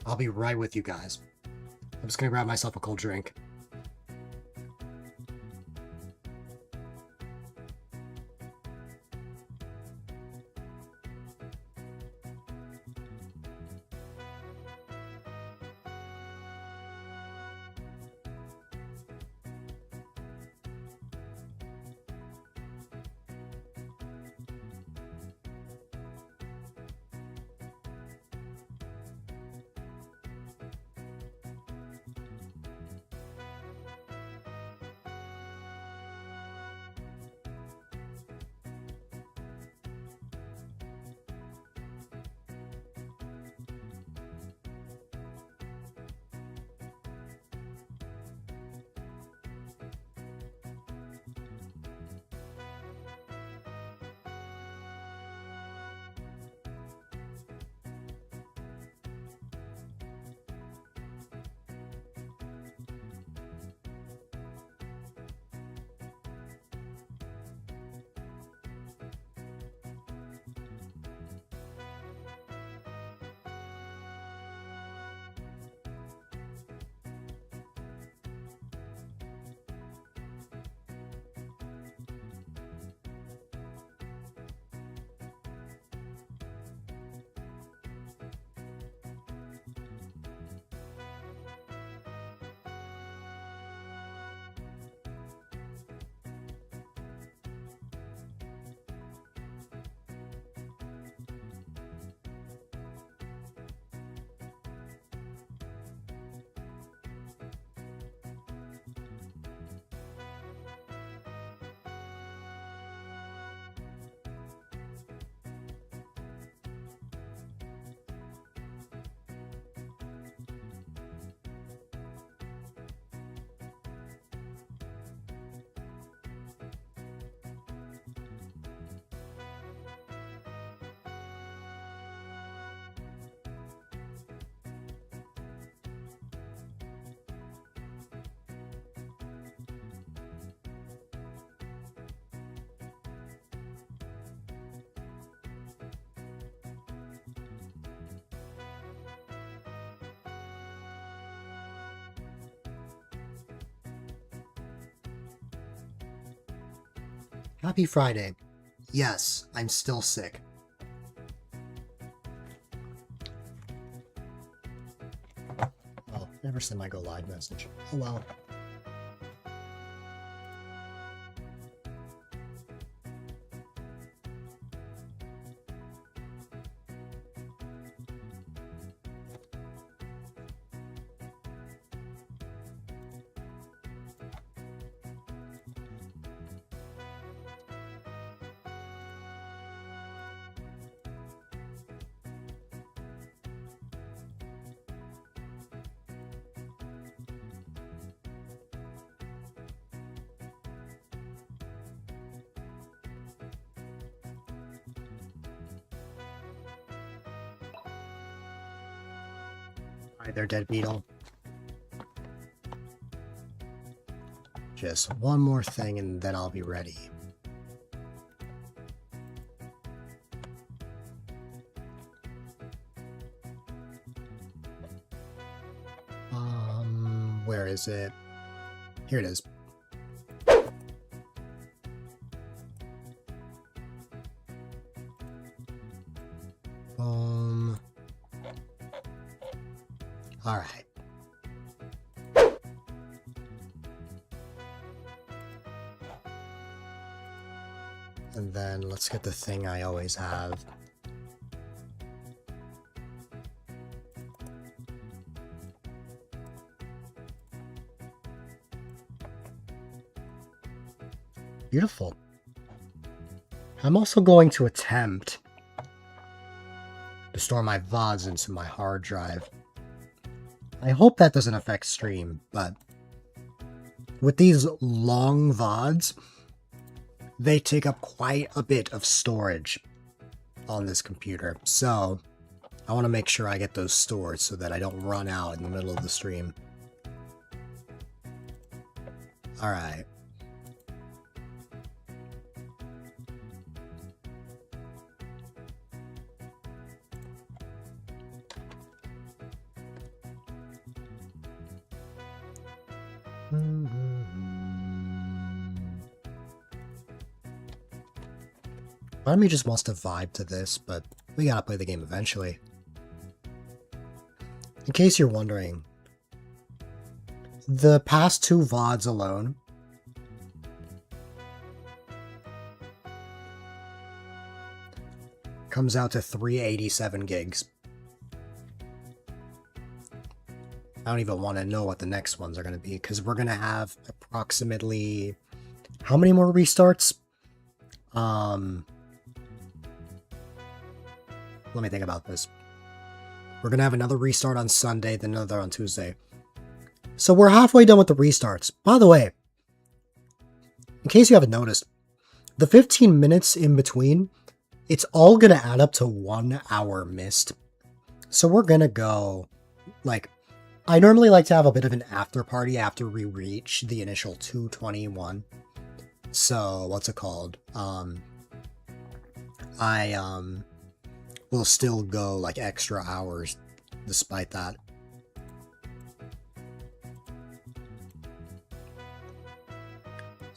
I'll be right with you guys. I'm just gonna grab myself a cold drink. Happy Friday. Yes, I'm still sick. Oh, never send my go live message. Oh well. Hi there, Dead Beetle. Just one more thing and then I'll be ready. Where is it? Here it is. All right. And then let's get the thing I always have. Beautiful. I'm also going to attempt to store my VODs into my hard drive. I hope that doesn't affect stream, but with these long VODs, they take up quite a bit of storage on this computer. So I want to make sure I get those stored so that I don't run out in the middle of the stream. All right. Part of me just wants to vibe to this, but we gotta play the game eventually. In case you're wondering, the past 2 VODs alone comes out to 387 gigs. I don't even want to know what the next ones are going to be, because we're going to have approximately... How many more restarts? Let me think about this. We're going to have another restart on Sunday, then another on Tuesday. So we're halfway done with the restarts. By the way, in case you haven't noticed, the 15 minutes in between, it's all going to add up to 1 hour missed. So we're going to go, like... I normally like to have a bit of an after party after we reach the initial 221. So, what's it called? I will still go like extra hours despite that.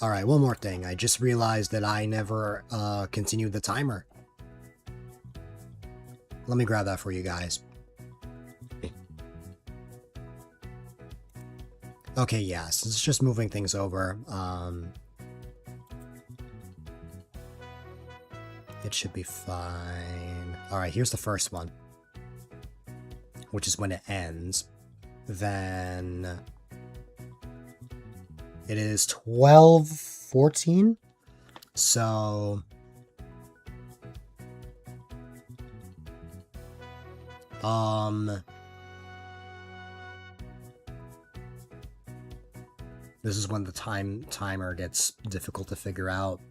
Alright, one more thing. I just realized that I never continued the timer. Let me grab that for you guys. Okay, yes, it's just moving things over. It should be fine. Alright, here's the first one, which is when it ends. Then it is 12:14. So this is when the timer gets difficult to figure out.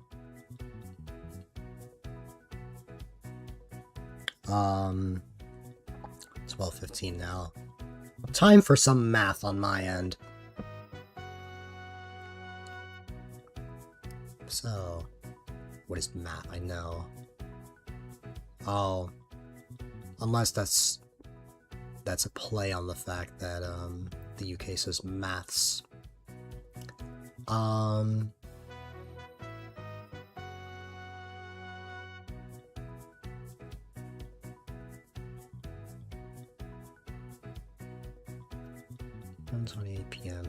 12:15 now. Time for some math on my end. So, what is math? I know. Oh, unless that's a play on the fact that the UK says maths. $1:28 p.m.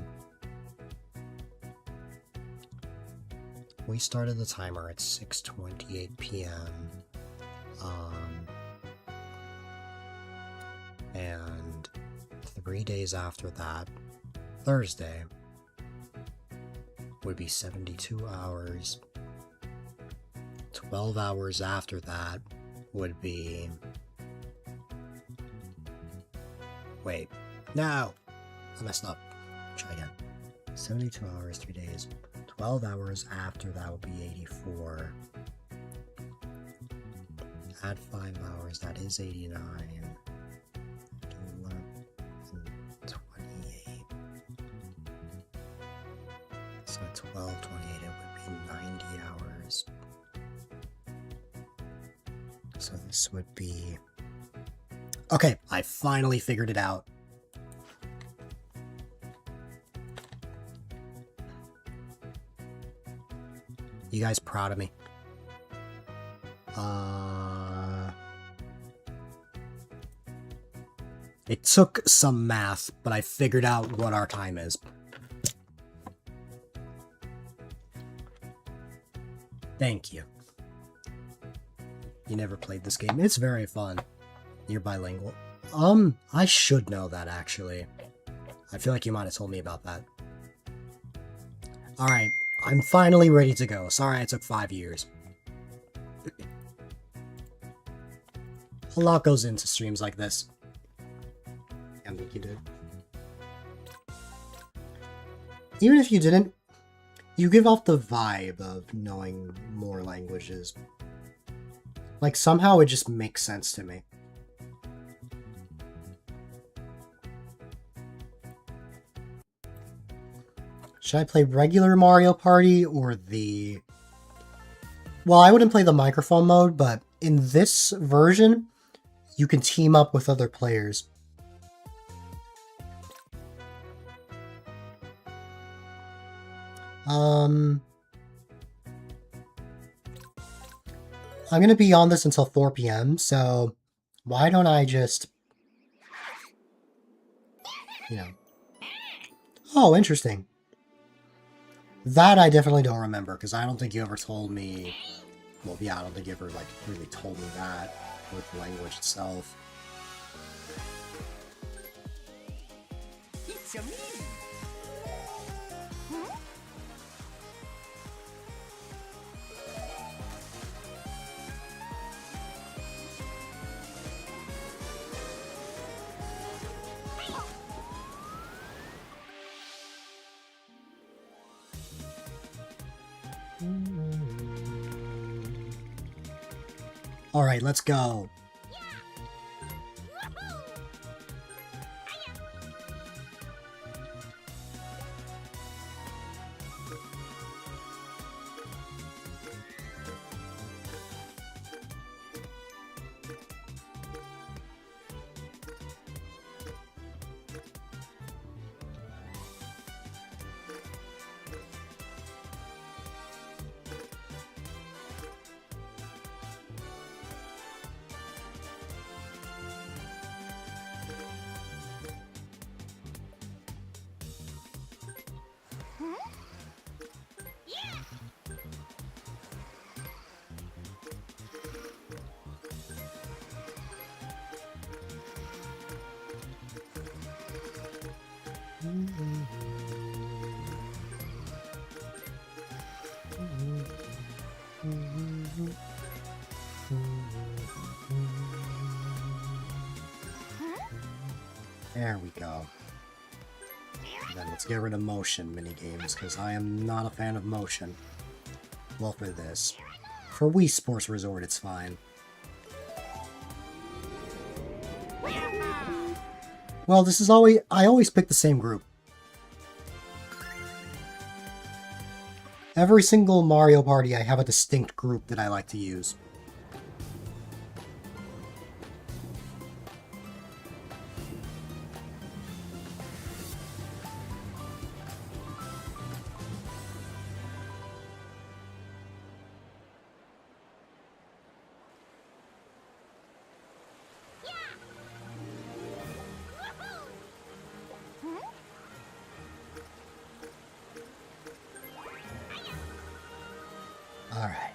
We started the timer at 6:28 p.m. And 3 days after that, Thursday, would be 72 hours. 12 hours after that would be... Wait. No! I messed up. Try again. 72 hours, 3 days. 12 hours after that would be 84. Add 5 hours, that is 89. 28. So 12, 28, it would be 90 hours. So this would be... Okay, I finally figured it out. You guys proud of me? It took some math, but I figured out what our time is. Thank you. You never played this game. It's very fun. You're bilingual. I should know that, actually. I feel like you might have told me about that. Alright, I'm finally ready to go. Sorry it took 5 years. A lot goes into streams like this. I think you did. Even if you didn't, you give off the vibe of knowing more languages. Like, somehow it just makes sense to me. Should I play regular Mario Party or the... Well, I wouldn't play the microphone mode, but in this version, you can team up with other players. I'm gonna be on this until 4 p.m., so why don't I just, you know... Oh, interesting. That I definitely don't remember, because I don't think you ever told me... Well, yeah, I don't think you ever, like, really told me that with the language itself. It's me. Alright, let's go. There we go. And then let's get rid of motion minigames, because I am not a fan of motion. Well, for this. For Wii Sports Resort, it's fine. Well, this is always... I always pick the same group. Every single Mario Party, I have a distinct group that I like to use. Alright.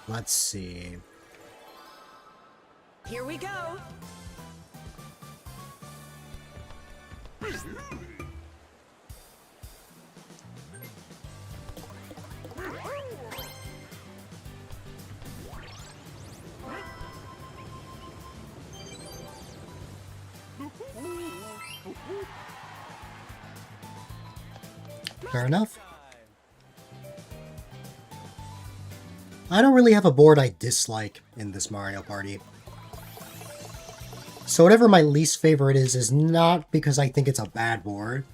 Let's see. Here we go. Fair enough. I don't really have a board I dislike in this Mario Party. So whatever my least favorite is not because I think it's a bad board,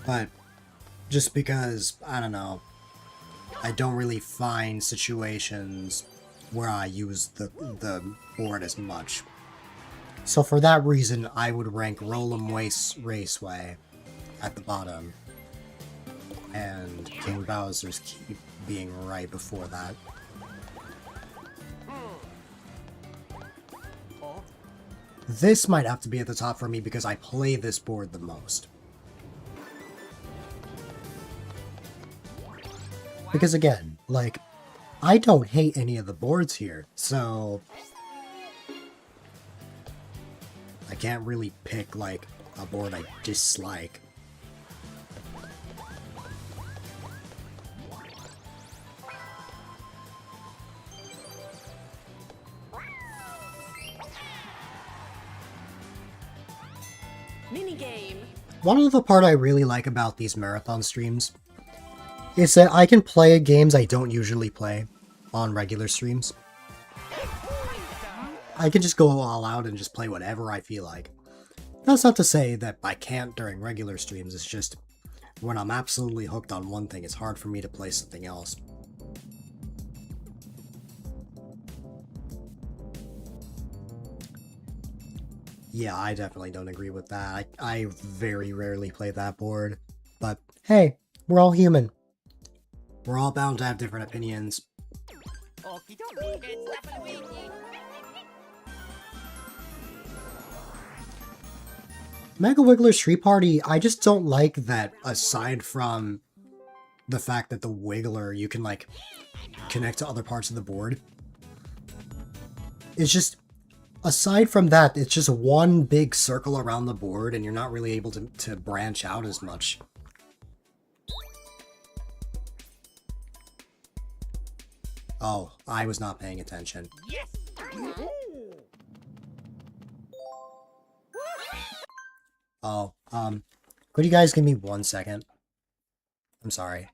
but just because, I don't know, I don't really find situations where I use the board as much. So for that reason, I would rank Roll'em Raceway at the bottom, and King Bowser's Keep being right before that. This might have to be at the top for me because I play this board the most. Because again, like, I don't hate any of the boards here, so I can't really pick, like, a board I dislike. Minigame. One of the part I really like about these marathon streams is that I can play games I don't usually play on regular streams. I can just go all out and just play whatever I feel like. That's not to say that I can't during regular streams, it's just when I'm absolutely hooked on one thing, it's hard for me to play something else. Yeah, I definitely don't agree with that. I very rarely play that board. But hey, we're all human. We're all bound to have different opinions. Mega Wiggler Street Party, I just don't like that aside from the fact that the Wiggler, you can like connect to other parts of the board. It's just, aside from that, it's just one big circle around the board and you're not really able to branch out as much. Oh, I was not paying attention. Yes. Oh, could you guys give me 1 second? I'm sorry.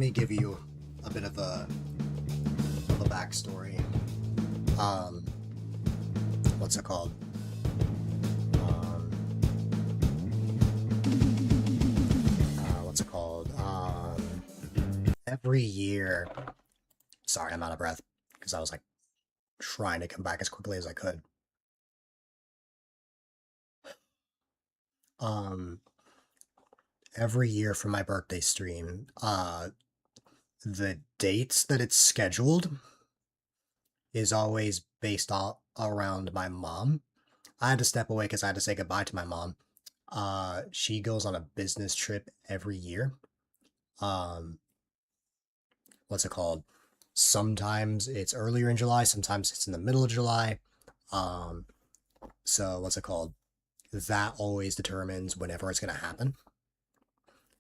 me give you a bit of a backstory. What's it called? What's it called? Every year. Sorry, I'm out of breath because I was like trying to come back as quickly as I could. Every year for my birthday stream, the dates that it's scheduled is always based around my mom. I had to step away because I had to say goodbye to my mom. She goes on a business trip every year. What's it called? Sometimes it's earlier in July, sometimes it's in the middle of July. So what's it called? That always determines whenever it's going to happen.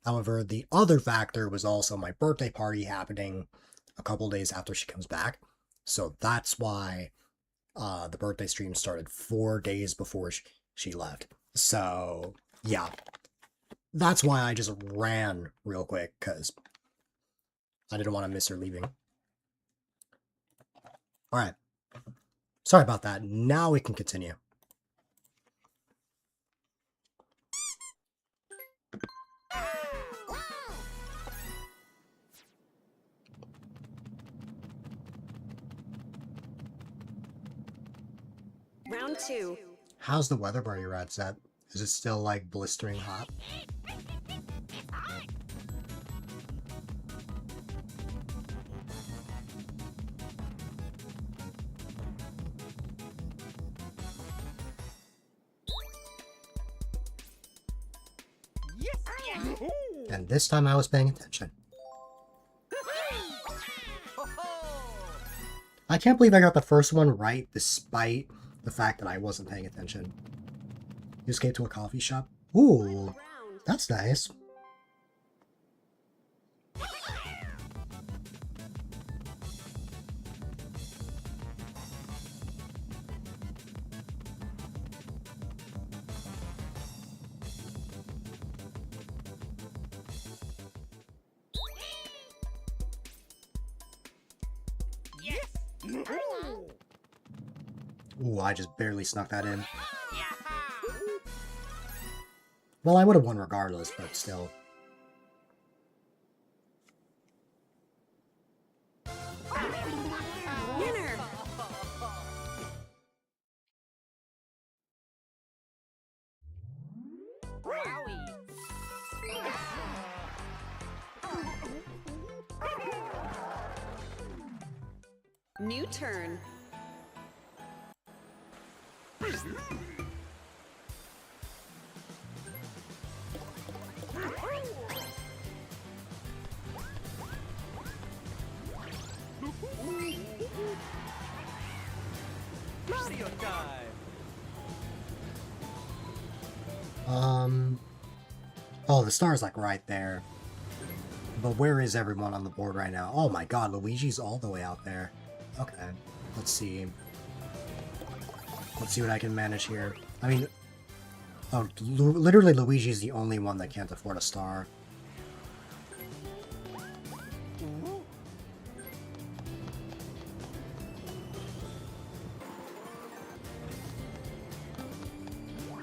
However, the other factor was also my birthday party happening a couple days after she comes back. So that's why the birthday stream started 4 days before she left. So, yeah. That's why I just ran real quick, because I didn't want to miss her leaving. Alright. Sorry about that. Now we can continue. Round 2. How's the weather where you're at, Zed? Is it still, like, blistering hot? And this time I was paying attention. I can't believe I got the first one right despite the fact that I wasn't paying attention. You escaped to a coffee shop? Ooh, that's nice. Ooh, I just barely snuck that in. Well, I would have won regardless, but still. Winner. New turn. Mario time. Oh, the star's like right there. But where is everyone on the board right now? Oh my god, Luigi's all the way out there. Okay, let's see. Let's see what I can manage here. I mean, oh, literally Luigi's the only one that can't afford a star.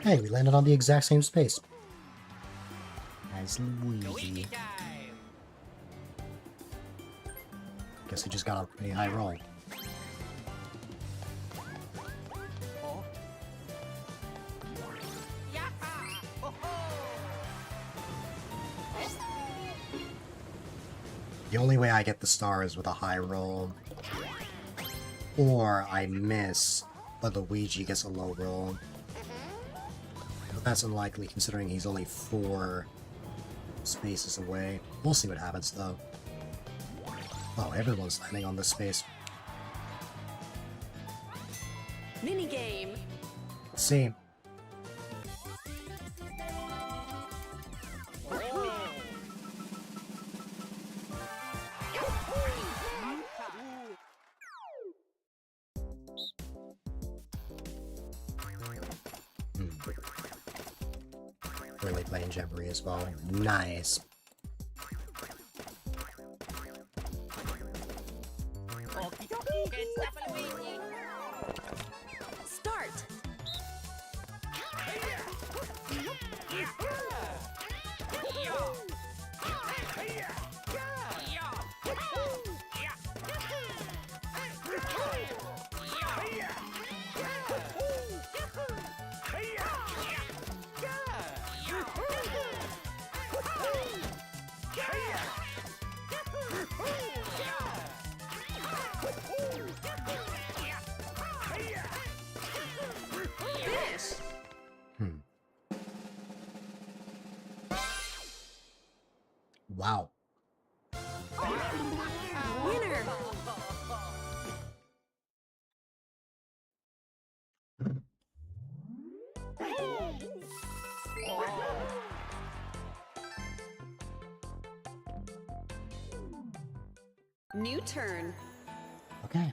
Hey, we landed on the exact same space as Luigi. Guess he just got a pretty high roll. The only way I get the star is with a high roll. Or I miss, but Luigi gets a low roll. But that's unlikely considering he's only 4 spaces away. We'll see what happens though. Oh, everyone's landing on this space. Minigame. Let's see. Really playing Jamboree as well. Nice. Start. Finish. Hmm. Wow. Winner. New turn. Okay.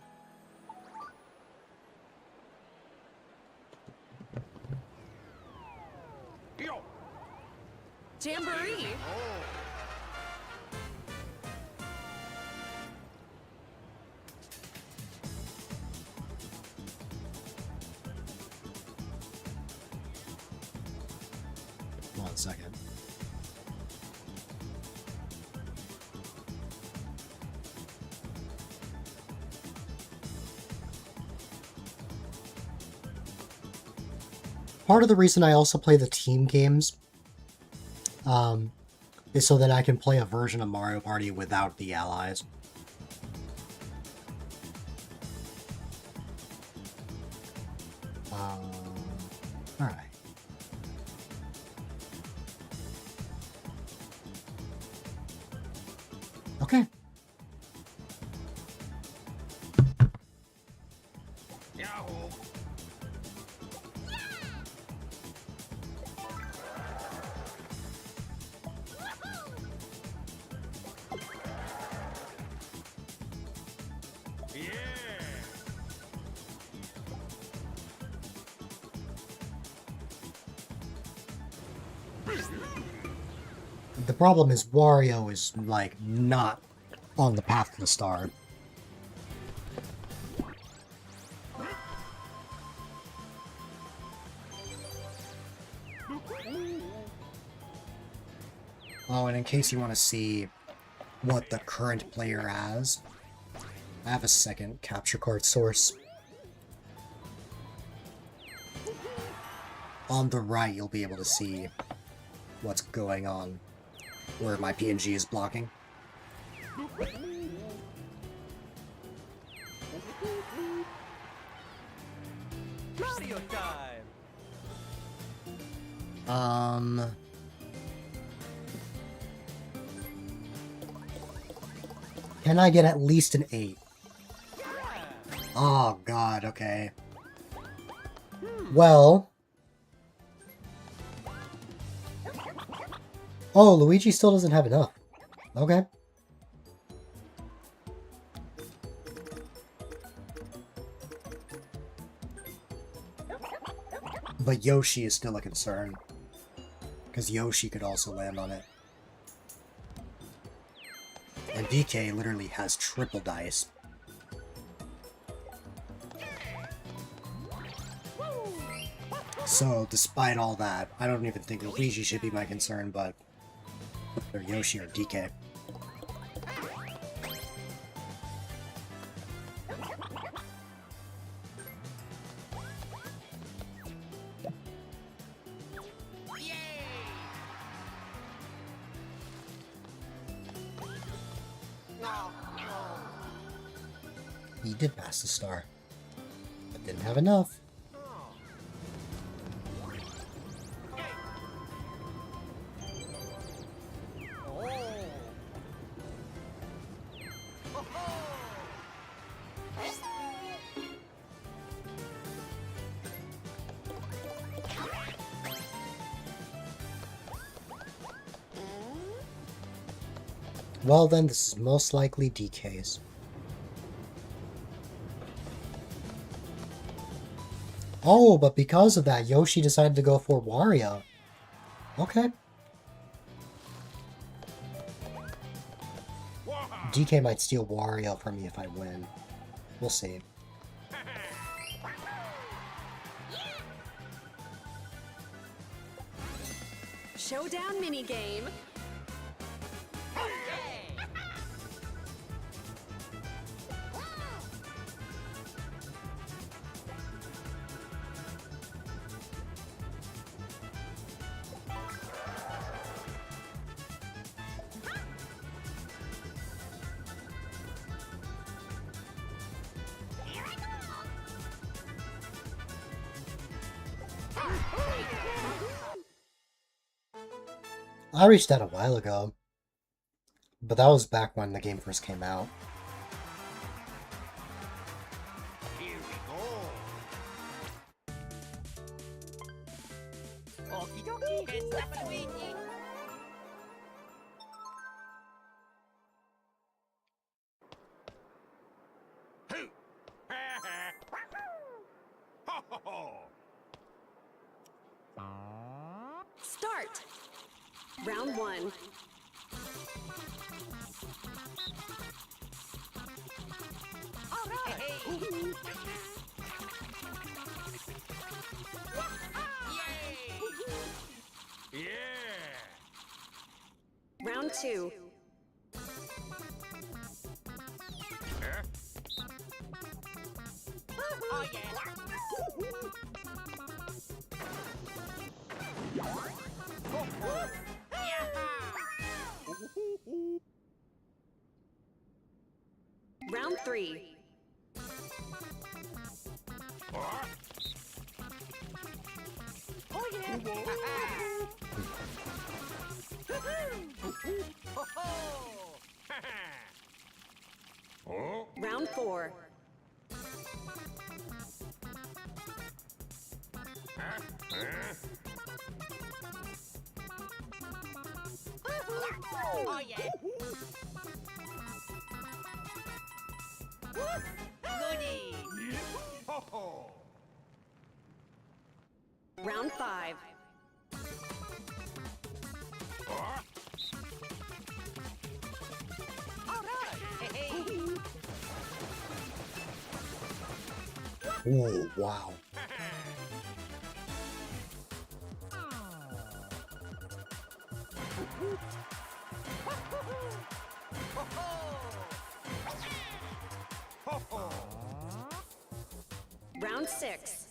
Jamboree. One second. Part of the reason I also play the team games is so that I can play a version of Mario Party without the allies. Alright. Okay. The problem is Wario is, like, not on the path to the star. Oh, and in case you want to see what the current player has, I have a second capture card source. On the right, you'll be able to see what's going on, where my PNG is blocking. Mario time! Can I get at least an 8? Oh god, okay. Well... Oh, Luigi still doesn't have enough. Okay. But Yoshi is still a concern. Because Yoshi could also land on it. And DK literally has triple dice. So, despite all that, I don't even think Luigi should be my concern, but... or Yoshi or DK. He did pass the star, but didn't have enough. Well then, this is most likely DK's. Oh, but because of that, Yoshi decided to go for Wario. Okay. DK might steal Wario from me if I win. We'll see. Showdown minigame. I reached that a while ago, but that was back when the game first came out. Here we go. Okie dokie, heads up and waiting. Hoo! Ho ho ho! Start. Round 1. All right. Yay! Yeah! Round 2. Huh? Oh yeah! Ho ho! Round 3. Oh yeah! Oh! Round 4. Oh yeah! Goody! Ho ho! Round 5. All right! Hey! Ooh, wow. Ho ho! Round 6.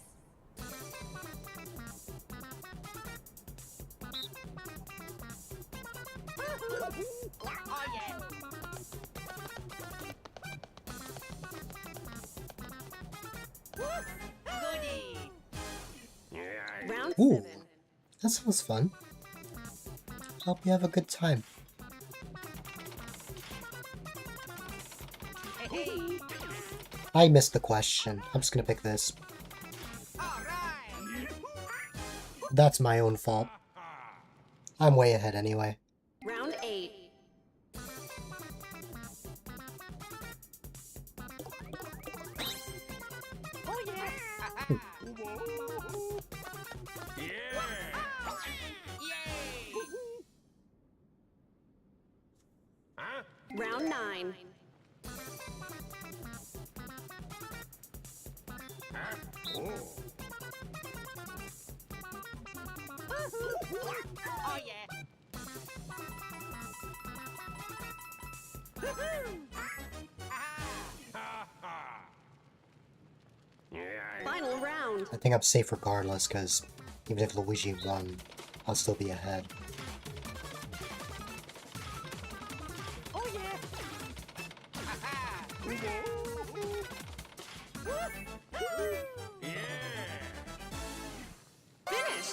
Oh yeah! Goody! Round Ooh. 7. This was fun. Hope you have a good time. Hey! I missed the question. I'm just gonna pick this. All right! That's my own fault. I'm way ahead anyway. Round 8. Oh yeah! Yeah! Yay! Huh? Round 9. Huh? Oh! Oh yeah! Final round. I think I'm safe regardless, because even if Luigi won, I'll still be ahead. Oh yeah! Yeah! Finish.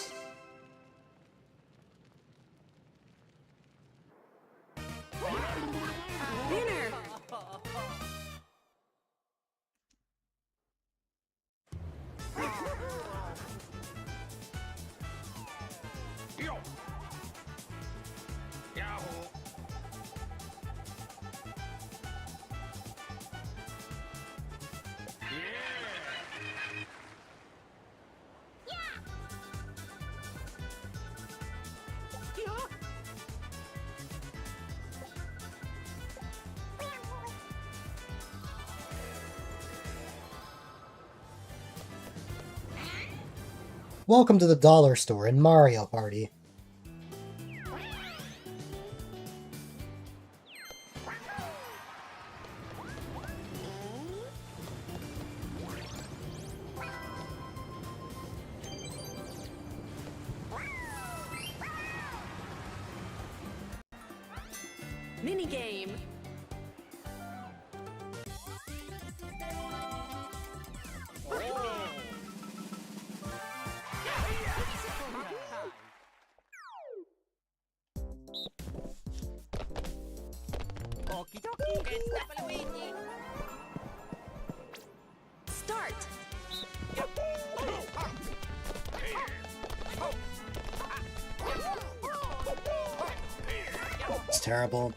Winner. Yo! Yahoo! Yeah! Welcome to the dollar store in Mario Party. Minigame. Okie dokie. It's for Luigi. Start. It's terrible.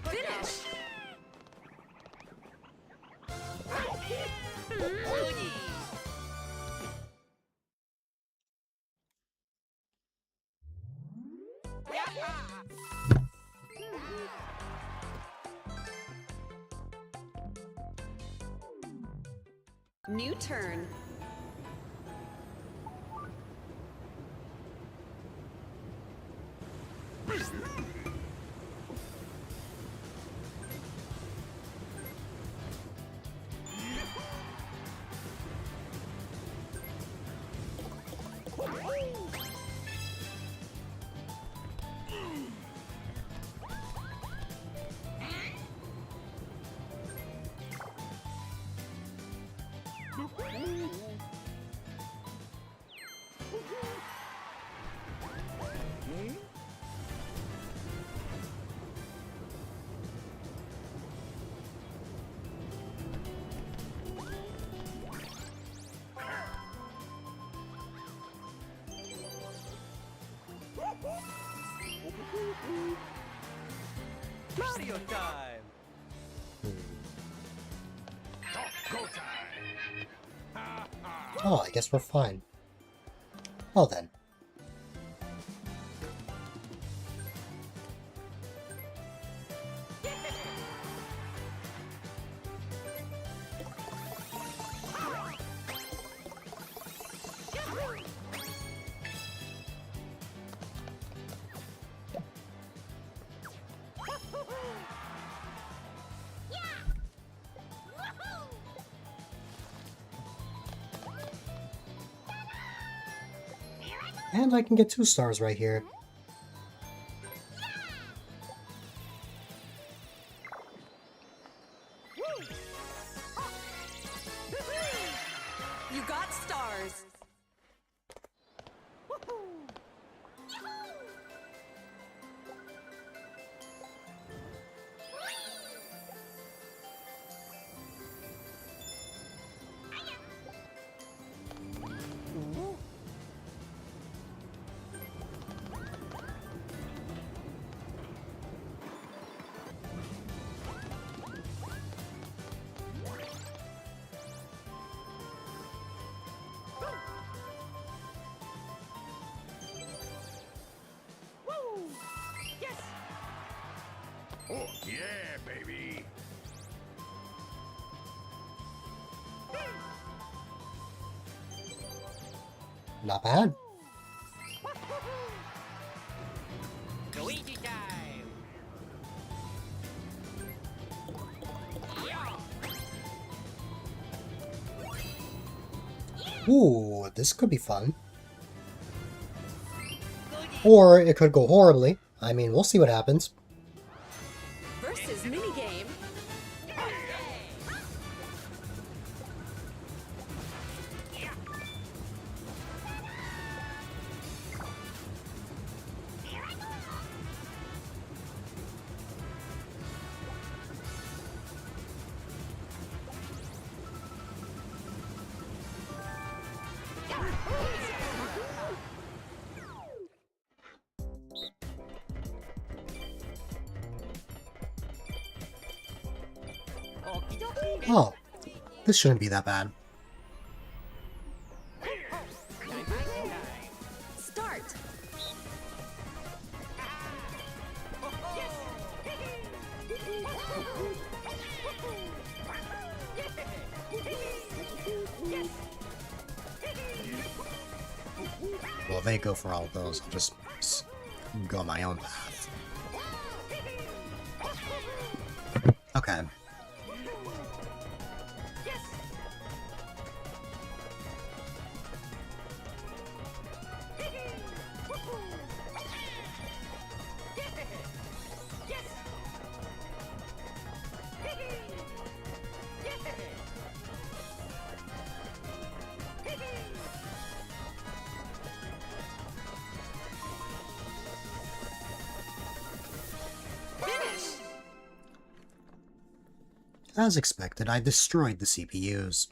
Finish. New turn. Mario time. Go time. Oh, I guess we're fine. Well then. And I can get 2 stars right here. You got stars. Yes. Oh yeah, baby. Not bad. Luigi time. Ooh, this could be fun. Or it could go horribly. I mean, we'll see what happens. Versus minigame. Oh, this shouldn't be that bad. Start. Well, they go for all of those. I'll just go my own path. Okay. Finish. As expected, I destroyed the CPUs.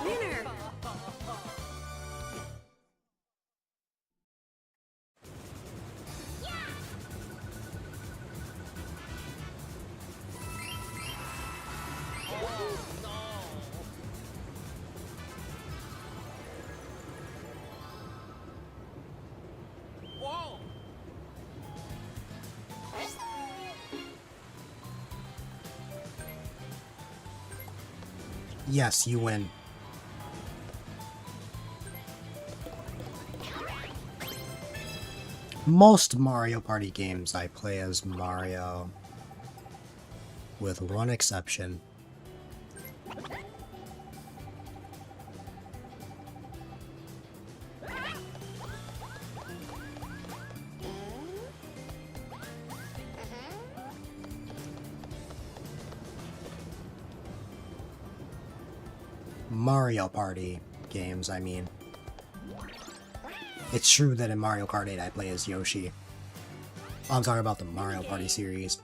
Winner. Whoa! Yes, you win. Most Mario Party games I play as Mario, with one exception. Mario Party games, I mean. It's true that in Mario Kart 8 I play as Yoshi. I'm talking about the Mario Party series.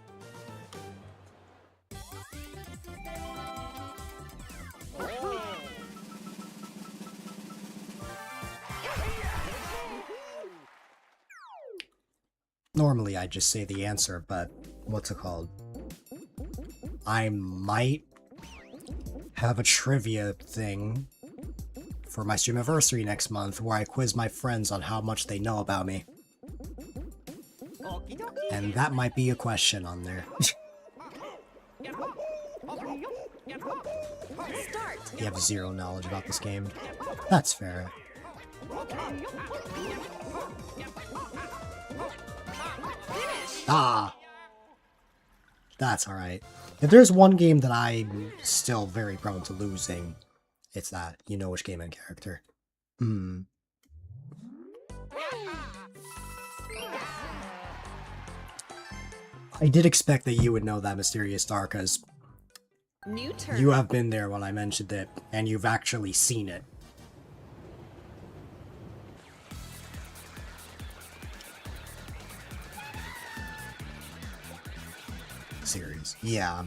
Normally I'd just say the answer, but what's it called? I might have a trivia thing for my streamiversary next month where I quiz my friends on how much they know about me. Okie dokie. And that might be a question on there. Start. You have zero knowledge about this game. That's fair. Finish. Ah! That's alright. If there's one game that I'm still very prone to losing, it's that. You know which game and character. Hmm. I did expect that you would know that Mysterious Star, because New turn. you have been there when I mentioned it, and you've actually seen it. Series. Yeah.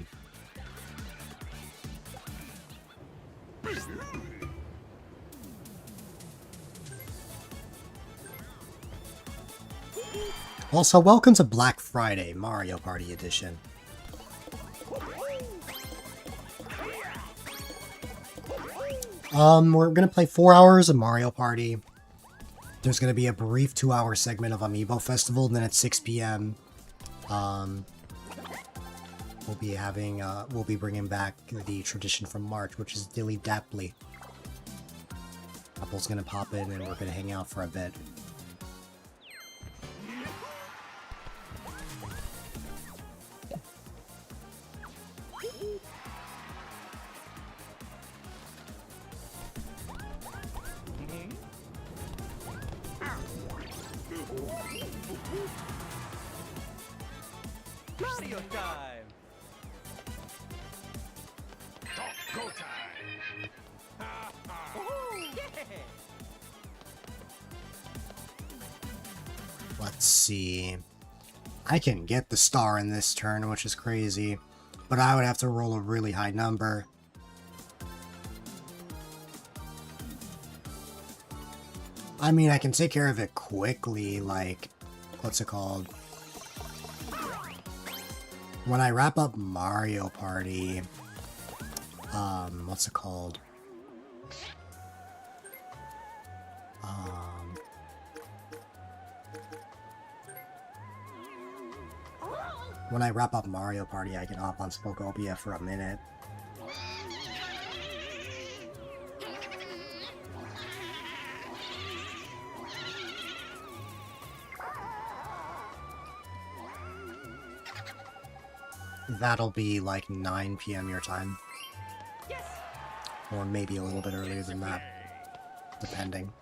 Also, welcome to Black Friday, Mario Party Edition. We're gonna play 4 hours of Mario Party. There's gonna be a brief 2-hour segment of Amiibo Festival, and then at 6 p.m., we'll be bringing back the tradition from March, which is Dilly Dapply. Apple's gonna pop in, and we're gonna hang out for a bit. Mario time! Go time! Woohoo! Yeah! Let's see. I can get the star in this turn, which is crazy, but I would have to roll a really high number. I mean, I can take care of it quickly, like, what's it called? When I wrap up Mario Party, what's it called? When I wrap up Mario Party, I can hop on Pokopia for a minute. That'll be like 9 PM your time. Or maybe a little bit earlier than that, depending.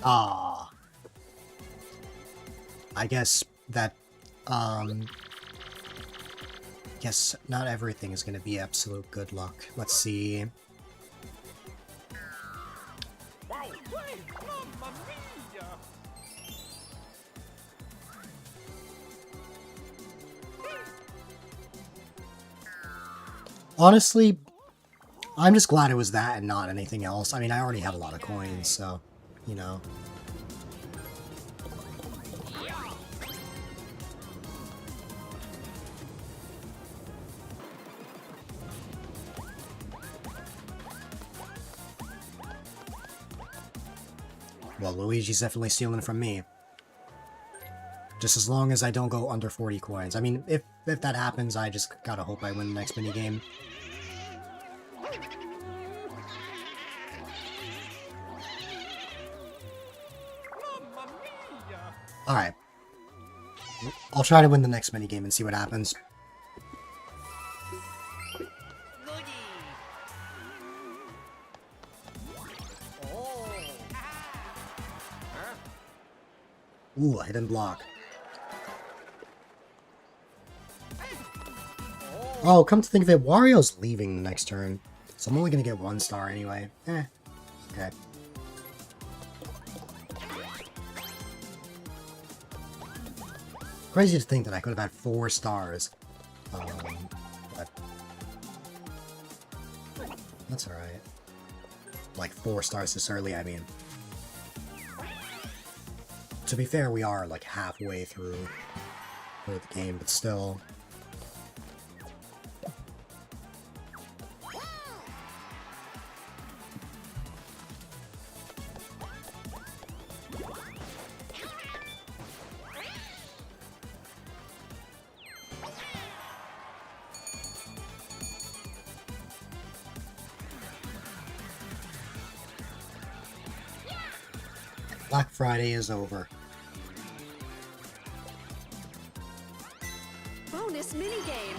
Ah. I guess that, guess not everything is gonna be absolute good luck. Let's see. Wow! Mamma mia! Honestly, I'm just glad it was that and not anything else. I mean, I already have a lot of coins, so, you know. Well, Luigi's definitely stealing from me. Just as long as I don't go under 40 coins. I mean, if that happens, I just gotta hope I win the next minigame. Mamma mia! Alright. I'll try to win the next minigame and see what happens. Goody! Oh! Ooh, a hidden block. Oh, come to think of it, Wario's leaving the next turn. So I'm only gonna get 1 star anyway. Okay. Crazy to think that I could have had 4 stars. But that's alright. Like 4 stars this early, I mean. To be fair, we are like halfway through the game, but still. Black Friday is over. Bonus minigame.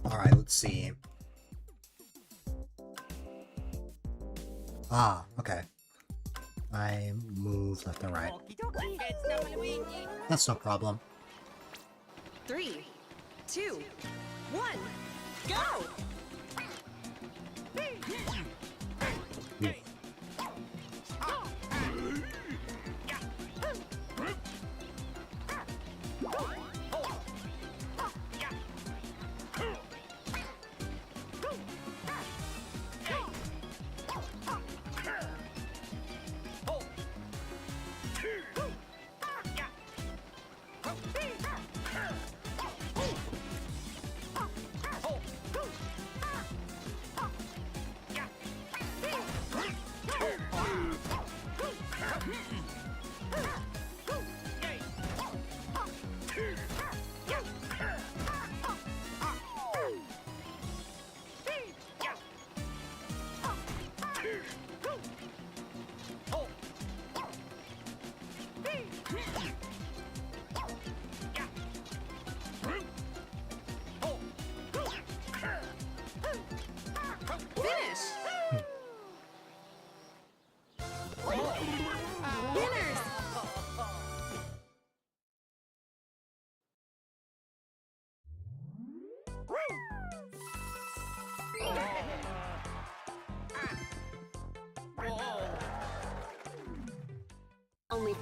Alright, let's see. Ah, okay. I move left and right. Okie dokie! It's double Luigi! That's no problem. 3, 2, 1, go! Ooh.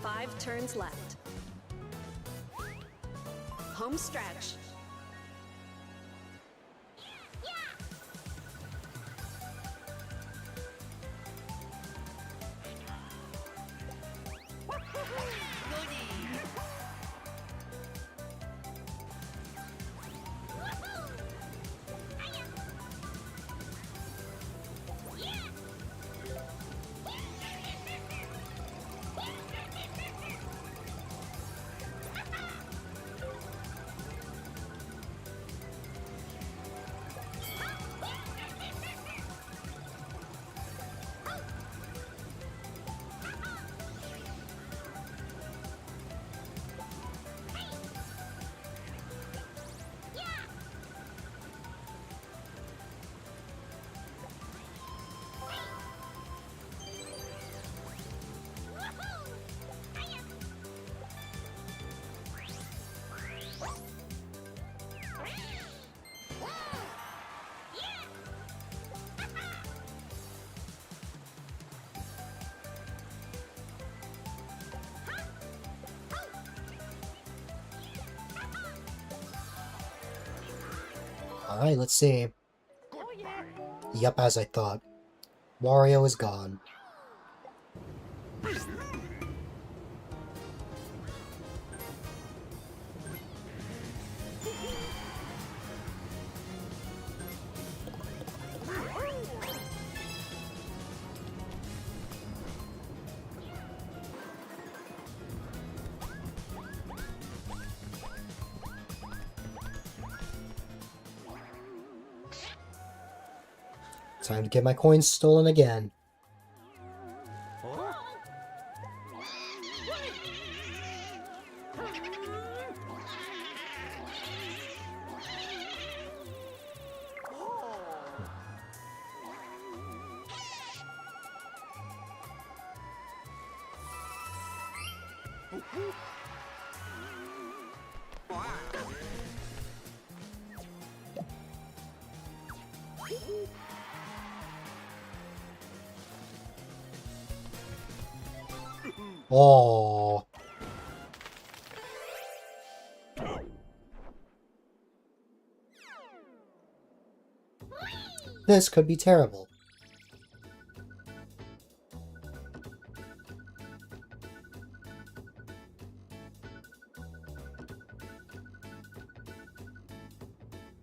5 turns left. Home stretch. Alright, let's see. Yep, as I thought. Wario is gone. Time to get my coins stolen again. Oh. This could be terrible.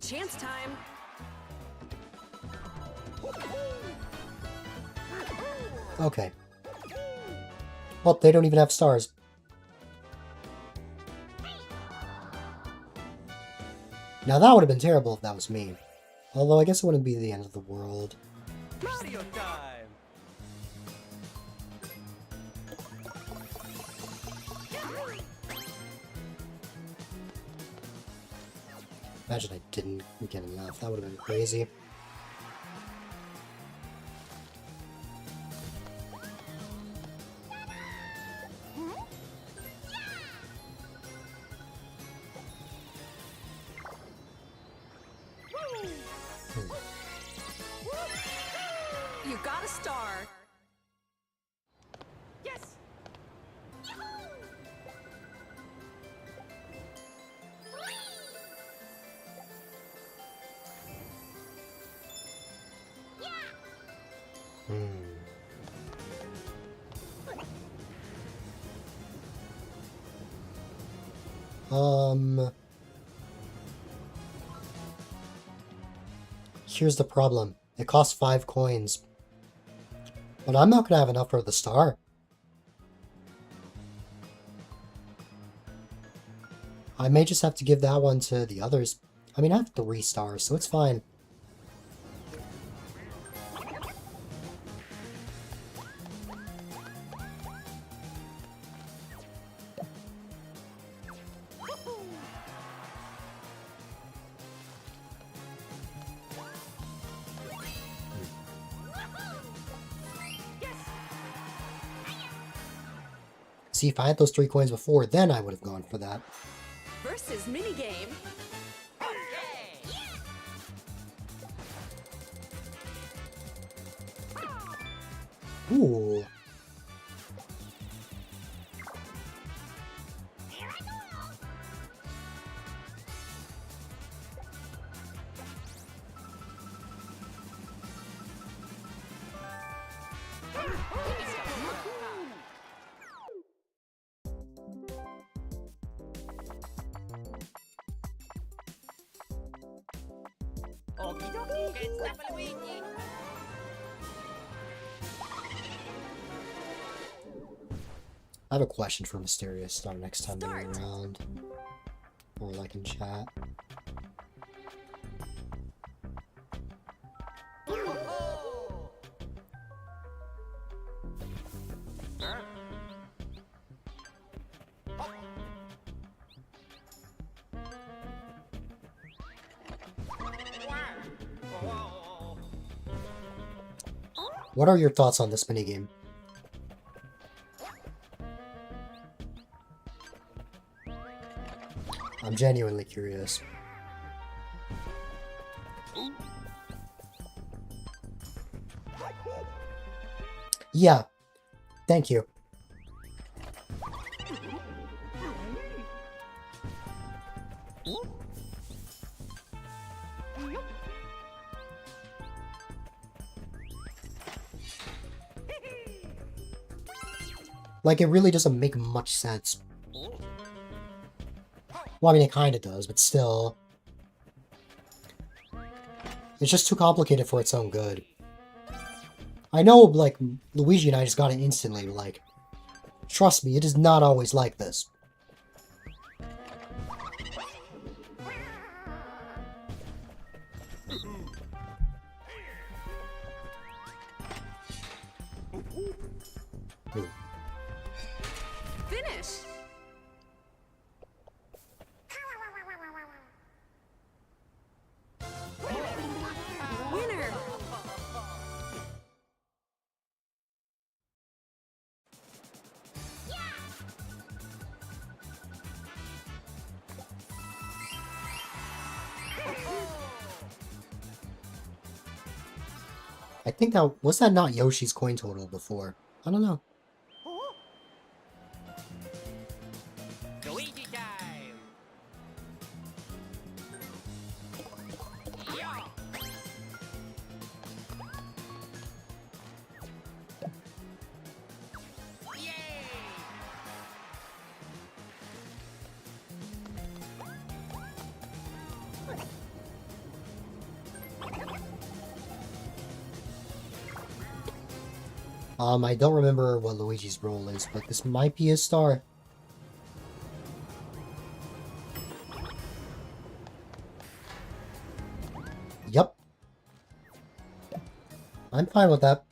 Chance time. Okay. Well, they don't even have stars. Now that would have been terrible if that was me. Although I guess it wouldn't be the end of the world. Mario time! Imagine I didn't get enough. That would have been crazy. You got a star. Yes! Here's the problem. It costs 5 coins. But I'm not gonna have enough for the star. I may just have to give that one to the others. I mean, I have 3 stars, so it's fine. See, if I had those 3 coins before, then I would have gone for that. Versus minigame. Ooh. Get stuff, Luigi. I have a question for Mysterious Star next time they're Start. around. Or like in chat. Oh. Huh? Wow. What are your thoughts on this minigame? I'm genuinely curious. Yeah, thank you. Like, it really doesn't make much sense. Well, I mean, it kind of does, but still. It's just too complicated for its own good. I know, like, Luigi and I just got it instantly, but, like, trust me, it is not always like this. Ooh. Finish. Winner. I think that was that not Yoshi's coin total before. I don't know. Luigi time. Yeah. Yay. I don't remember what Luigi's role is, but this might be his star. Yep. I'm fine with that.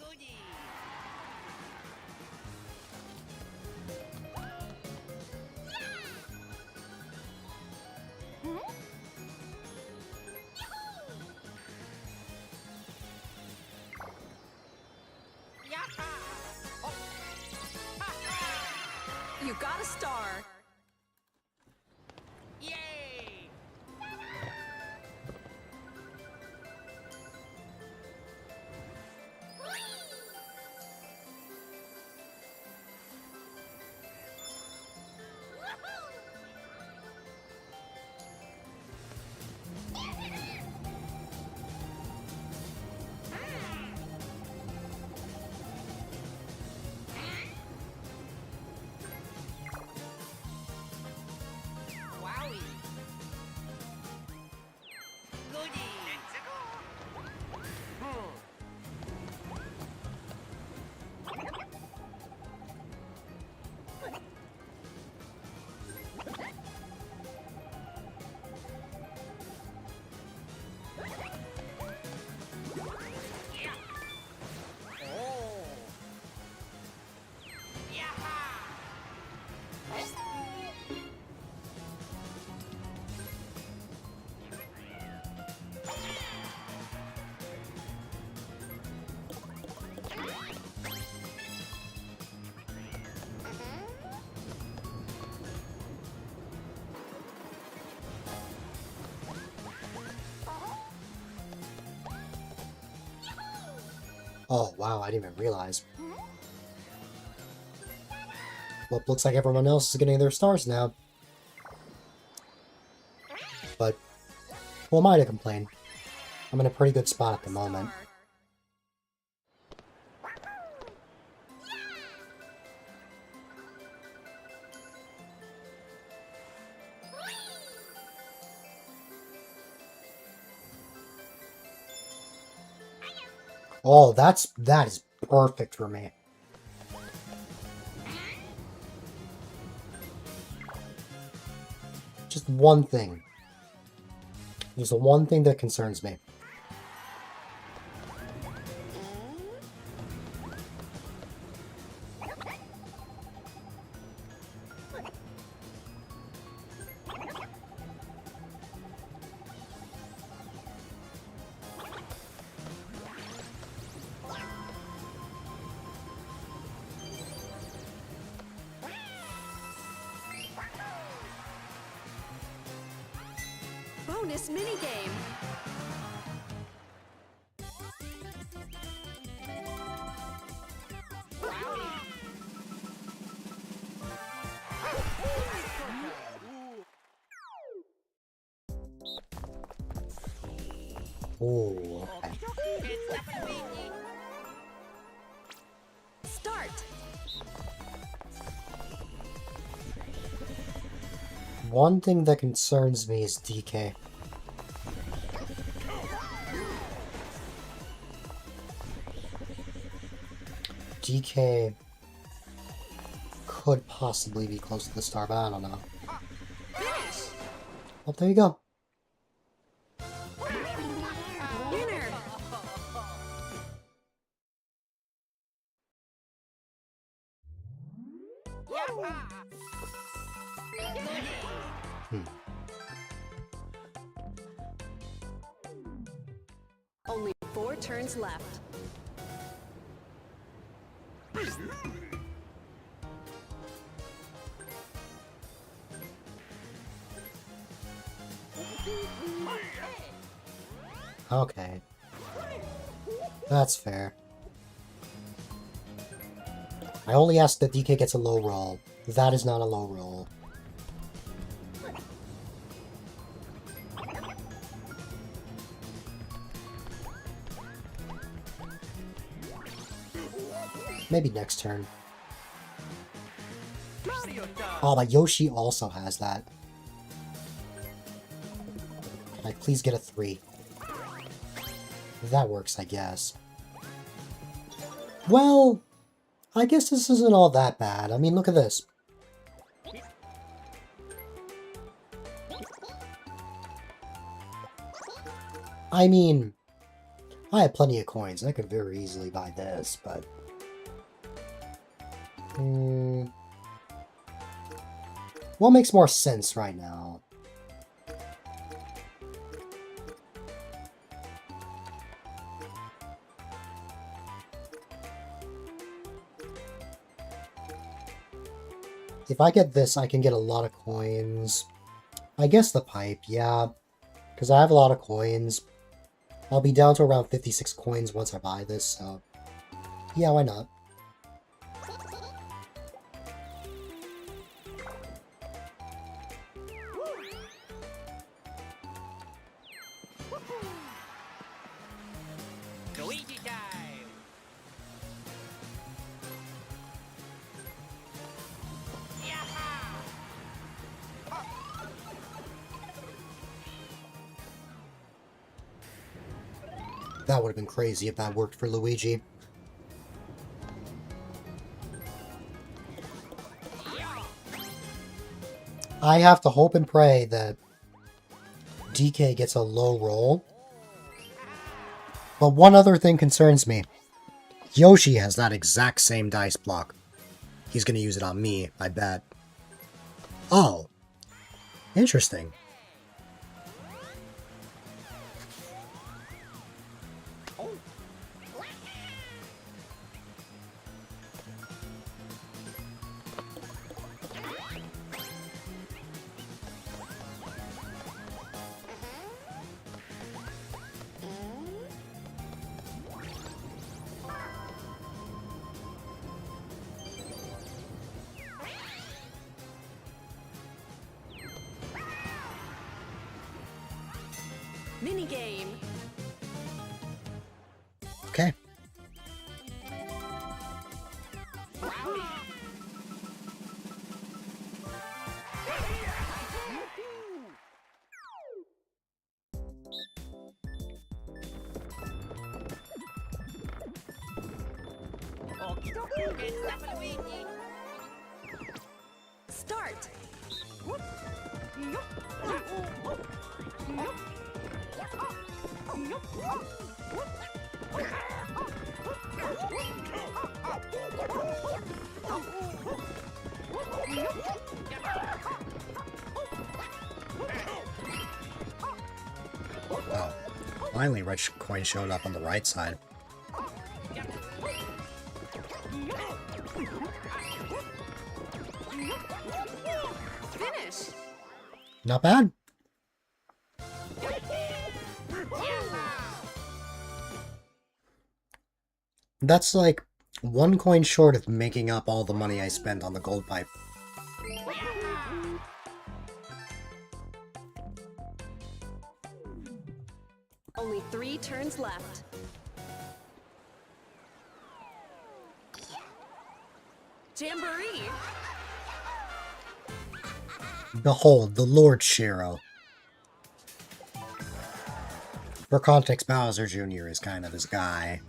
Goody. Yaha. Oh. Ha, ha. You got a star. Yay. Wowie. Goody. Oh. Yaha. Oh, wow, I didn't even realize. Well, looks like everyone else is getting their stars now. But who am I to complain? I'm in a pretty good spot at the moment. Star. Oh, that is perfect for me. Just one thing. There's the one thing that concerns me. Bonus minigame. Oh, okay. Start. One thing that concerns me is DK. DK could possibly be close to the star, but I don't know. Finish. Well, there you go. Winner. Only 4 turns left. Okay. That's fair. I only asked that DK gets a low roll. That is not a low roll. Maybe next turn. Oh, but Yoshi also has that. Can I please get a 3? That works, I guess. Well, I guess this isn't all that bad. I mean, look at this. I mean, I have plenty of coins. I could very easily buy this, but... what makes more sense right now? If I get this, I can get a lot of coins. I guess the pipe, yeah. Because I have a lot of coins. I'll be down to around 56 coins once I buy this, so... yeah, why not? Luigi time! That would have been crazy if that worked for Luigi. I have to hope and pray that DK gets a low roll. But one other thing concerns me. Yoshi has that exact same dice block. He's going to use it on me, I bet. Oh. Interesting. Minigame. Okay. Okie dokie, get stuff, Luigi. Start. Oh, finally, red coin showed up on the right side. Finish. Not bad. That's like 1 coin short of making up all the money I spent on the gold pipe. Only 3 turns left. Jamboree. Behold, the Lord Shiro. For context, Bowser Jr. is kind of his guy.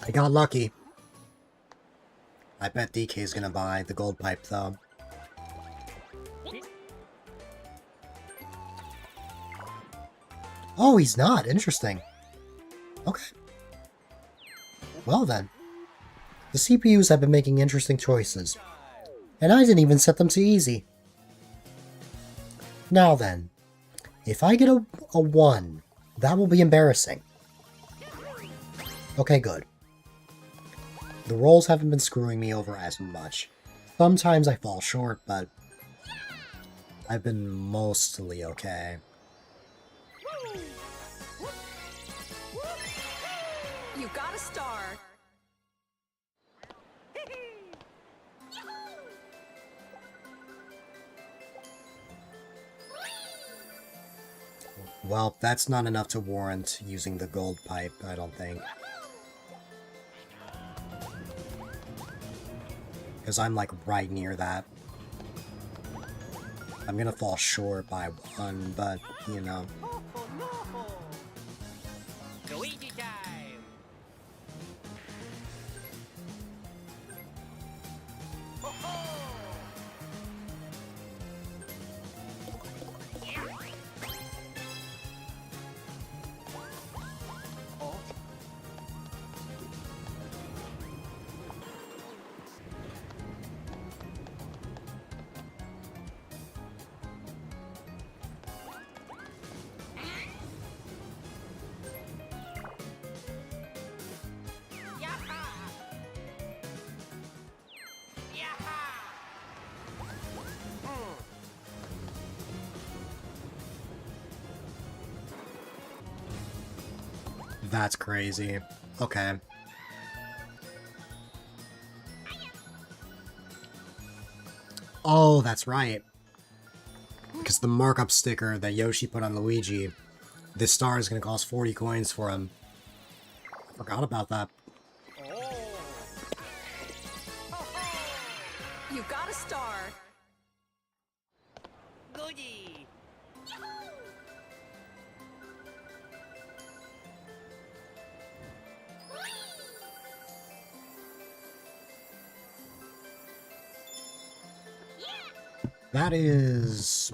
I got lucky. I bet DK's gonna buy the gold pipe, though. Oh, he's not. Interesting. Okay. Well then. The CPUs have been making interesting choices. And I didn't even set them to easy. Now then. If I get a 1, that will be embarrassing. Okay, good. The rolls haven't been screwing me over as much. Sometimes I fall short, but I've been mostly okay. You got a star. Well, that's not enough to warrant using the gold pipe, I don't think. Because I'm like right near that. I'm gonna fall short by 1, but, you know. Luigi time. Ho ho. That's crazy. Okay. Oh, that's right. Because the markup sticker that Yoshi put on Luigi, this star is going to cost 40 coins for him. I forgot about that. You got a star. Goody. That is...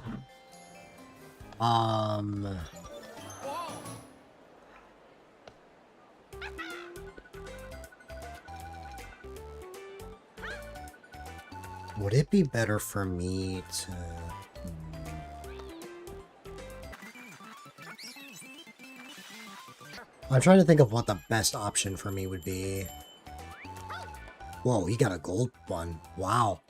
Would it be better for me to... I'm trying to think of what the best option for me would be. Whoa, he got a gold one. Wow.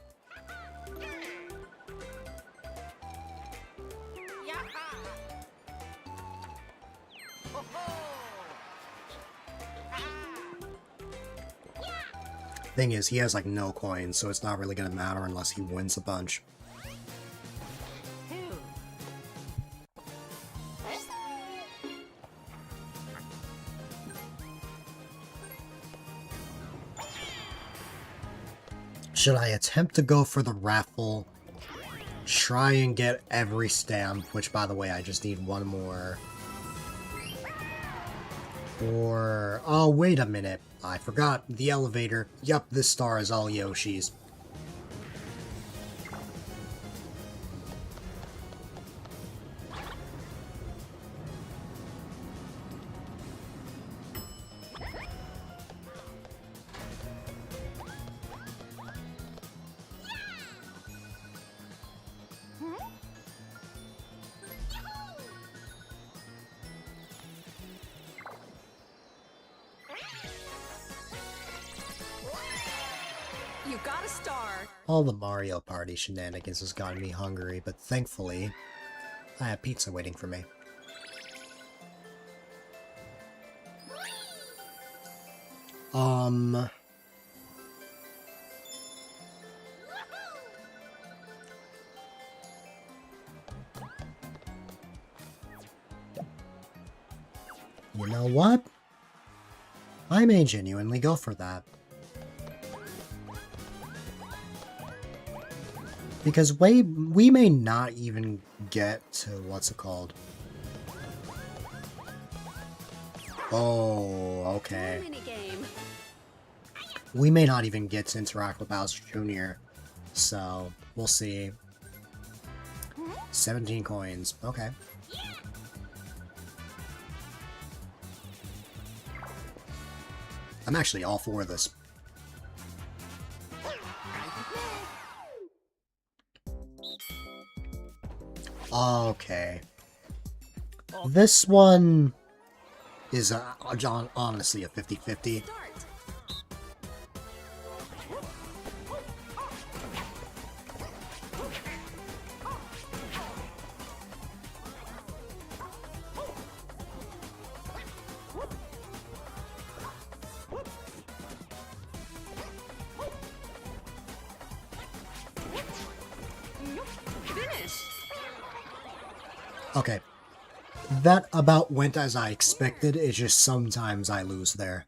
Thing is, he has like no coins, so it's not really gonna matter unless he wins a bunch. Should I attempt to go for the raffle? Try and get every stamp, which, by the way, I just need one more. Or... oh, wait a minute. I forgot the elevator. Yup, this star is all Yoshi's. You got a star. All the Mario Party shenanigans has gotten me hungry, but thankfully, I have pizza waiting for me. You know what? I may genuinely go for that. Because we may not even get to, what's it called? Oh, okay. Minigame. We may not even get to interact with Bowser Jr., so we'll see. 17 coins, okay. I'm actually all for this. Okay. This one is honestly a 50-50. Start. Finish. Okay. That about went as I expected, it's just sometimes I lose there.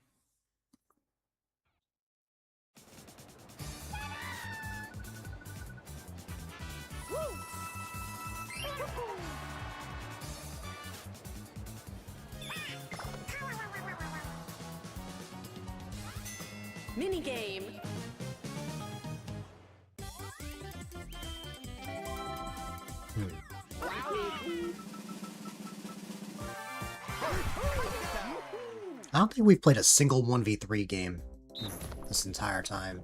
Minigame. I don't think we've played a single 1v3 game this entire time.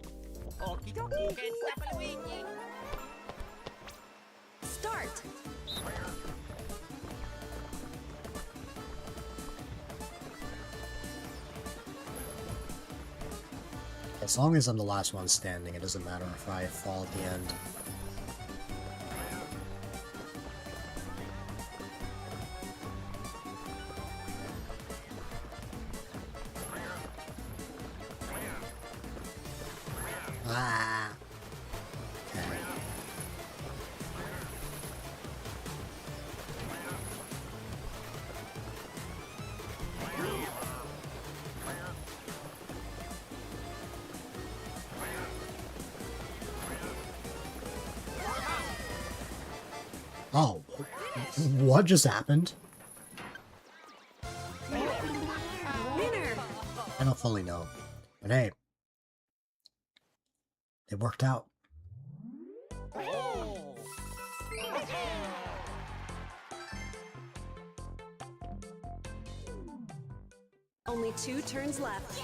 Okie dokie, get stuff, Luigi. Start. As long as I'm the last one standing, it doesn't matter if I fall at the end. Ah. Okay. Oh, what just happened? Winner. I don't fully know, but hey, it worked out. Only 2 turns left.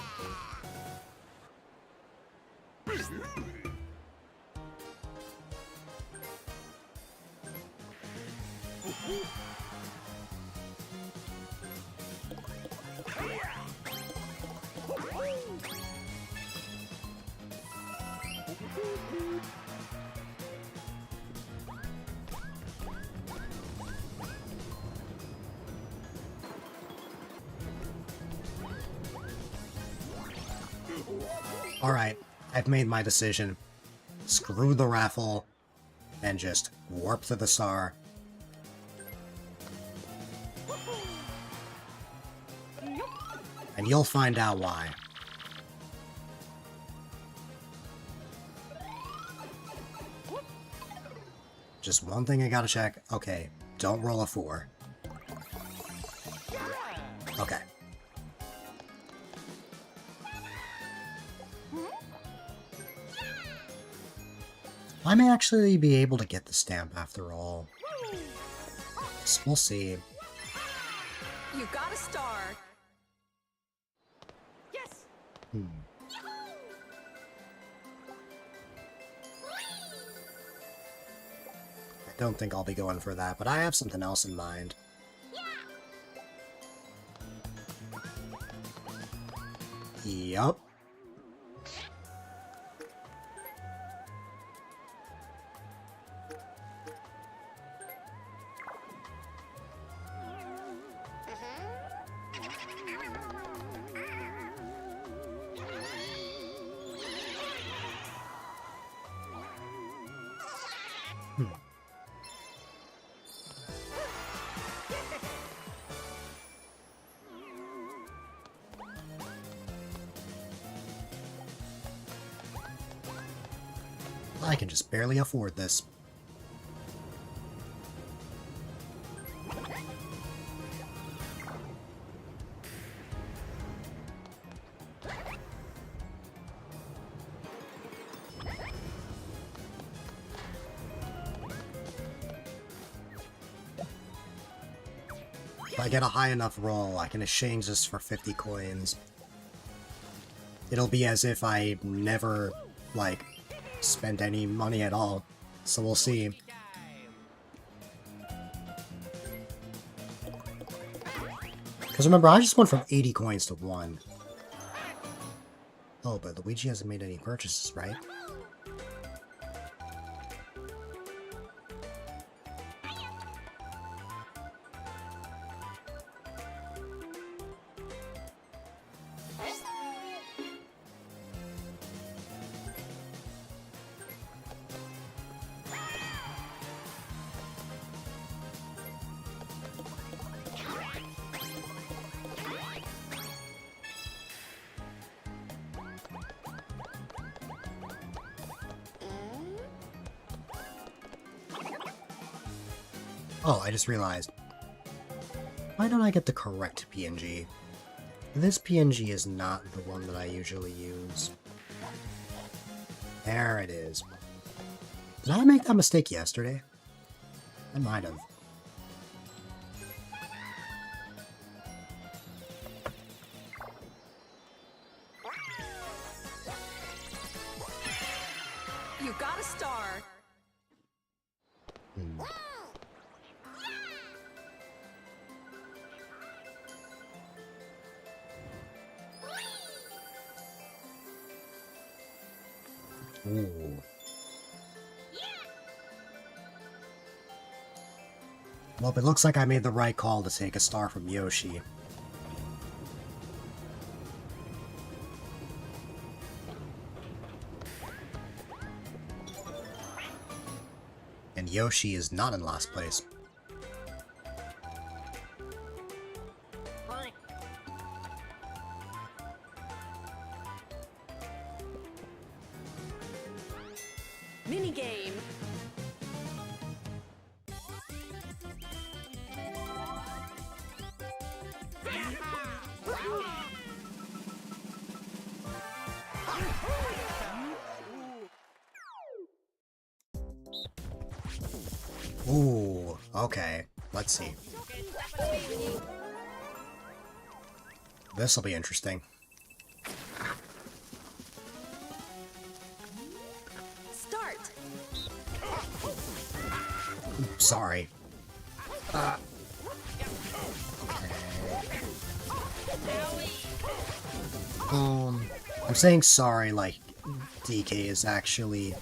Alright, I've made my decision. Screw the raffle, and just warp to the star. And you'll find out why. Just one thing I gotta check. Okay, don't roll a 4. Okay. I may actually be able to get the stamp after all. So we'll see. You got a star. Yes. I don't think I'll be going for that, but I have something else in mind. Yup. I can just barely afford this. If I get a high enough roll, I can exchange this for 50 coins. It'll be as if I never, like, spent any money at all. So we'll see. Because remember, I just went from 80 coins to 1. Oh, but Luigi hasn't made any purchases, right? Oh, I just realized. Why don't I get the correct PNG? This PNG is not the one that I usually use. There it is. Did I make that mistake yesterday? I might have. You got a star. Ooh. Well, it looks like I made the right call to take a star from Yoshi. And Yoshi is not in last place. Minigame. Ooh, okay. Let's see. This'll be interesting. Start. Oops, sorry. I'm saying sorry like DK is actually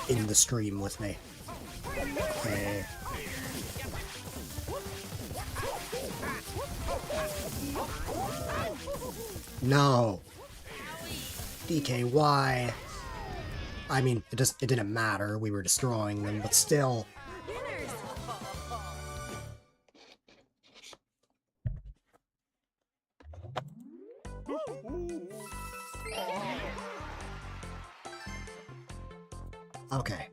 in the stream with me. Okay. No. DK, why? I mean, it didn't matter. We were destroying them, but still. Winners. Okay.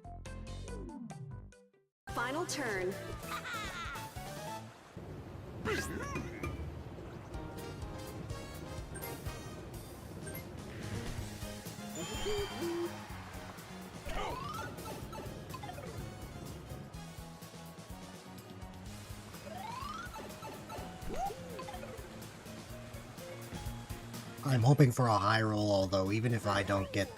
final turn. I'm hoping for a high roll, although even if I don't get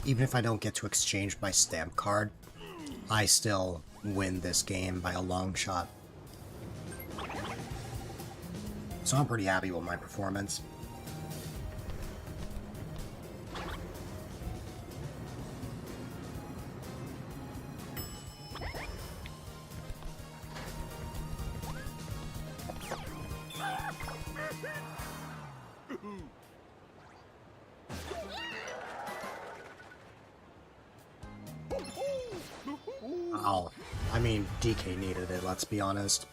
even if I don't get to exchange my stamp card, I still win this game by a long shot. So I'm pretty happy with my performance. Ow. I mean, DK needed it, let's be honest.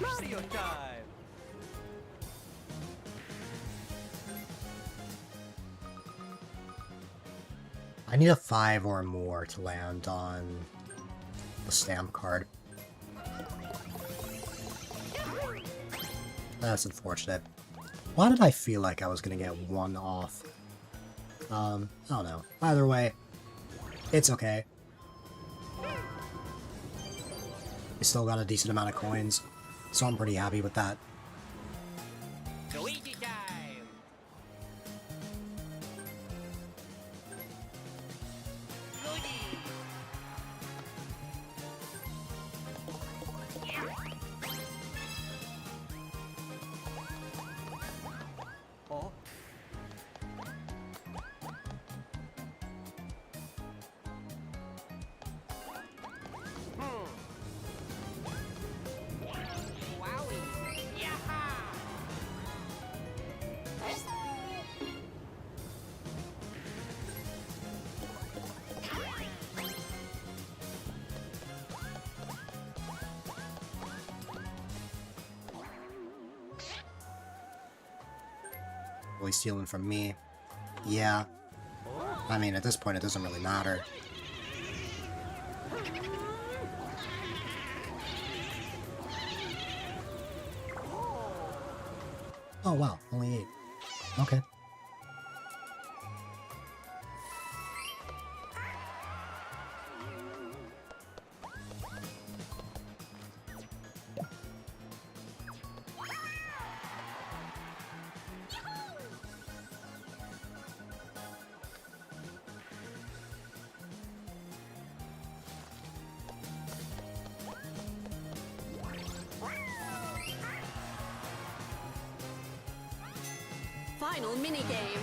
Mario time! I need a 5 or more to land on the stamp card. That's unfortunate. Why did I feel like I was gonna get 1 off? I don't know. Either way, it's okay. We still got a decent amount of coins, so I'm pretty happy with that. Luigi time! Luigi! Oh? Wowie! Yaha! Really stealing from me. Yeah. I mean, at this point, it doesn't really matter. Oh wow, only 8. Okay. Final minigame.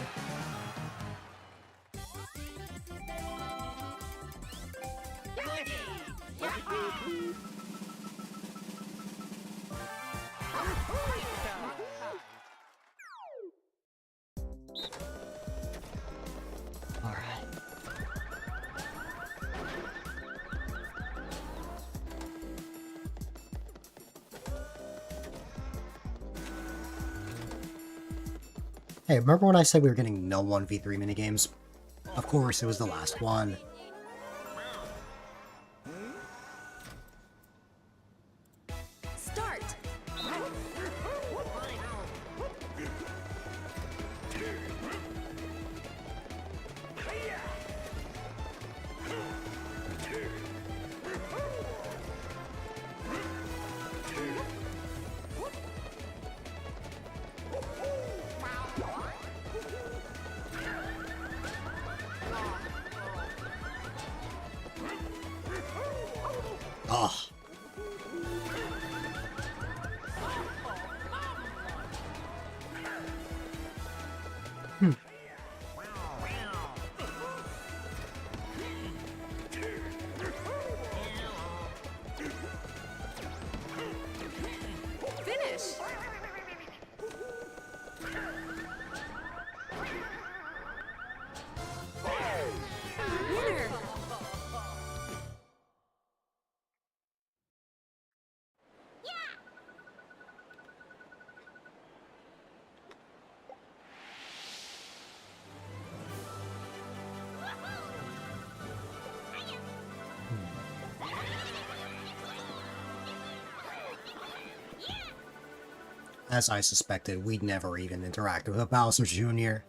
Alright. Hey, remember when I said we were getting no 1v3 minigames? Of course, it was the last one. Start. As I suspected, we'd never even interact with a Bowser Jr.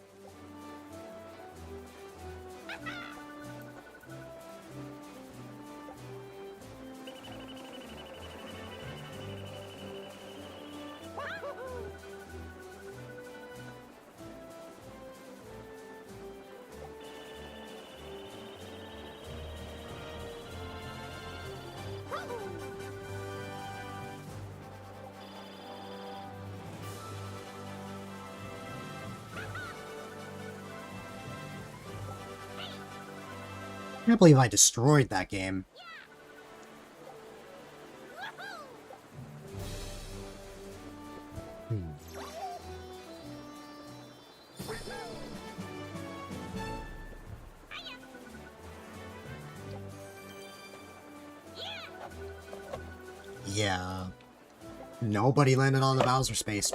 I can't believe I destroyed that game. Yeah. Nobody landed on the Bowser space.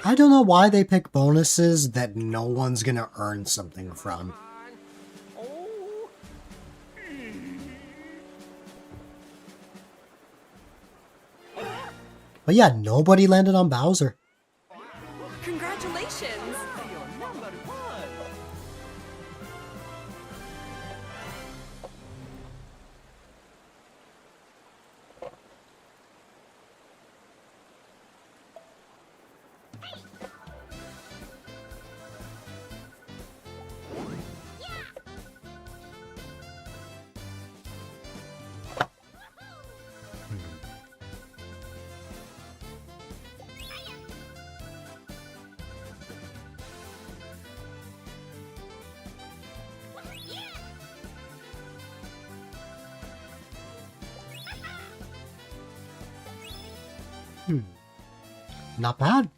I don't know why they pick bonuses that no one's gonna earn something from. Oh. But yeah, nobody landed on Bowser. Congratulations! You're number one. Not bad.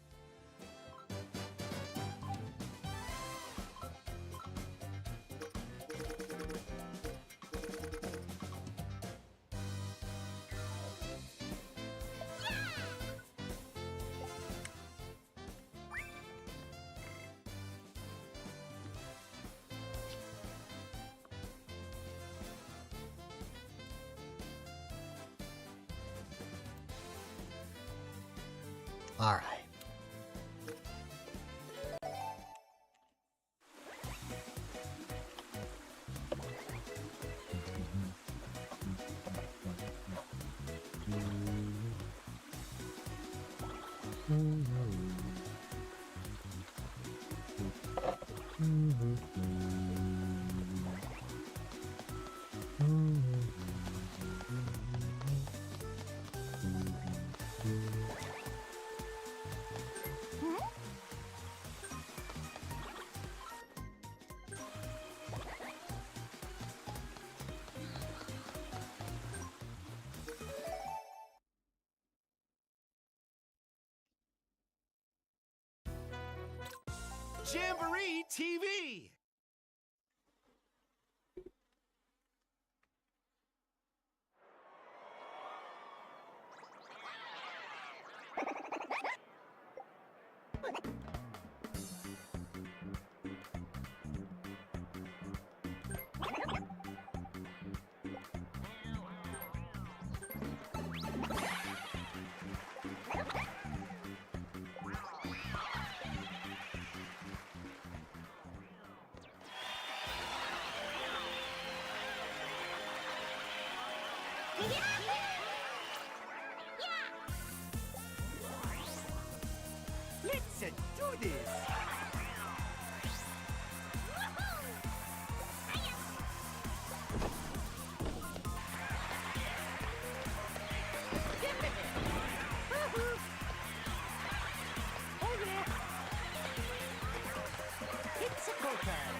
All right. Jamboree TV. Let's do this. Oh yeah. It's a go time.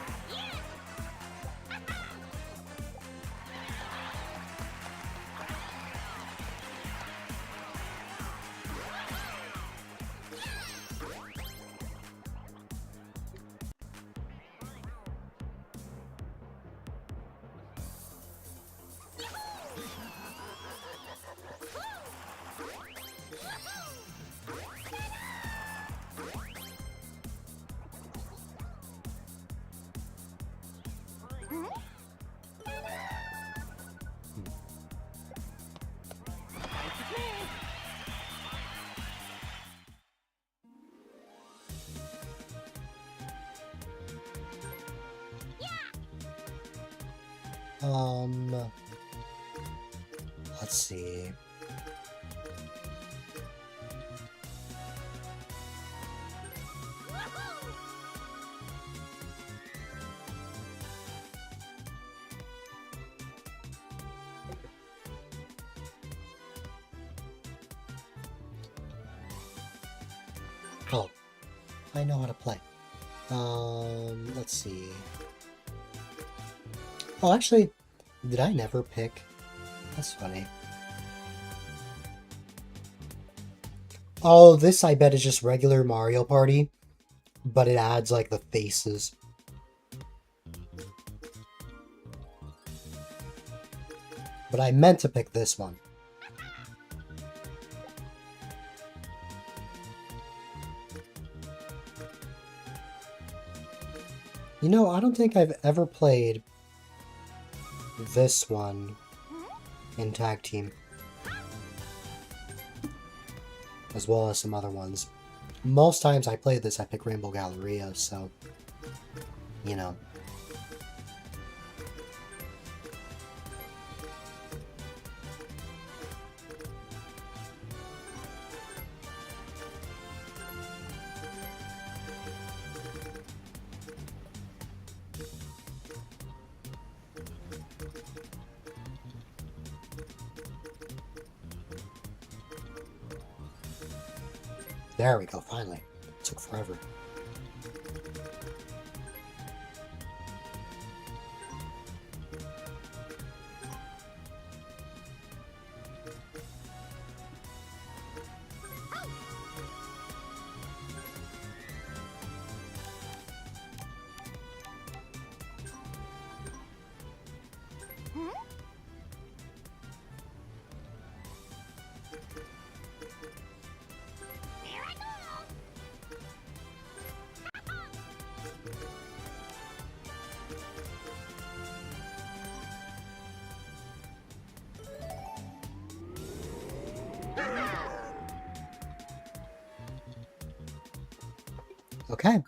Let's see. Oh, I know how to play. Let's see. Oh, actually, did I never pick? That's funny. Oh, this I bet is just regular Mario Party, but it adds like the faces. But I meant to pick this one. You know, I don't think I've ever played this one in tag team, as well as some other ones. Most times I play this, I pick Rainbow Galleria, so, you know. There we go, finally. It took forever. Okay.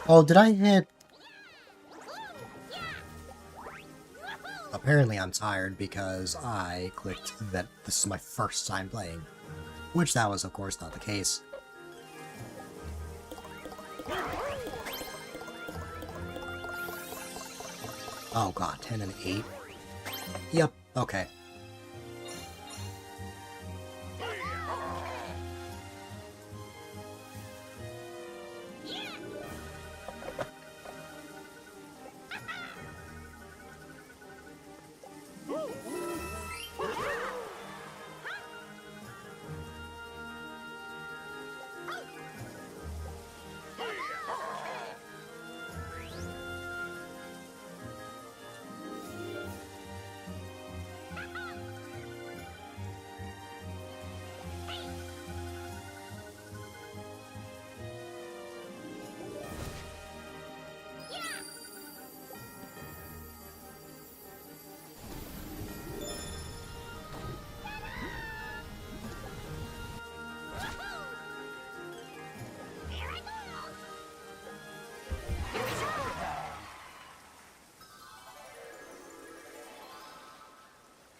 Oh, did I hit... Apparently I'm tired because I clicked that this is my first time playing. Which that was, of course, not the case. Oh god, 10 and 8? Yep, okay.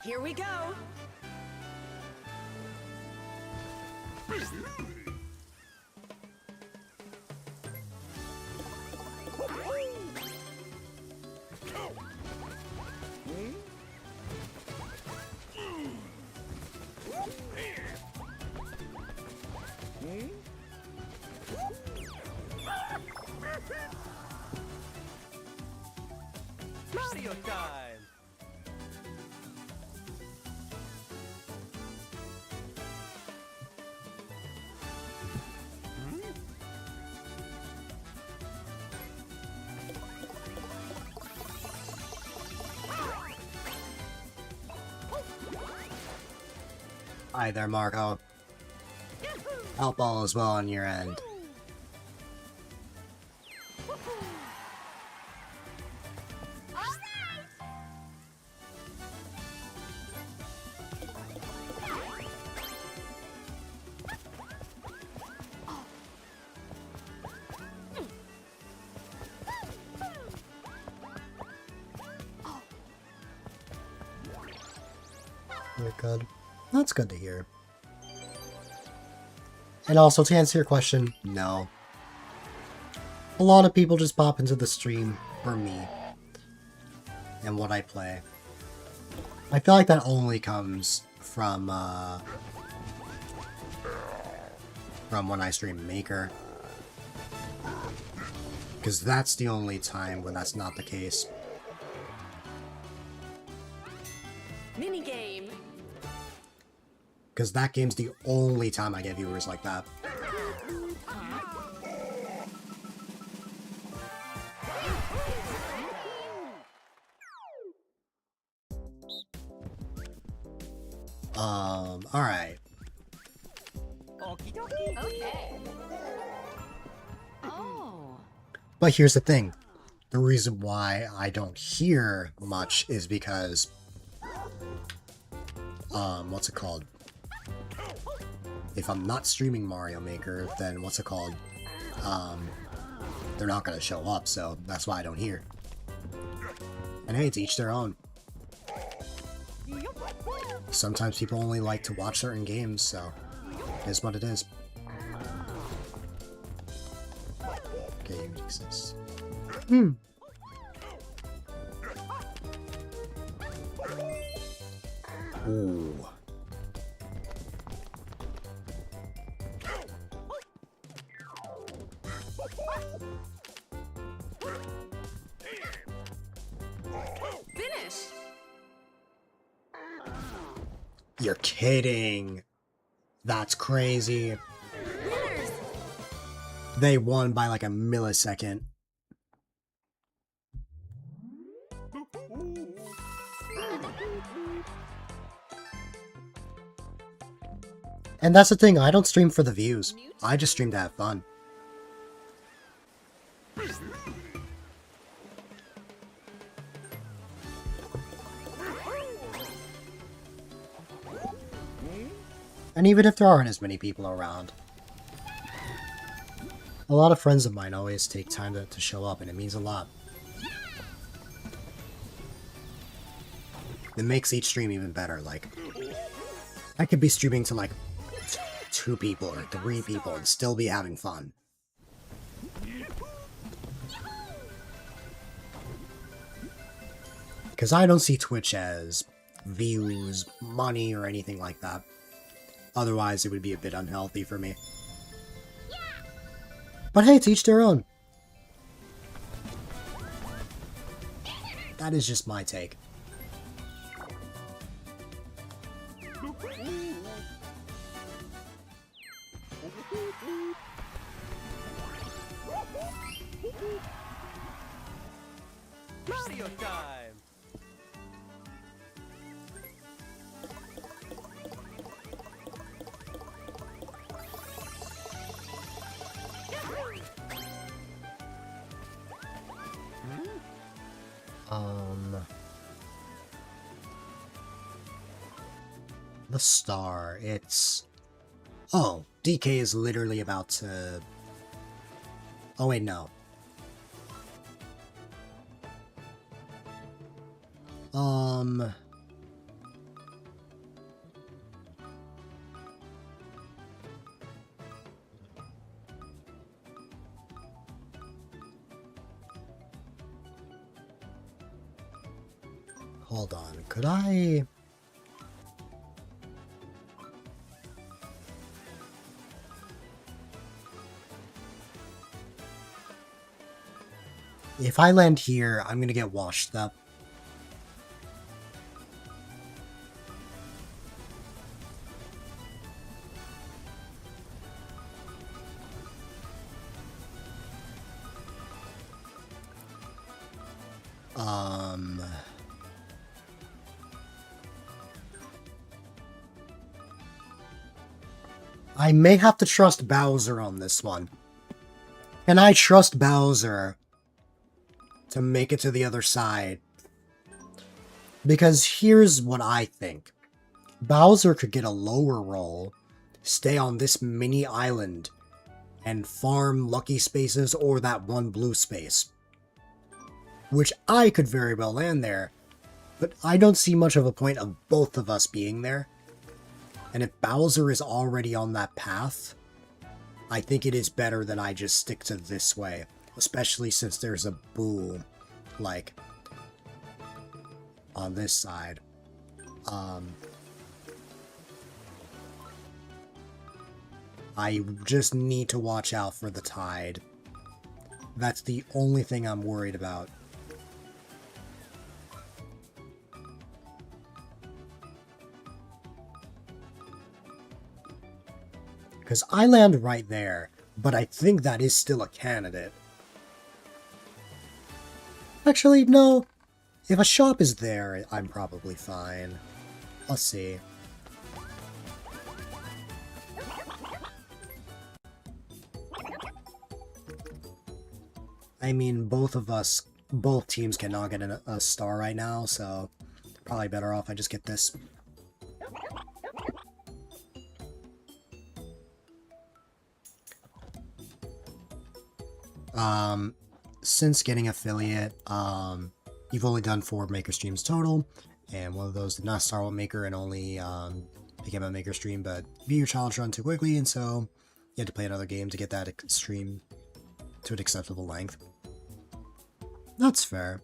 Here we go. time. Hi there, Marco. Help all is well on your end. You're good. That's good to hear. And also, to answer your question, no. A lot of people just pop into the stream for me and what I play. I feel like that only comes from when I stream Maker. Because that's the only time when that's not the case. Minigame. Because that game's the only time I get viewers like that. Alright. Okie dokie. Okay. Oh. But here's the thing. The reason why I don't hear much is because... what's it called? If I'm not streaming Mario Maker, then what's it called? They're not gonna show up, so that's why I don't hear. And hey, to each their own. Sometimes people only like to watch certain games, so it is what it is. Game exists. Ooh. Finish. You're kidding. That's crazy. Winners. They won by like a millisecond. And that's the thing, I don't stream for the views. I just stream to have fun. And even if there aren't as many people around, a lot of friends of mine always take time to show up, and it means a lot. It makes each stream even better. Like, I could be streaming to like 2 people or 3 people and still be having fun. Because I don't see Twitch as views, money, or anything like that. Otherwise, it would be a bit unhealthy for me. But hey, to each their own. That is just my take. Mario time. The star, it's... Oh, DK is literally about to... Oh wait, no. Hold on, could I... If I land here, I'm gonna get washed up. Um... I may have to trust Bowser on this one. Can I trust Bowser to make it to the other side? Because here's what I think. Bowser could get a lower roll, stay on this mini island, and farm lucky spaces or that one blue space. Which I could very well land there, but I don't see much of a point of both of us being there. And if Bowser is already on that path, I think it is better that I just stick to this way. Especially since there's a Boo, like, on this side. I just need to watch out for the tide. That's the only thing I'm worried about. Because I land right there, but I think that is still a candidate. Actually, no. If a shop is there, I'm probably fine. Let's see. I mean, both teams cannot get a star right now, so probably better off I just get this. Since getting affiliate, you've only done 4 maker streams total, and one of those did not start with maker and only became a maker stream, but beat your challenge run too quickly, and so you had to play another game to get that stream to an acceptable length. That's fair.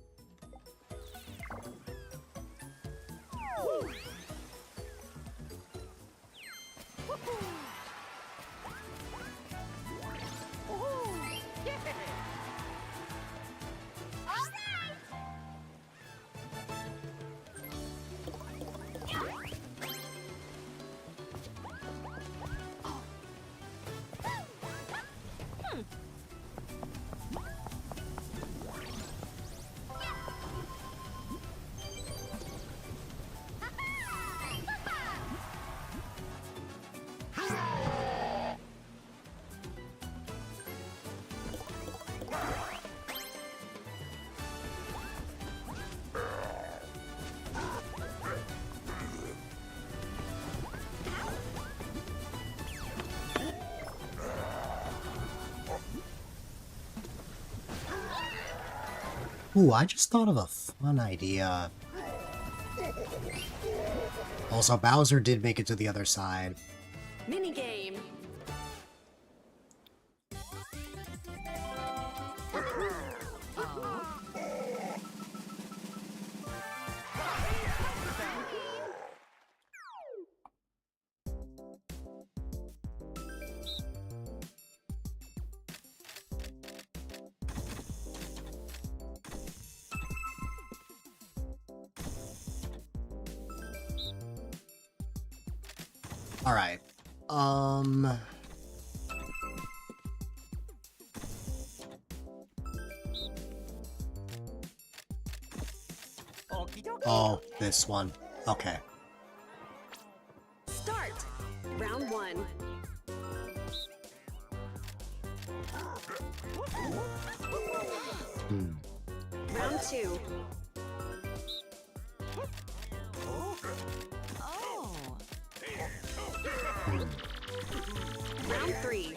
Ooh, I just thought of a fun idea. Also, Bowser did make it to the other side. Minigame. Alright. Okie dokie. Oh, this one. Okay. Start. Round 1. Round 2. Oh. Round 3.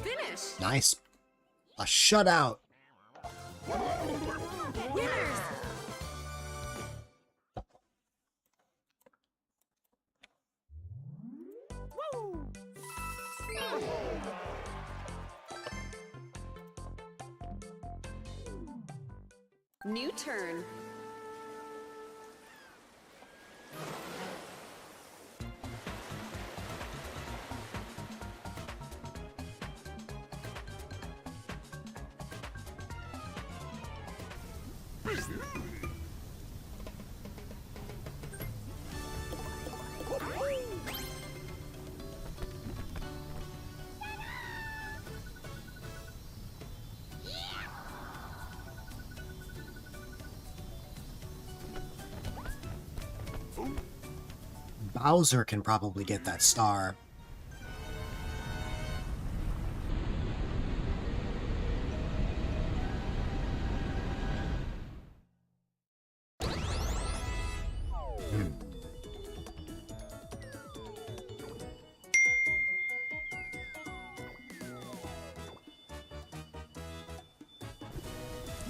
Finish. Nice. A shutout. Winners. New turn. Bowser can probably get that star.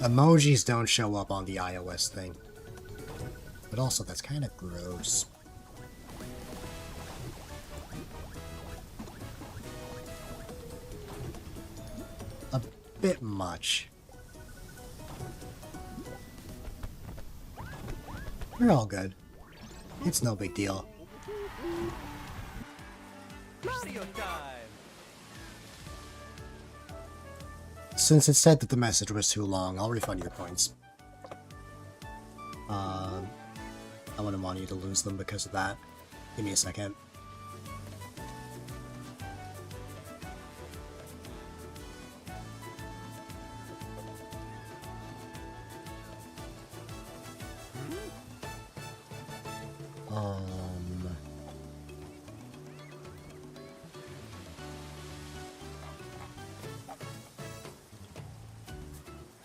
Emojis don't show up on the iOS thing. But also, that's kind of gross. A bit much. We're all good. It's no big deal. Mario time! Since it said that the message was too long, I'll refund your points. I wouldn't want you to lose them because of that. Give me a second.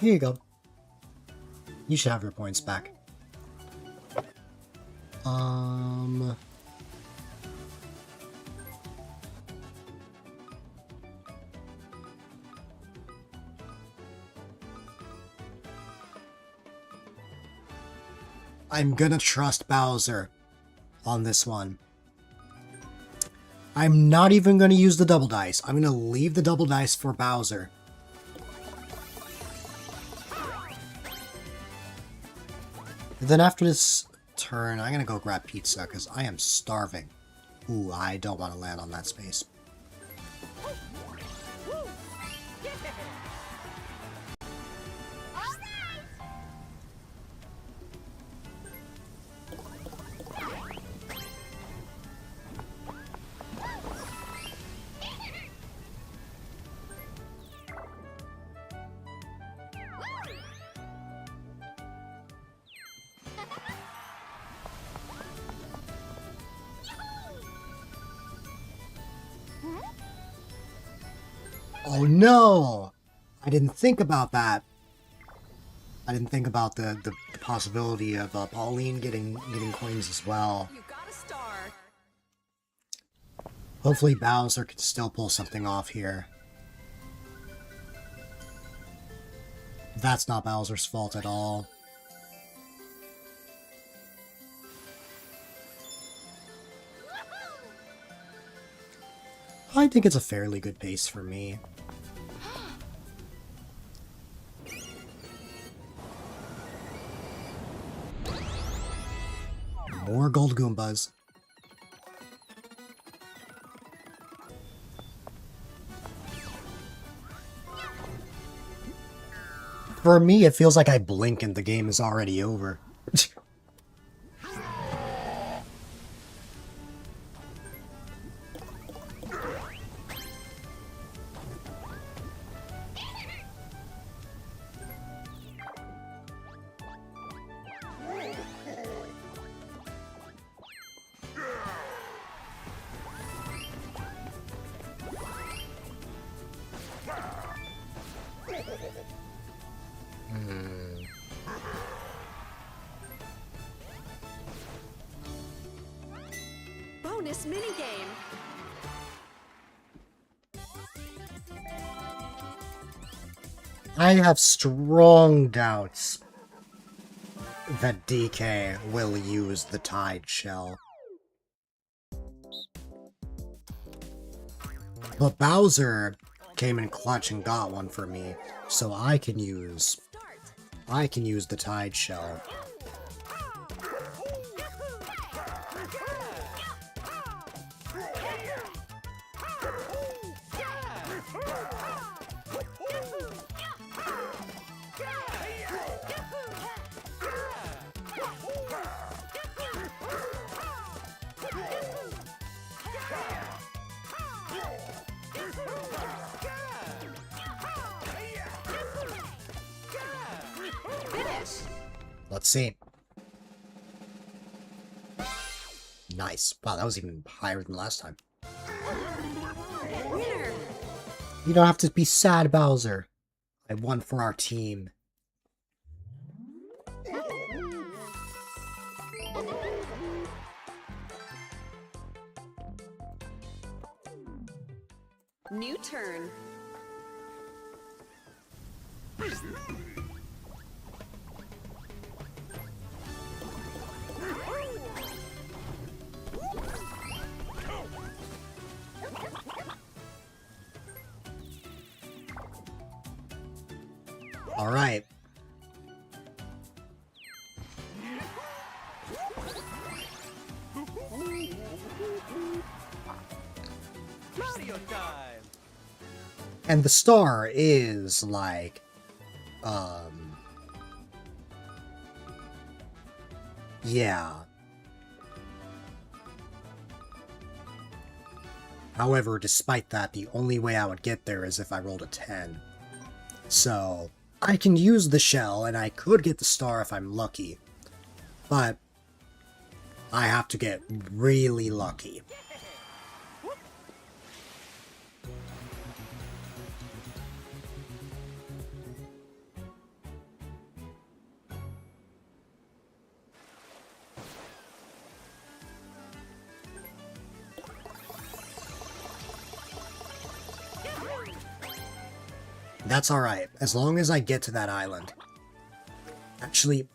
Here you go. You should have your points back. I'm gonna trust Bowser on this one. I'm not even gonna use the double dice. I'm gonna leave the double dice for Bowser. And then after this turn, I'm gonna go grab pizza because I am starving. Ooh, I don't want to land on that space. Oh no! I didn't think about that. I didn't think about the possibility of Pauline getting coins as well. You got a star. Hopefully Bowser can still pull something off here. That's not Bowser's fault at all. I think it's a fairly good pace for me. More gold Goombas. For me, it feels like I blink and the game is already over. Bonus minigame. I have strong doubts that DK will use the Tide Shell. But Bowser came in clutch and got one for me, so I can use the Tide Shell. Let's see. Nice. Wow, that was even higher than last time. Winner. You don't have to be sad, Bowser. I won for our team. New turn. All right. Mario time. And the star is like, yeah. However, despite that, the only way I would get there is if I rolled a 10. So, I can use the shell, and I could get the star if I'm lucky. But, I have to get really lucky. That's alright, as long as I get to that island. Actually,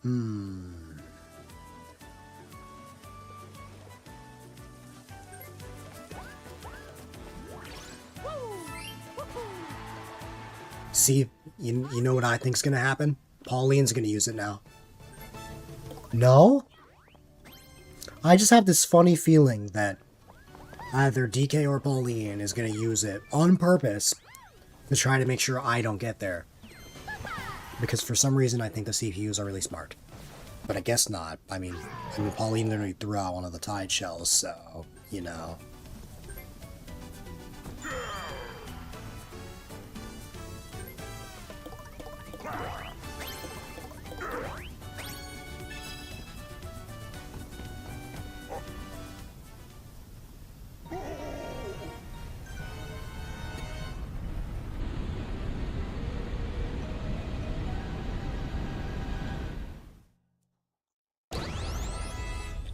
See, you know what I think's gonna happen? Pauline's gonna use it now. No? I just have this funny feeling that either DK or Pauline is gonna use it on purpose to try to make sure I don't get there. Because for some reason I think the CPUs are really smart. But I guess not. I mean Pauline literally threw out one of the tide shells, so, you know.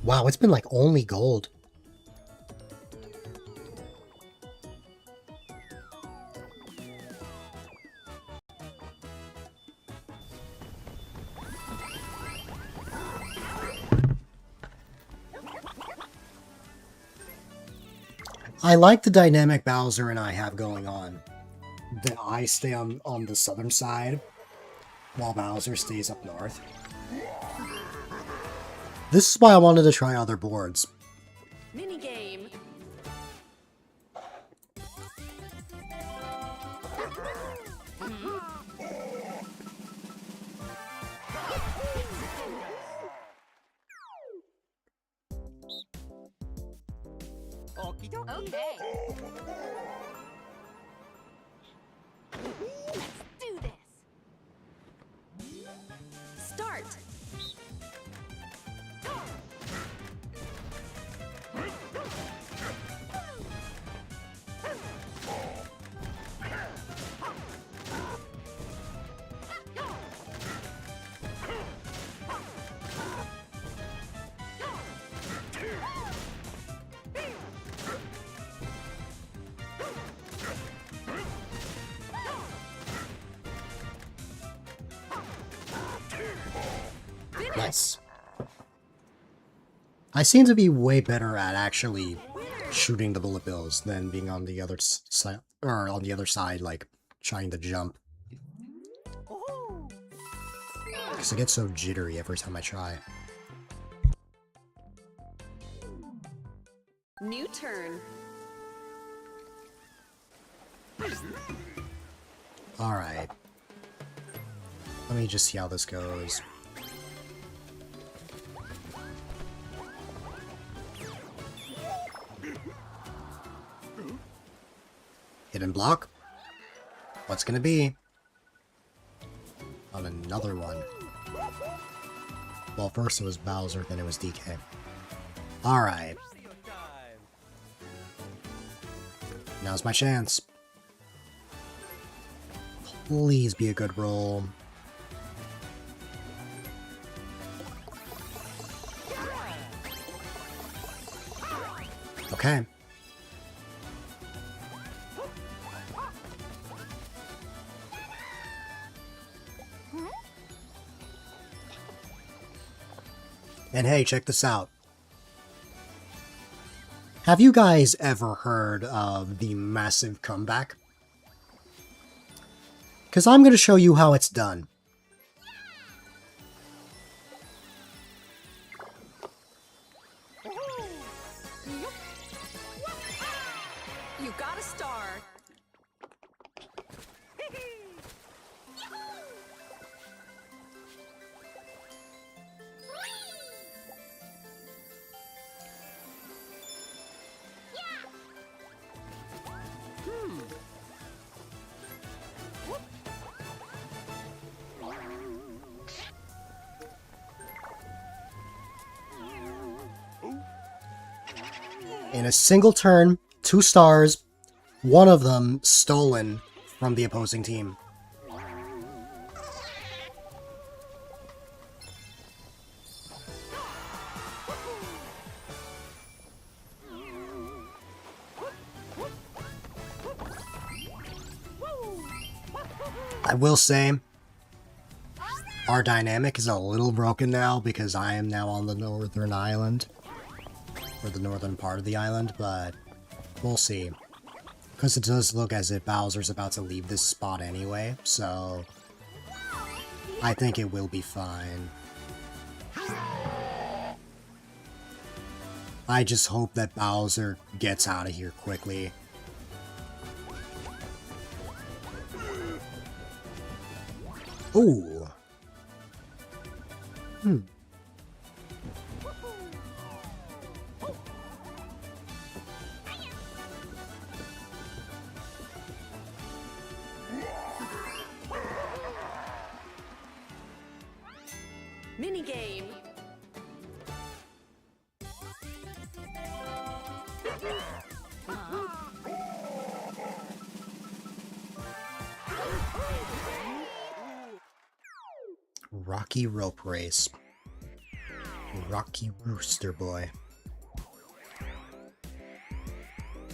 Wow, it's been like only gold. I like the dynamic Bowser and I have going on. That I stay on the southern side, while Bowser stays up north. This is why I wanted to try other boards. Mini game. Okie dokie. Okay. Let's do this. Start. Nice. I seem to be way better at actually shooting the bullet bills than being on the other side, or on the other side, like trying to jump. Oh. Because I get so jittery every time I try. New turn. Alright. Let me just see how this goes. Hidden block? What's gonna be? On another one. Well, first it was Bowser, then it was DK. Alright. Mario Now's my chance. Please be a good roll. Okay. And hey, check this out. Have you guys ever heard of the massive comeback? Because I'm going to show you how it's done. You got a star. In a single turn, 2 stars, one of them stolen from the opposing team. I will say, our dynamic is a little broken now because I am now on the northern island. Or the northern part of the island, but we'll see. Because it does look as if Bowser's about to leave this spot anyway, so I think it will be fine. I just hope that Bowser gets out of here quickly. Ooh. Minigame. Rocky Rope Race. Rocky Rooster Boy.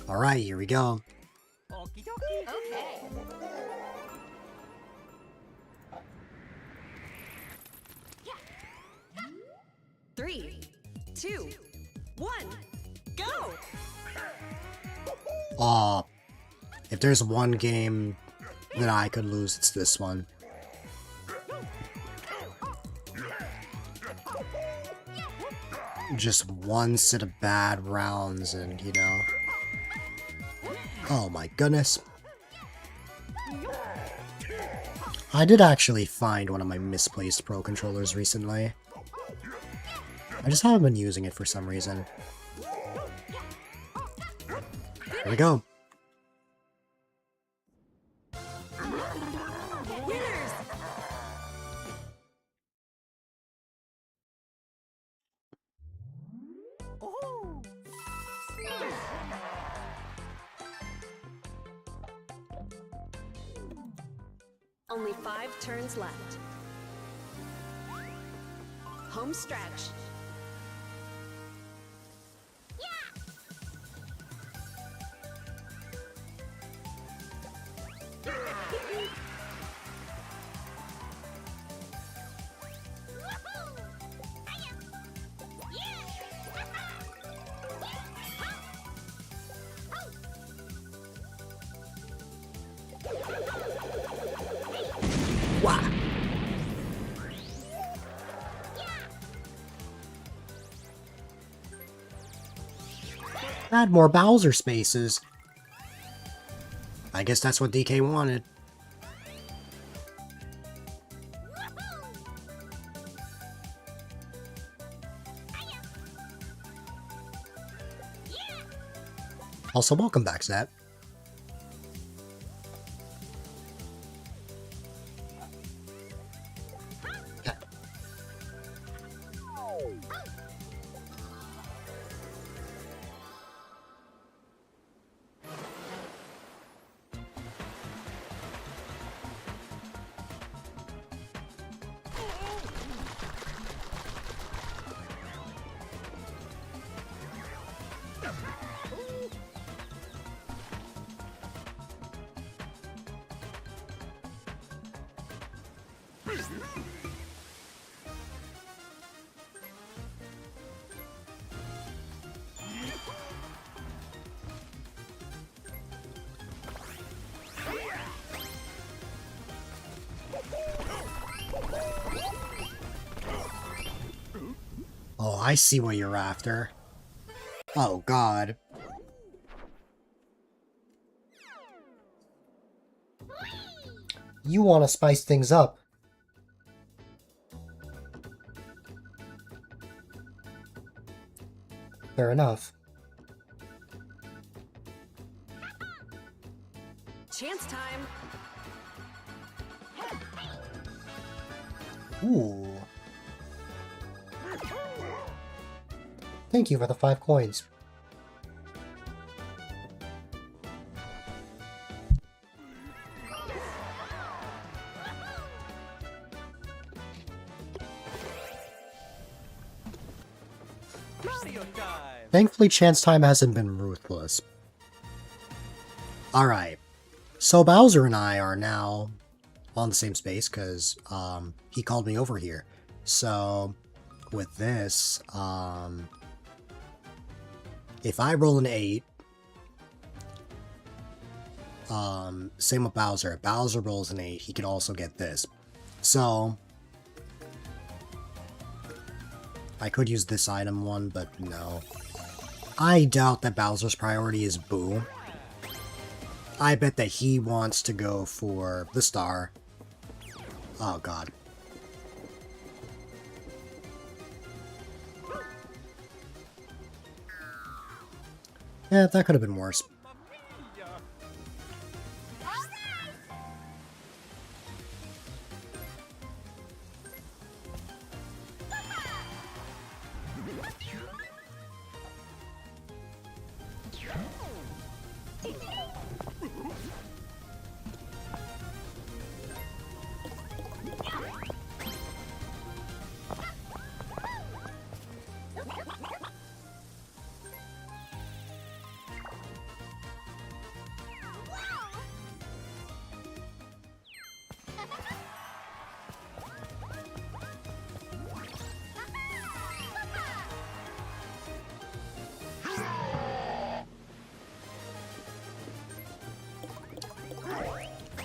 Alright, here we go. Okie dokie. Okay. 3, 2, 1, go! Aw. If there's one game that I could lose, it's this one. Just one set of bad rounds and, you know... Oh my goodness. I did actually find one of my misplaced Pro Controllers recently. I just haven't been using it for some reason. Here we go. Winners! Oh. Only 5 turns left. Home stretch. Wow. Add more Bowser spaces. I guess that's what DK wanted. Also, welcome back, Zat. Okay. Oh, I see what you're after. Oh, God. You want to spice things up. Fair enough. Chance time. Ooh. Thank you for the 5 coins. Mario time. Thankfully, chance time hasn't been ruthless. Alright. So Bowser and I are now on the same space because he called me over here. So with this, if I roll an 8, same with Bowser. If Bowser rolls an 8, he can also get this. So I could use this item one, but no. I doubt that Bowser's priority is Boo. I bet that he wants to go for the star. Oh, God. Yeah, that could have been worse.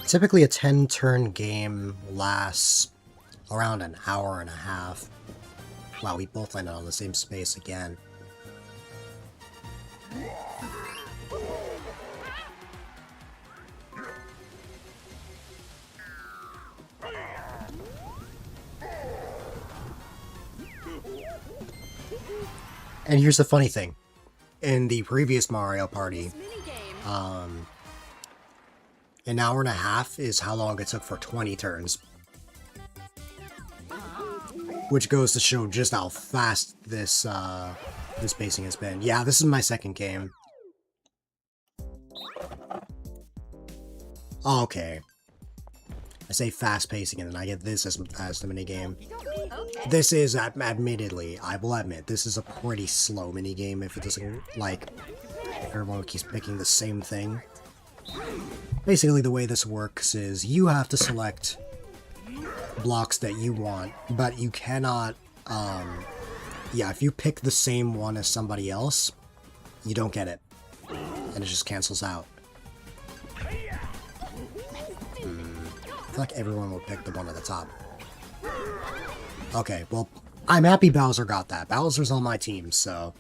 Typically a 10-turn game lasts around an hour and a half. Wow, we both landed on the same space again. And here's the funny thing. In the previous Mario Party, an hour and a half is how long it took for 20 turns. Which goes to show just how fast this this pacing has been. Yeah, this is my second game. Oh, okay. I say fast pacing and then I get this as the minigame. This is, admittedly, I will admit, this is a pretty slow minigame if it doesn't, like, everyone keeps picking the same thing. Basically, the way this works is you have to select blocks that you want, but you cannot, yeah, if you pick the same one as somebody else, you don't get it. And it just cancels out. I feel like everyone will pick the one at the top. Okay, well, I'm happy Bowser got that. Bowser's on my team, so...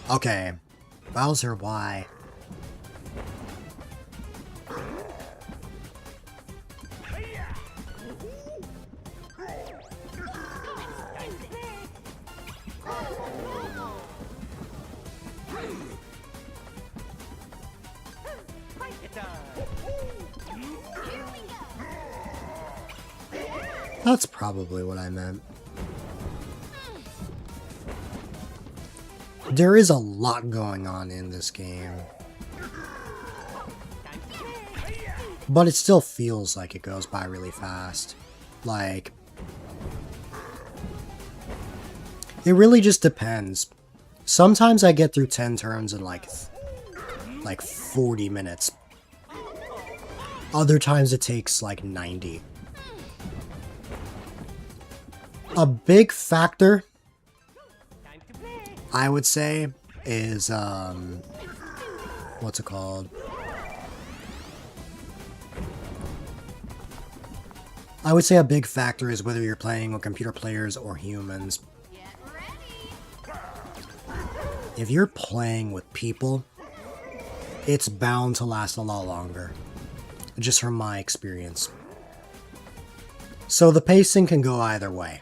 Okay. Bowser, why? That's probably what I meant. There is a lot going on in this game. But it still feels like it goes by really fast. Like... it really just depends. Sometimes I get through 10 turns in like 40 minutes. Other times it takes like 90. A big factor, I would say, is, what's it called? I would say a big factor is whether you're playing with computer players or humans. If you're playing with people, it's bound to last a lot longer. Just from my experience. So the pacing can go either way.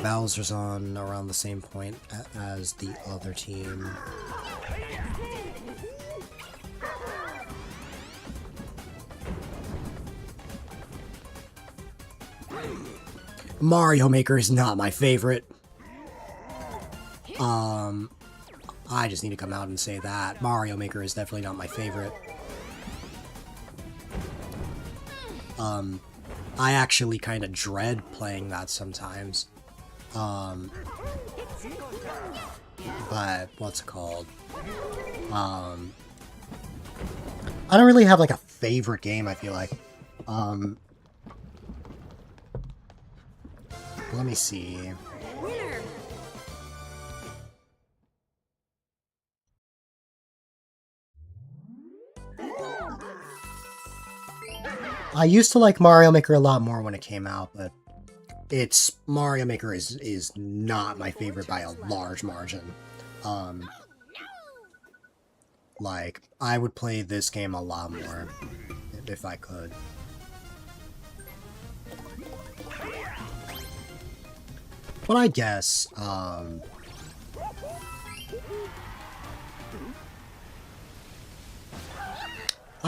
Bowser's on around the same point as the other team. Mario Maker is not my favorite. I just need to come out and say that. Mario Maker is definitely not my favorite. I actually kind of dread playing that sometimes. But, what's it called? I don't really have, like, a favorite game, I feel like. Let me see. Winner. I used to like Mario Maker a lot more when it came out, but Mario Maker is not my favorite by a large margin. Like, I would play this game a lot more if I could. But I guess, I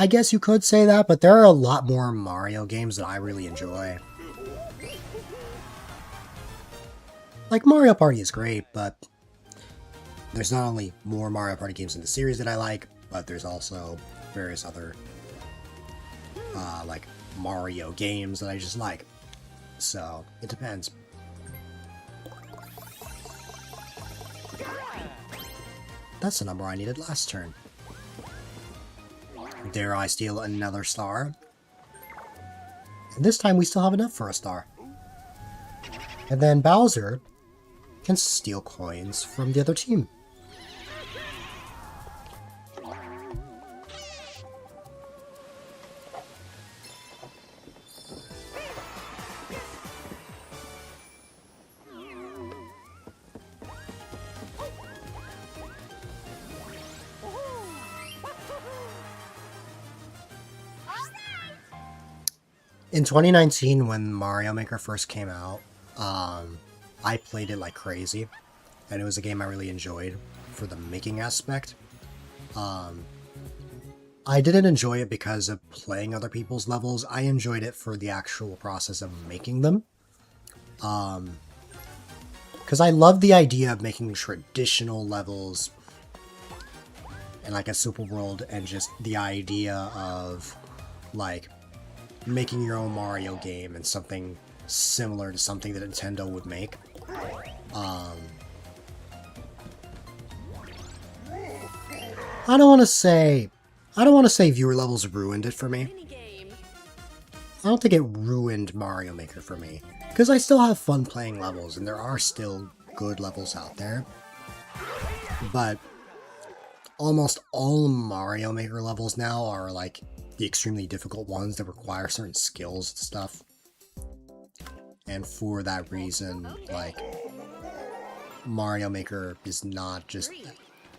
guess you could say that, but there are a lot more Mario games that I really enjoy. Like, Mario Party is great, but there's not only more Mario Party games in the series that I like, but there's also various other, like, Mario games that I just like. So, it depends. That's the number I needed last turn. Dare I steal another star? And this time we still have enough for a star. And then Bowser can steal coins from the other team. In 2019, when Mario Maker first came out, I played it like crazy, and it was a game I really enjoyed for the making aspect. I didn't enjoy it because of playing other people's levels. I enjoyed it for the actual process of making them. Because I love the idea of making traditional levels in like a super world, and just the idea of like making your own Mario game and something similar to something that Nintendo would make. I don't want to say viewer levels ruined it for me. Minigame. I don't think it ruined Mario Maker for me, because I still have fun playing levels, and there are still good levels out there. But almost all Mario Maker levels now are like the extremely difficult ones that require certain skills and stuff. And for that reason, like, Mario Maker is not just,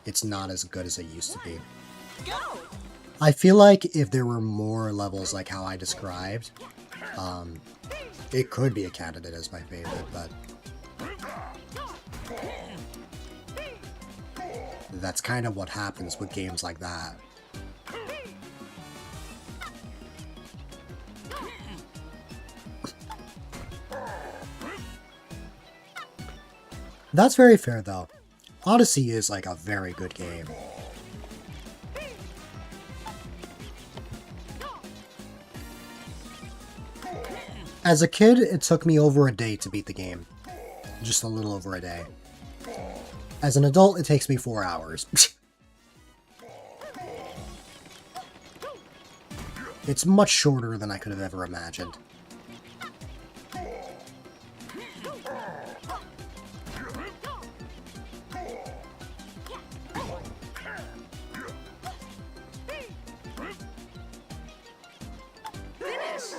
it's not as good as it used to be. Go. I feel like if there were more levels like how I described, it could be a candidate as my favorite, but that's kind of what happens with games like that. That's very fair, though. Odyssey is, like, a very good game. As a kid, it took me over a day to beat the game. Just a little over a day. As an adult, it takes me 4 hours. It's much shorter than I could have ever imagined. Winners!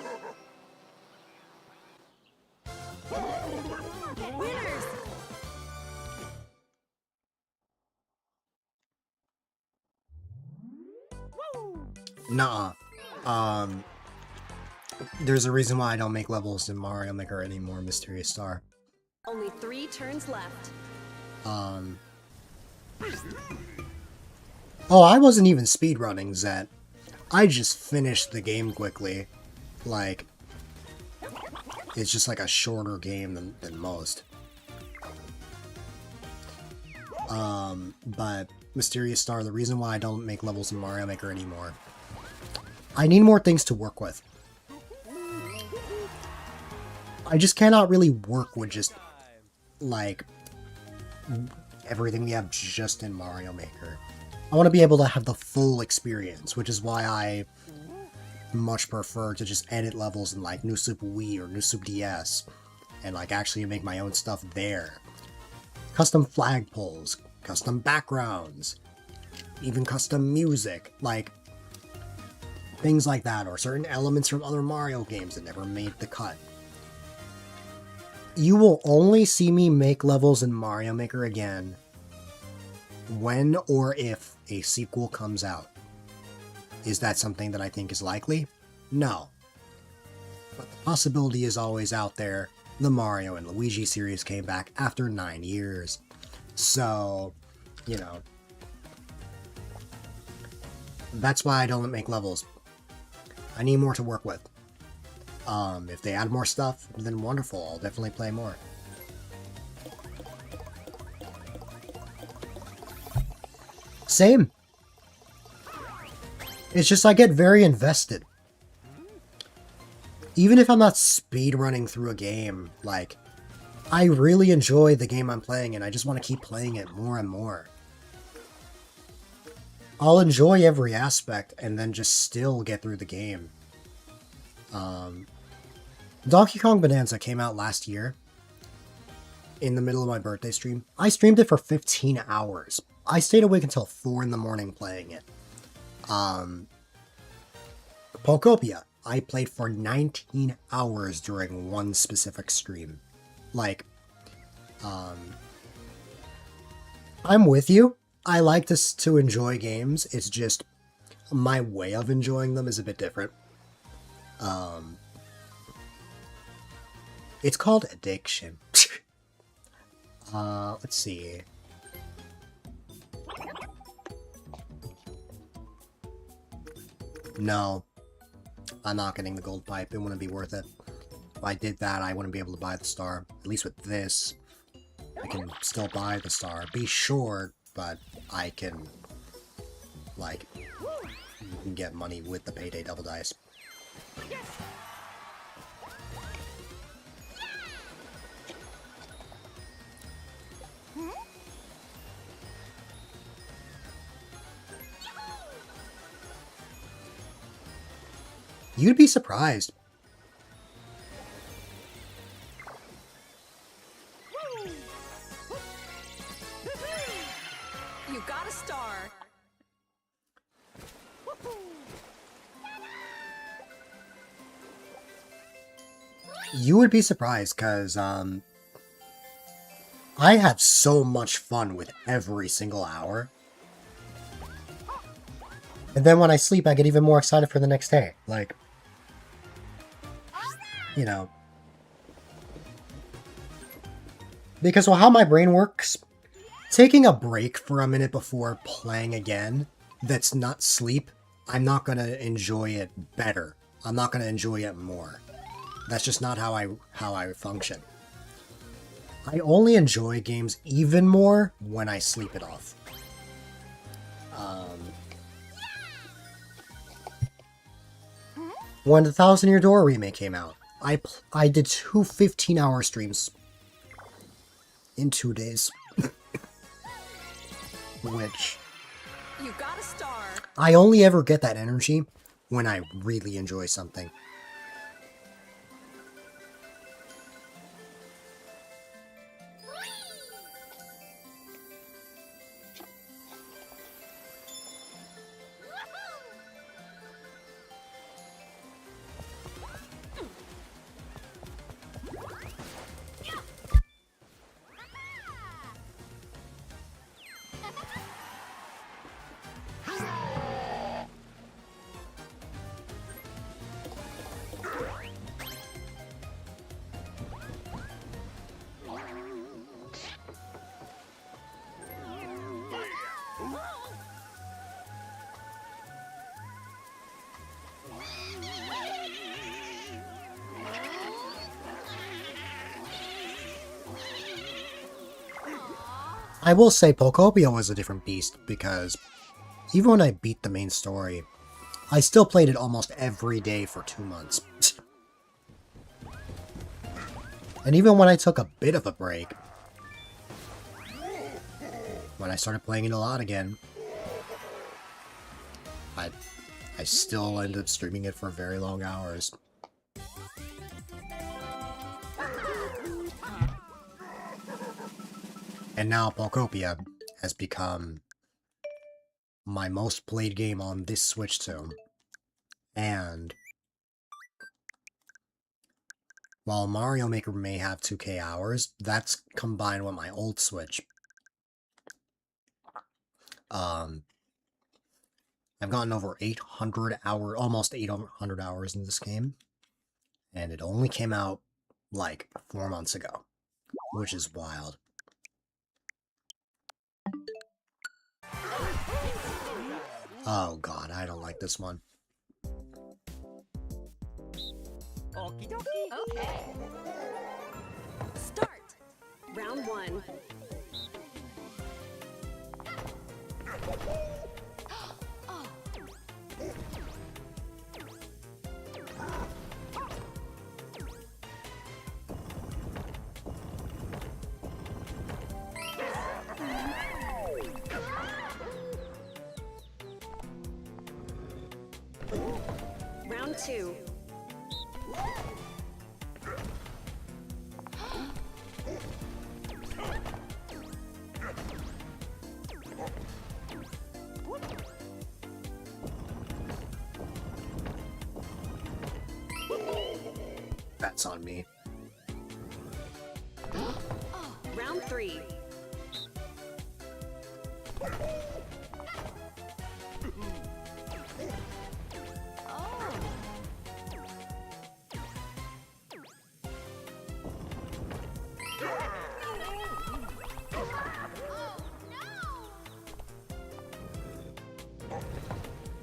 Nuh-uh. There's a reason why I don't make levels in Mario Maker anymore, Mysterious Star. Only 3 turns left. Oh, I wasn't even speedrunning, Zet. I just finished the game quickly. Like, it's just like a shorter game than most. But Mysterious Star, the reason why I don't make levels in Mario Maker anymore, I need more things to work with. I just cannot really work with just, like, everything we have just in Mario Maker. I want to be able to have the full experience, which is why I much prefer to just edit levels in, like, New Super Wii or New Super DS, and, like, actually make my own stuff there. Custom flagpoles, custom backgrounds, even custom music, like, things like that, or certain elements from other Mario games that never made the cut. You will only see me make levels in Mario Maker again when or if a sequel comes out. Is that something that I think is likely? No. But the possibility is always out there. The Mario and Luigi series came back after 9 years. So, you know, that's why I don't make levels. I need more to work with. If they add more stuff, then wonderful. I'll definitely play more. Same. It's just I get very invested. Even if I'm not speedrunning through a game, like, I really enjoy the game I'm playing and I just want to keep playing it more and more. I'll enjoy every aspect and then just still get through the game. Donkey Kong Bonanza came out last year in the middle of my birthday stream. I streamed it for 15 hours. I stayed awake until 4 in the morning playing it. Pokopia, I played for 19 hours during one specific stream. Like, I'm with you. I like to enjoy games. It's just my way of enjoying them is a bit different. It's called addiction. Let's see. No. I'm not getting the gold pipe. It wouldn't be worth it. If I did that, I wouldn't be able to buy the star. At least with this, I can still buy the star. Be short, but I can, like, you can get money with the Payday Double Dice. You'd be surprised. You got a star. You would be surprised, because, I have so much fun with every single hour. And then when I sleep, I get even more excited for the next day. Like, you know. Because how my brain works, taking a break for a minute before playing again, that's not sleep, I'm not going to enjoy it better. I'm not going to enjoy it more. That's just not how I function. I only enjoy games even more when I sleep it off. When the 1000 Year Door remake came out, I did two 15-hour streams in 2 days. Which You got a star. I only ever get that energy when I really enjoy something. I will say Pokopia was a different beast, because even when I beat the main story, I still played it almost every day for 2 months. And even when I took a bit of a break, when I started playing it a lot again, I still ended up streaming it for very long hours. And now Pokopia has become my most played game on this Switch too. And while Mario Maker may have 2K hours, that's combined with my old Switch. I've gotten over 800 hours, almost 800 hours in this game. And it only came out like 4 months ago, which is wild. Oh god, I don't like this one. Okie dokie. Okay. Start. Round 1. Round 2. That's on me. Round 3.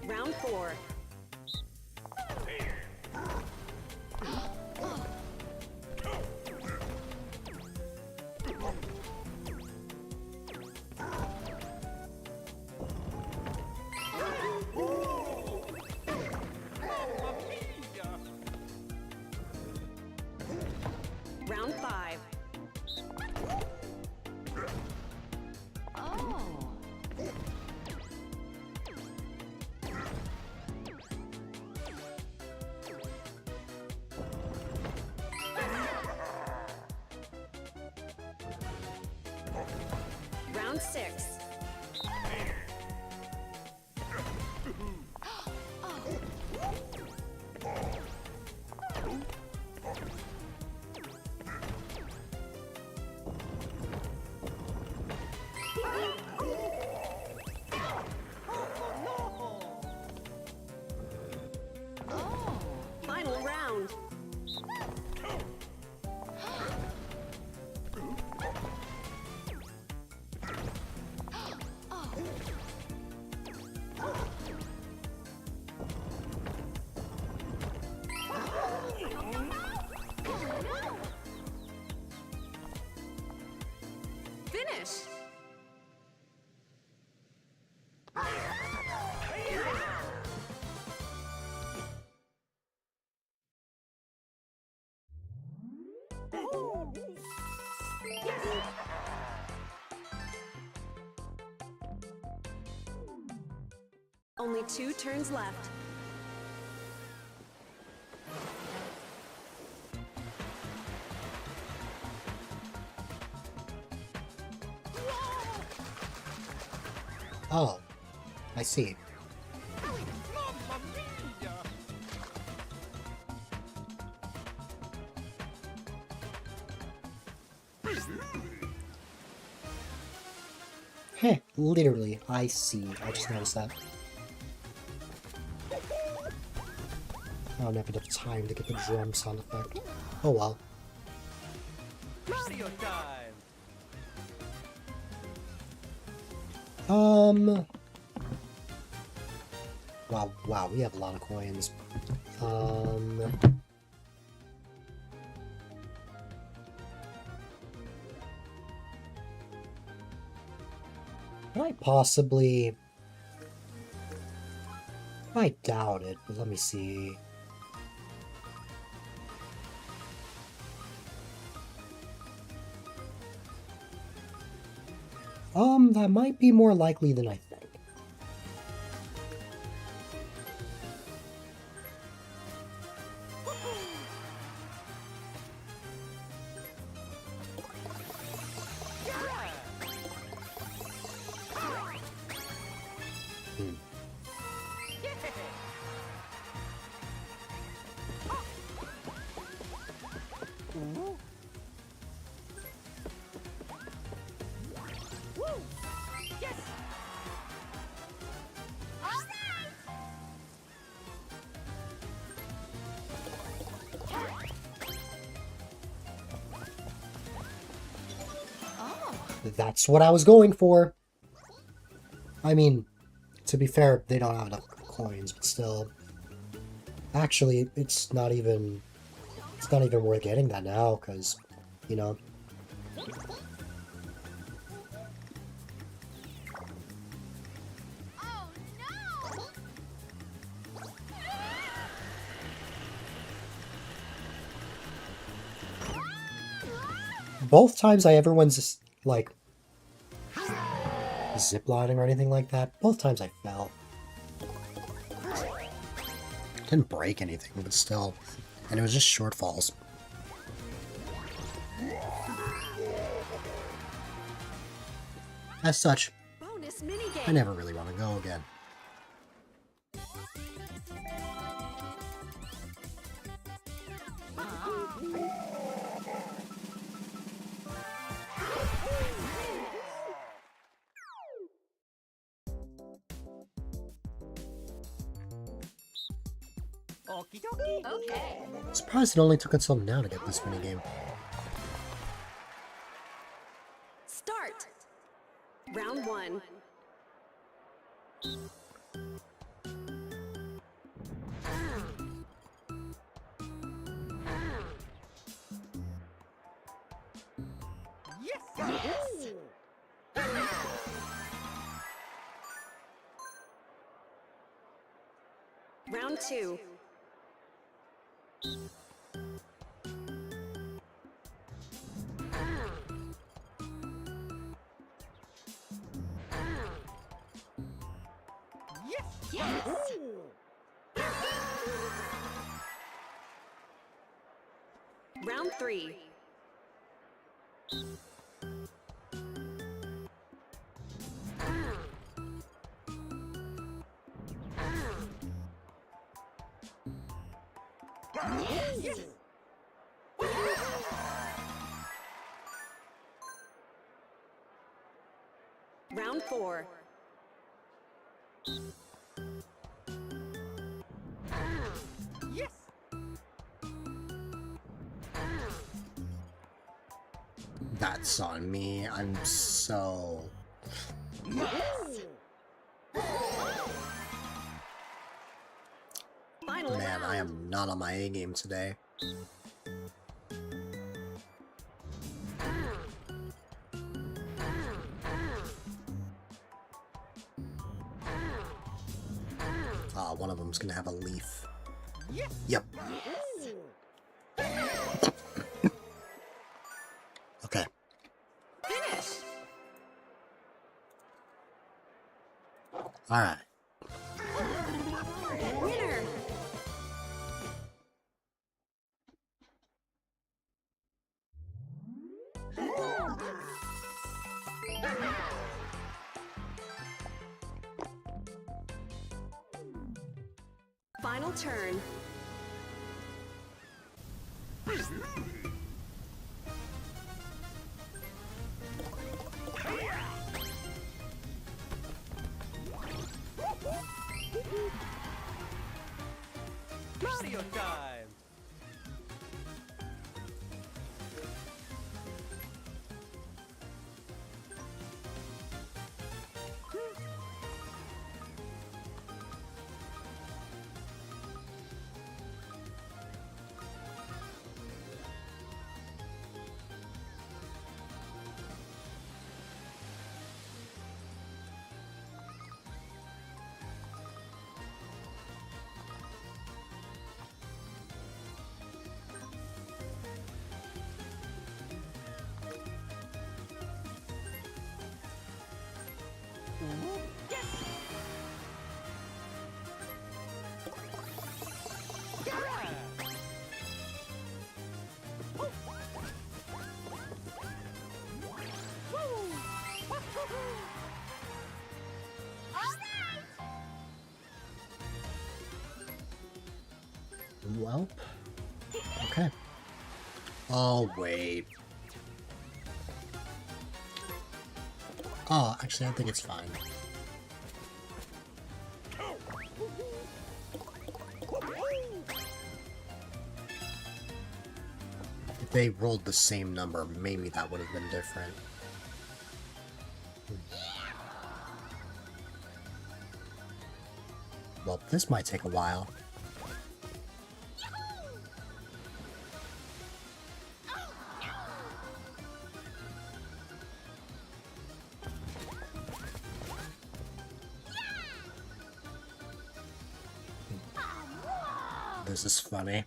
Round 4. Round 5. Round 6. Final round. Only 2 turns left. Oh, I see. Mamma mia! Heh, literally, I see. I just noticed that. I don't have enough time to get the drum sound effect. Oh well. Mario time! Wow, we have a lot of coins. Can I possibly... I doubt it, but let me see. That might be more likely than I think. Hmm. That's what I was going for. I mean, to be fair, they don't have enough coins, but still. Actually, it's not even worth getting that now, because, you know. Both times I ever went, like, ziplining or anything like that, both times I fell. Didn't break anything, but still. And it was just shortfalls. As such, Bonus minigame. I never really want to go again. Okie dokie. Okay. Surprised it only took until now to get this minigame. Start. Round 1. Yes! Round 2. Yes! Round 3. Yes! Round 4. Yes! That's on me. I'm so... Final Man, round. I am not on my A game today. One of them's gonna have a leaf. Yes! Yep. Okay. Finish. Alright. Final turn. Mario time! Welp. Okay. Oh, wait. Oh, actually, I think it's fine. If they rolled the same number, maybe that would have been different. Well, this might take a while. This is funny.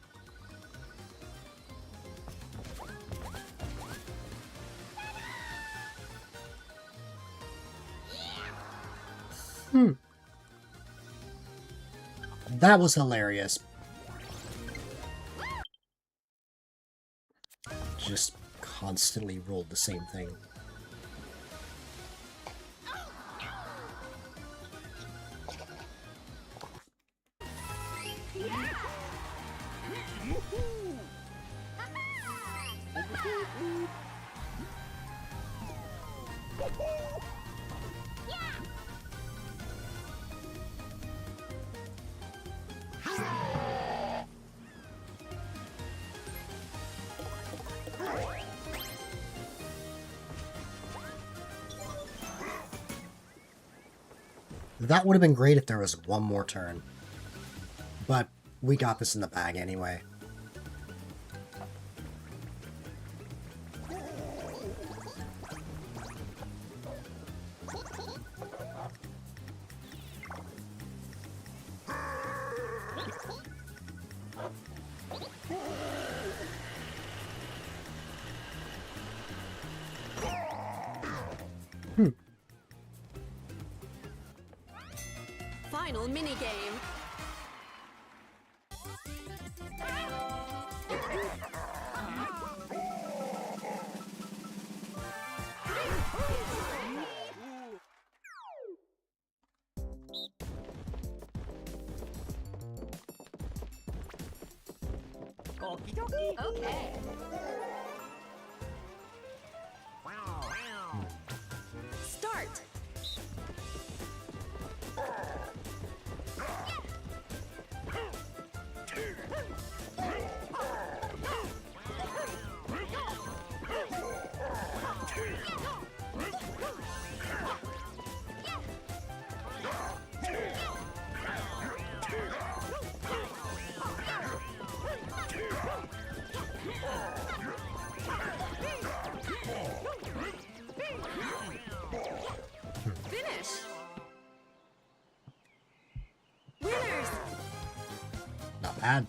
That was hilarious. Just constantly rolled the same thing. That would have been great if there was one more turn. But we got this in the bag anyway. Final minigame. Okie dokie. Okay. Start. Finish. Winners. Not bad.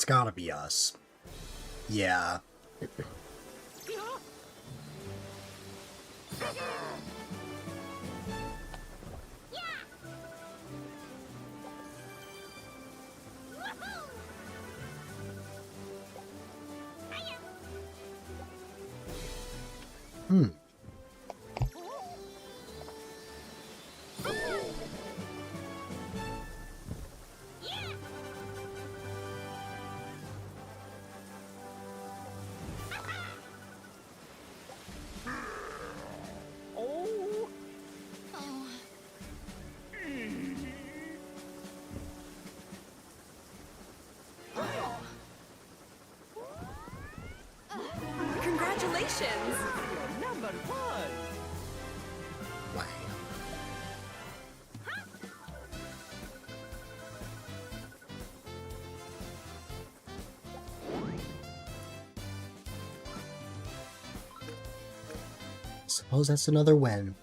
gotta be us. Yeah. Hmm. Oh, Congratulations! you're number one. Wow. Suppose that's another win.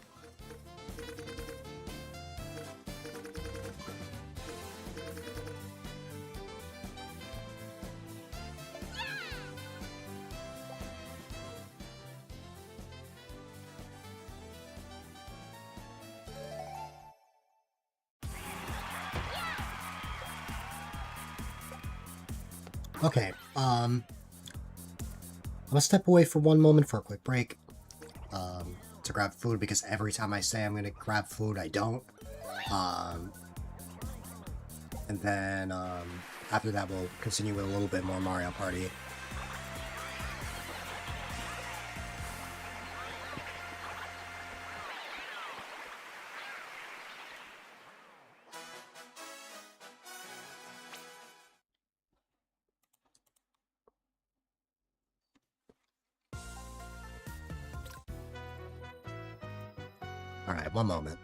Okay, I'm gonna step away for one moment for a quick break, to grab food, because every time I say I'm gonna grab food, I don't. And then, after that, we'll continue with a little bit more Mario Party. Alright, one moment.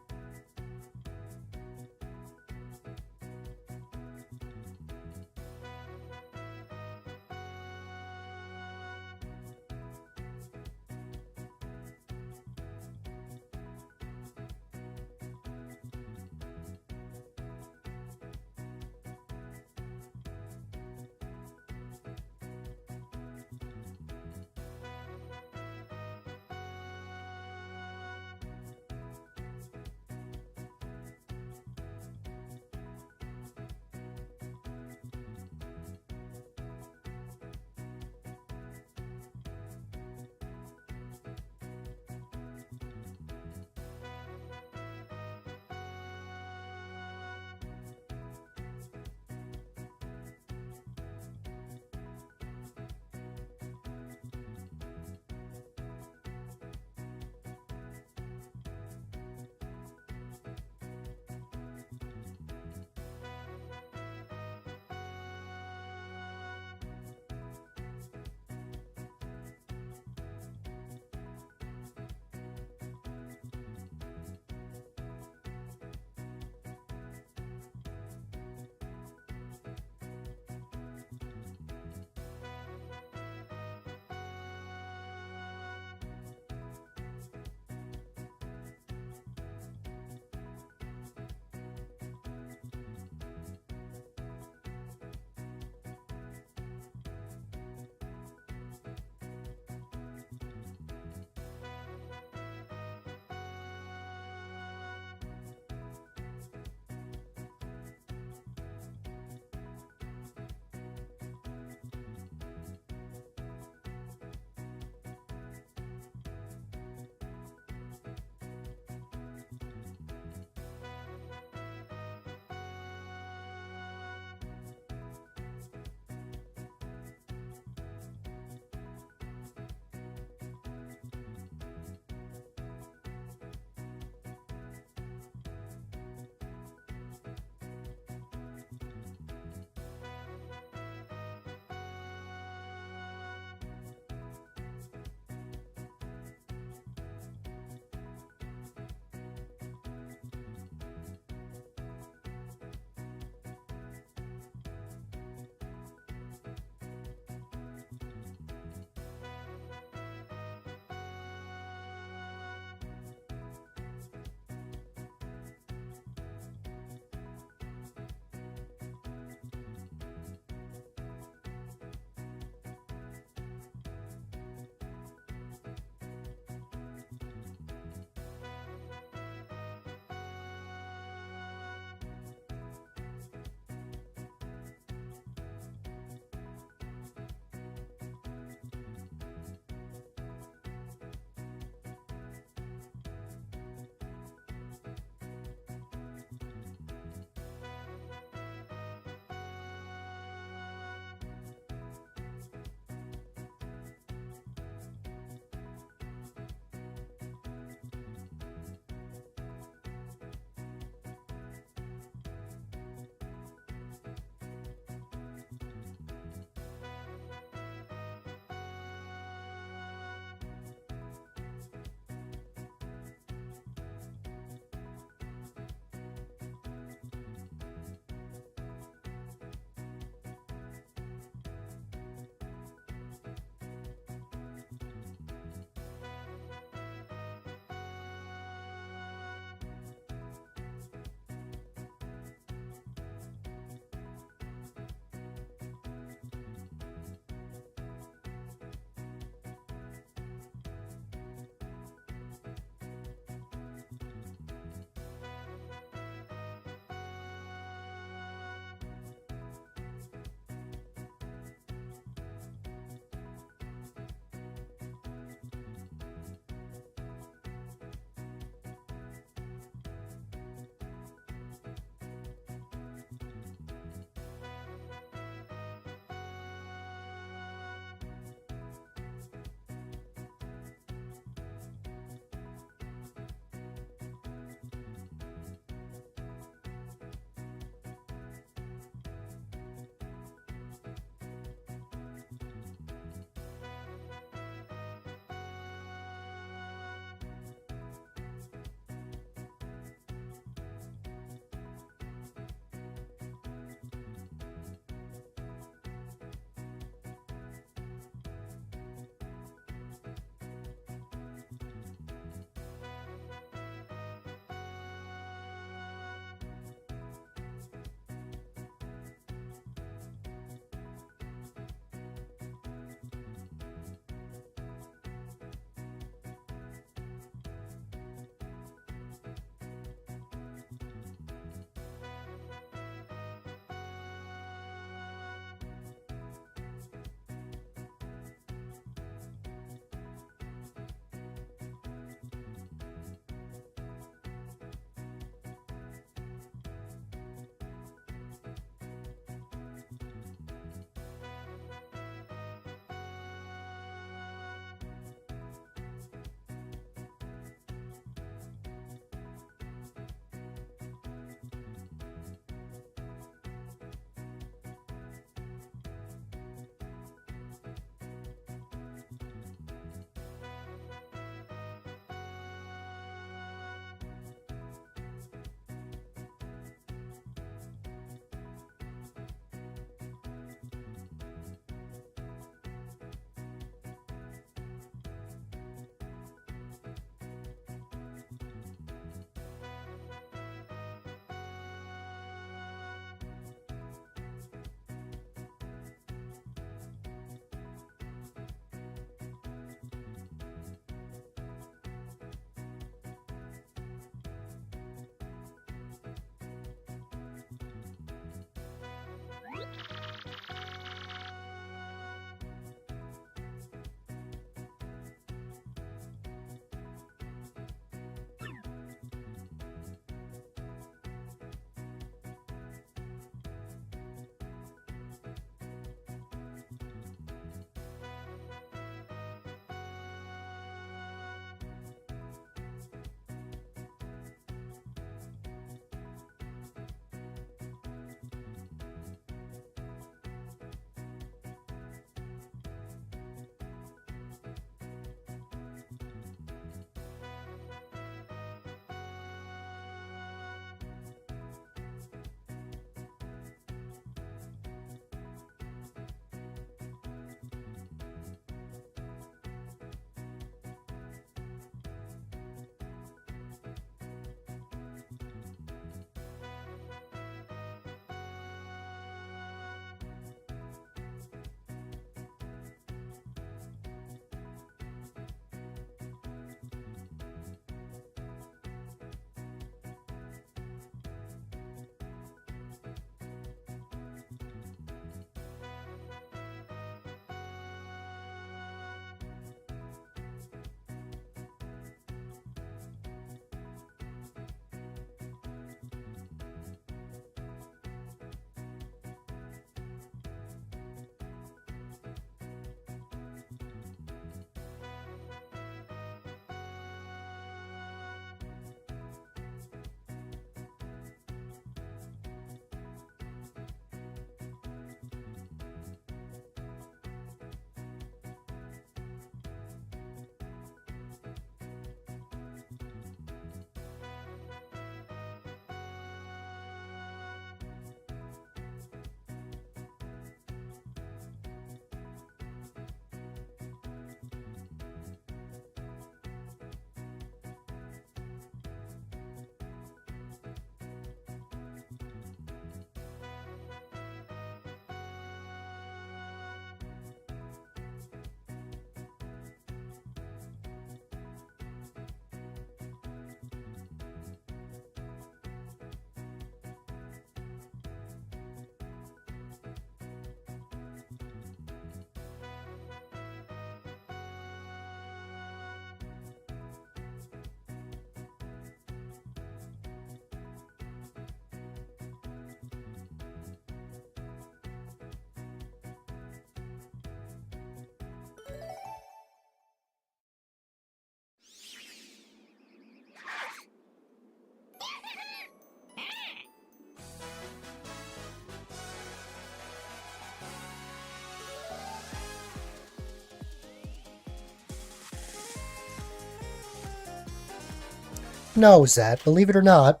No, Zed, believe it or not,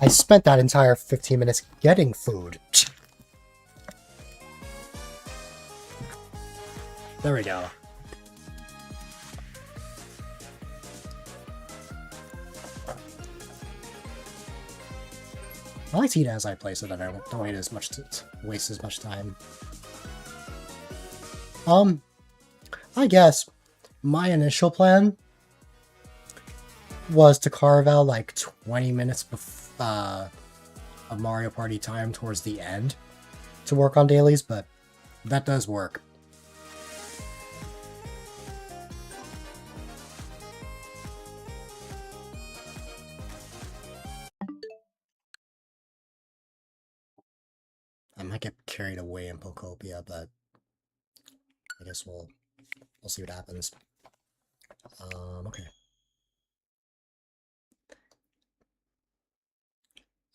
I spent that entire 15 minutes getting food. There we go. I like to eat as I place it, and I don't wait as much to waste as much time. I guess my initial plan was to carve out like 20 minutes of Mario Party time towards the end to work on dailies, but that does work. I might get carried away in Pokopia, but I guess we'll see what happens. Okay.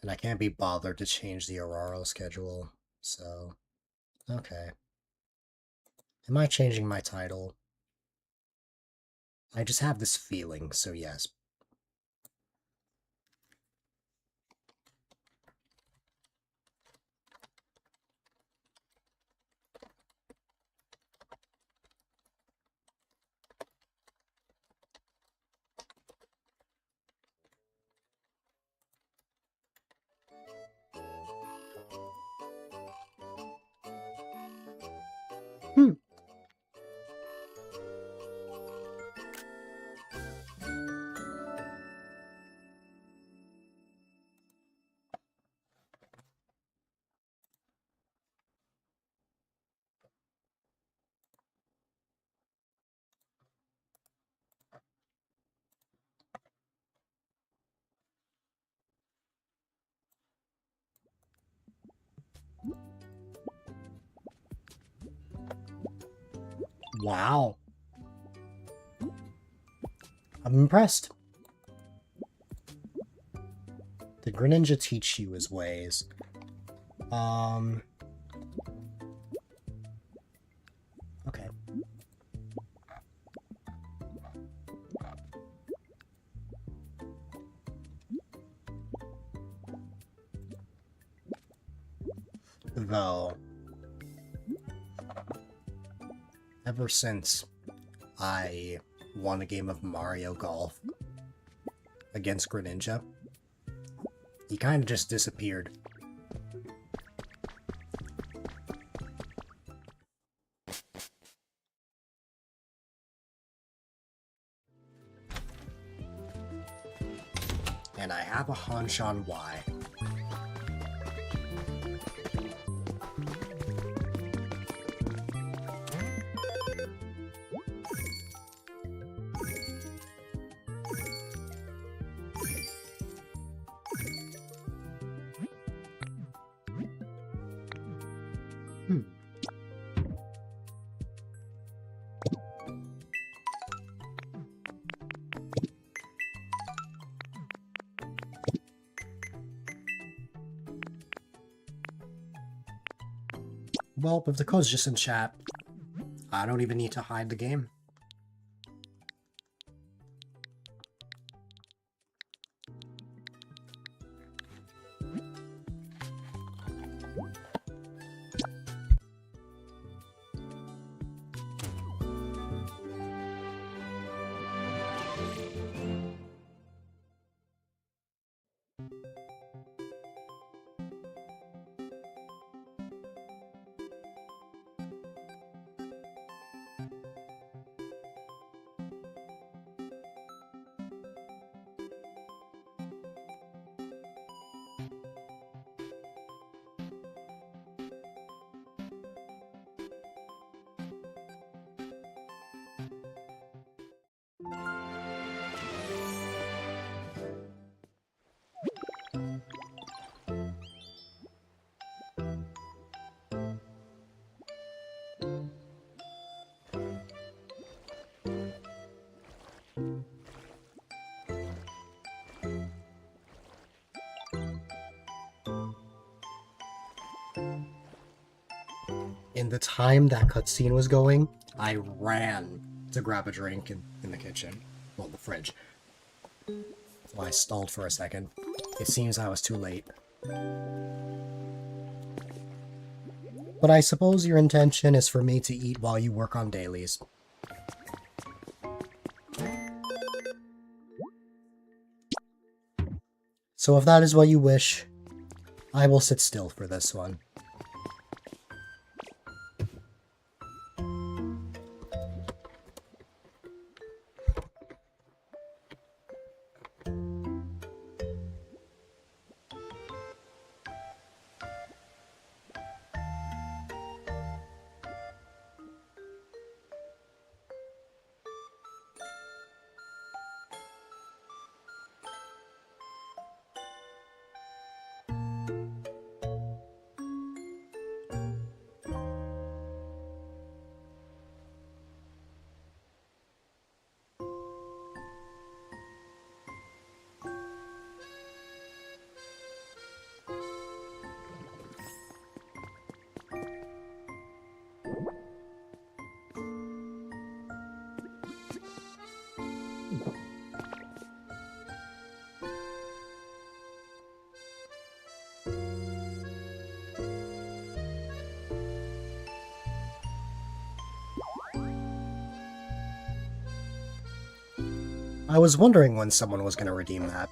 And I can't be bothered to change the Aurora schedule, so okay. Am I changing my title? I just have this feeling, so yes. Wow. I'm impressed. Did Greninja teach you his ways? Okay. Though, ever since I won a game of Mario Golf against Greninja, he kind of just disappeared. And I have a hunch on why. Well, if the code's just in chat, I don't even need to hide the game. In the time that cutscene was going, I ran to grab a drink in the kitchen. Well, the fridge. That's why I stalled for a second. It seems I was too late. But I suppose your intention is for me to eat while you work on dailies. So if that is what you wish, I will sit still for this one. I was wondering when someone was going to redeem that.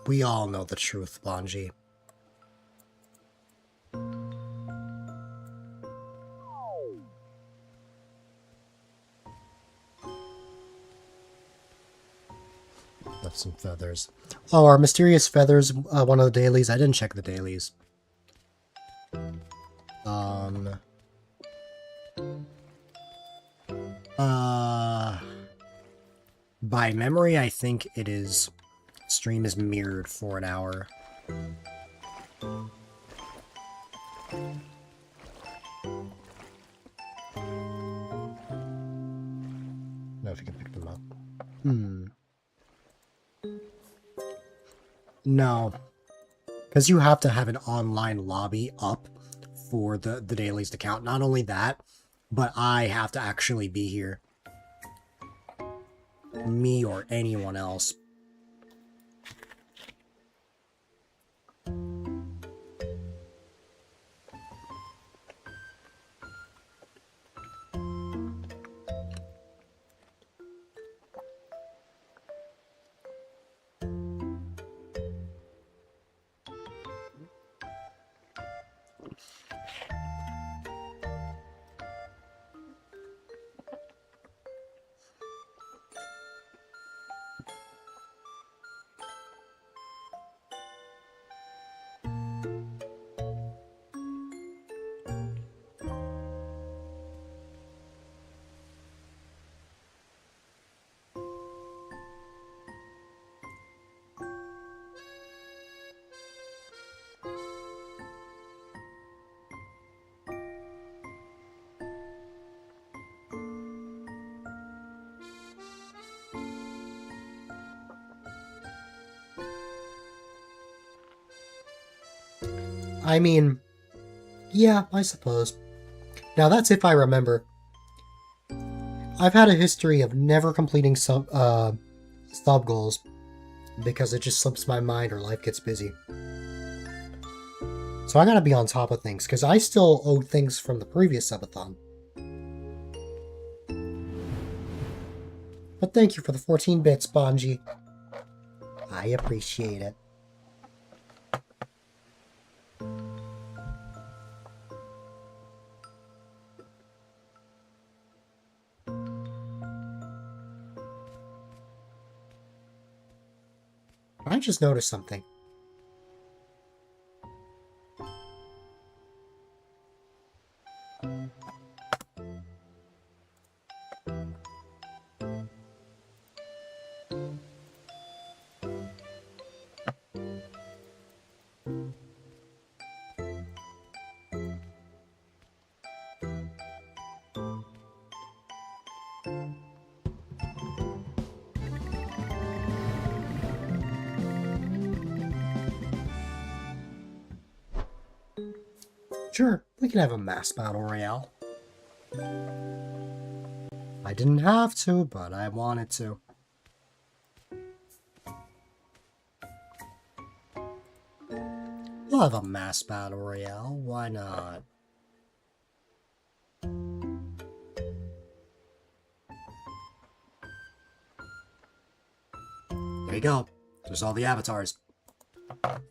We all know the truth, Bonji. That's some feathers. Oh, are mysterious feathers one of the dailies? I didn't check the dailies. By memory, I think it is... Stream is mirrored for an hour. Know if you can pick them up. No. Because you have to have an online lobby up for the dailies to count. Not only that, but I have to actually be here. Me or anyone else. I mean, yeah, I suppose. Now that's if I remember. I've had a history of never completing sub goals because it just slips my mind or life gets busy. So I gotta be on top of things because I still owe things from the previous subathon. But thank you for the 14 bits, Bonji. I appreciate it. I just noticed something. Sure, we can have a mass battle royale. I didn't have to, but I wanted to. We'll have a mass battle royale, why not? There you go. There's all the avatars.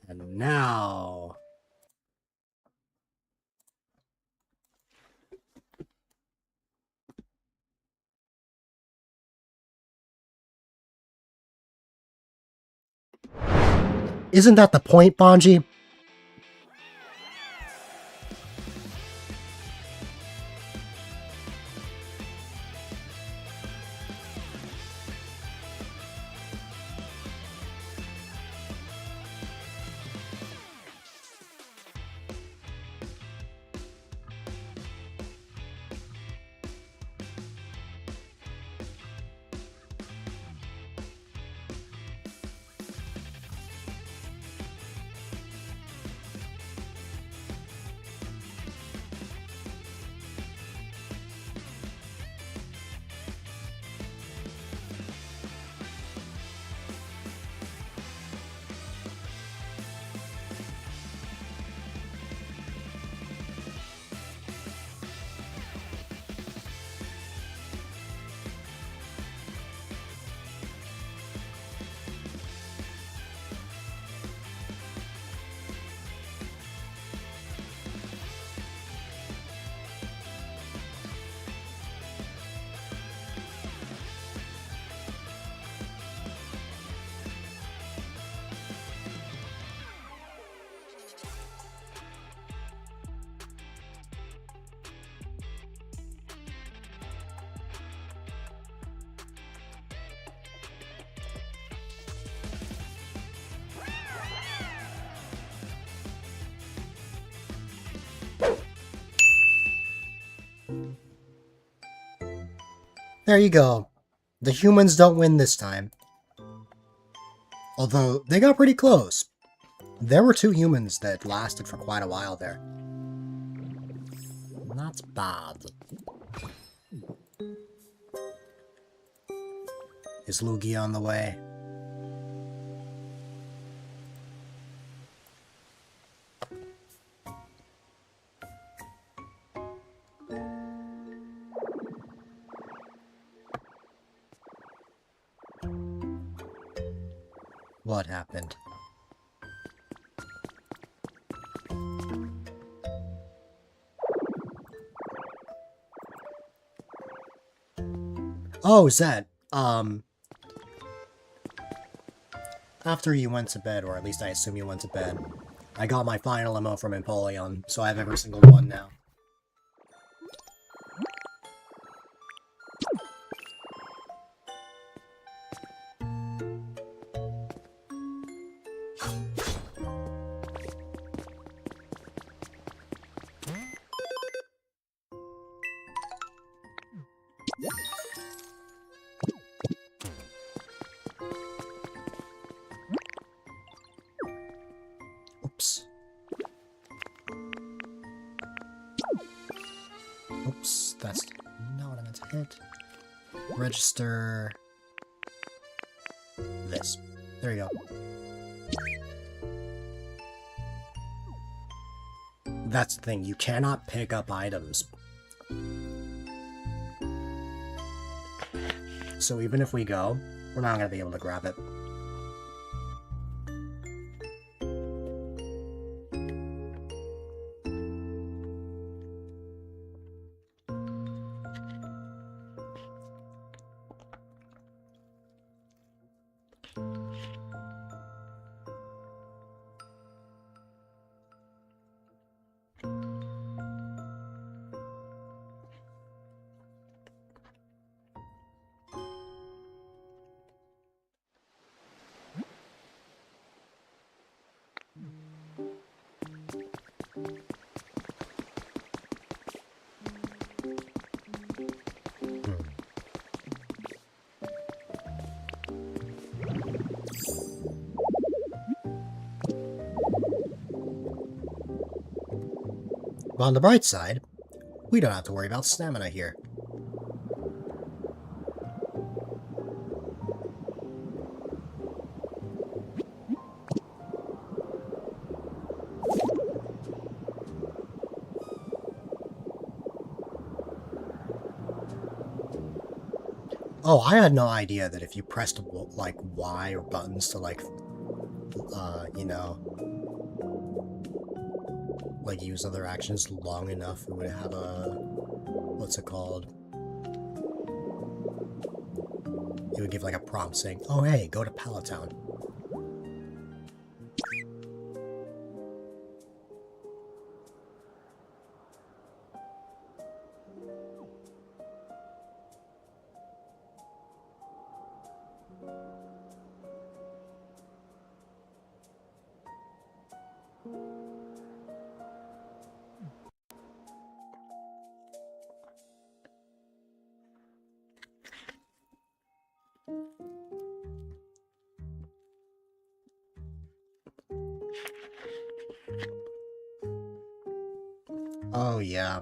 And now... Isn't that the point, Bonji? There you go. The humans don't win this time. Although, they got pretty close. There were 2 humans that lasted for quite a while there. Not bad. Is Lugia on the way? What happened? Oh, Zed. After you went to bed, or at least I assume you went to bed, I got my final emote from Empoleon, so I have every single one now. Oops. Oops, that's not what I meant to hit. Register... this. There you go. That's the thing, you cannot pick up items. So even if we go, we're not going to be able to grab it. But on the bright side, we don't have to worry about stamina here. Oh, I had no idea that if you pressed, like, Y or buttons to, like, you know, like, use other actions long enough, it would have a... what's it called? It would give, like, a prompt saying, oh, hey, go to Pallet Town. Oh, yeah.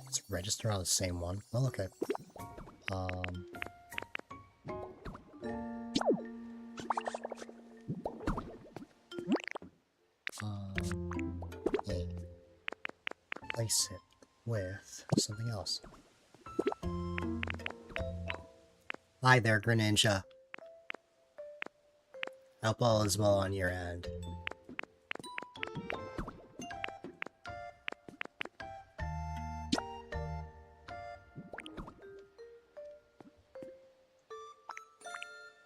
It's registered on the same one. Well, okay. Yeah. Place it with something else. Hi there, Greninja. Hope all is well on your end.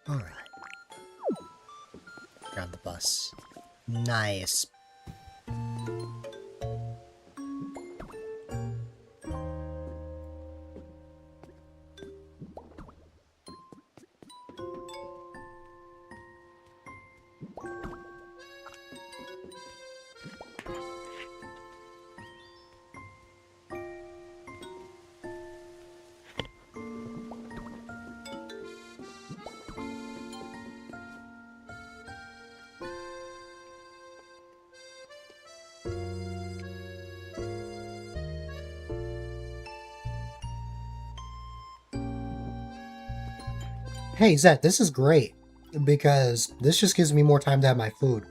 Alright. Grab the bus. Nice. Hey, Zet, this is great, because this just gives me more time to have my food.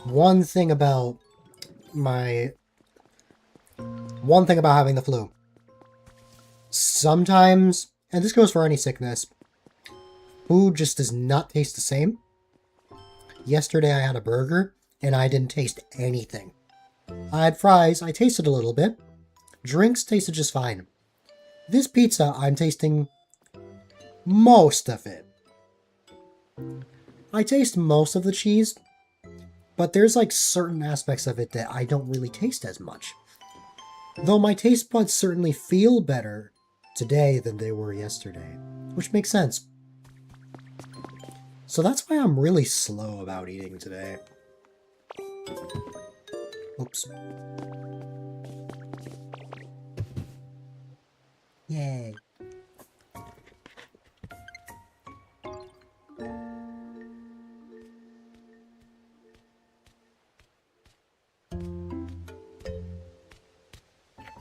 One thing about having the flu. Sometimes, and this goes for any sickness, food just does not taste the same. Yesterday I had a burger, and I didn't taste anything. I had fries, I tasted a little bit. Drinks tasted just fine. This pizza, I'm tasting most of it. I taste most of the cheese, but there's like certain aspects of it that I don't really taste as much. Though my taste buds certainly feel better today than they were yesterday, which makes sense. So that's why I'm really slow about eating today. Oops. Yay.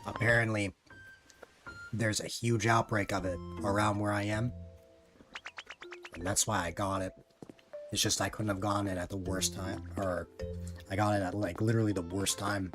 Apparently, there's a huge outbreak of it around where I am, and that's why I got it. It's just I couldn't have gotten it at the worst time, or I got it at, like, literally the worst time.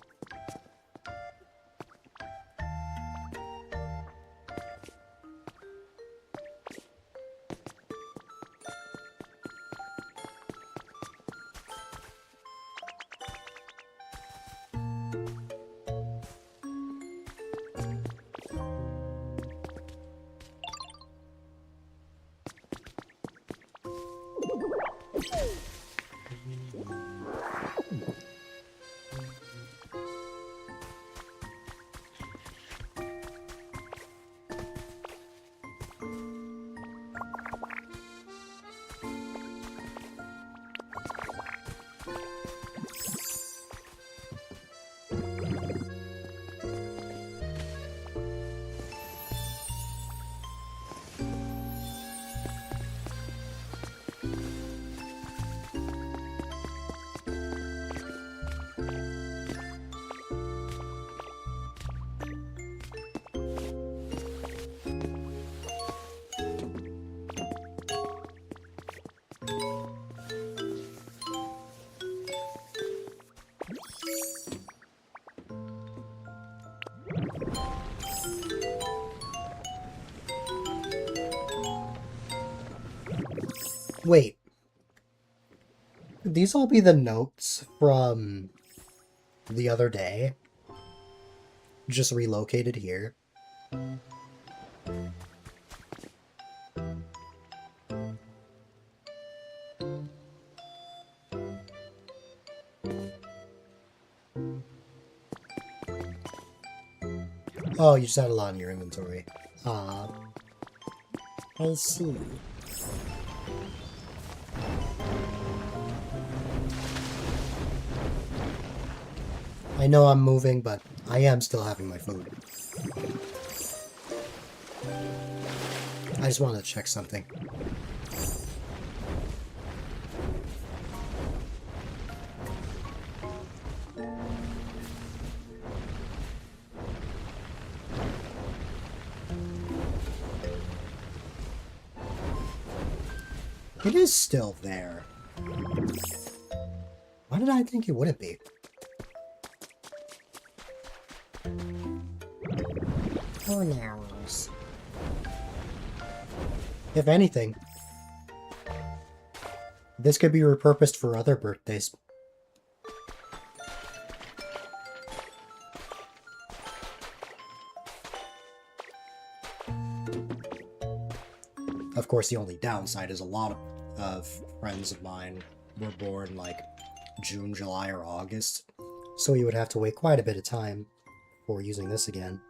Wait. Could these all be the notes from the other day? Just relocated here? Oh, you just had a lot in your inventory. Ah. I see. I know I'm moving, but I am still having my food. I just wanted to check something. It is still there. Why did I think it wouldn't be? Who knows? If anything, this could be repurposed for other birthdays. Of course, the only downside is a lot of friends of mine were born like June, July, or August, so you would have to wait quite a bit of time before using this again.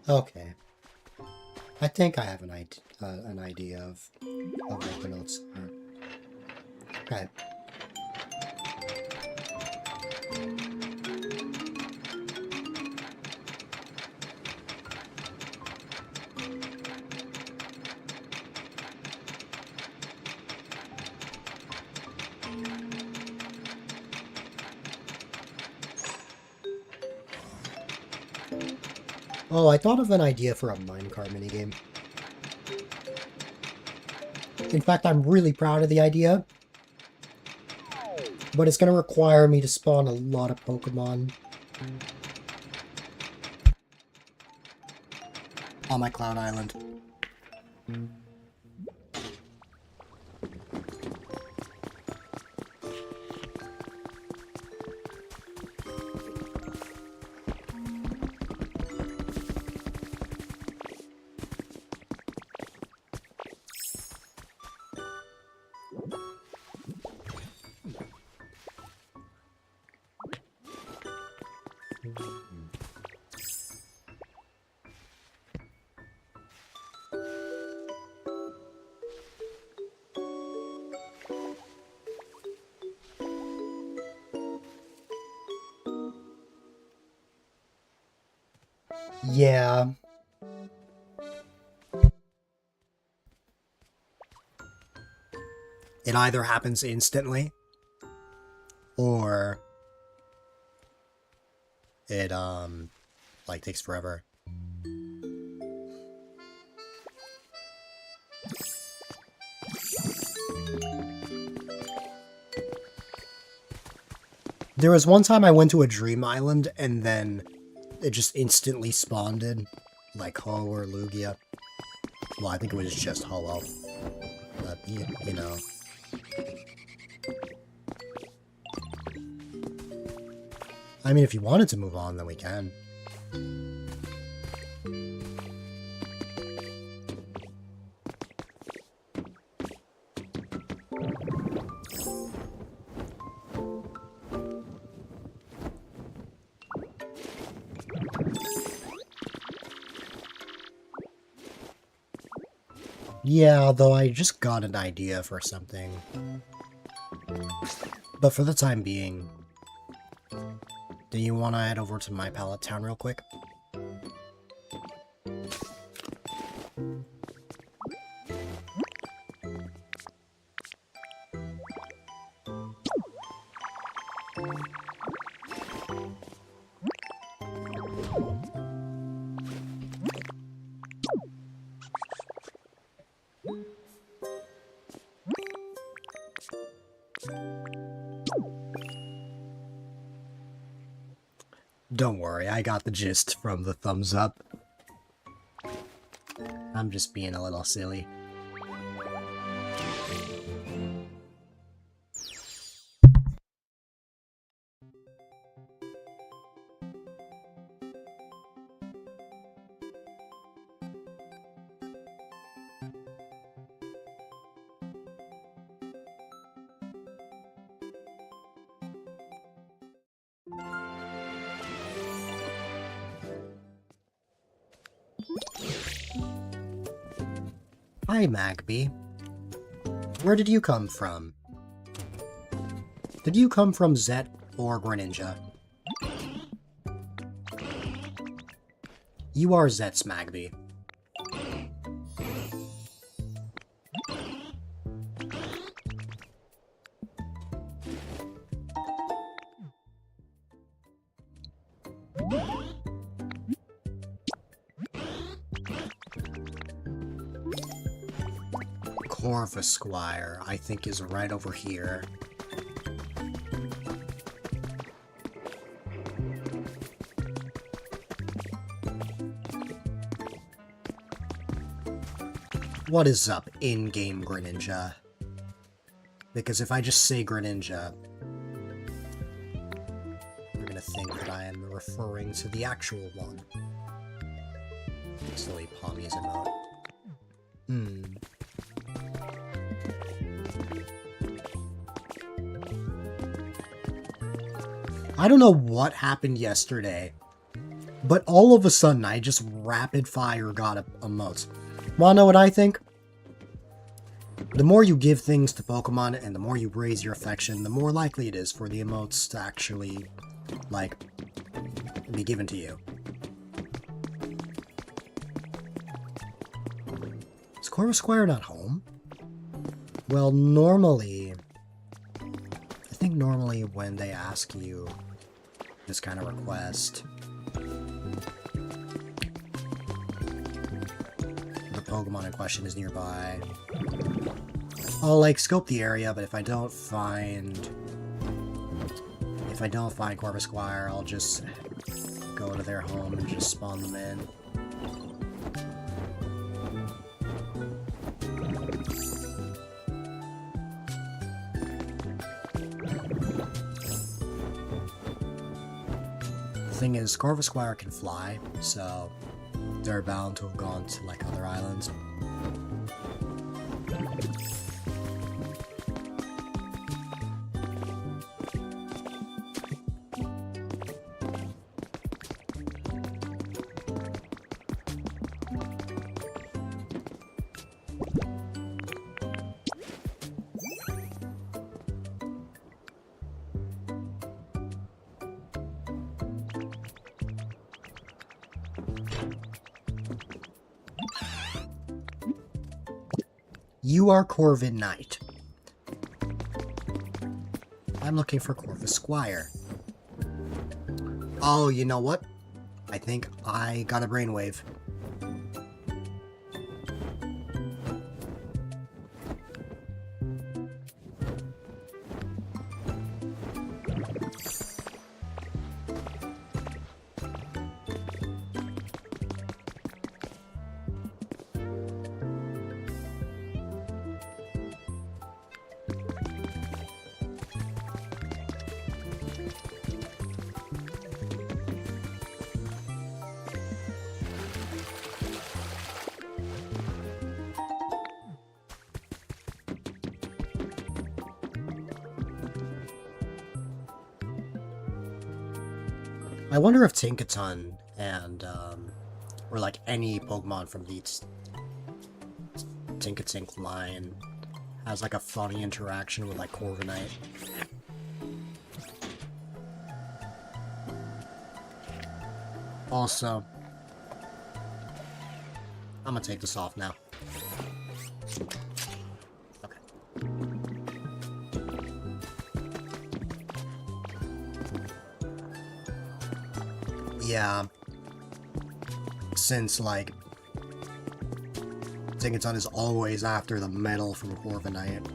Okay. I think I have an idea of what the notes are. Okay. Oh, I thought of an idea for a minecart minigame. In fact, I'm really proud of the idea. But it's going to require me to spawn a lot of Pokemon on my Cloud Island. Yeah. It either happens instantly, or it, like, takes forever. There was one time I went to a dream island, and then it just instantly spawned in, like Ho or Lugia. Well, I think it was just Ho, but, you know. I mean, if you wanted to move on, then we can. Yeah, although I just got an idea for something. But for the time being, do you want to head over to my pallet town real quick? Don't worry, I got the gist from the thumbs up. I'm just being a little silly. Hi, Magby. Where did you come from? Did you come from Zet or Greninja? You are Zet's Magby. Corvusquire, I think, is right over here. What is up, in-game Greninja? Because if I just say Greninja, you're gonna think that I am referring to the actual one. Silly Palmy's emote. I don't know what happened yesterday, but all of a sudden I just rapid fire got emotes. Wanna know what I think? The more you give things to Pokemon and the more you raise your affection, the more likely it is for the emotes to actually, like, be given to you. Is Corvusquire not home? Well, normally, I think normally when they ask you this kind of request, the Pokemon in question is nearby. I'll, like, scope the area, but if I don't find Corvusquire, I'll just go to their home and just spawn them in. The thing is, Corvusquire can fly, so they're bound to have gone to, like, other islands. You are Corvin Knight. I'm looking for Corvus Squire. Oh, you know what? I think I got a brainwave. I wonder if Tinkaton and, or like any Pokemon from the Tinkatink line has like a funny interaction with like Corviknight. Also, I'm gonna take this off now. Okay. Yeah. Since, like, Tinkaton is always after the medal from Corviknight.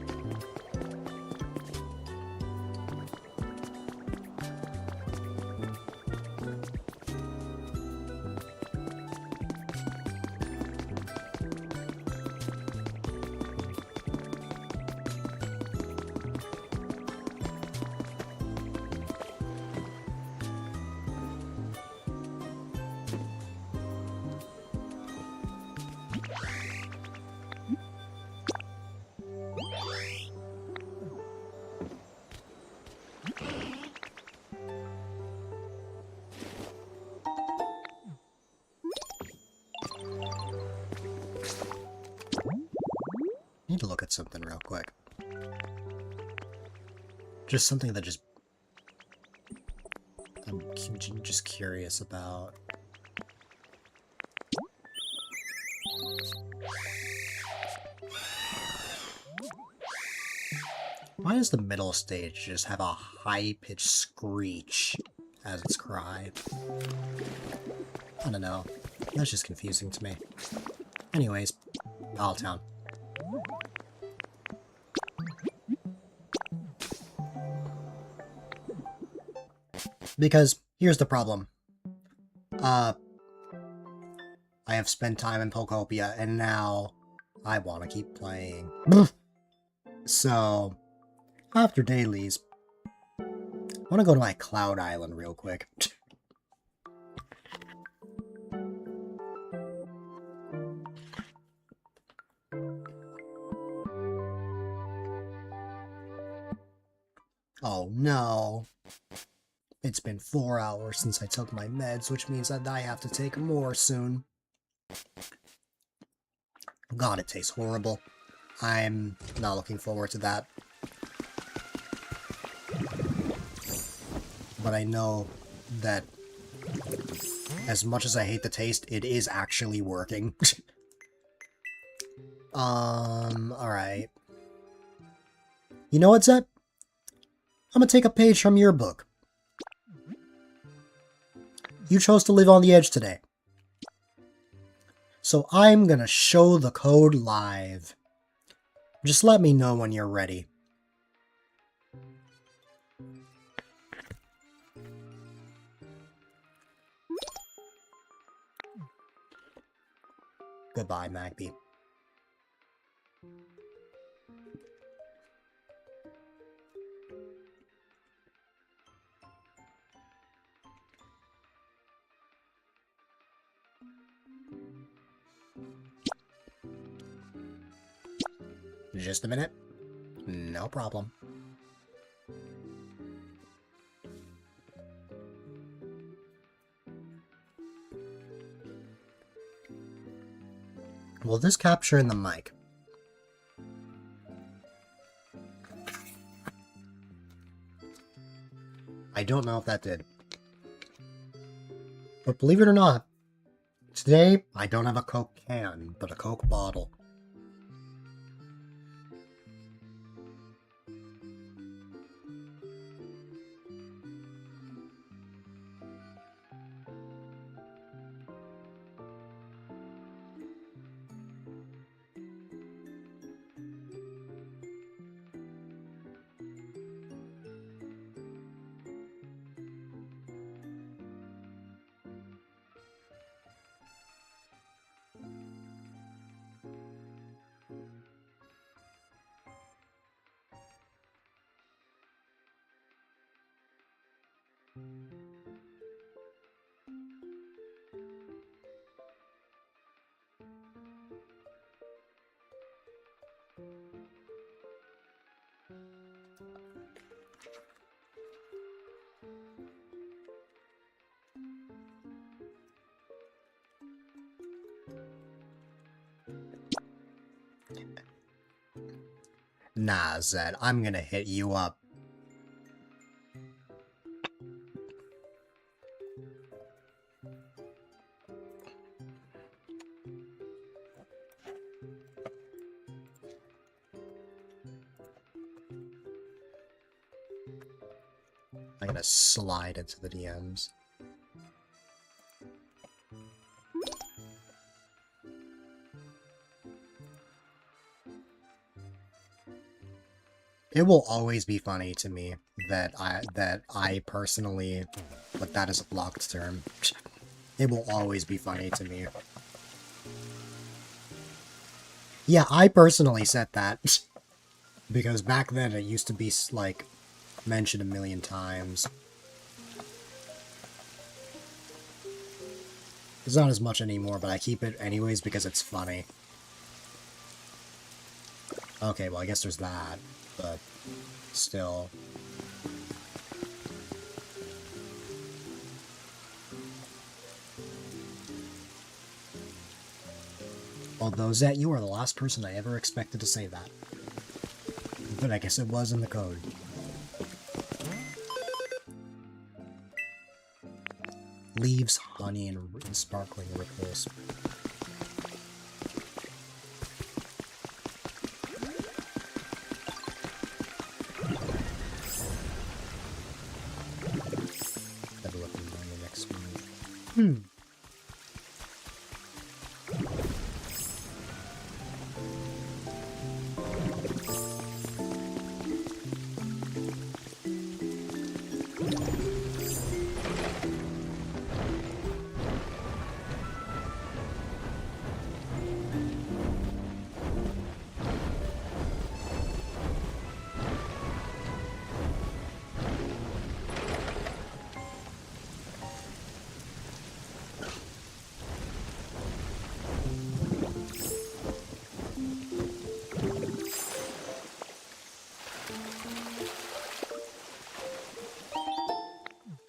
Need to look at something real quick. Just something that I'm just curious about. Why does the middle stage just have a high-pitched screech as its cry? I don't know. That's just confusing to me. Anyways, Paltown. Because here's the problem. I have spent time in Pokopia, and now I want to keep playing. So, after dailies, I want to go to my Cloud Island real quick. Oh no. It's been 4 hours since I took my meds, which means that I have to take more soon. God, it tastes horrible. I'm not looking forward to that. But I know that as much as I hate the taste, it is actually working. Alright. You know what, Zet? I'm gonna take a page from your book. You chose to live on the edge today. So I'm gonna show the code live. Just let me know when you're ready. Goodbye, Magby. Just a minute. No problem. Will this capture in the mic? I don't know if that did. But believe it or not, today I don't have a Coke can, but a Coke bottle. Nah, Zed, I'm gonna hit you up. I'm gonna slide into the DMs. It will always be funny to me that I personally, but that is a blocked term. It will always be funny to me. Yeah, I personally said that. Because back then it used to be, like, mentioned a million times. It's not as much anymore, but I keep it anyways because it's funny. Okay, well, I guess there's that, but still. Although, Zet, you are the last person I ever expected to say that. But I guess it was in the code. Leaves, honey, and sparkling ripples. Better look on the next one.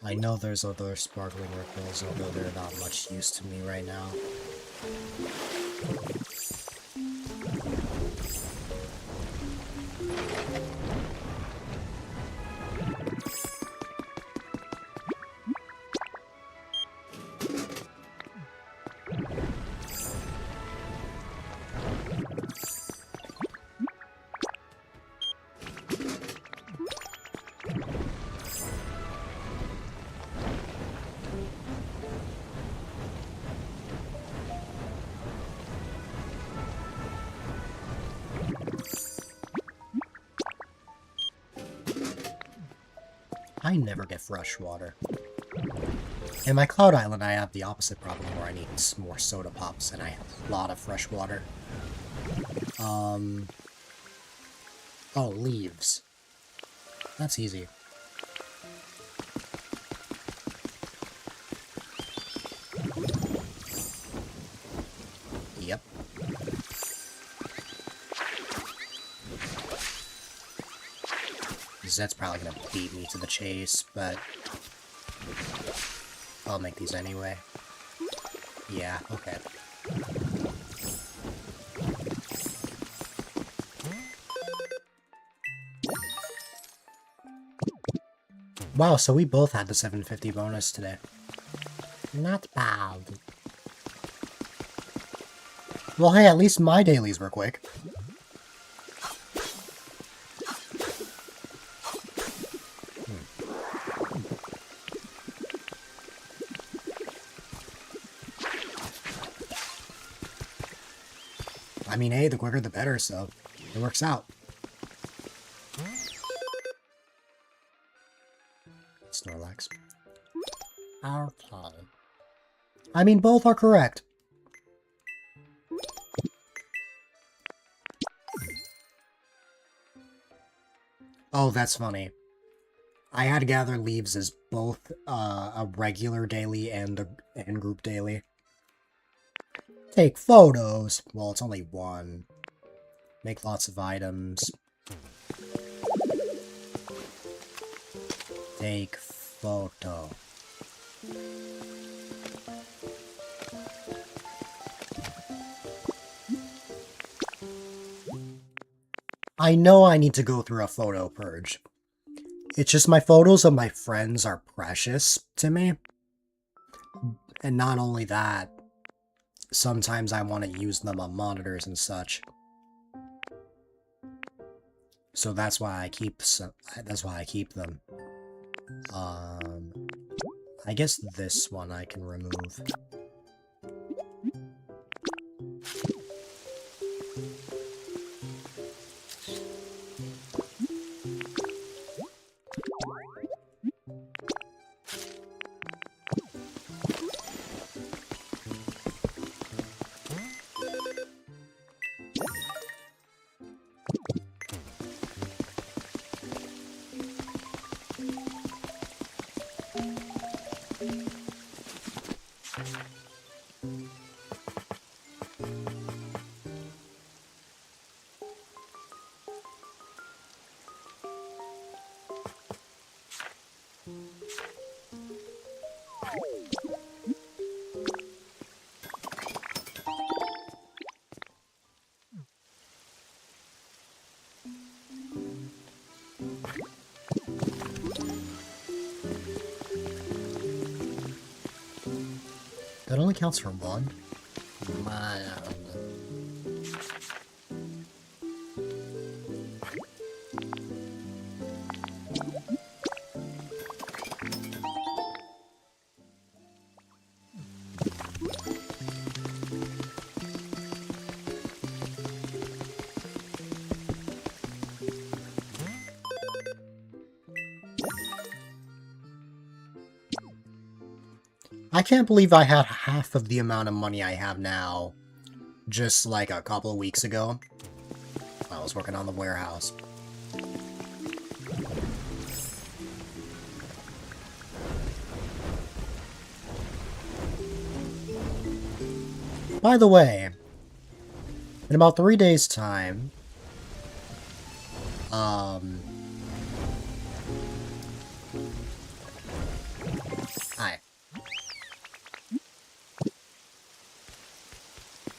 I know there's other sparkling ripples, although they're not much use to me right now. I never get fresh water. In my Cloud Island, I have the opposite problem where I need more soda pops, and I have a lot of fresh water. Oh, leaves. That's easy. Yep. Zed's probably gonna beat me to the chase, but I'll make these anyway. Yeah, okay. Wow, so we both had the 750 bonus today. Not bad. Well, hey, at least my dailies were quick. I mean, hey, the quicker the better, so it works out. Snorlax. Okay. I mean, both are correct. Oh, that's funny. I had Gather Leaves as both a regular daily and group daily. Take photos. Well, it's only one. Make lots of items. Take photo. I know I need to go through a photo purge. It's just my photos of my friends are precious to me. And not only that, sometimes I want to use them on monitors and such. So that's why I keep them. I guess this one I can remove. That only counts for one? I can't believe I had half of the amount of money I have now just like a couple of weeks ago. I was working on the warehouse. By the way, in about 3 days' time,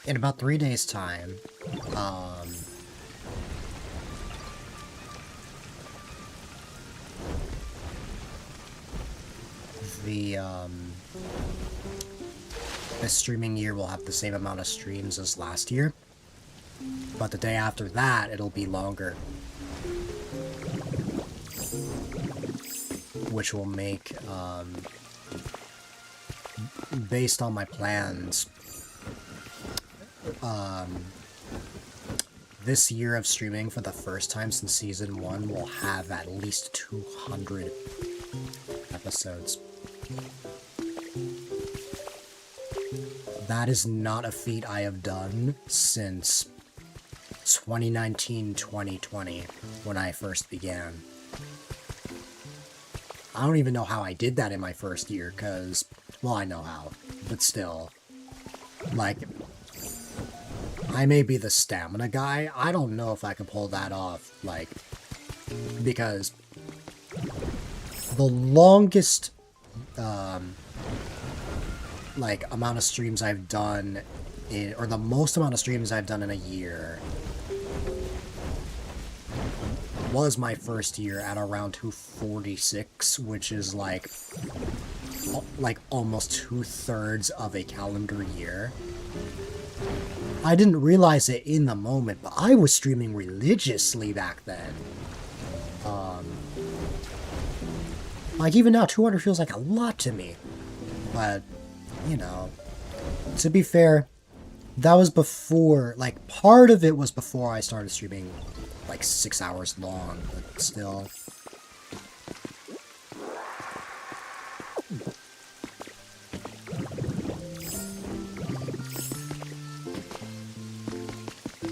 in about 3 days' time, this streaming year will have the same amount of streams as last year, but the day after that, it'll be longer. Which will make, based on my plans, this year of streaming for the first time since Season 1 will have at least 200 episodes. That is not a feat I have done since 2019-2020, when I first began. I don't even know how I did that in my first year, because, well, I know how, but still, like, I may be the stamina guy, I don't know if I can pull that off, like, because the longest, like, amount of streams I've done, or the most amount of streams I've done in a year, was my first year at around 246, which is like almost 2/3 of a calendar year. I didn't realize it in the moment, but I was streaming religiously back then. Like, even now, 200 feels like a lot to me. But, you know, to be fair, that was before, like, part of it was before I started streaming, like, 6 hours long, but still.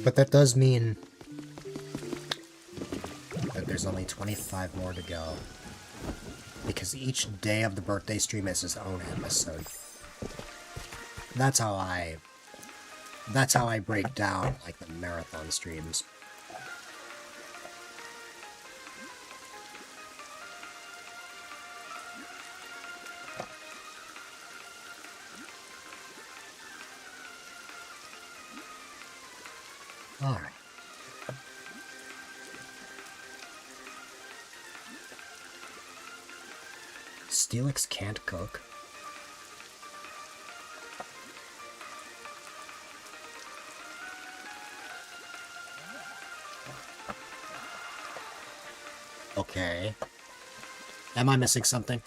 But that does mean that there's only 25 more to go. Because each day of the birthday stream is its own episode. That's how I break down, like, the marathon streams. Alright. Steelix can't cook. Okay. Am I missing something?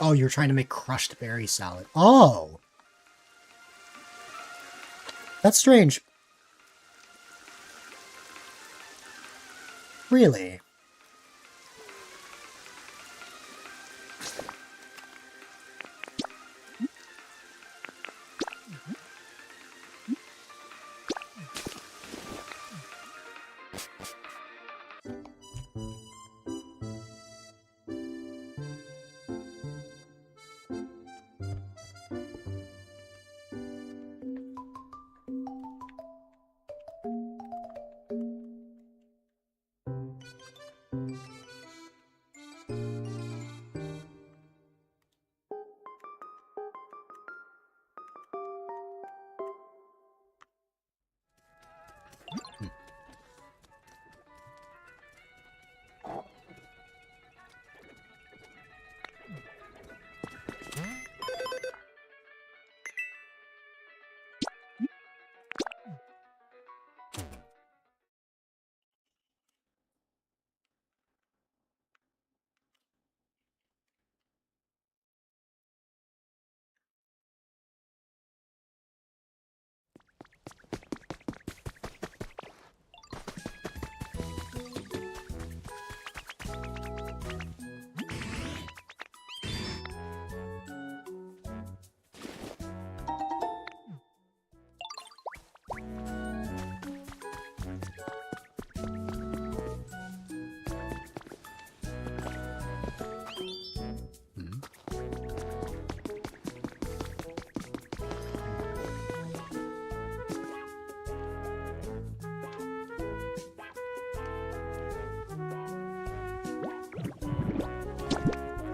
Oh, you're trying to make crushed berry salad. Oh! That's strange. Really?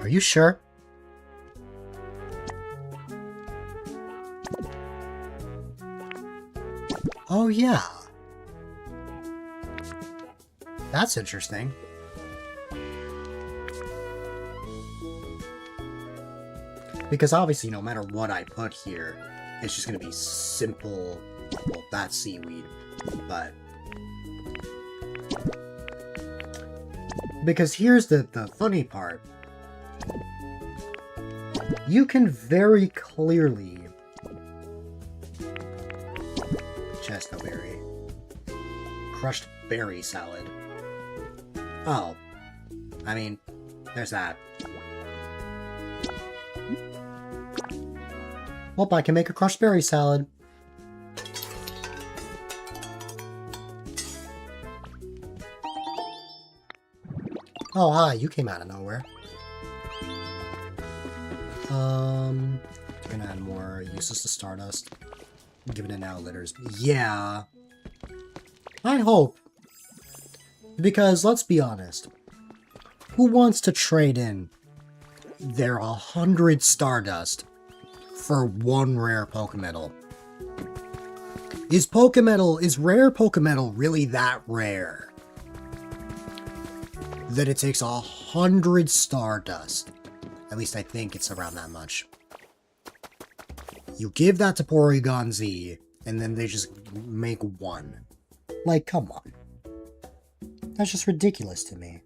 Are you sure? Oh, yeah. That's interesting. Because obviously, no matter what I put here, it's just going to be simple. Well, that's seaweed, but... Because here's the funny part. You can very clearly... Chestnutberry. Crushed berry salad. Oh. I mean, there's that. Well, I can make a crushed berry salad. Oh, hi, you came out of nowhere. Gonna add more uses to Stardust. Give it an now litters. Yeah. I hope. Because, let's be honest. Who wants to trade in their 100 Stardust for one rare Pokemetal? Is rare Pokemetal really that rare? That it takes 100 Stardust. At least I think it's around that much. You give that to Porygon Z, and then they just make one. Like, come on. That's just ridiculous to me.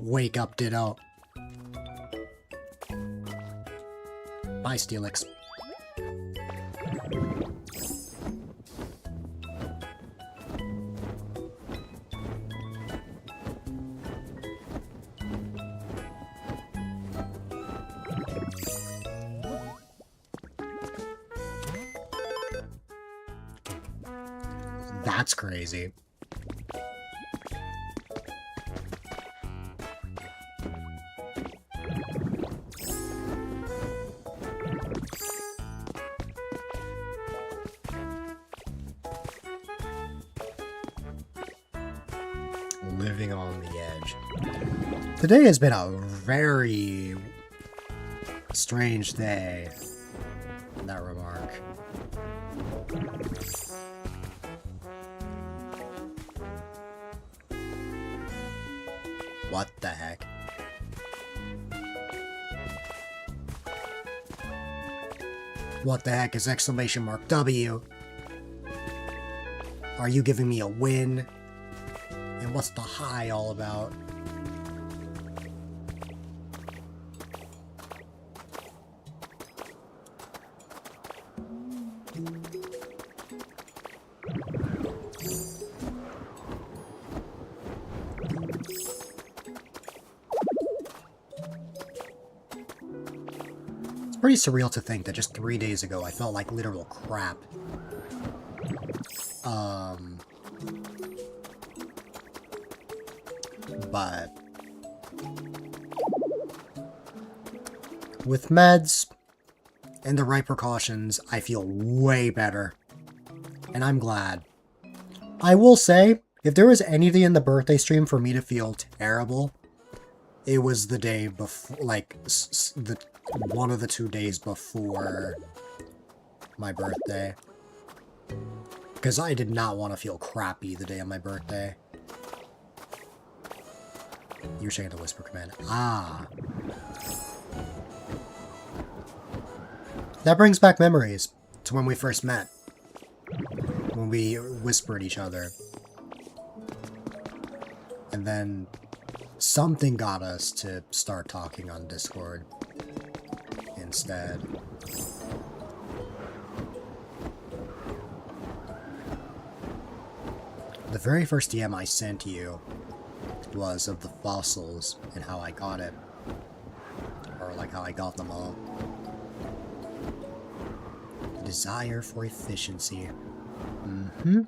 Wake up, Ditto. Bye, Steelix. That's crazy. Living on the edge. Today has been a very strange day. That remark. What the heck? What the heck is exclamation mark W? Are you giving me a win? And what's the high all about? It's pretty surreal to think that just 3 days ago I felt like literal crap. But with meds and the right precautions, I feel way better. And I'm glad. I will say, if there was anything in the birthday stream for me to feel terrible, it was the day before, like, one of the 2 days before my birthday. Because I did not want to feel crappy the day of my birthday. You're checking the whisper command. Ah. That brings back memories to when we first met. When we whispered each other. And then something got us to start talking on Discord instead. The very first DM I sent you was of the fossils and how I got it. Or like how I got them all. The desire for efficiency. Mm-hmm.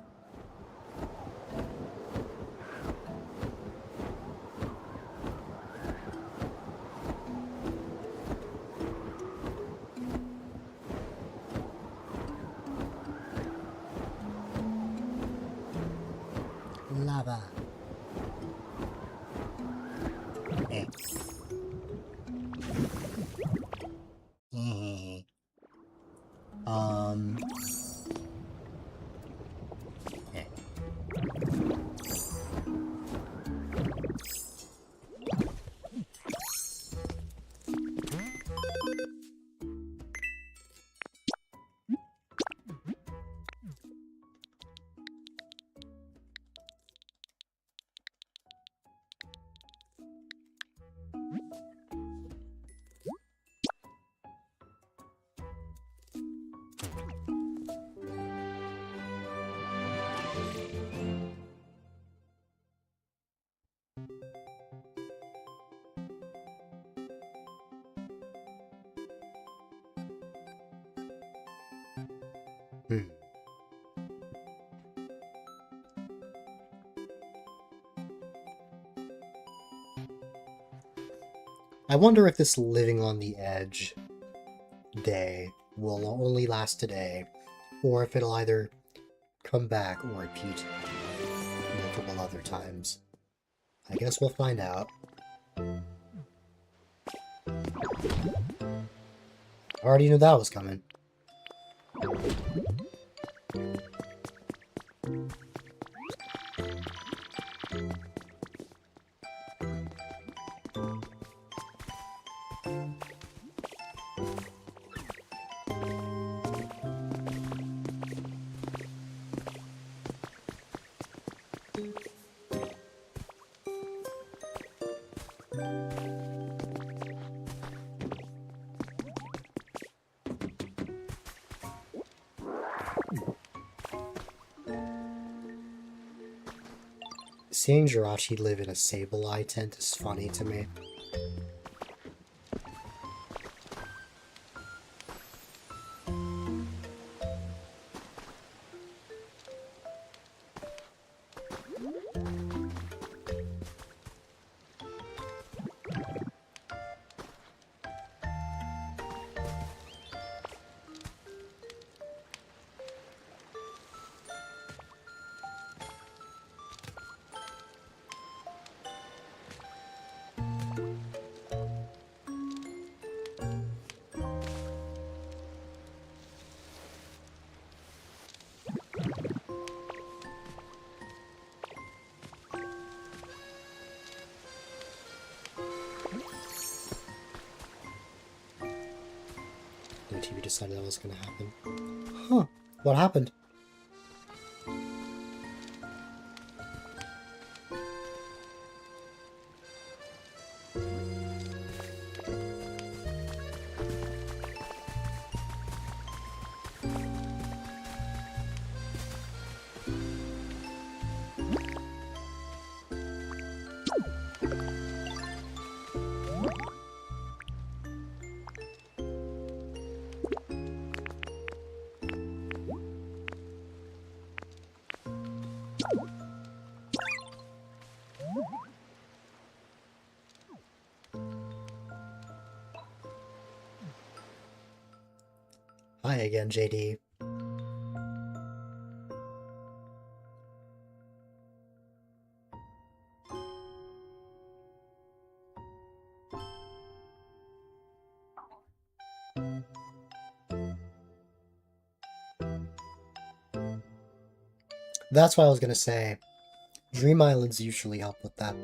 Lava. Eh. Eh. Hmm. I wonder if this living on the edge day will only last today, or if it'll either come back or repeat multiple other times. I guess we'll find out. I already knew that was coming. Seeing Jirachi live in a Sableye tent is funny to me. The TV decided that was going to happen. Huh. What happened? Hi again, JD. That's what I was gonna say. Dream Islands usually help with that.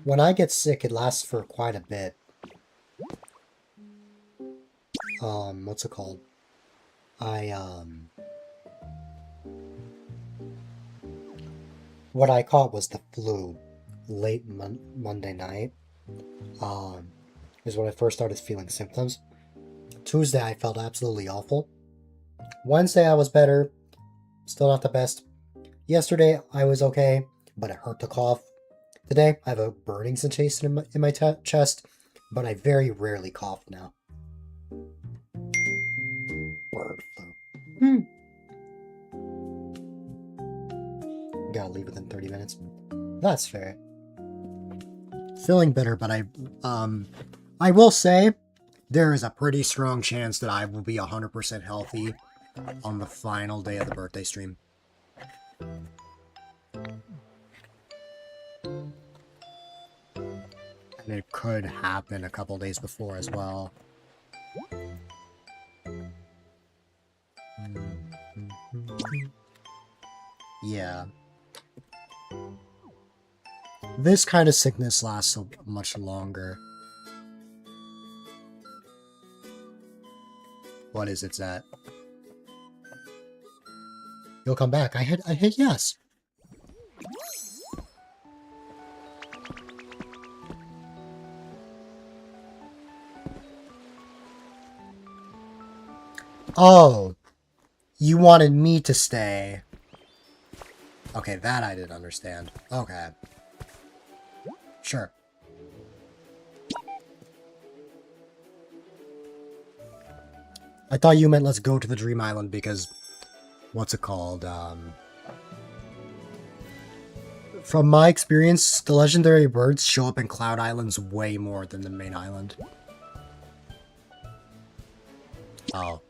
When I get sick, it lasts for quite a bit. What's it called? What I caught was the flu late Monday night. Is when I first started feeling symptoms. Tuesday, I felt absolutely awful. Wednesday, I was better. Still not the best. Yesterday, I was okay, but it hurt to cough. Today, I have a burning sensation in my chest, but I very rarely cough now. Bird flu. Gotta leave within 30 minutes. That's fair. Feeling better, but I will say there is a pretty strong chance that I will be 100% healthy on the final day of the birthday stream. And it could happen a couple days before as well. Yeah. This kind of sickness lasts so much longer. What is it, Zat? You'll come back. I hit yes. Oh. You wanted me to stay. Okay, that I didn't understand. Okay. Sure. I thought you meant let's go to the Dream Island because... What's it called? From my experience, the legendary birds show up in Cloud Islands way more than the main island. Oh.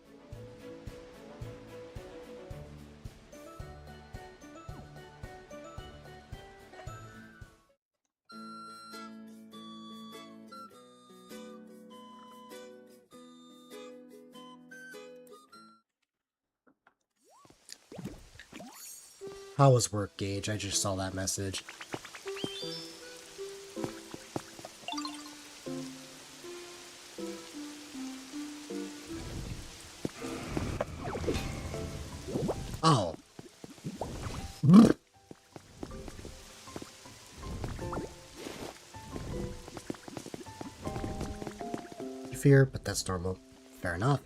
How was work, Gage? I just saw that message. fear, but that's normal. Fair enough.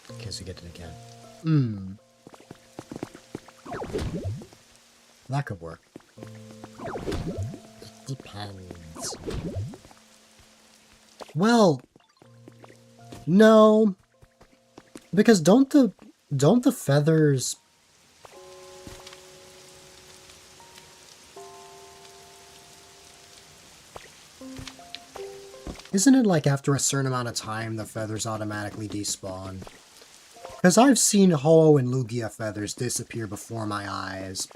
In case we get it again. That could work. Depends. Well, no, because don't the feathers? Isn't it like after a certain amount of time the feathers automatically despawn? Because I've seen Ho and Lugia feathers disappear before my eyes.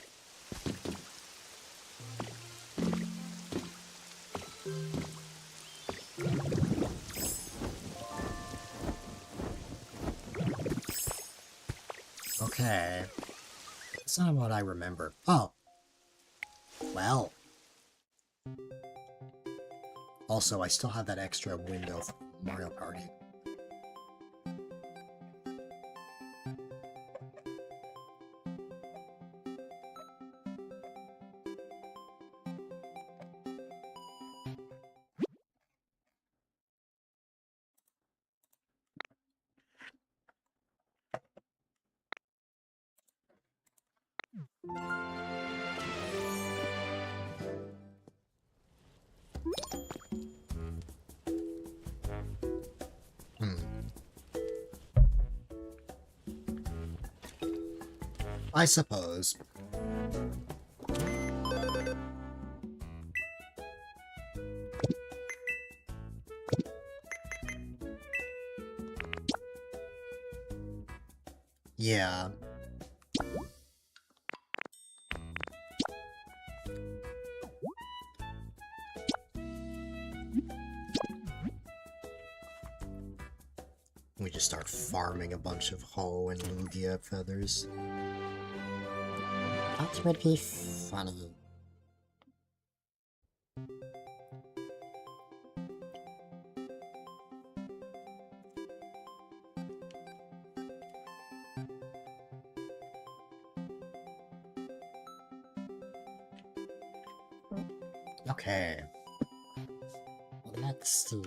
Okay. That's not what I remember. Oh. Well. Also, I still have that extra window for Mario Party. I suppose. Yeah. We just start farming a bunch of Ho and Lugia feathers. That would be funny. Okay. Let's see.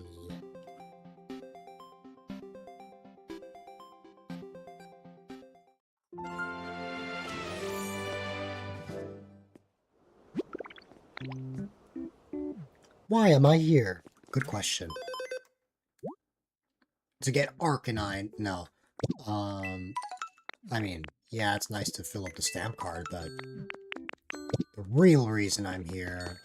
Why am I here? Good question. To get Arcanine? No. I mean, yeah, it's nice to fill up the stamp card, but the real reason I'm here...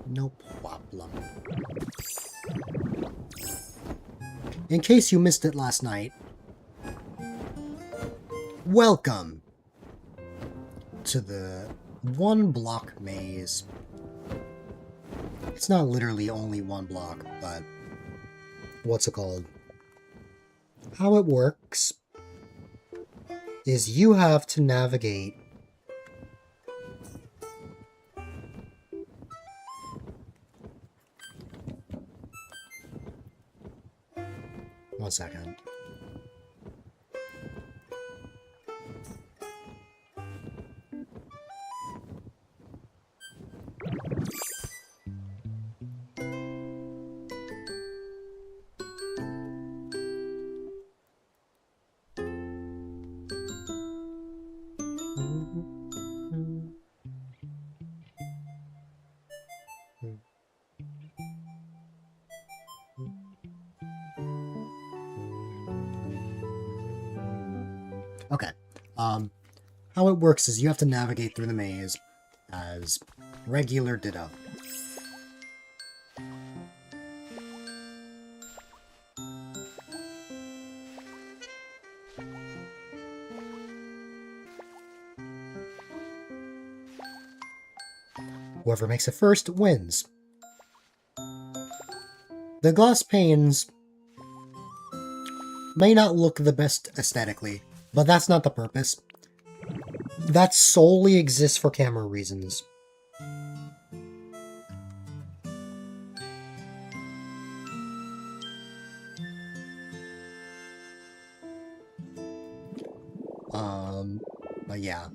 No problem. In case you missed it last night, Welcome to the one block maze. It's not literally only one block, but what's it called? How it works is you have to navigate one second. Okay. How it works is you have to navigate through the maze as regular Ditto. Whoever makes it first wins. The glass panes may not look the best aesthetically, but that's not the purpose. That solely exists for camera reasons. But yeah.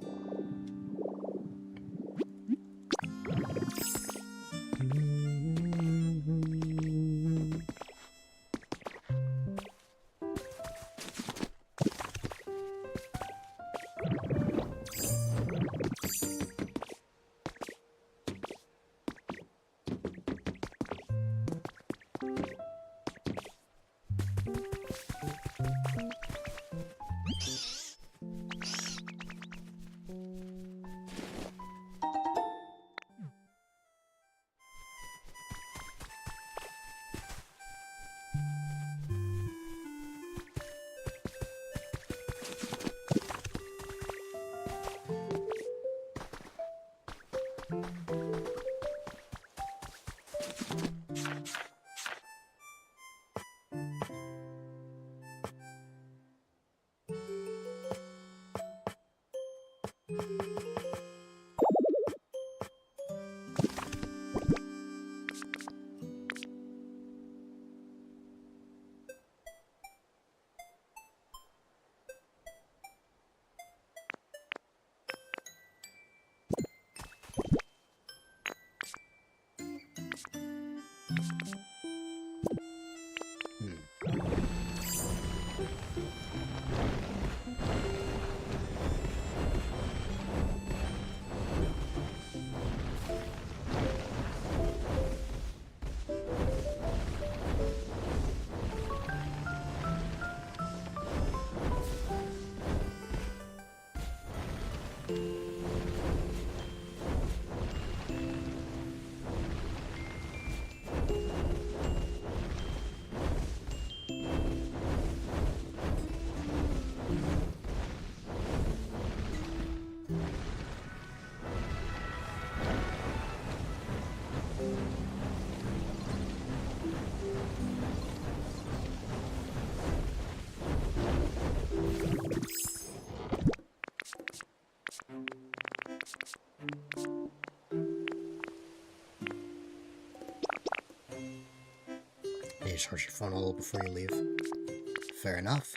You charge your phone a little before you leave. Fair enough.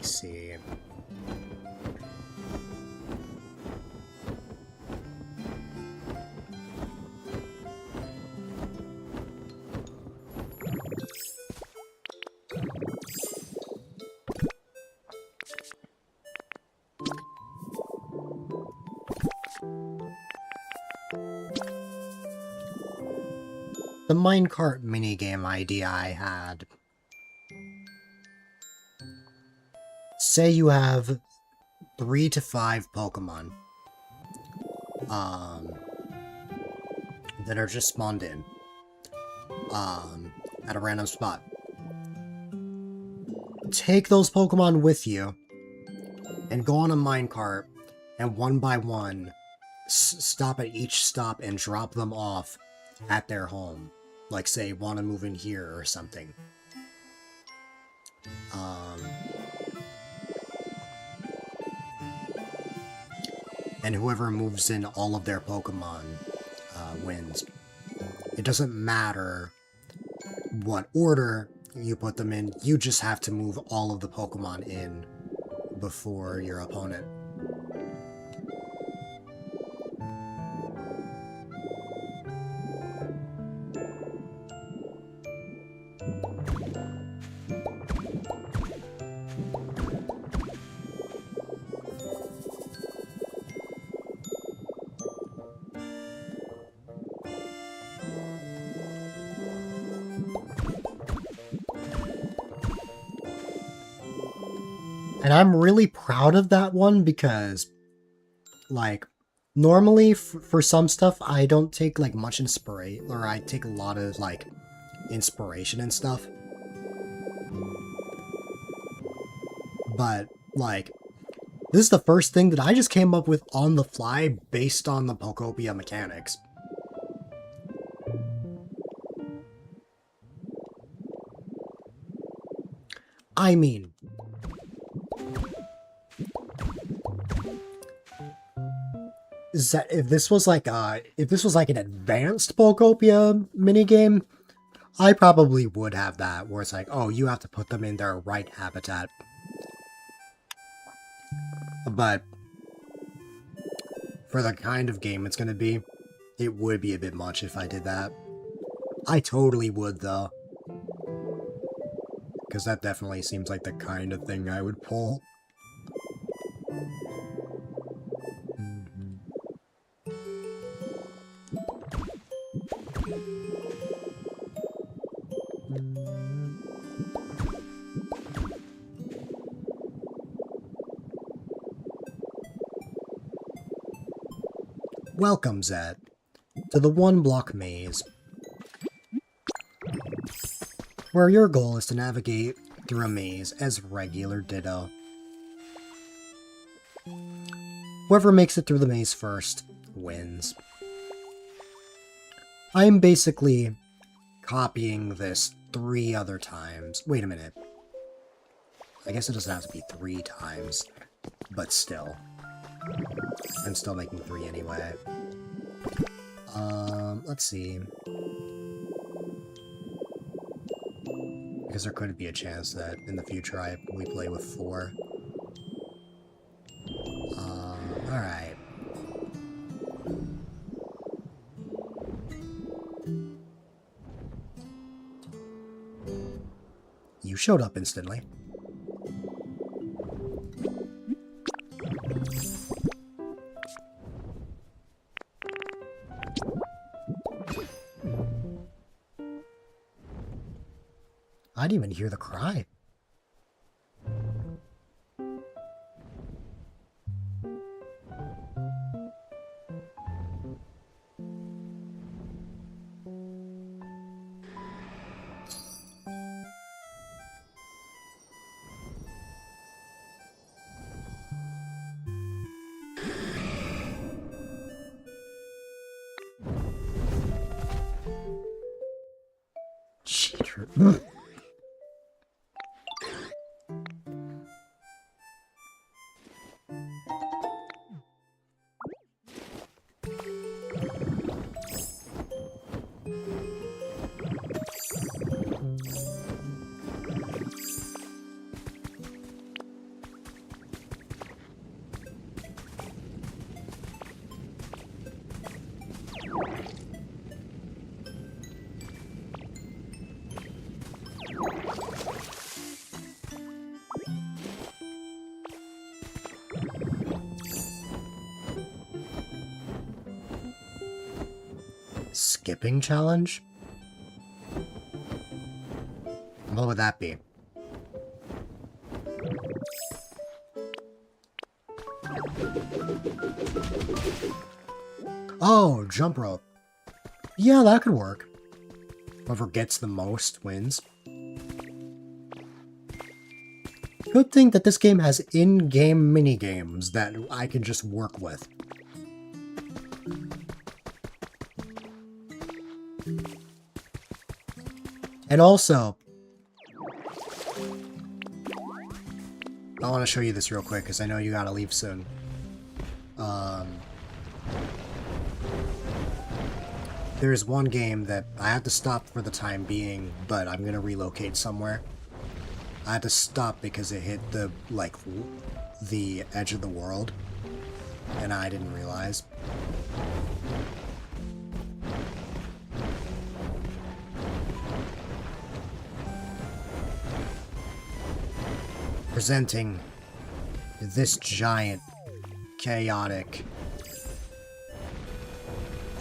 see. The minecart minigame idea I had. Say you have 3 to 5 Pokemon that are just spawned in at a random spot. Take those Pokemon with you and go on a minecart and one by one stop at each stop and drop them off at their home. Like, say, want to move in here or something. And whoever moves in all of their Pokemon wins. It doesn't matter what order you put them in, you just have to move all of the Pokemon in before your opponent. And I'm really proud of that one because, like, normally for some stuff I don't take, like, much inspiration, or I take a lot of, like, inspiration and stuff. But, like, this is the first thing that I just came up with on the fly based on the Pokopia mechanics. I mean, is that if this was like an advanced Pokopia minigame, I probably would have that, where it's like, oh, you have to put them in their right habitat. But for the kind of game it's gonna be, it would be a bit much if I did that. I totally would, though. Because that definitely seems like the kind of thing I would pull. Welcome, Zed, to the one-block maze, where your goal is to navigate through a maze as regular Ditto. Whoever makes it through the maze first wins. I am basically copying this 3 other times. Wait a minute. I guess it doesn't have to be 3 times, but still. I'm still making 3 anyway. Let's see. Because there could be a chance that in the future we play with 4. Alright. You showed up instantly. I didn't even hear the cry. Cheater. skipping challenge? What would that be? Oh, jump rope. Yeah, that could work. Whoever gets the most wins. Good thing that this game has in-game mini-games that I can just work with. And also, I want to show you this real quick because I know you gotta leave soon. There's one game that I had to stop for the time being, but I'm gonna relocate somewhere. I had to stop because it hit the, like, the edge of the world, and I didn't realize. Presenting this giant, chaotic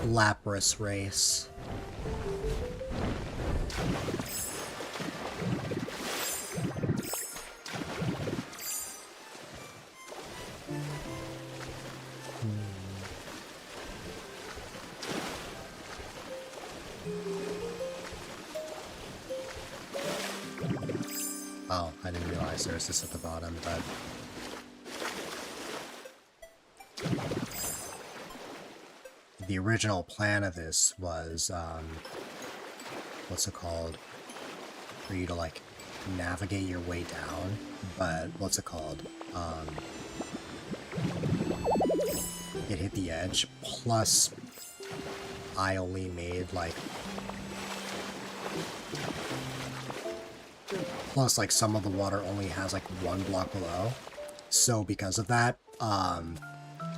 Lapras race. Oh, I didn't realize there was this at the bottom, but... The original plan of this was, what's it called? For you to, like, navigate your way down, but what's it called? It hit the edge, plus I only made, like... Plus, like, some of the water only has, like, one block below. So, because of that, I'm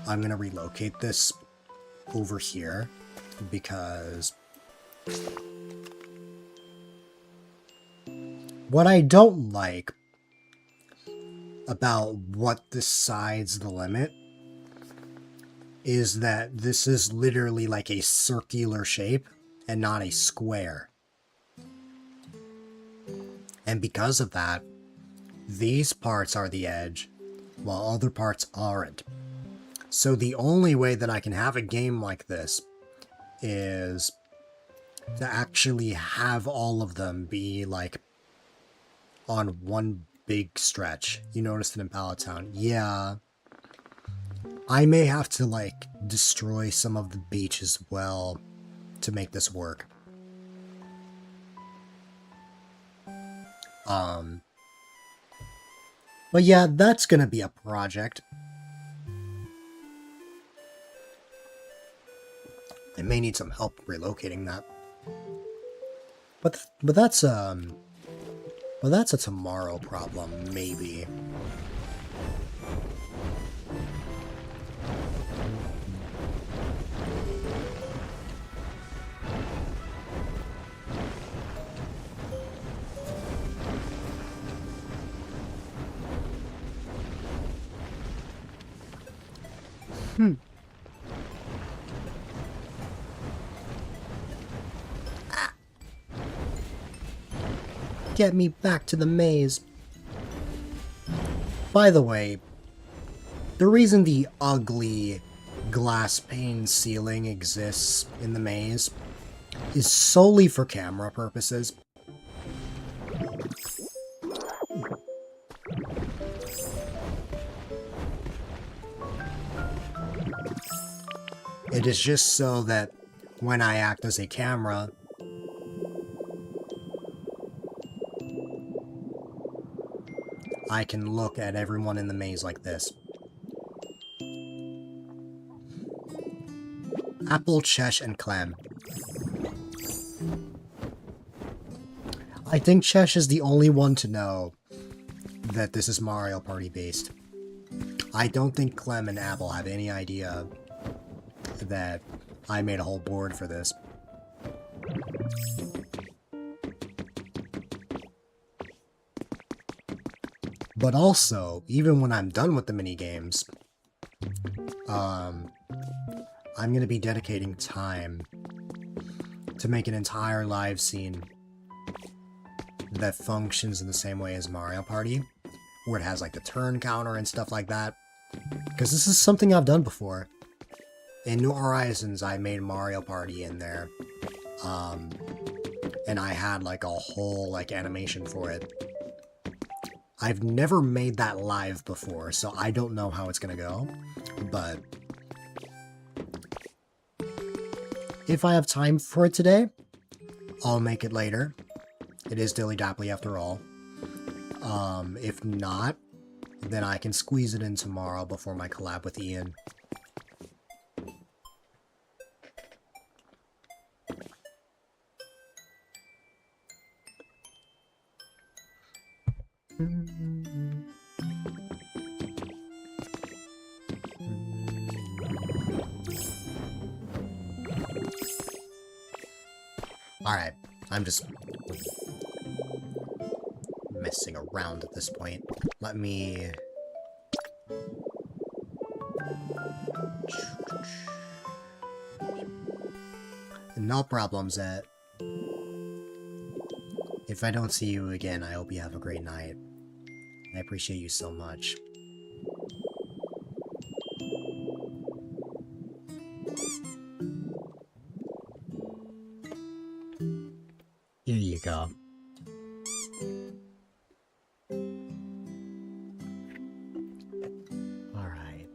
gonna relocate this over here, because what I don't like about what decides the limit is that this is literally like a circular shape and not a square. And because of that, these parts are the edge, while other parts aren't. So the only way that I can have a game like this is to actually have all of them be, like, on one big stretch. You noticed it in Pallet Town. Yeah. I may have to, like, destroy some of the beach as well to make this work. But yeah, that's gonna be a project. I may need some help relocating that. But that's a tomorrow problem, maybe. Get me back to the maze. By the way, the reason the ugly glass pane ceiling exists in the maze is solely for camera purposes. It is just so that when I act as a camera, I can look at everyone in the maze like this. Apple, Chesh, and Clem. I think Chesh is the only one to know that this is Mario Party based. I don't think Clem and Apple have any idea that I made a whole board for this. But also, even when I'm done with the minigames, I'm going to be dedicating time to make an entire live scene that functions in the same way as Mario Party, where it has like the turn counter and stuff like that. Because this is something I've done before. In New Horizons, I made Mario Party in there. And I had like a whole like animation for it. I've never made that live before, so I don't know how it's gonna go. But if I have time for it today, I'll make it later. It is Dilly Dapply after all. If not, then I can squeeze it in tomorrow before my collab with Ian. Alright, I'm just messing around at this point. Let me... No problem, Zet. If I don't see you again, I hope you have a great night. I appreciate you so much. Here you go. Alright.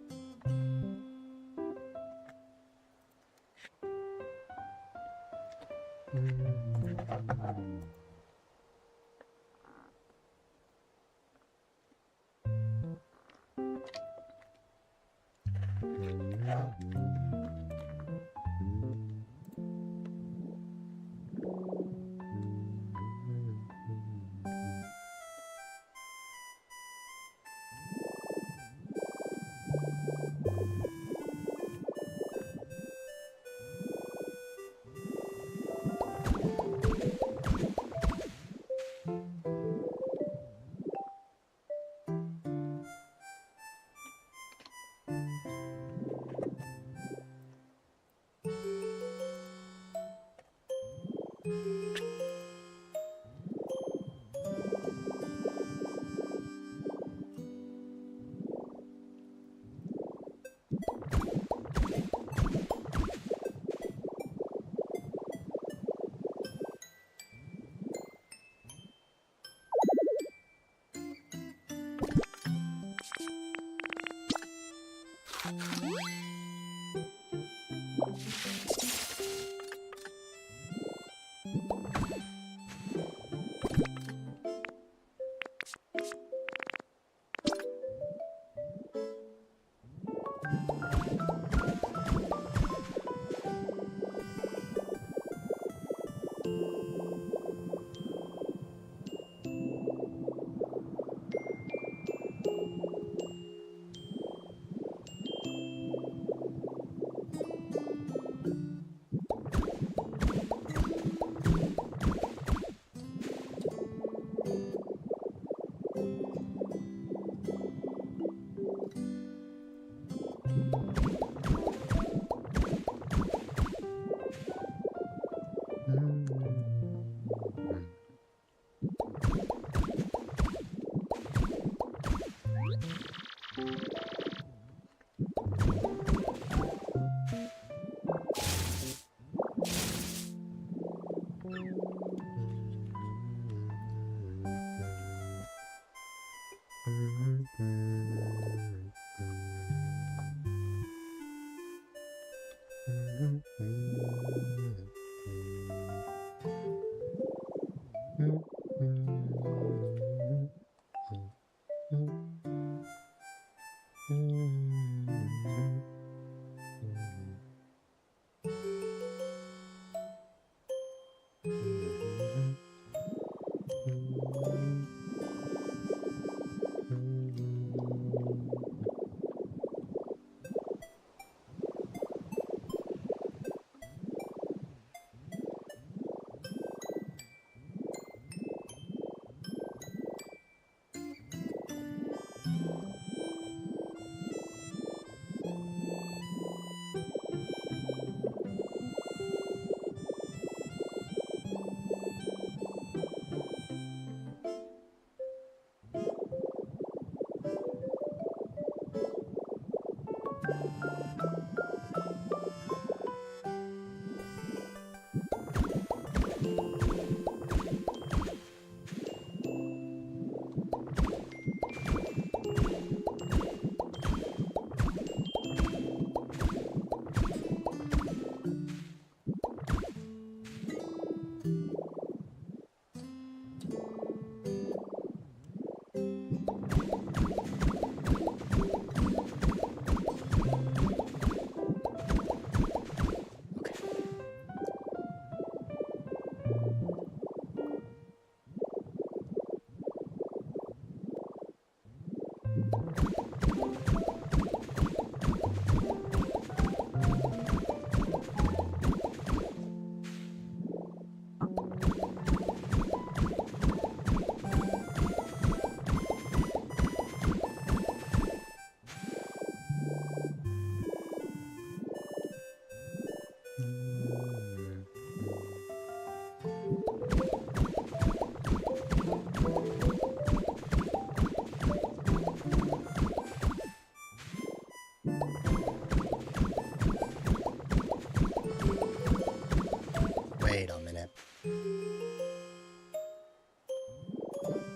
Wait a minute.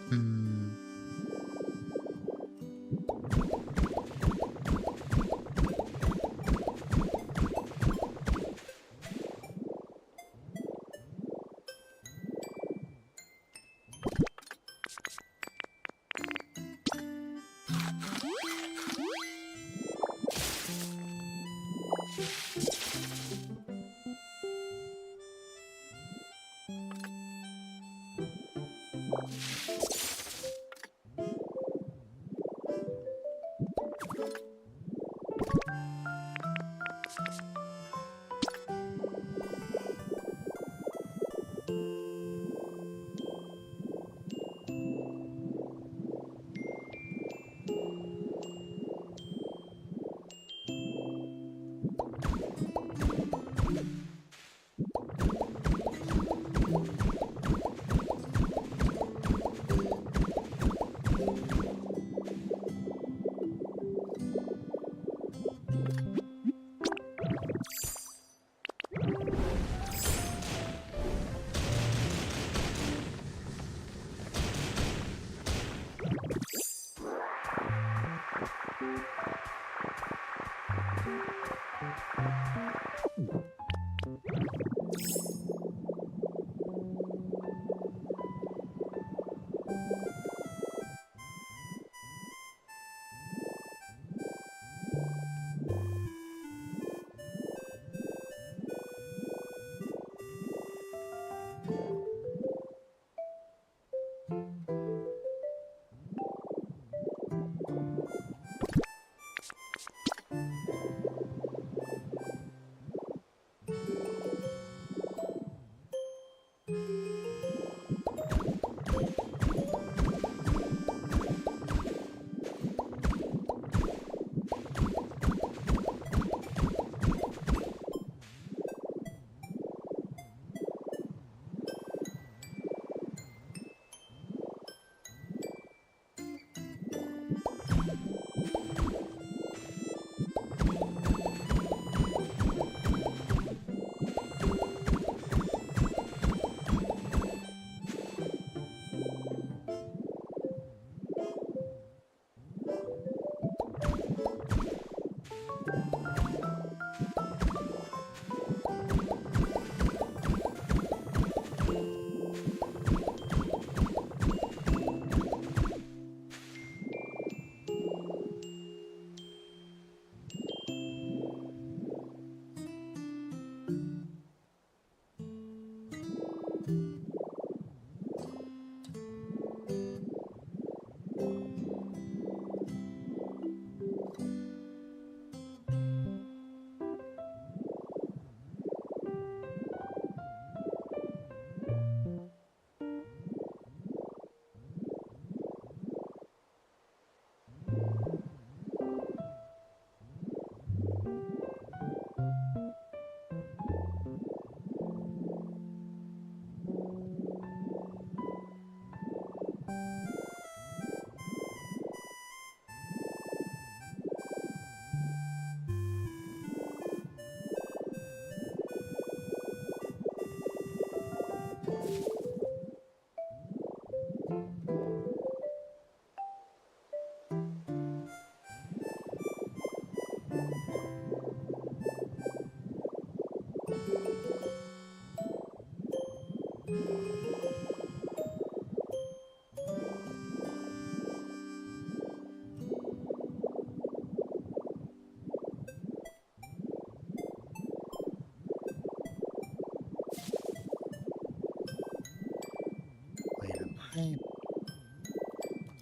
Hmm.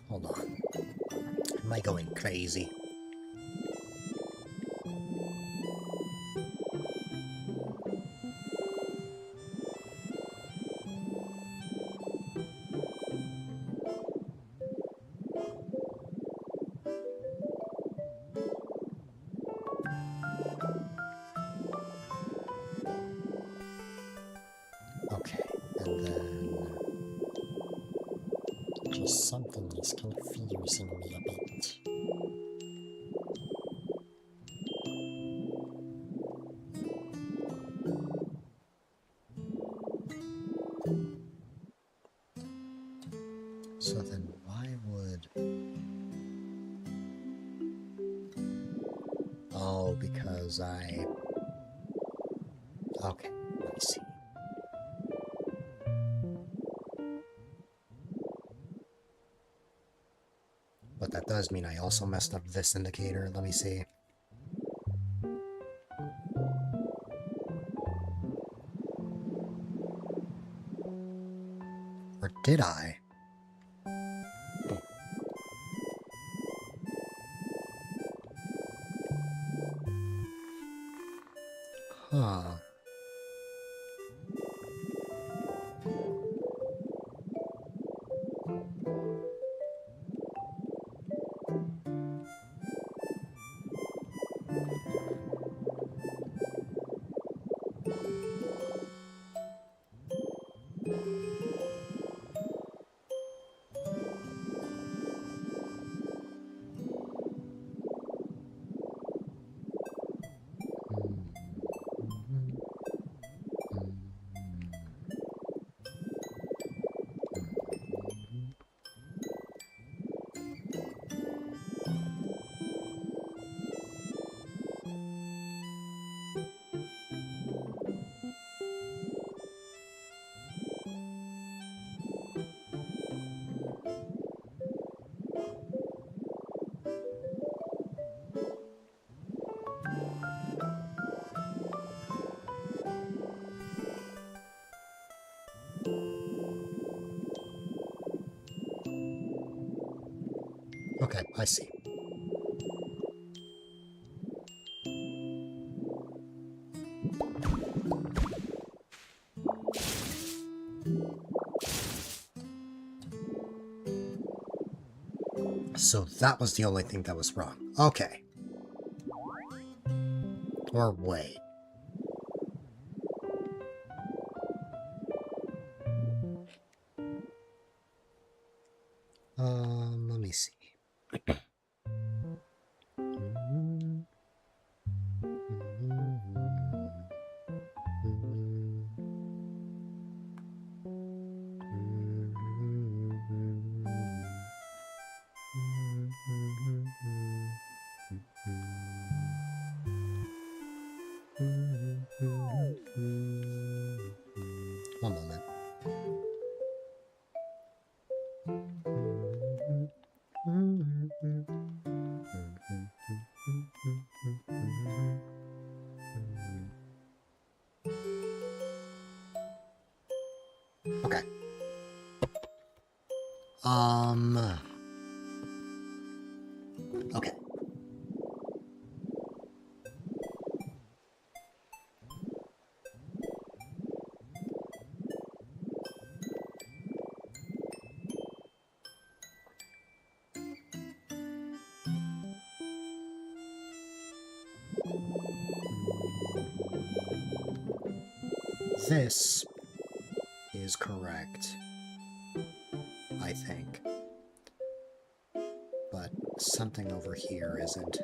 Hold on. Am I going crazy? Okay, and then just something is confusing me a bit. So then why would... Oh, because I... Okay, let me see. But that does mean I also messed up this indicator. Let me see. Or did I? Huh. Okay, I see. So that was the only thing that was wrong. Okay. Or wait. Let me see. One moment. Okay. Okay. This is correct, I think. But something over here isn't.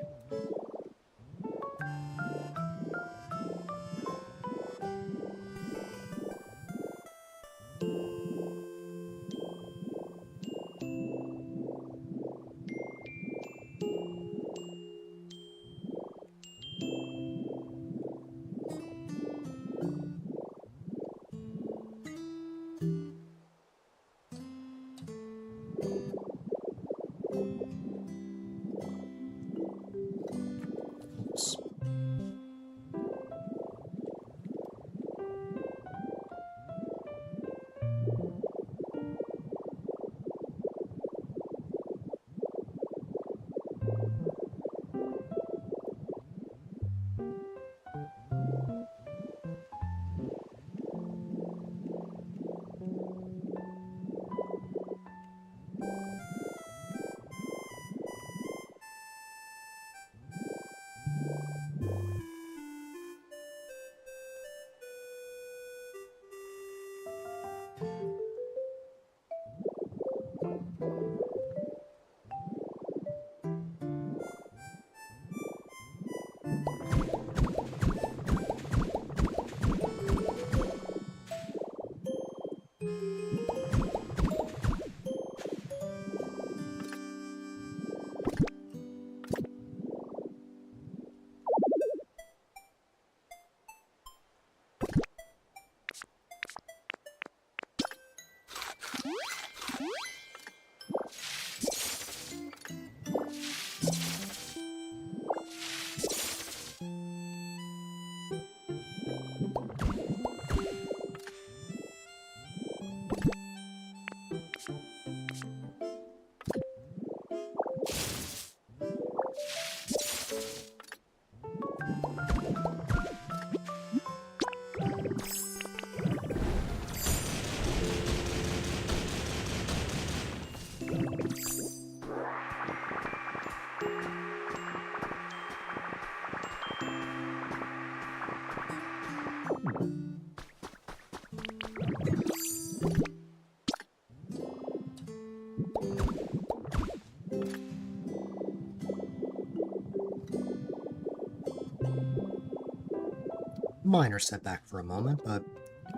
minor setback for a moment, but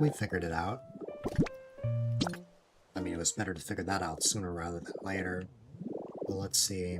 we figured it out. I mean, it was better to figure that out sooner rather than later. But let's see.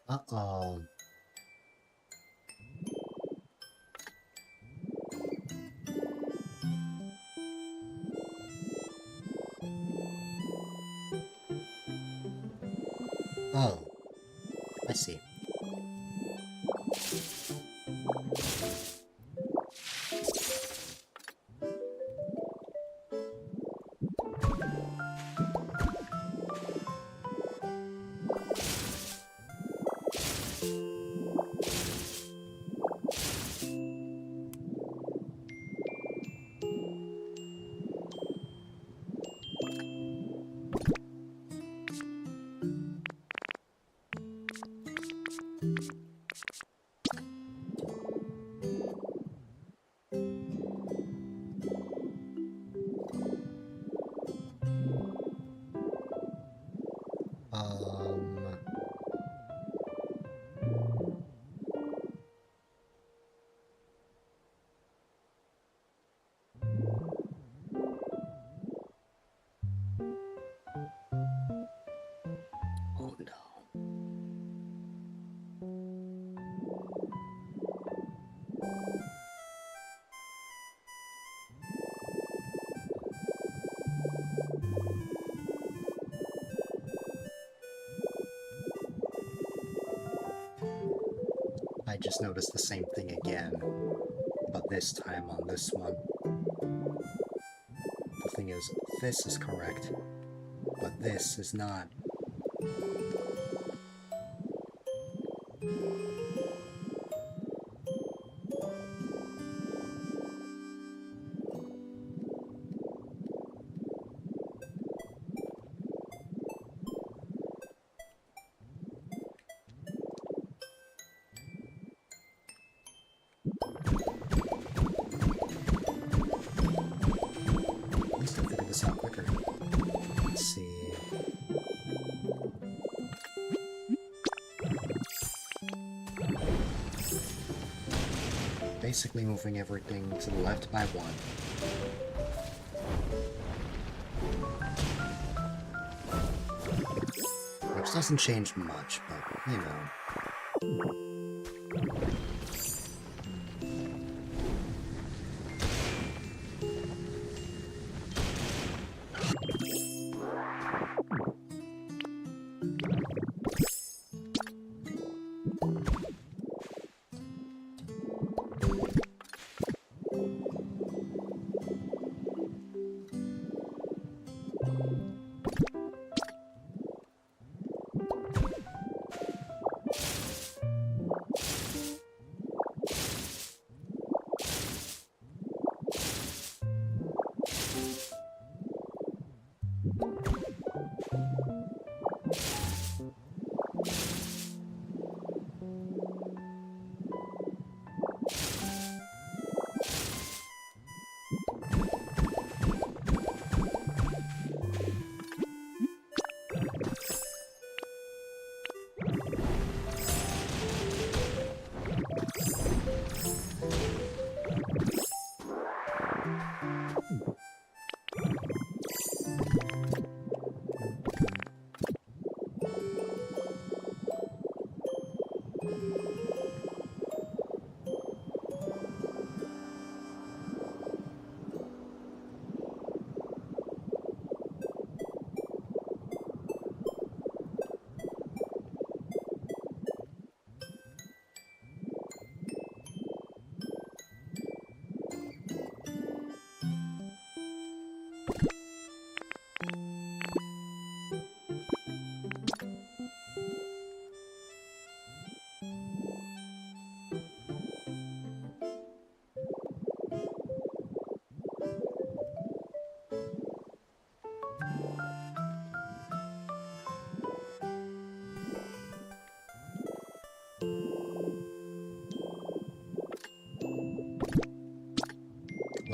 Uh-oh. Oh. I see. Um... Oh no. I just noticed the same thing again, but this time on this one. The thing is, this is correct, but this is not. At least I figured this out quicker. Let's see. Basically moving everything to the left by one. Which doesn't change much, but, you know.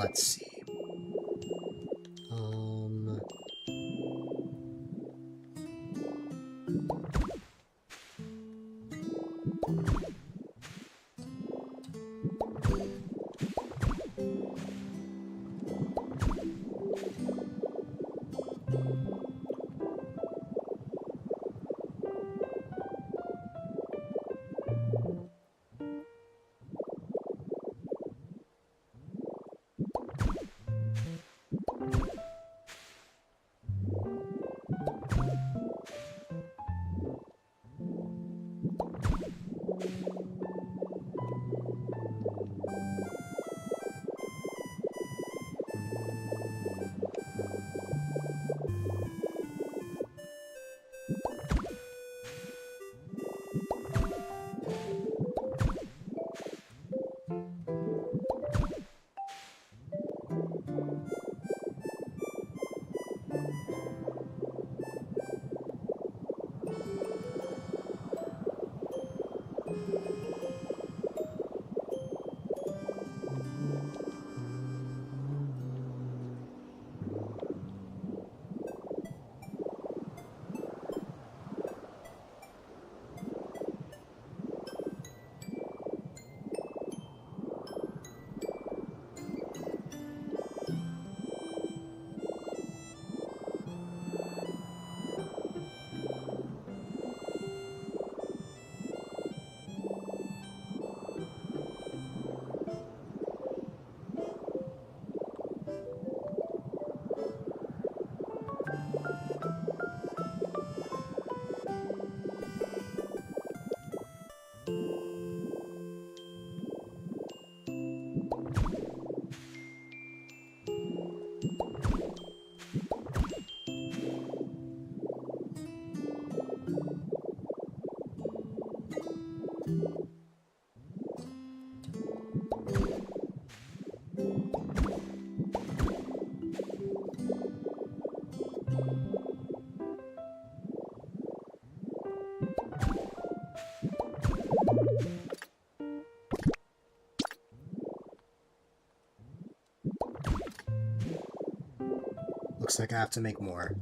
Let's see. Looks like I have to make more.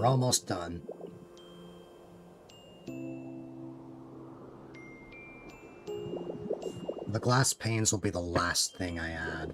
We're almost done. The glass panes will be the last thing I add.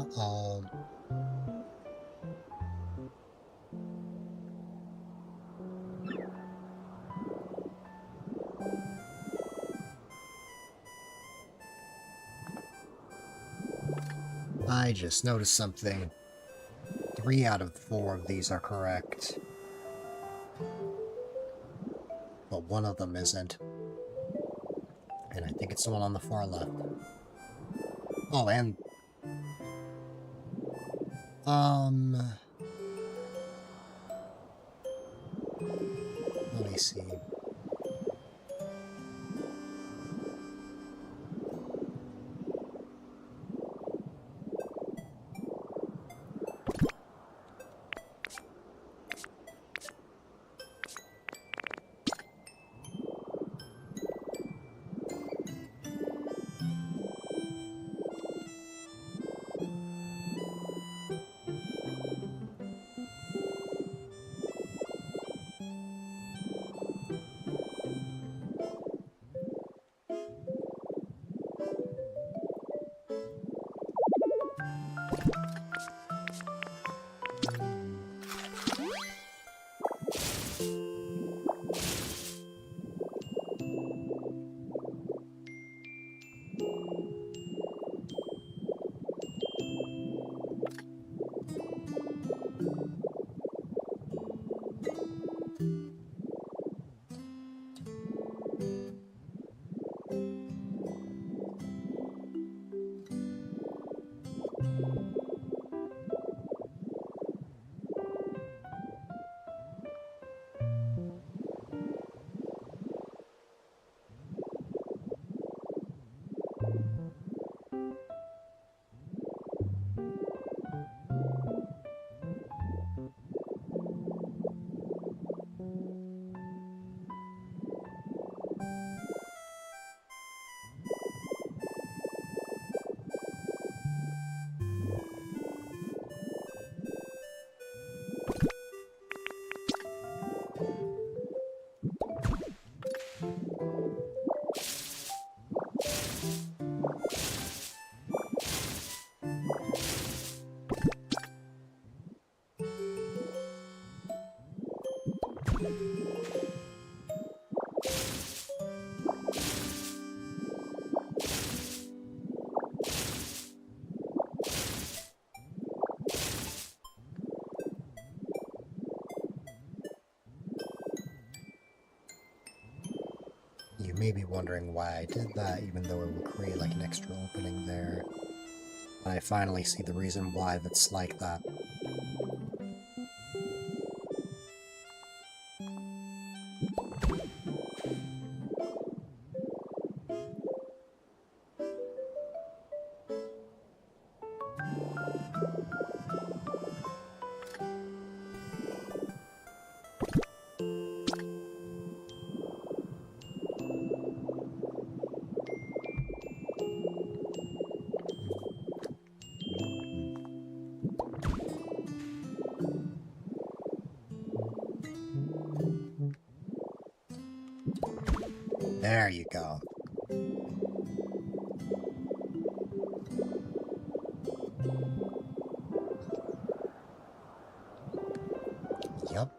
Uh-oh. I just noticed something. 3 out of 4 of these are correct. But one of them isn't. And I think it's the one on the far left. Oh, and... Let me see. You may be wondering why I did that, even though it would create like an extra opening there. I finally see the reason why that's like that. There you go. Yep.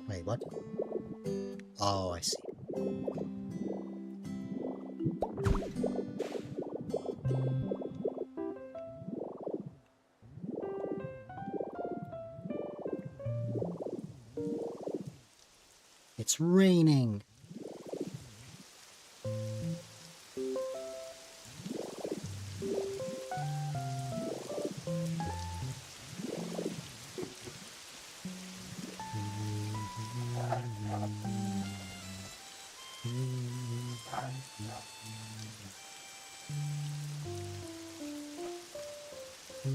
Wait, what? Oh, I see. It's raining. You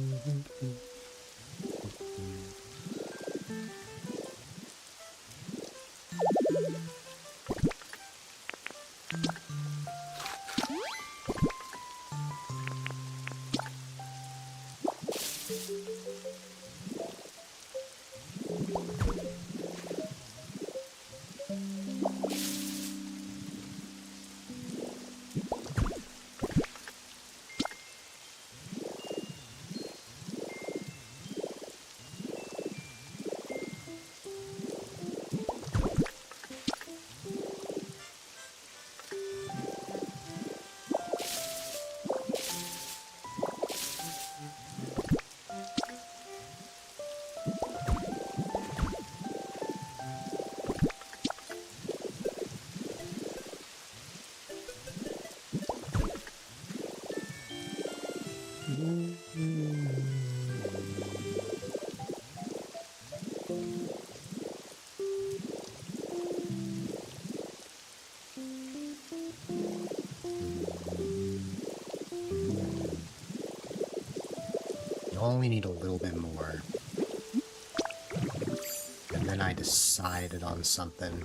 only need a little bit more. And then I decided on something.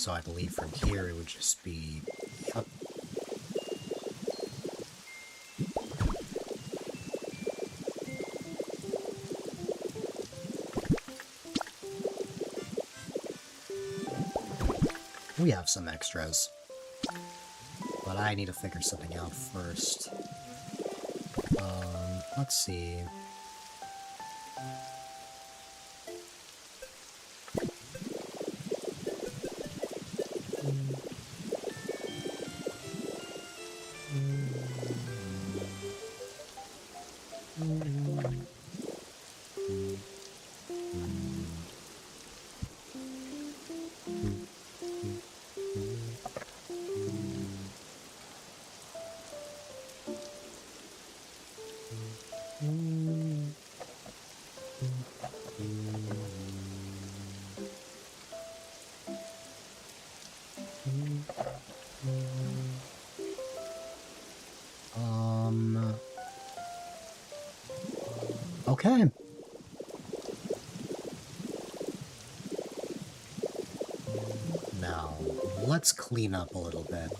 So I believe from here it would just be... Yep. We have some extras. But I need to figure something out first. Let's see. Okay. Now, let's clean up a little bit.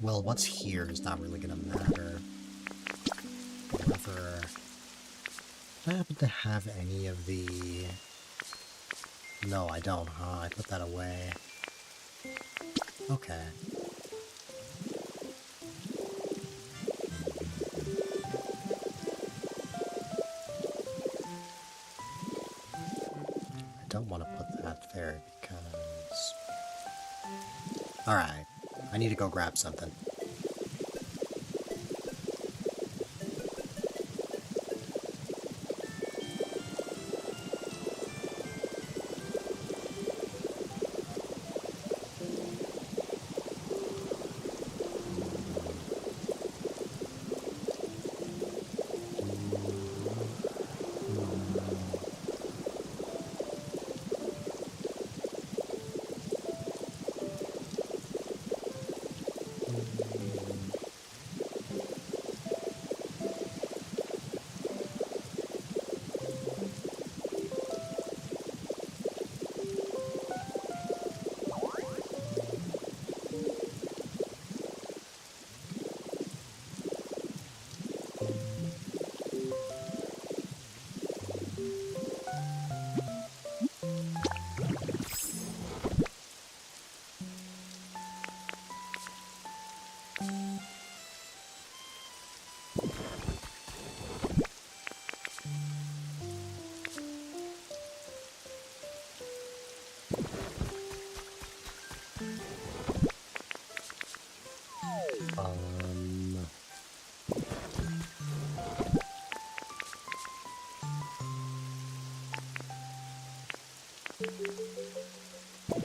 Well, what's here is not really gonna matter. However, do I happen to have any of the... No, I don't, huh? I put that away. Okay. I don't want to put that there because... Alright. I need to go grab something.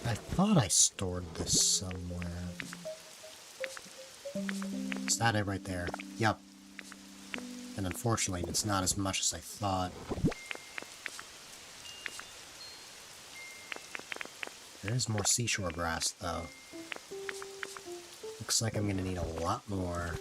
I thought I stored this somewhere. Is that it right there? Yup. And unfortunately, it's not as much as I thought. There is more seashore grass, though. Looks like I'm gonna need a lot more.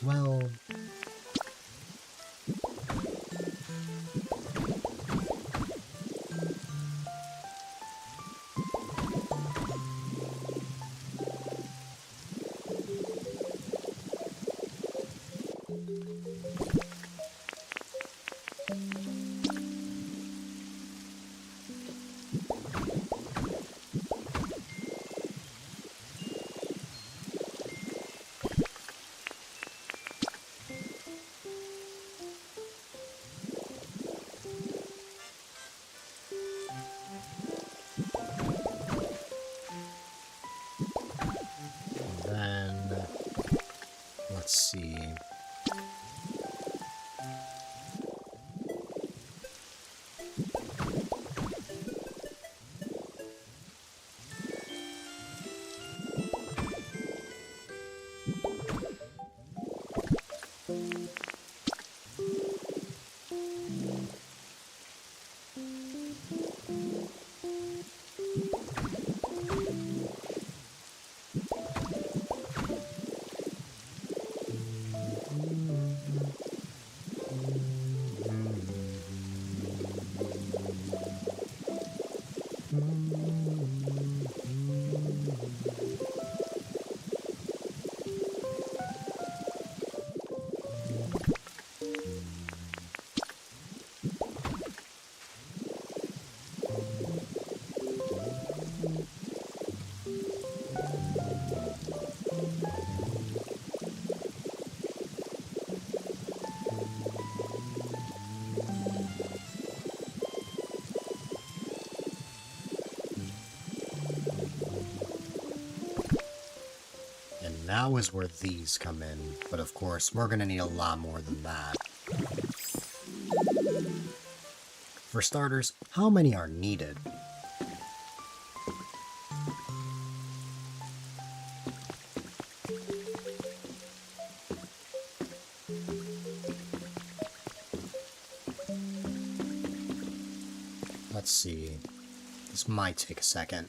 Well... Then... let's see... Now is where these come in, but of course, we're gonna need a lot more than that. For starters, how many are needed? Let's see. This might take a second.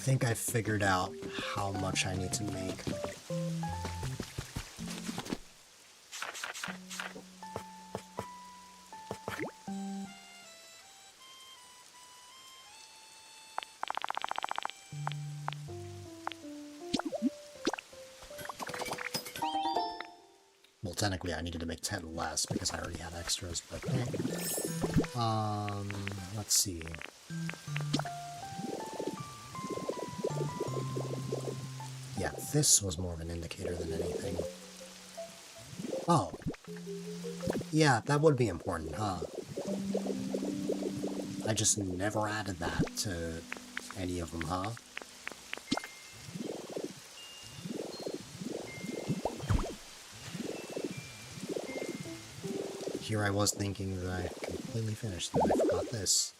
think I figured out how much I need to make. Well, technically I needed to make 10 less because I already had extras, but let's see. Yeah, this was more of an indicator than anything. Oh. Yeah, that would be important, huh? I just never added that to any of them, huh? Here I was thinking that I completely finished and I forgot this.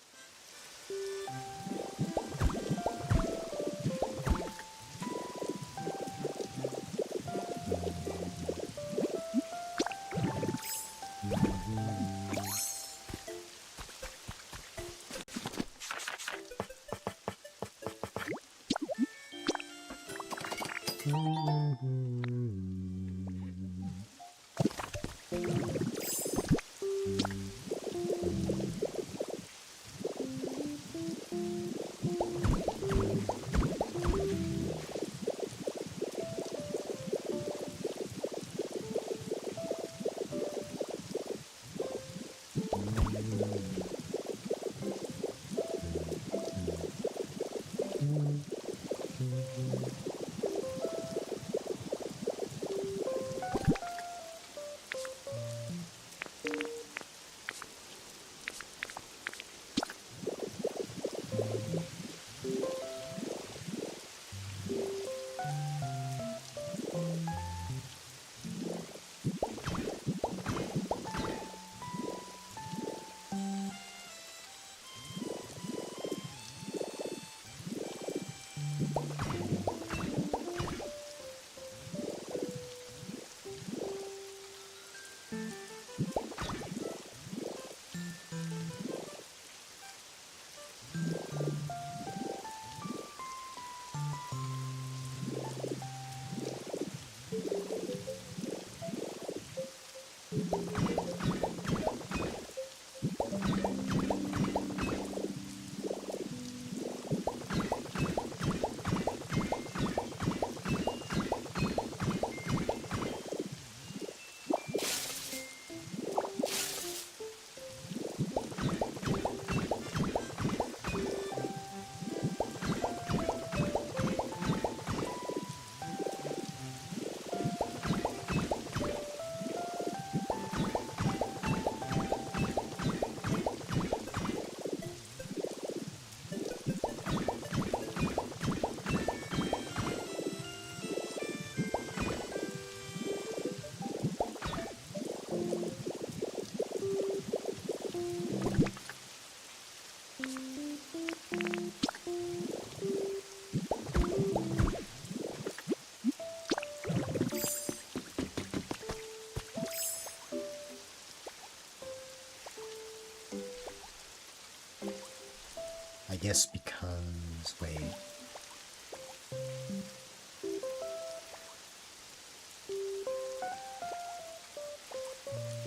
I guess because... wait.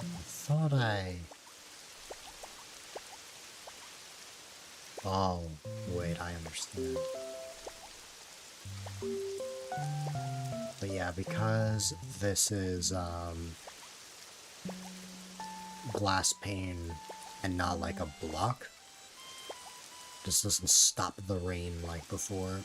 I thought I... Oh, wait, I understand. But yeah, because this is, glass pane and not like a block, this doesn't stop the rain like before.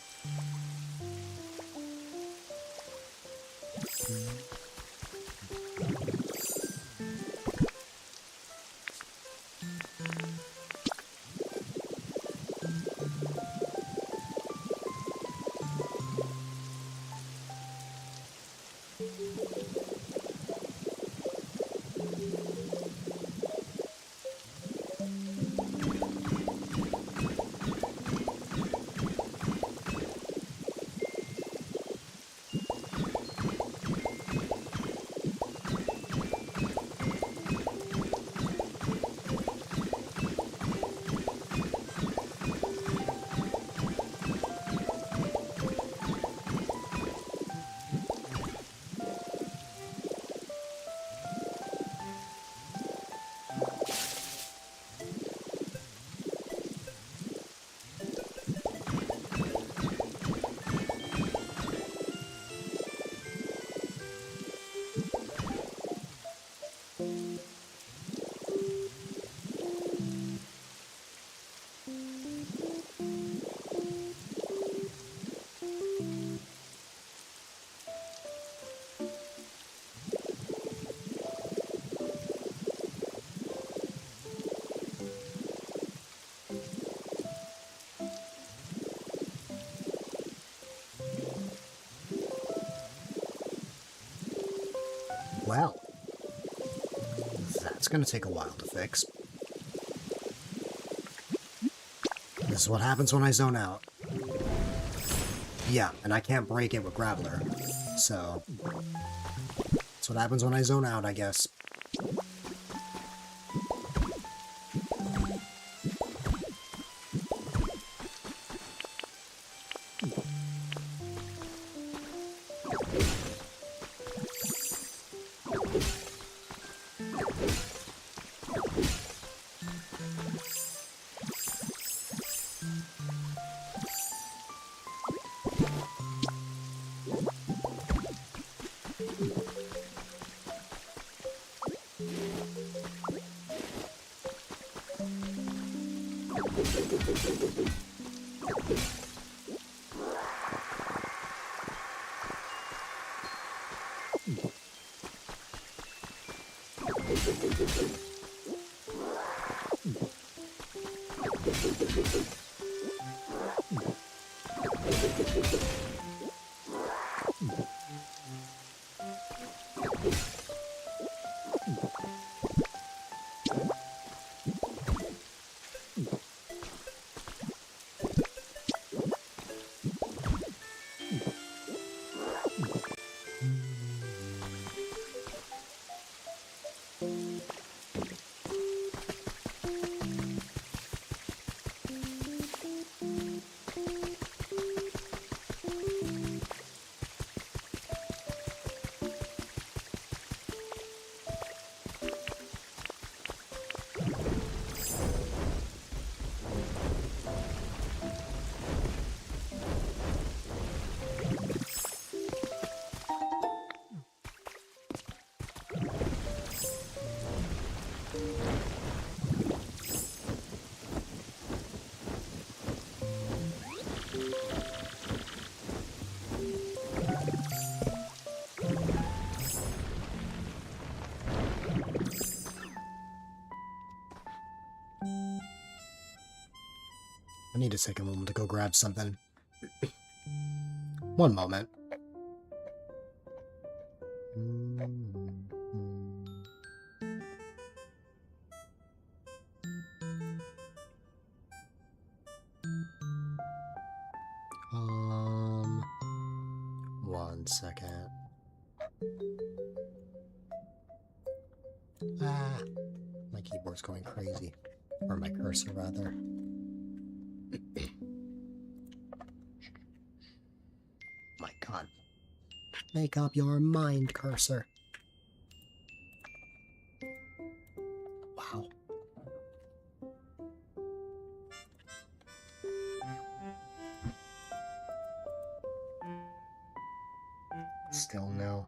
Well, that's gonna take a while to fix. This is what happens when I zone out. Yeah, and I can't break it with Graveler. So, that's what happens when I zone out, I guess. I need to take a moment to go grab something. One moment. One second. Ah, my keyboard's going crazy. Or my cursor, rather. My god. Make up your mind, cursor. Wow. Still no.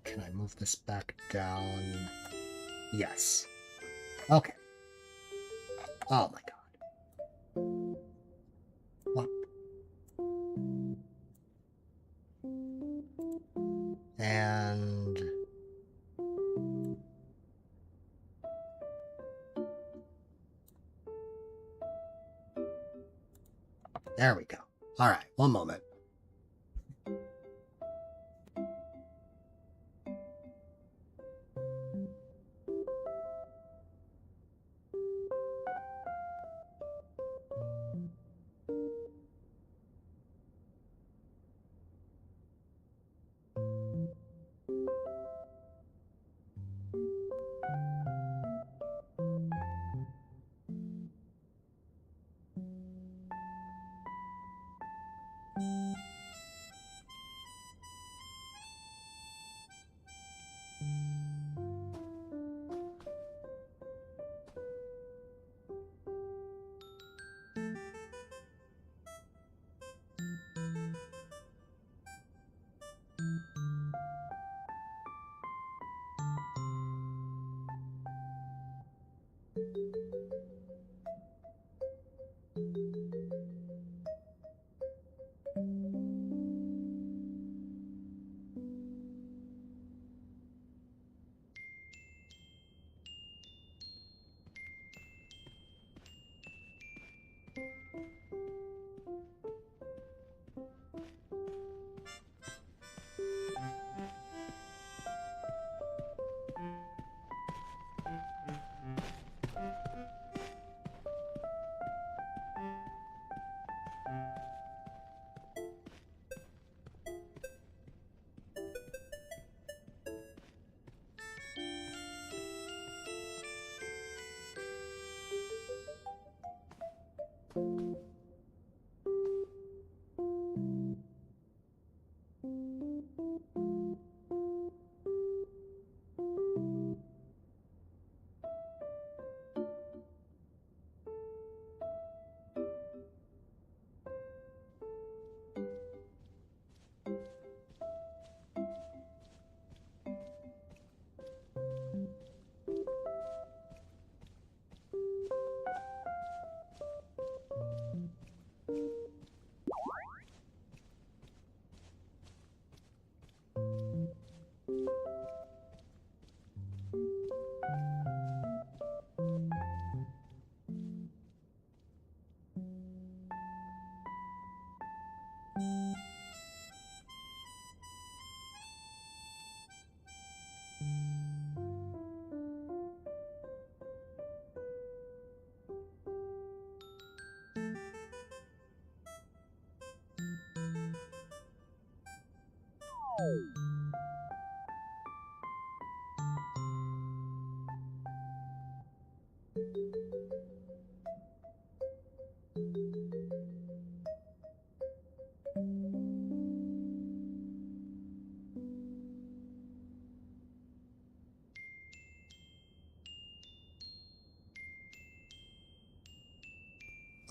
Can I move this back down? Yes. Okay. Oh my god. What? And... there we go. Alright, one moment.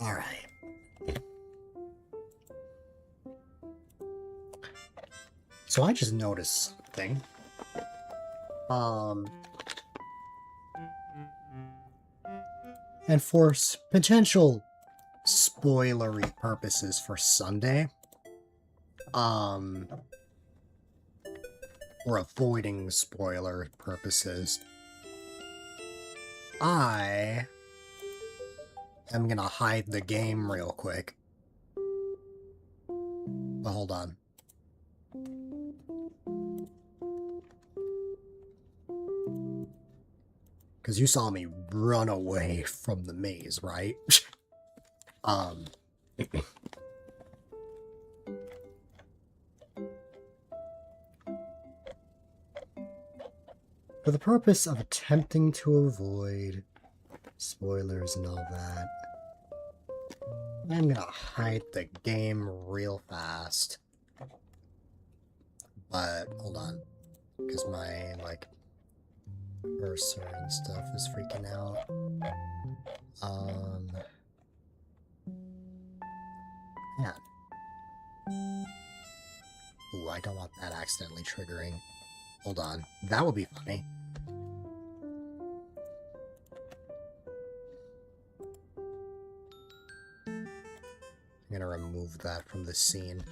Alright. So I just noticed something. And for potential spoilery purposes for Sunday, or avoiding spoiler purposes, I am gonna hide the game real quick. But hold on. Because you saw me run away from the maze, right? For the purpose of attempting to avoid spoilers and all that, I'm gonna hide the game real fast. But, hold on. Because my, like, cursor and stuff is freaking out. Man. Ooh, I don't want that accidentally triggering. Hold on. That would be funny. I'm gonna remove that from the scene.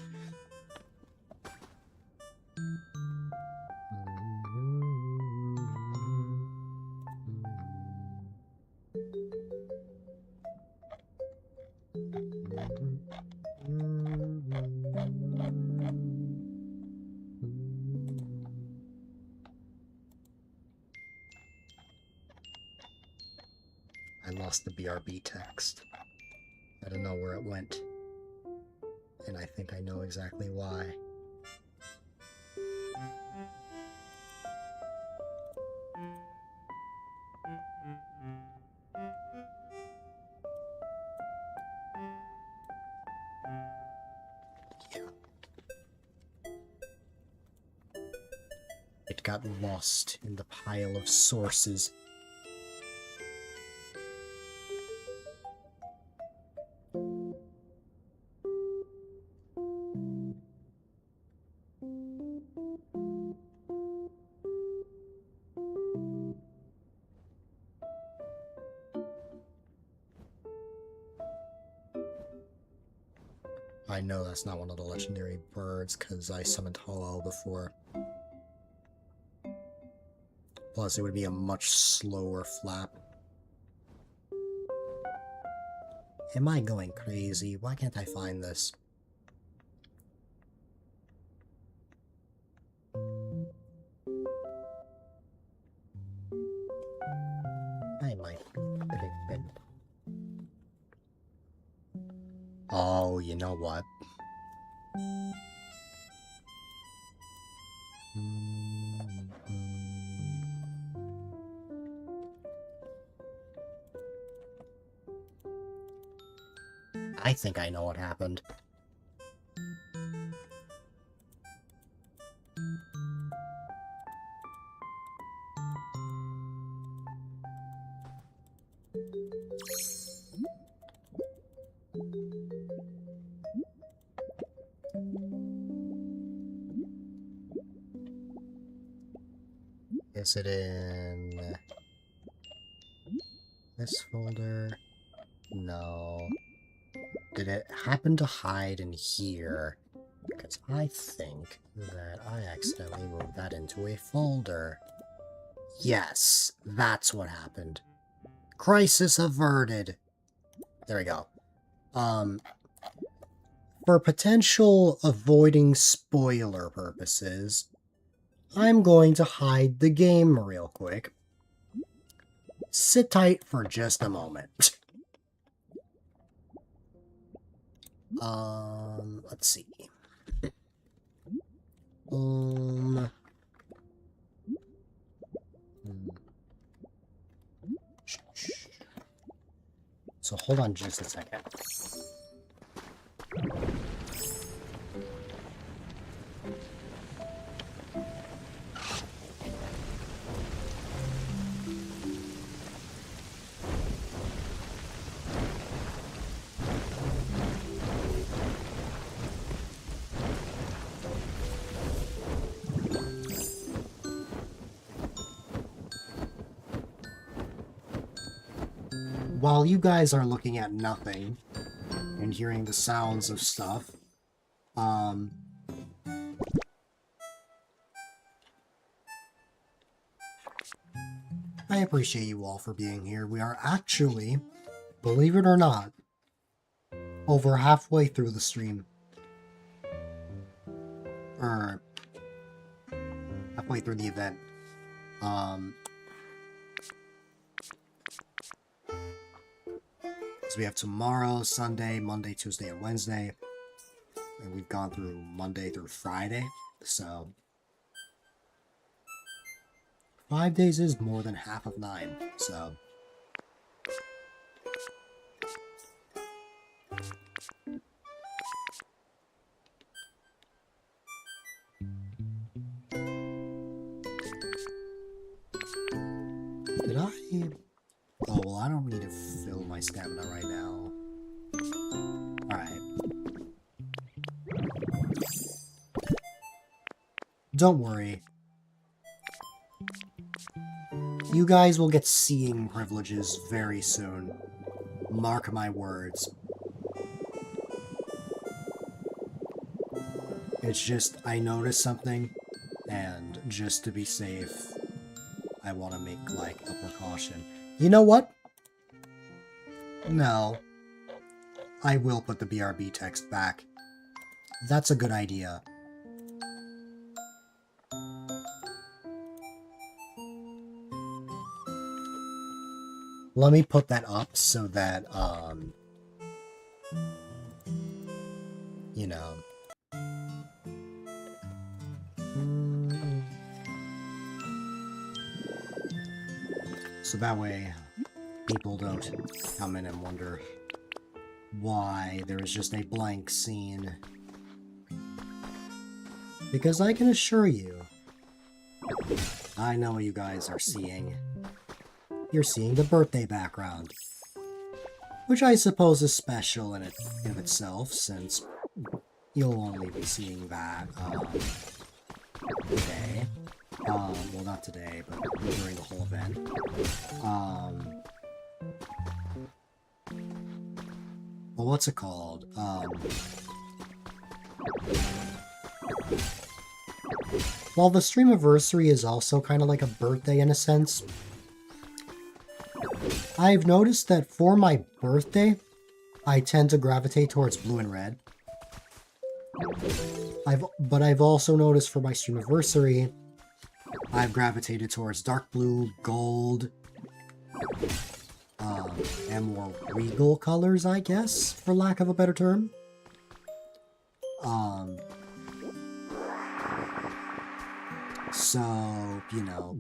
I lost the BRB text. I don't know where it went. And I think I know exactly why. Yeah. It got lost in the pile of sources. I know that's not one of the legendary birds, because I summoned Ho-Oh before. Plus, it would be a much slower flap. Am I going crazy? Why can't I find this? Oh, you know what? I think I know what happened. Is it in this folder? No. Did it happen to hide in here? Because I think that I accidentally moved that into a folder. Yes, that's what happened. Crisis averted. There we go. For potential avoiding spoiler purposes, I'm going to hide the game real quick. Sit tight for just a moment. Let's see. So hold on just a second. While you guys are looking at nothing and hearing the sounds of stuff, I appreciate you all for being here. We are actually, believe it or not, over halfway through the stream. Or halfway through the event. So we have tomorrow, Sunday, Monday, Tuesday, and Wednesday. And we've gone through Monday through Friday. So 5 days is more than half of 9. So did I? Oh, well, I don't need to fill my stamina right now. Alright. Don't worry. You guys will get seeing privileges very soon. Mark my words. It's just, I noticed something, and just to be safe, I want to make, like, a precaution. You know what? No. I will put the BRB text back. That's a good idea. Let me put that up so that, you know. So that way, people don't come in and wonder why there is just a blank scene. Because I can assure you, I know what you guys are seeing. You're seeing the birthday background. Which I suppose is special in of itself, since you'll only be seeing that, today. Well, not today, but during the whole event. Well, what's it called? While the stream anniversary is also kind of like a birthday in a sense, I've noticed that for my birthday, I tend to gravitate towards blue and red. But I've also noticed for my stream anniversary, I've gravitated towards dark blue, gold, and more regal colors, I guess, for lack of a better term. So, you know,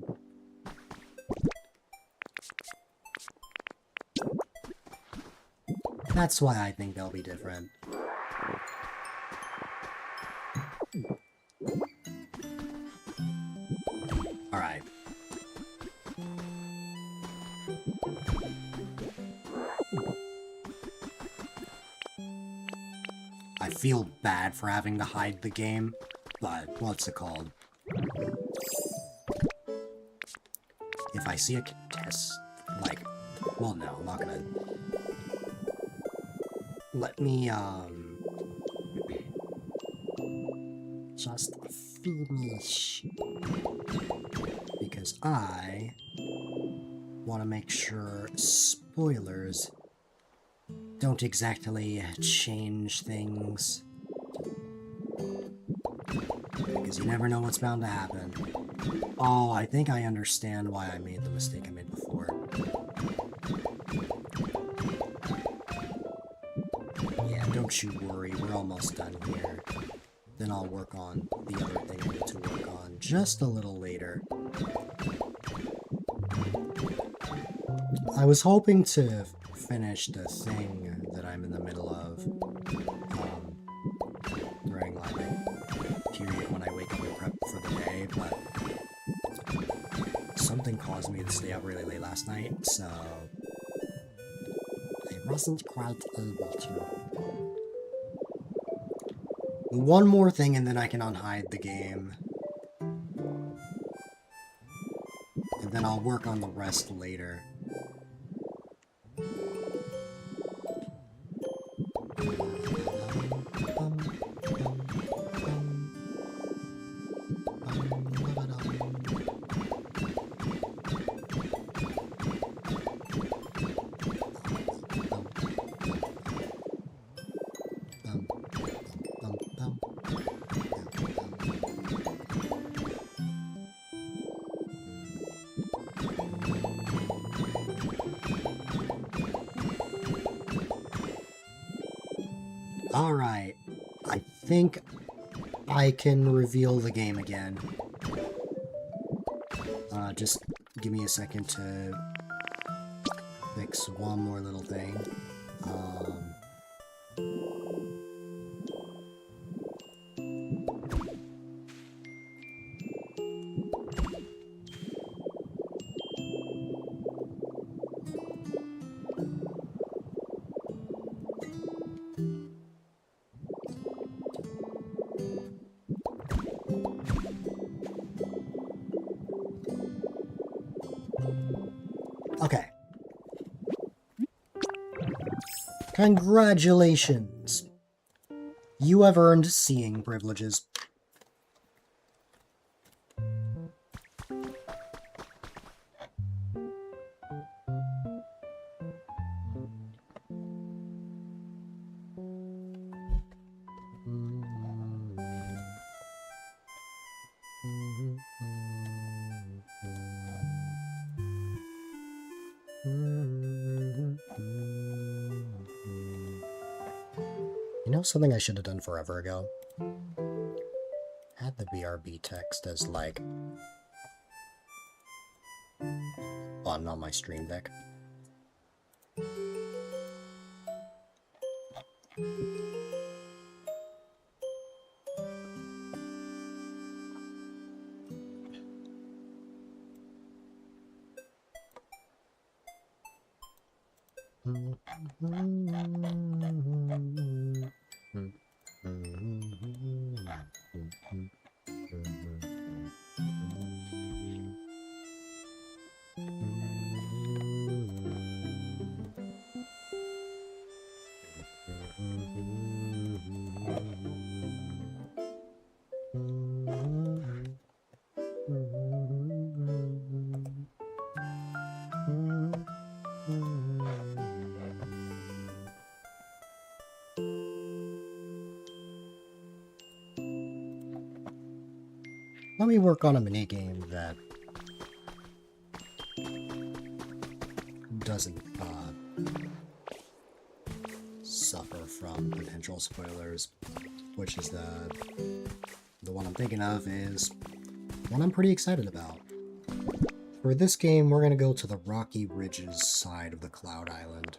that's why I think they'll be different. Alright. I feel bad for having to hide the game, but what's it called? If I see a test, like, well, no, I'm not gonna. Let me, just finish. Because I want to make sure spoilers don't exactly change things. Because you never know what's bound to happen. Oh, I think I understand why I made the mistake I made before. Yeah, don't you worry, we're almost done here. Then I'll work on the other thing I need to work on just a little later. I was hoping to finish the thing that I'm in the middle of during like a period when I wake up and prep for the day, but something caused me to stay up really late last night, so I wasn't quite able to. One more thing and then I can unhide the game. And then I'll work on the rest later. Alright, I think I can reveal the game again. Just give me a second to fix one more little thing. Okay. Congratulations! You have earned seeing privileges. You know something I should have done forever ago? Had the BRB text as like on my stream deck. Let me work on a minigame that doesn't suffer from potential spoilers, which is the one I'm thinking of is one I'm pretty excited about. For this game, we're going to go to the Rocky Ridges side of the Cloud Island.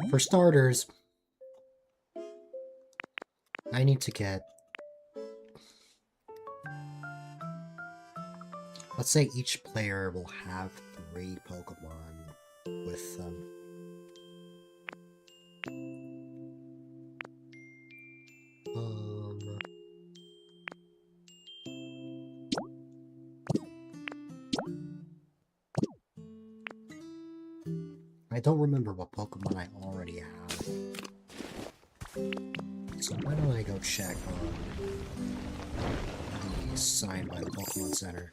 For starters, I need to get... Let's say each player will have 3 Pokemon with them. I don't remember what Pokemon I already have. So why don't I go check on the sign by the Pokemon Center.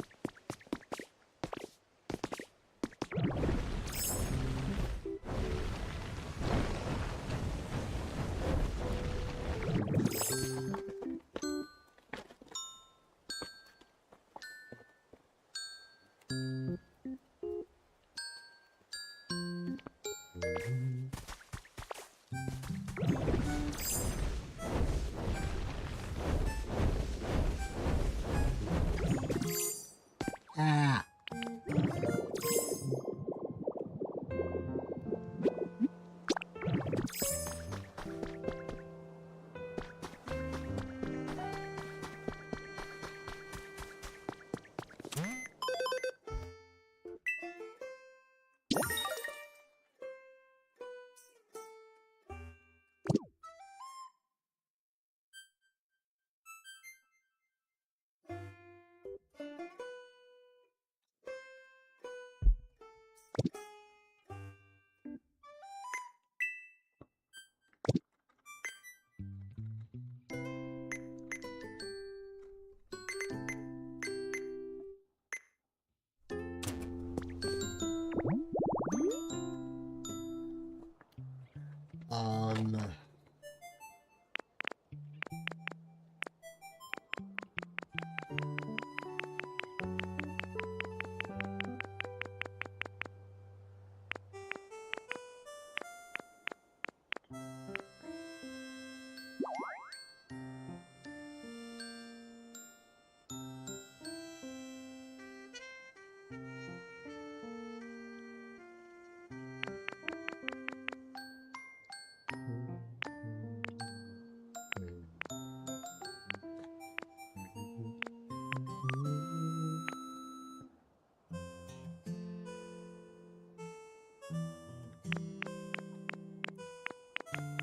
Ah!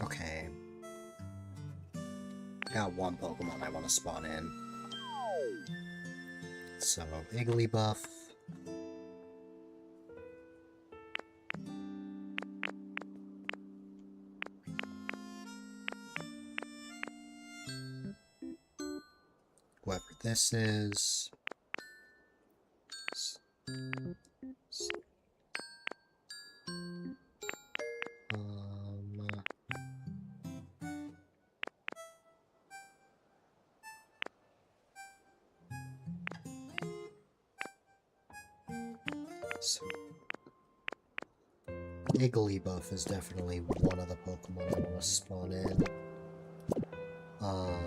Okay. Got one Pokemon I want to spawn in. So, Igglybuff. Whoever this is. So, Igglybuff is definitely one of the Pokemon I want to spawn in. Oh.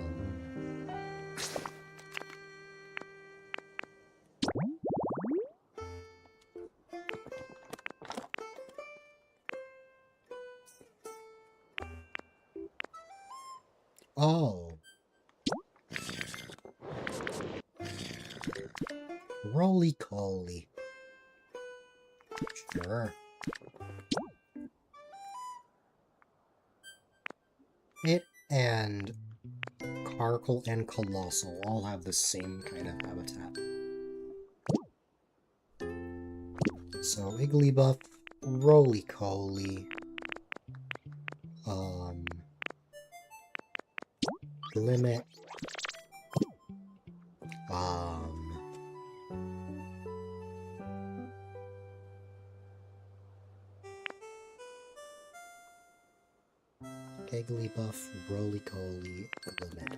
Roly-Coly. Sure. It and Carkle and Colossal all have the same kind of habitat. So Igglybuff, Roly-Coly, Limit, Igglybuff, Roly-Coly, Limit.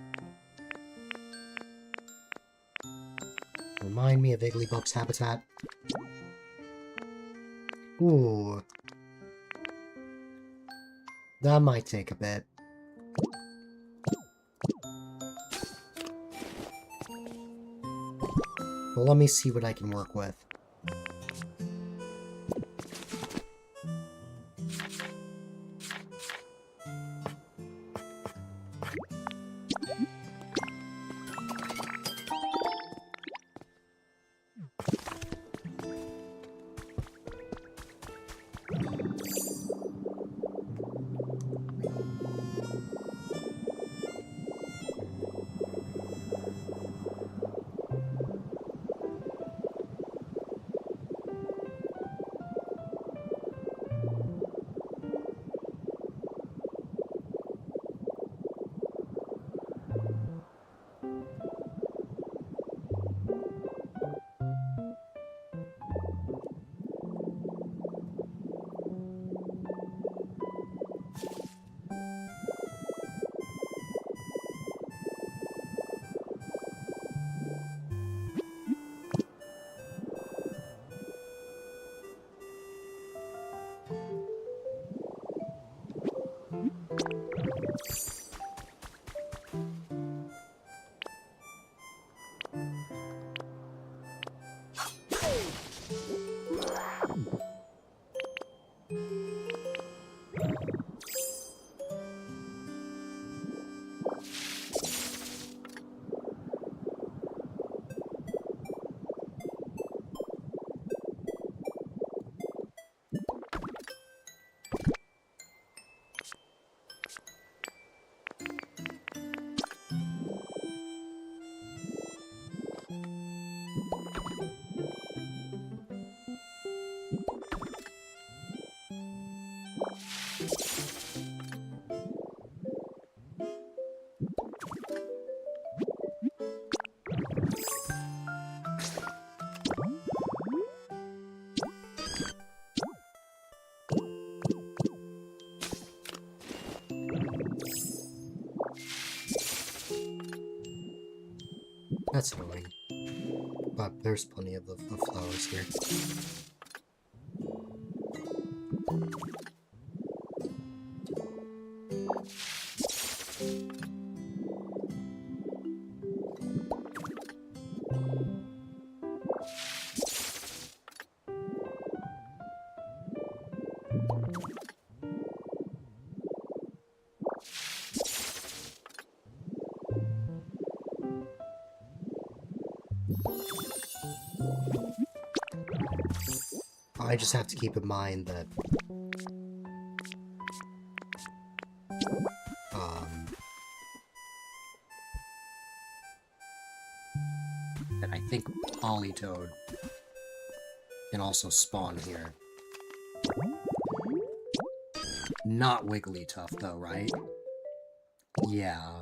Remind me of Igglybuff's habitat. Ooh. That might take a bit. But let me see what I can work with. That's annoying. But there's plenty of flowers here. I just have to keep in mind that I think Politoed can also spawn here. Not Wigglytuff though, right? Yeah.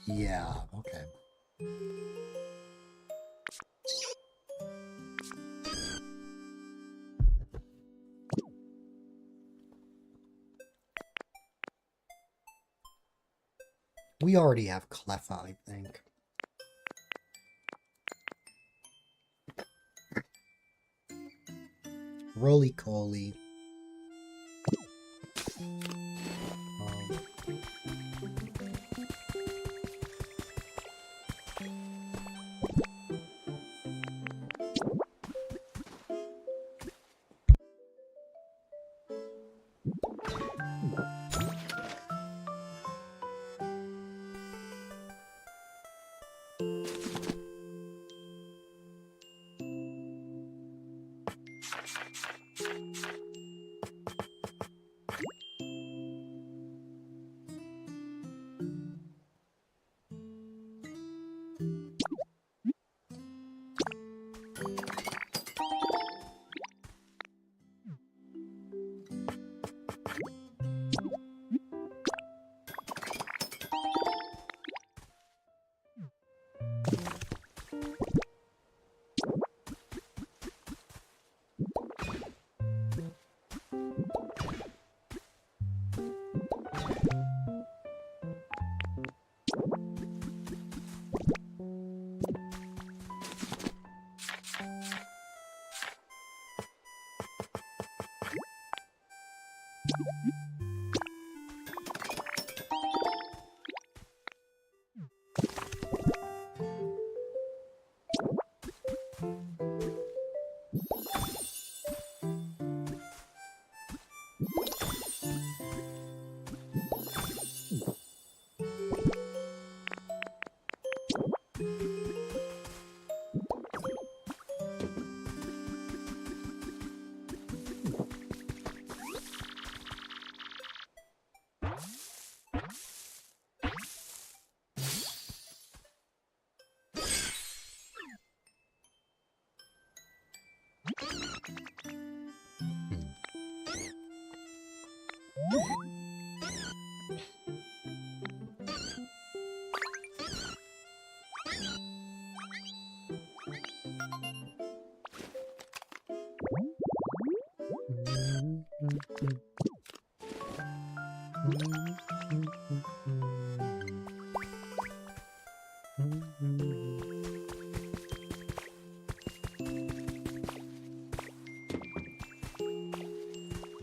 Yeah, okay. We already have Cleffa, I think. Roly-Coly.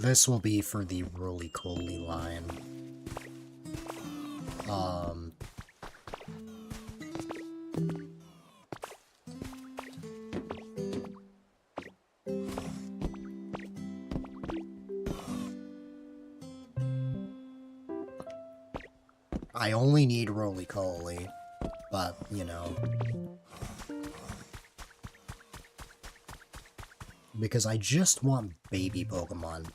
This will be for the Roly-Coly line. I only need Roly-Coly, but, you know. Because I just want baby Pokemon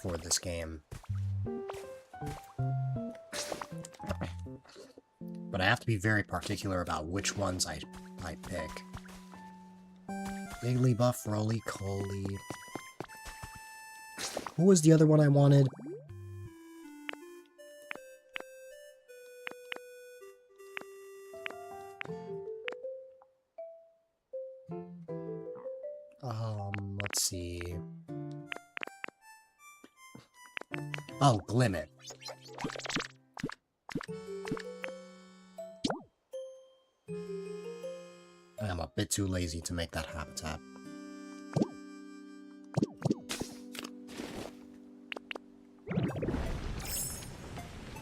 for this game. But I have to be very particular about which ones I pick. Jigglypuff, Roly-Coly. Who was the other one I wanted? Let's see. Oh, Glimmet. I'm a bit too lazy to make that habitat.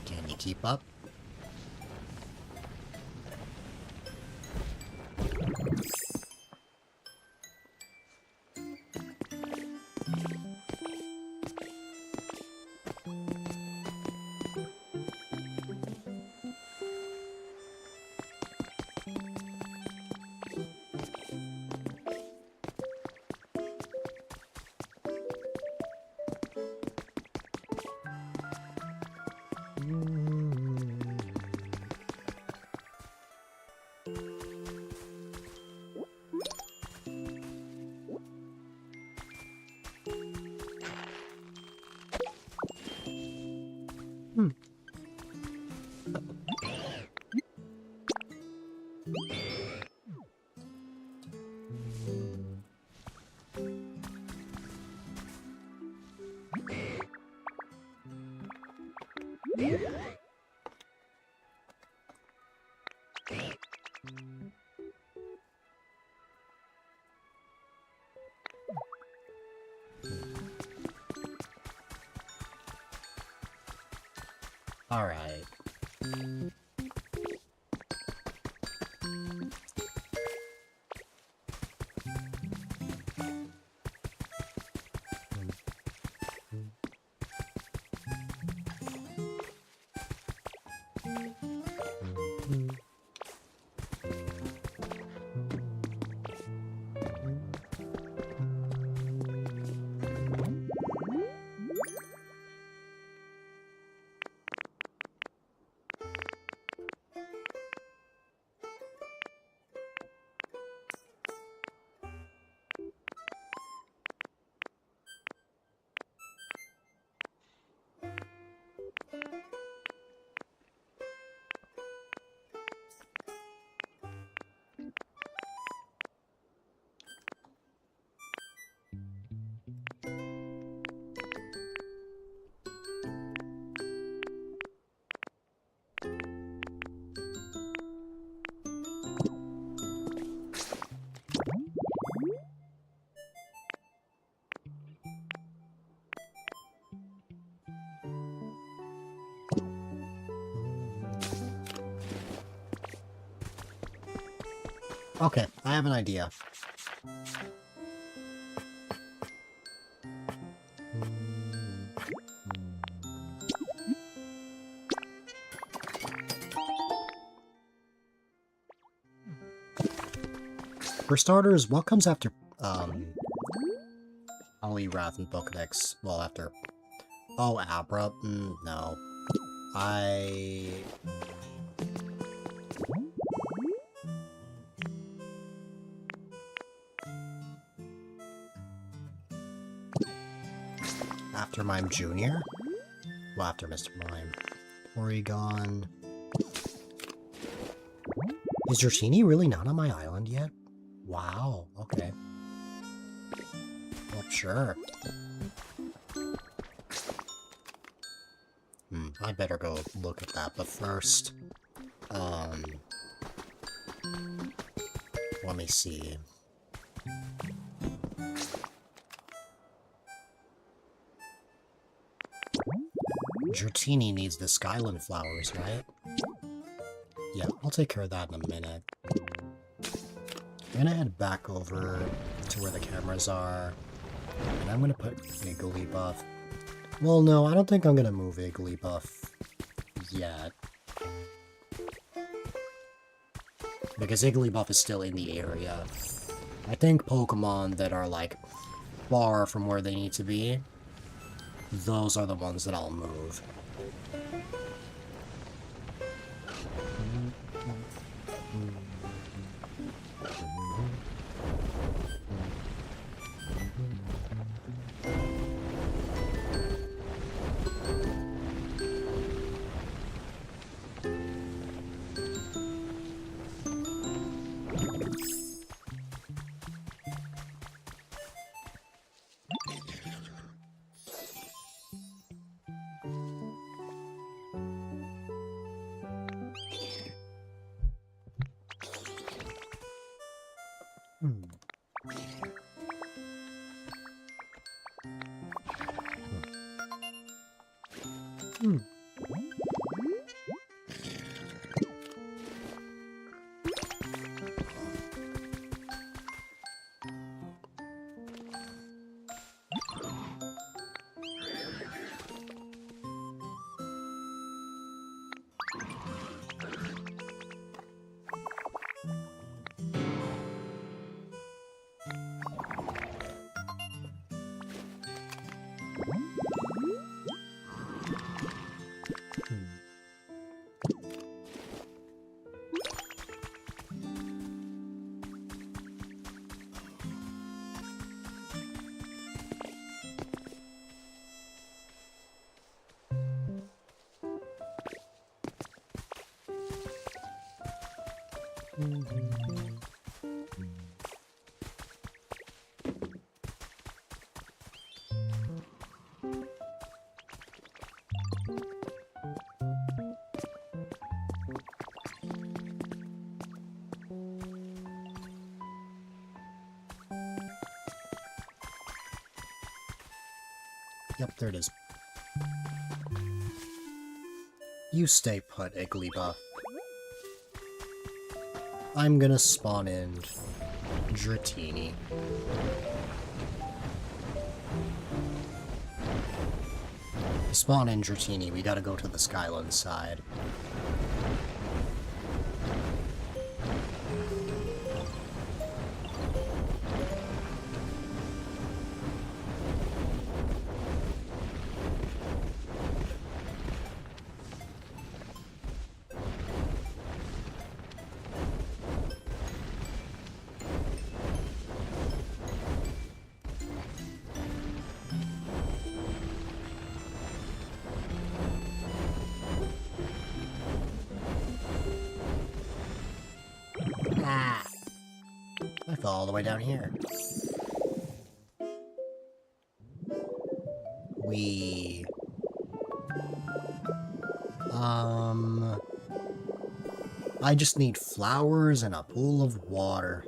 Can you keep up? Alright. Okay, I have an idea. For starters, what comes after, Ollie, Wrath, and Pokedex? Well, after... Oh, Abra? No. After Mime Jr.? Well, after Mr. Mime. Porygon... Is Dratini really not on my island yet? Wow, okay. Well, sure. I better go look at that, but first... Let me see. Dratini needs the Skyland flowers, right? Yeah, I'll take care of that in a minute. I'm gonna head back over to where the cameras are, and I'm gonna put Igglybuff. Well, no, I don't think I'm gonna move Igglybuff yet. Because Igglybuff is still in the area. I think Pokemon that are, like, far from where they need to be, those are the ones that I'll move. Yep, there it is. You stay put, Igglybuff. I'm gonna spawn in Dratini. To spawn in Dratini, we gotta go to the Skyland side. I fell all the way down here. We... I just need flowers and a pool of water.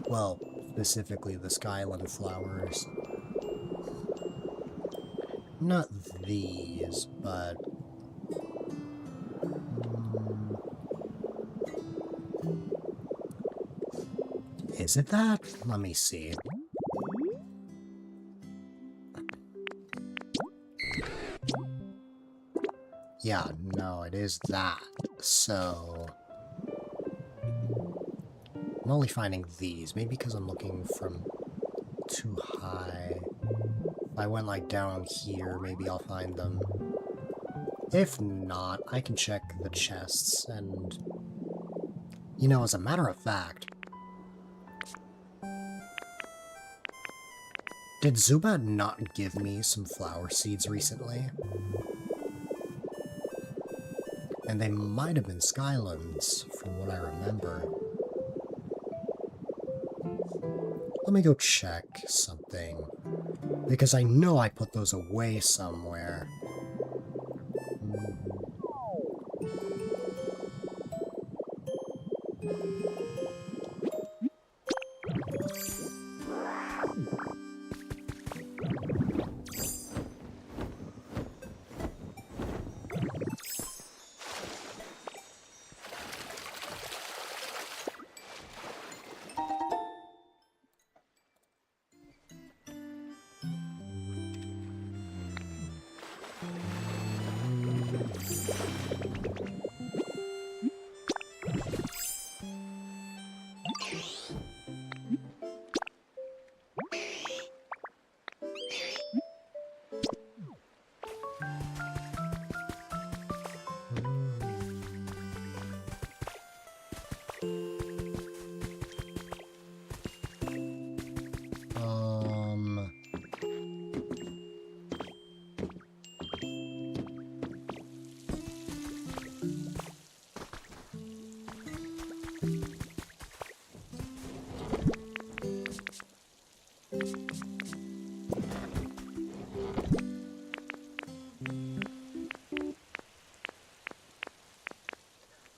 Well, specifically the Skyland flowers. Not these, but... Is it that? Let me see. Yeah, no, it is that. So... I'm only finding these. Maybe because I'm looking from too high. If I went, like, down here, maybe I'll find them. If not, I can check the chests, and... You know, as a matter of fact... Did Zubat not give me some flower seeds recently? And they might have been Skylands, from what I remember. Let me go check something. Because I know I put those away somewhere.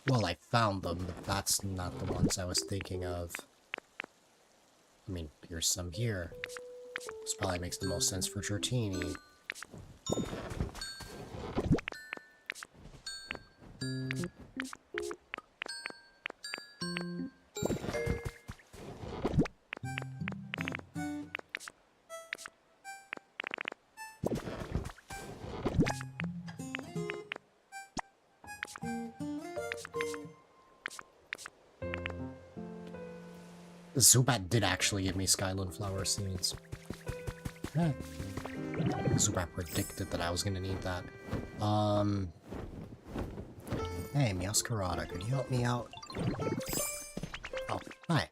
Well, I found them, but that's not the ones I was thinking of. I mean, here's some here. This probably makes the most sense for Dratini. Zubat did actually give me Skyland flower seeds. Yeah. Zubat predicted that I was gonna need that. Hey, Meowscarada, could you help me out? Oh, hi.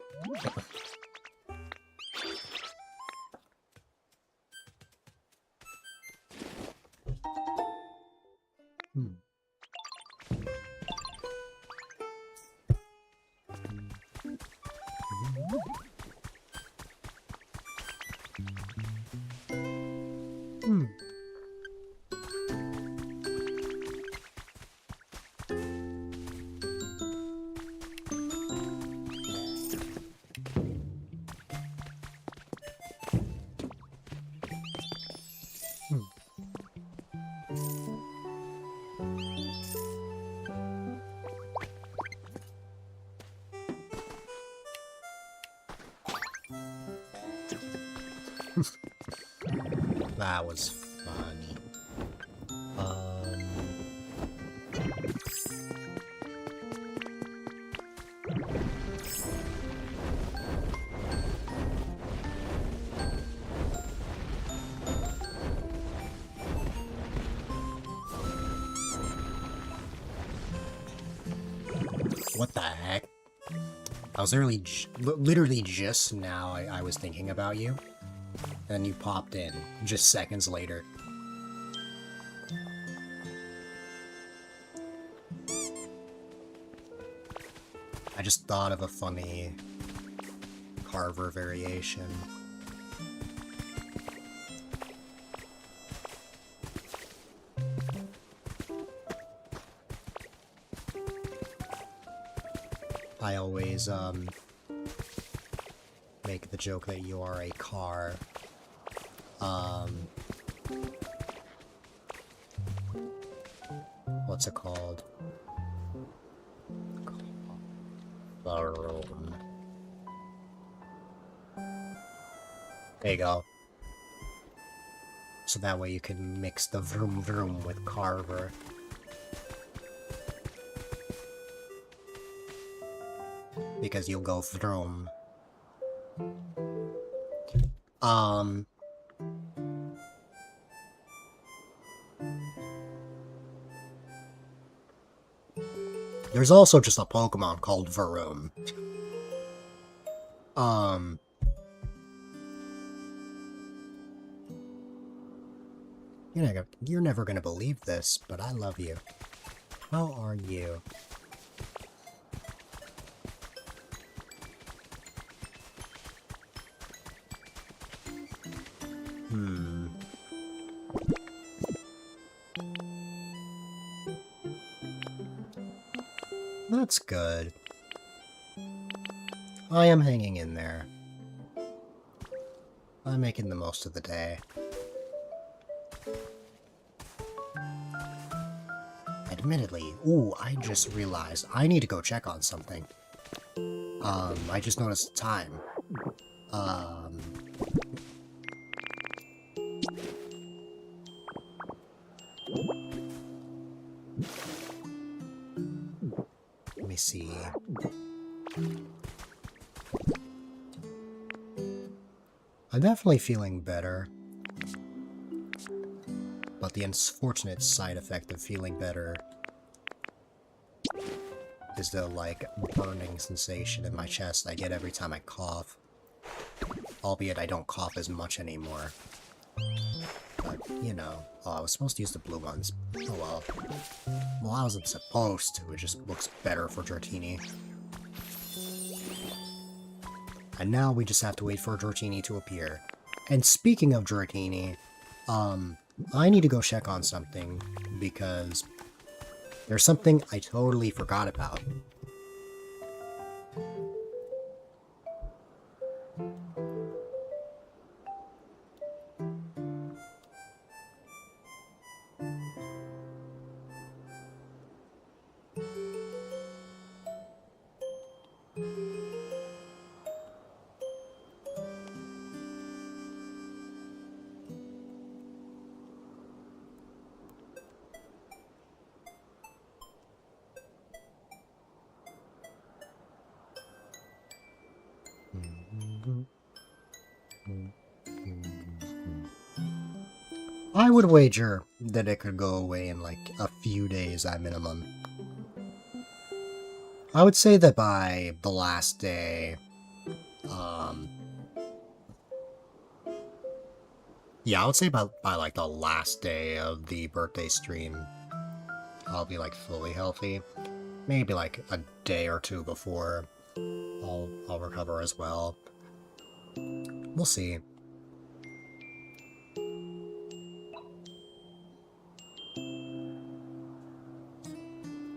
That was fun. What the heck? I was literally just now I was thinking about you, and then you popped in just seconds later. I just thought of a funny Carver variation. I always, make the joke that you are a car. What's it called? There you go. So that way you can mix the vroom vroom with Carver. Because you'll go vroom. There's also just a Pokemon called Varoom. You're never gonna believe this, but I love you. How are you? That's good. I am hanging in there. I'm making the most of the day. Admittedly, ooh, I just realized I need to go check on something. I just noticed the time. Let me see. I'm definitely feeling better. But the unfortunate side effect of feeling better is the, like, burning sensation in my chest I get every time I cough. Albeit I don't cough as much anymore. But, you know. Oh, I was supposed to use the blue ones. Oh well. Well, I wasn't supposed to. It just looks better for Dratini. And now we just have to wait for Dratini to appear. And speaking of Dratini, I need to go check on something, because there's something I totally forgot about. I would wager that it could go away in like a few days at minimum. I would say that by the last day, yeah, I would say by like the last day of the birthday stream, I'll be like fully healthy. Maybe like a day or two before I'll recover as well. We'll see.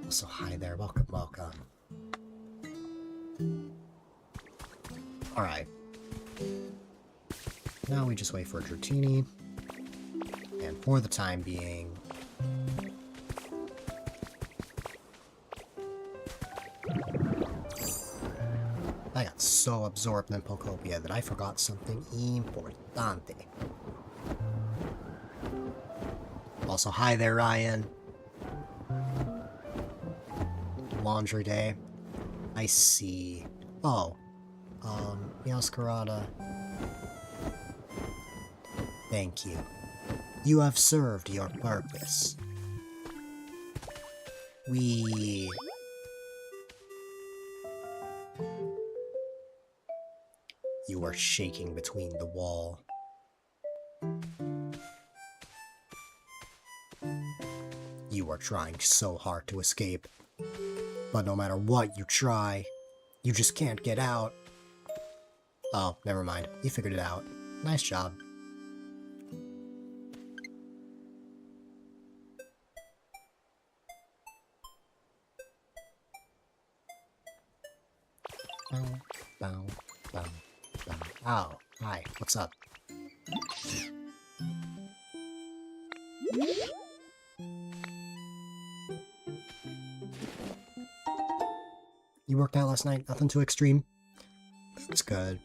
So hi there, welcome. Alright. Now we just wait for Dratini. And for the time being, I got so absorbed in Pokopia that I forgot something importante. Also, hi there, Ryan. Laundry day. I see. Oh. Masquerada. Thank you. You have served your purpose. You are shaking between the wall. You are trying so hard to escape. But no matter what you try, you just can't get out. Oh, never mind. You figured it out. Nice job. Bow, bow, bow, bow. Oh, hi. What's up? You worked out last night? Nothing too extreme? That's good.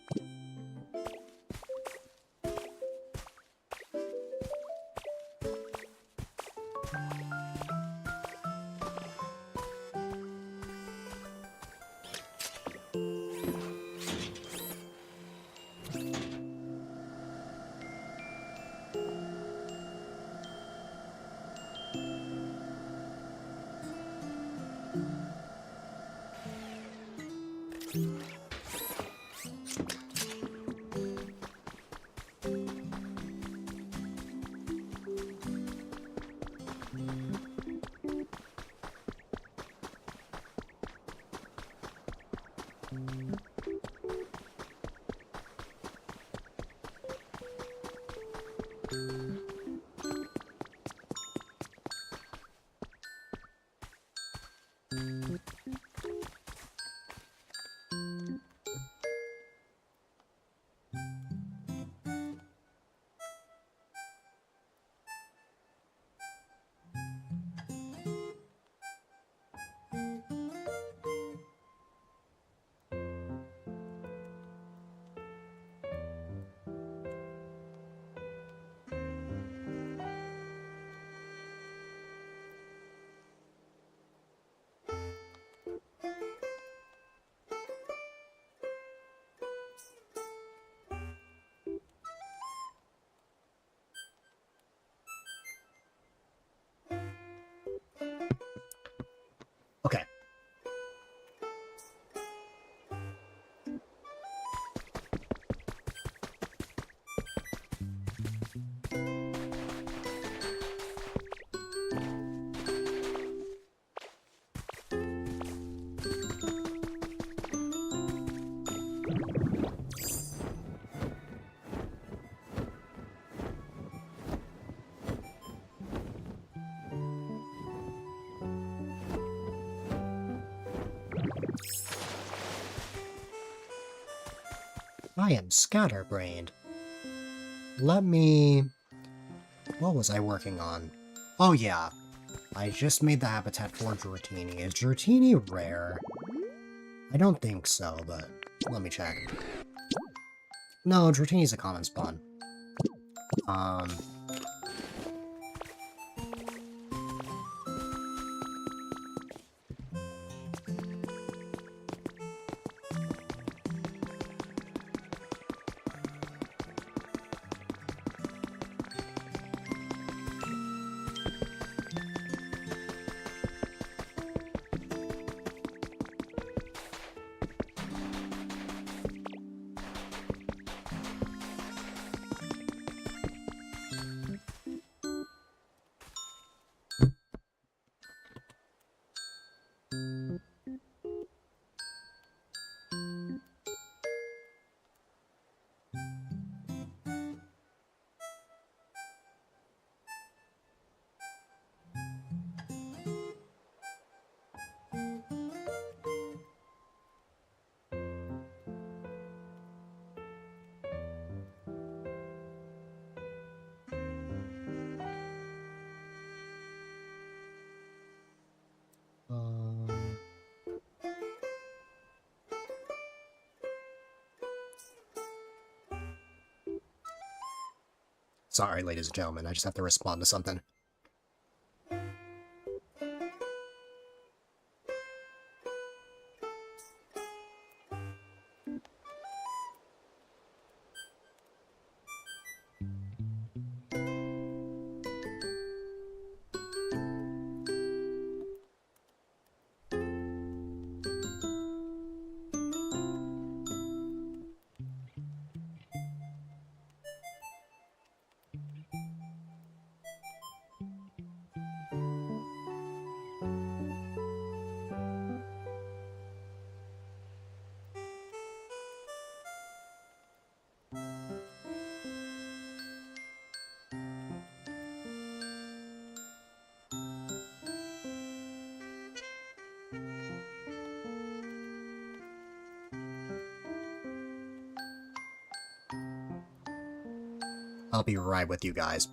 Okay. I am scatterbrained. Let me... What was I working on? Oh yeah, I just made the habitat for Dratini. Is Dratini rare? I don't think so, but let me check. No, Dratini's a common spawn. Sorry, ladies and gentlemen, I just have to respond to something. I'll be right with you guys.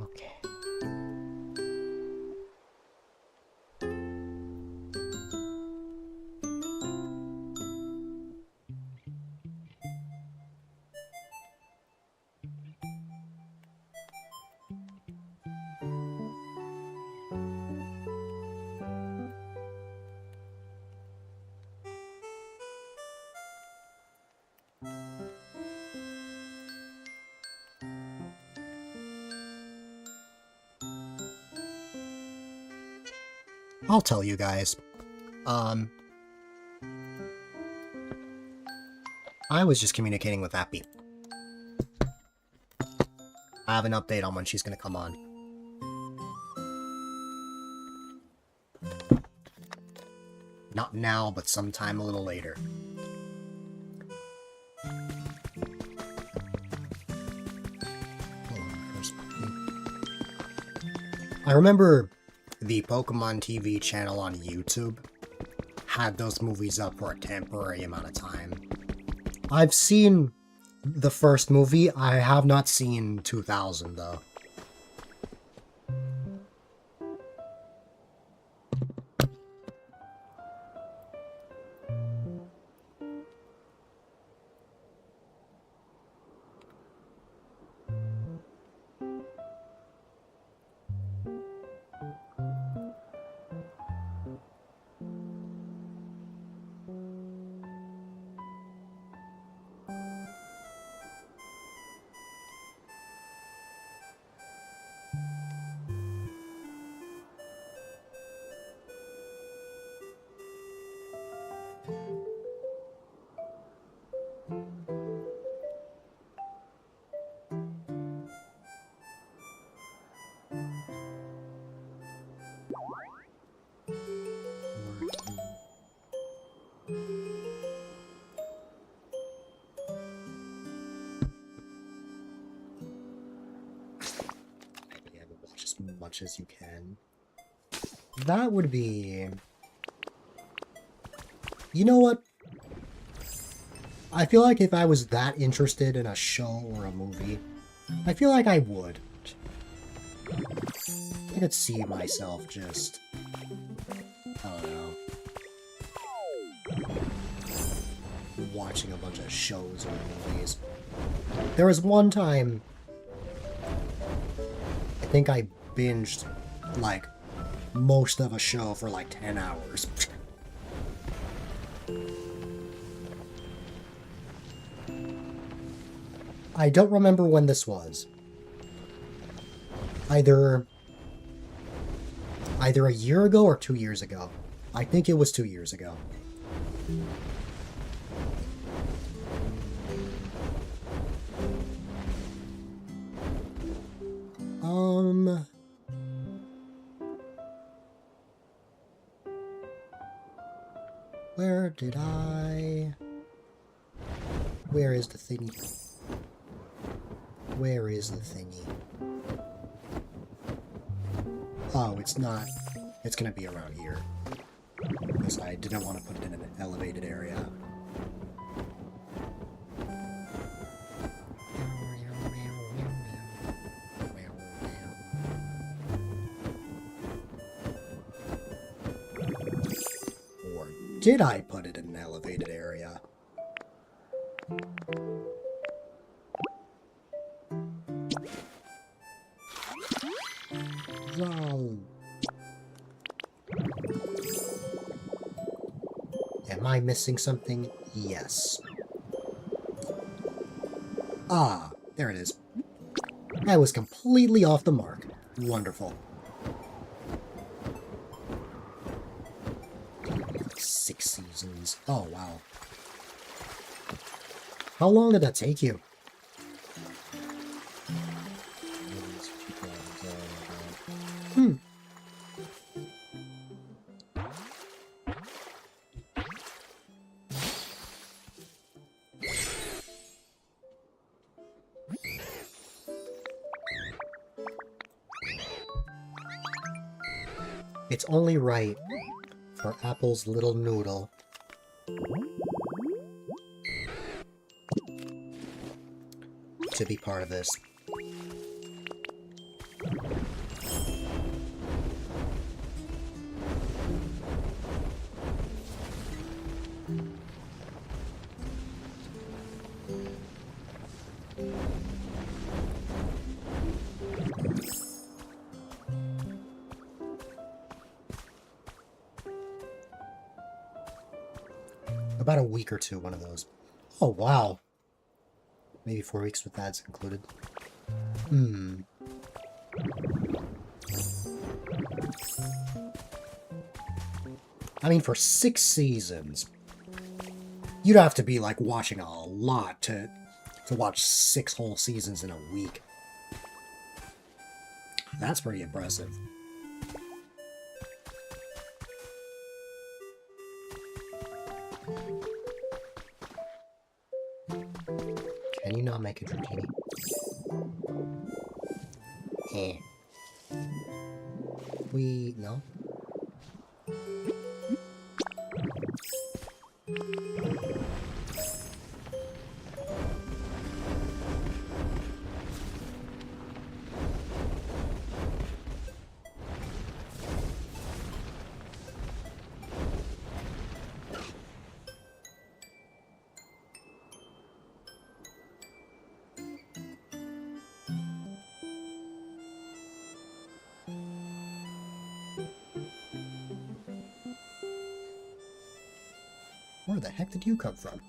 Okay. I'll tell you guys. I was just communicating with Appy. I have an update on when she's gonna come on. Not now, but sometime a little later. I remember the Pokemon TV channel on YouTube had those movies up for a temporary amount of time. I've seen the first movie, I have not seen 2000 though. As much as you can. That would be... You know what? I feel like if I was that interested in a show or a movie, I feel like I would. I could see myself just... I don't know. Watching a bunch of shows or movies. There was one time... I think I binged, like, most of a show for like 10 hours. I don't remember when this was. Either a year ago or 2 years ago. I think it was 2 years ago. Where did I... Where is the thing? Where is the thingy? Oh, it's not. It's gonna be around here. Because I didn't want to put it in an elevated area. Or did I put it in an elevated area? Wrong. Am I missing something? Yes. Ah, there it is. I was completely off the mark. Wonderful. 6 seasons. Oh, wow. How long did that take you? Hmm. It's only right for Apple's little noodle to be part of this. About a week or two, one of those. Oh, wow. Maybe 4 weeks with ads included. Hmm. I mean, for 6 seasons, you'd have to be, like, watching a lot to watch 6 whole seasons in a week. That's pretty impressive. Can you not make a dratini? Eh. No? Where the heck did you come from?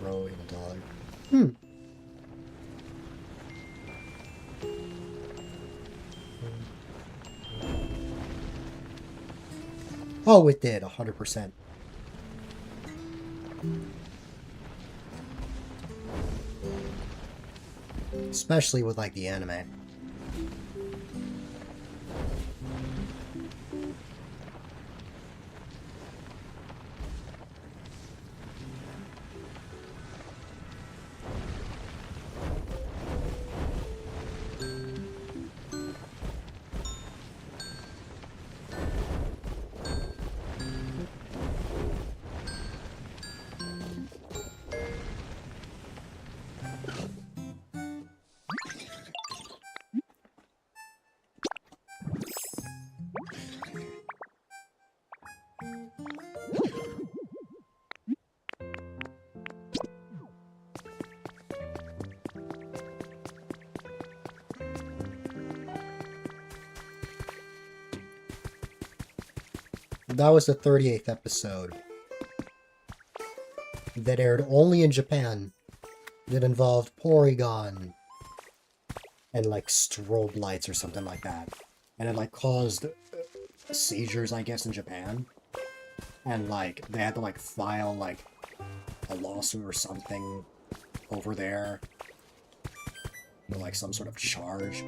Throw in $1. Hmm. Oh, it did, 100%. Especially with, like, the anime. That was the 38th episode that aired only in Japan, that involved Porygon and like strobe lights or something like that. And it like caused seizures, I guess, in Japan. And like they had to like file like a lawsuit or something over there. or like some sort of charge.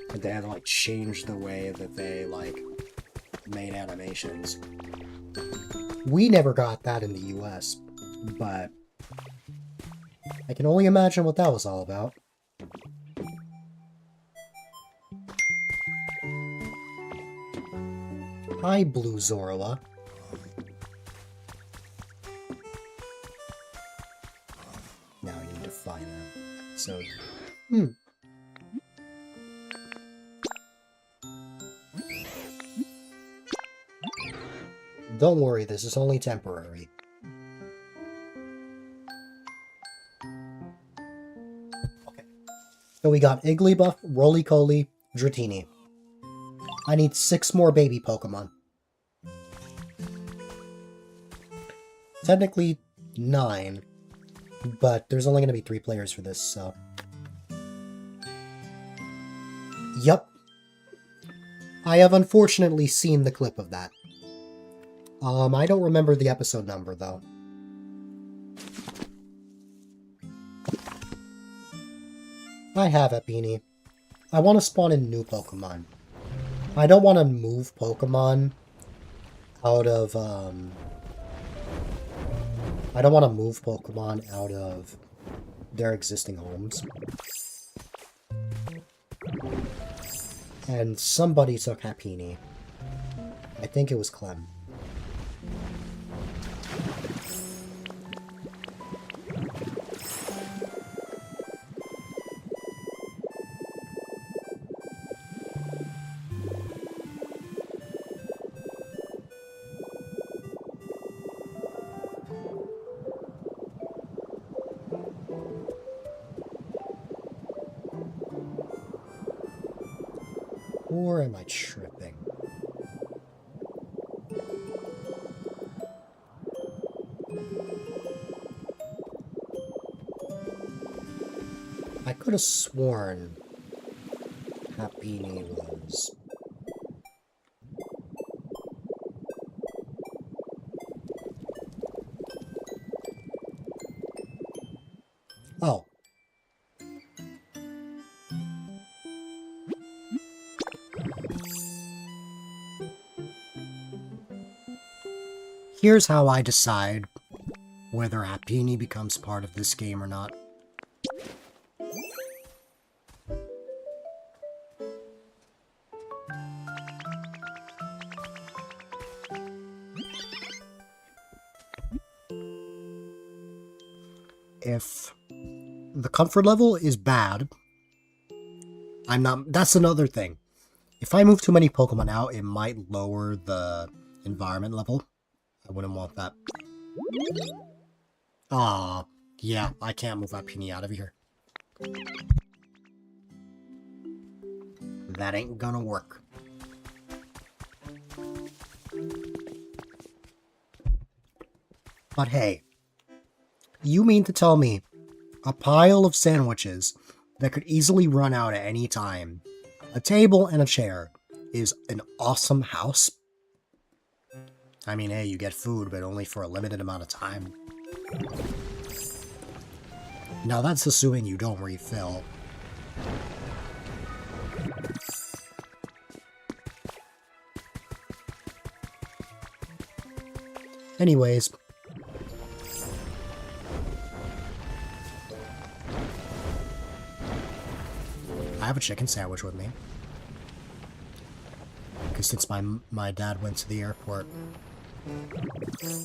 But they had to like change the way that they like made animations. We never got that in the US, but I can only imagine what that was all about. Hi, Blue Zorla. Now I need to find that. So, Don't worry, this is only temporary. Okay. So we got Igglybuff, Roly-Coly, Dratini. I need 6 more baby Pokemon. Technically 9, but there's only going to be 3 players for this, so... Yup. I have unfortunately seen the clip of that. I don't remember the episode number, though. I have Epini. I want to spawn in new Pokemon. I don't want to move Pokemon out of, I don't want to move Pokemon out of their existing homes. And somebody took Happiny. I think it was Clem. Or am I tripping? I could have sworn Happiny was... Oh. Here's how I decide whether Happiny becomes part of this game or not. If the comfort level is bad, I'm not... That's another thing. If I move too many Pokemon out, it might lower the environment level. I wouldn't want that. Aw, yeah, I can't move Happiny out of here. That ain't gonna work. But hey, you mean to tell me a pile of sandwiches that could easily run out at any time, a table and a chair, is an awesome house? I mean, hey, you get food, but only for a limited amount of time. Now that's assuming you don't refill. Anyways. I have a chicken sandwich with me. Because since my dad went to the airport,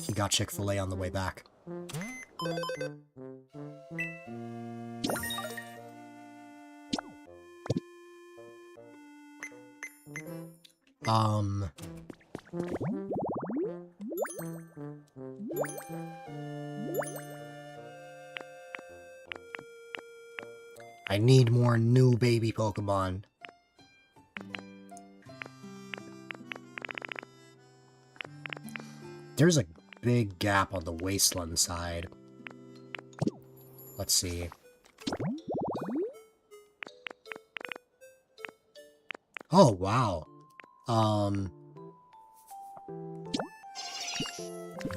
he got Chick-fil-A on the way back. I need more new baby Pokemon. There's a big gap on the wasteland side. Let's see. Oh, wow.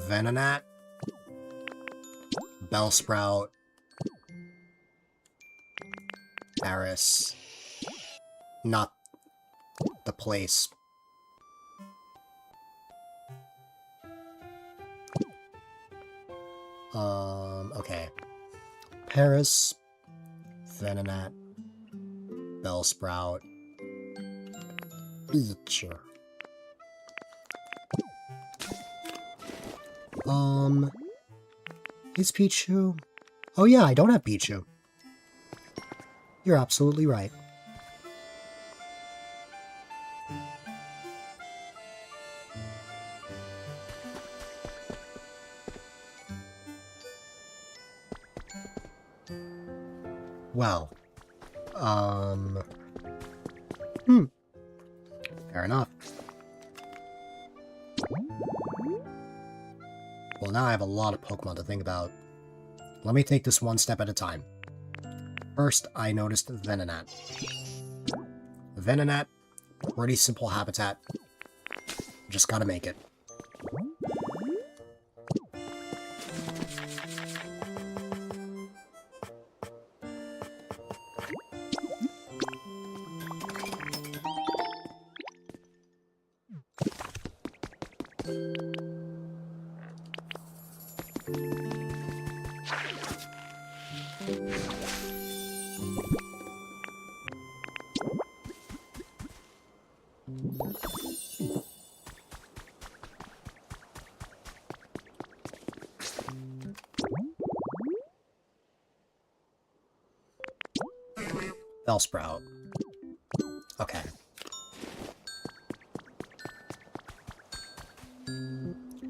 Venonat, Bellsprout, Paris. Not the place. Okay. Paris, Venonat, Bellsprout, Beecher. Is Pichu? Oh yeah, I don't have Pichu. You're absolutely right. Well, fair enough. Well, now I have a lot of Pokemon to think about. Let me take this one step at a time. First, I noticed Venonat. Venonat, pretty simple habitat. Just gotta make it. Bellsprout. Okay.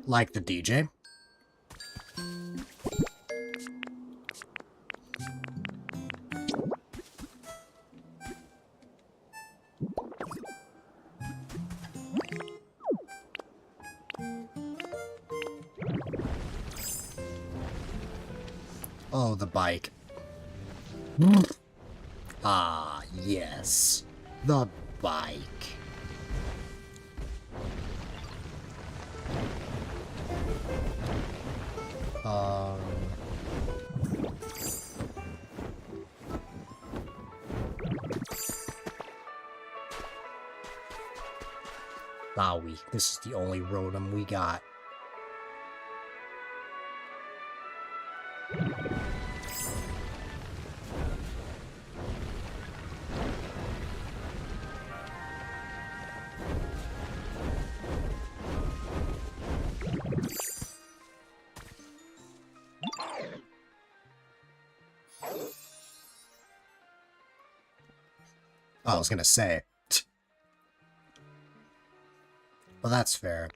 Like the DJ. Oh, the bike. Ah, yes. The bike. Bowie. This is the only Rotom we got. I was gonna say. Well, that's fair.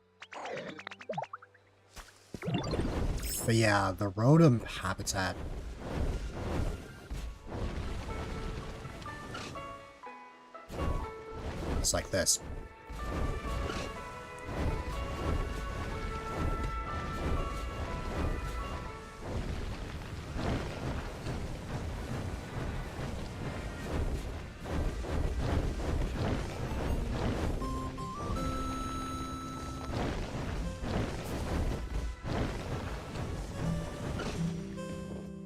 But yeah, the Rotom habitat. It's like this.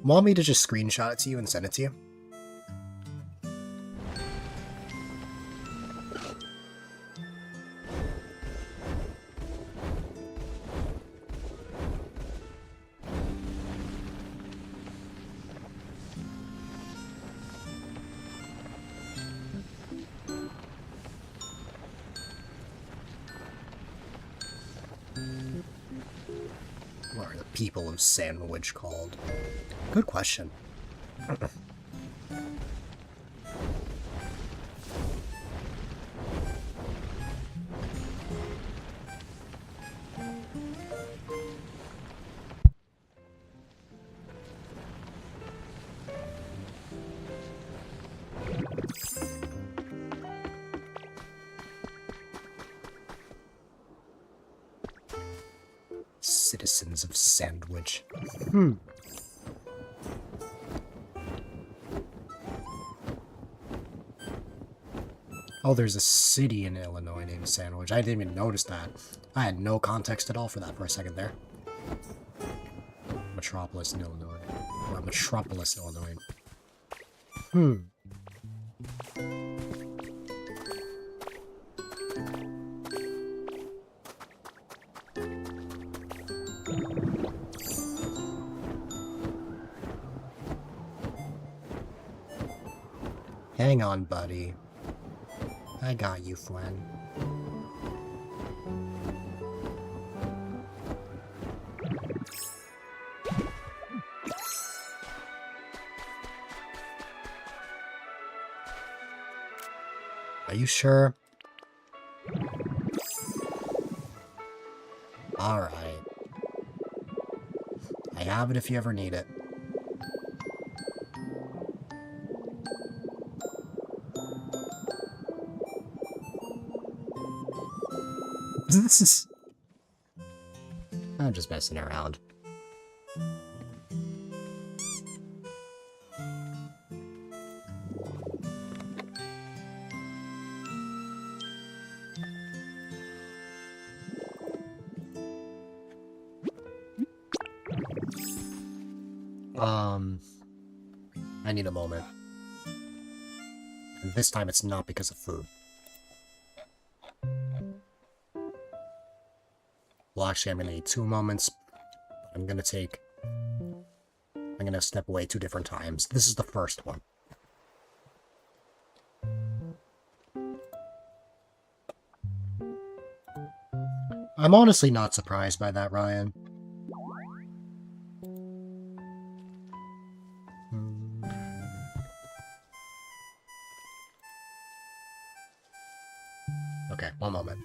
Want me to just screenshot it to you and send it to you? What are the people of Sandwich called? Good question. Citizens of Sandwich. Oh, there's a city in Illinois named Sandwich. I didn't even notice that. I had no context at all for that for a second there. Metropolis in Illinois. Or Metropolis, Illinois. Hang on, buddy. I got you, friend. Are you sure? Alright. I have it if you ever need it. I'm just messing around. I need a moment. And this time it's not because of food. Well, actually, I'm gonna need 2 moments. I'm gonna step away 2 different times. This is the first one. I'm honestly not surprised by that, Ryan. Okay, 1 moment.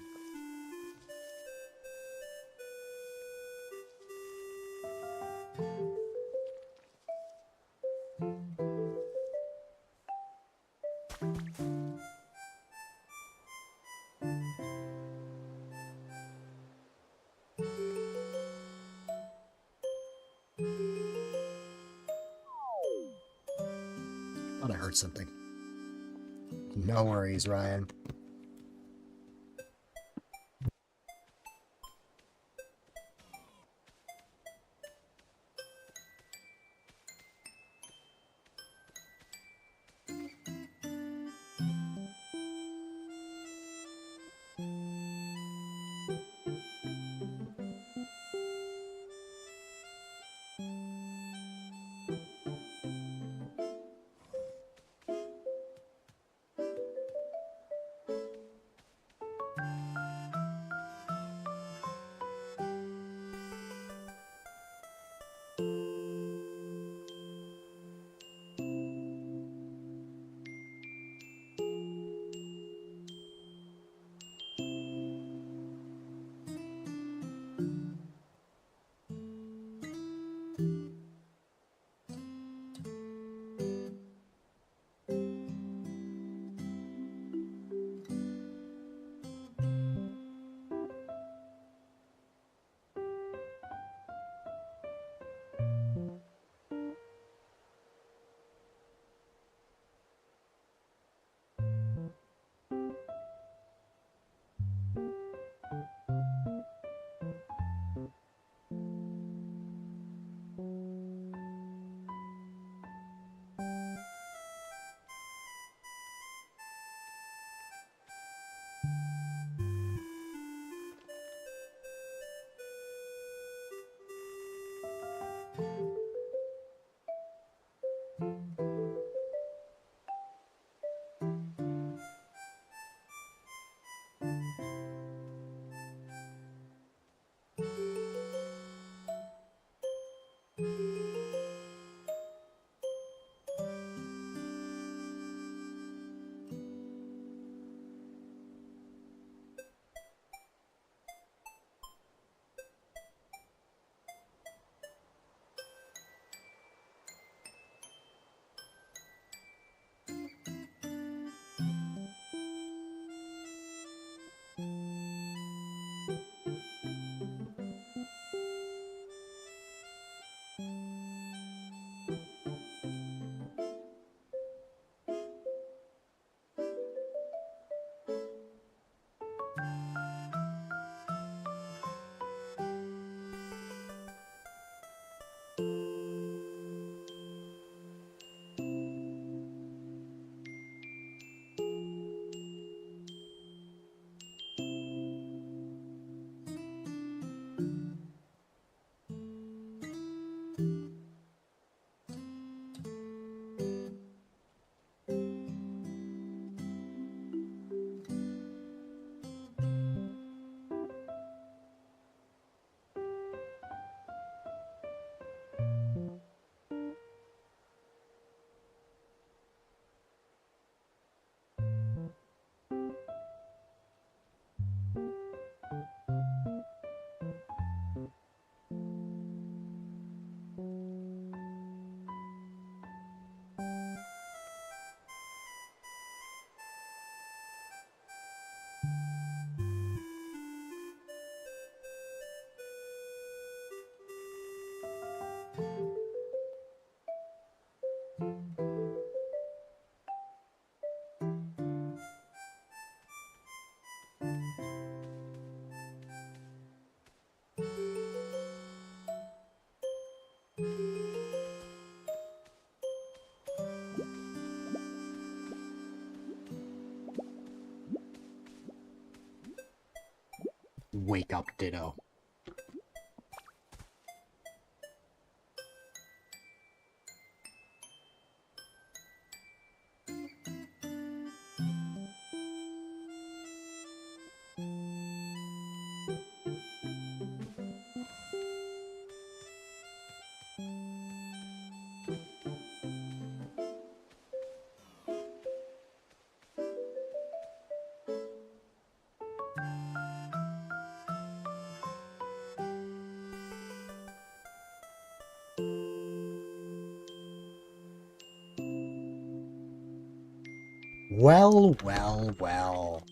Thought I heard something. No worries, Ryan. Wake up, Ditto. Well, well, well.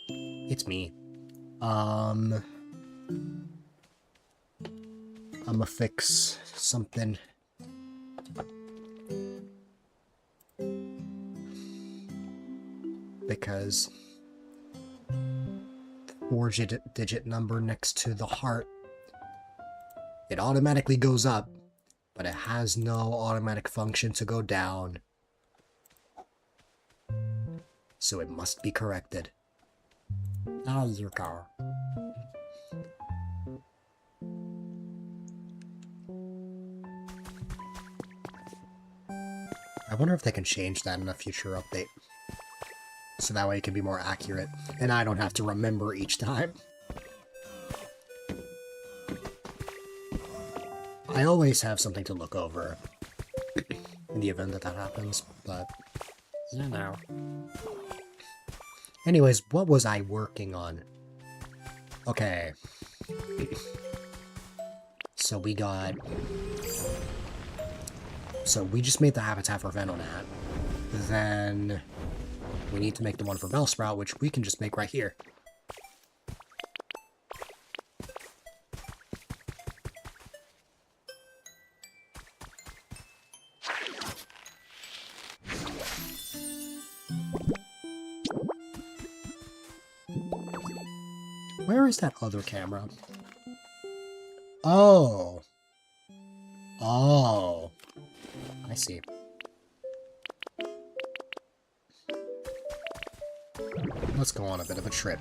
It's me. I'ma fix something. Because the 4-digit number next to the heart, it automatically goes up, but it has no automatic function to go down. So it must be corrected. Now you go. I wonder if they can change that in a future update. So that way it can be more accurate, and I don't have to remember each time. I always have something to look over in the event that that happens, but you know. Anyways, what was I working on? Okay. So we got... So we just made the habitat for Venonat. Then we need to make the one for Bellsprout, which we can just make right here. Where is that other camera? Oh. Oh. I see. Let's go on a bit of a trip.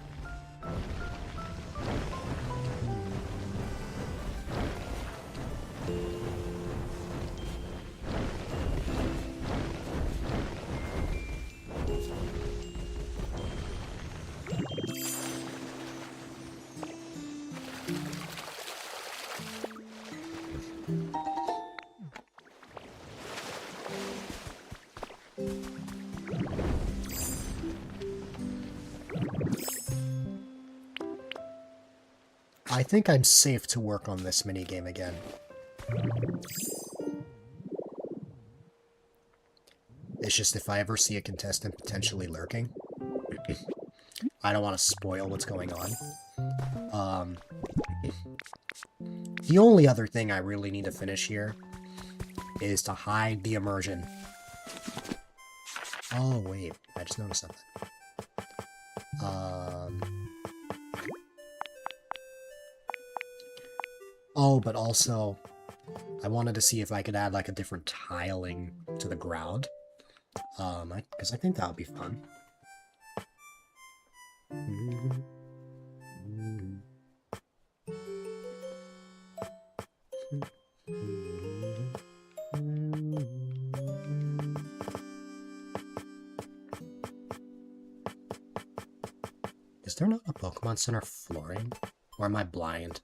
I think I'm safe to work on this minigame again. It's just if I ever see a contestant potentially lurking, I don't want to spoil what's going on. The only other thing I really need to finish here is to hide the immersion. Oh, wait. I just noticed something. Oh, but also, I wanted to see if I could add, like, a different tiling to the ground. Because I think that would be fun. Is there not a Pokemon Center flooring? Or am I blind?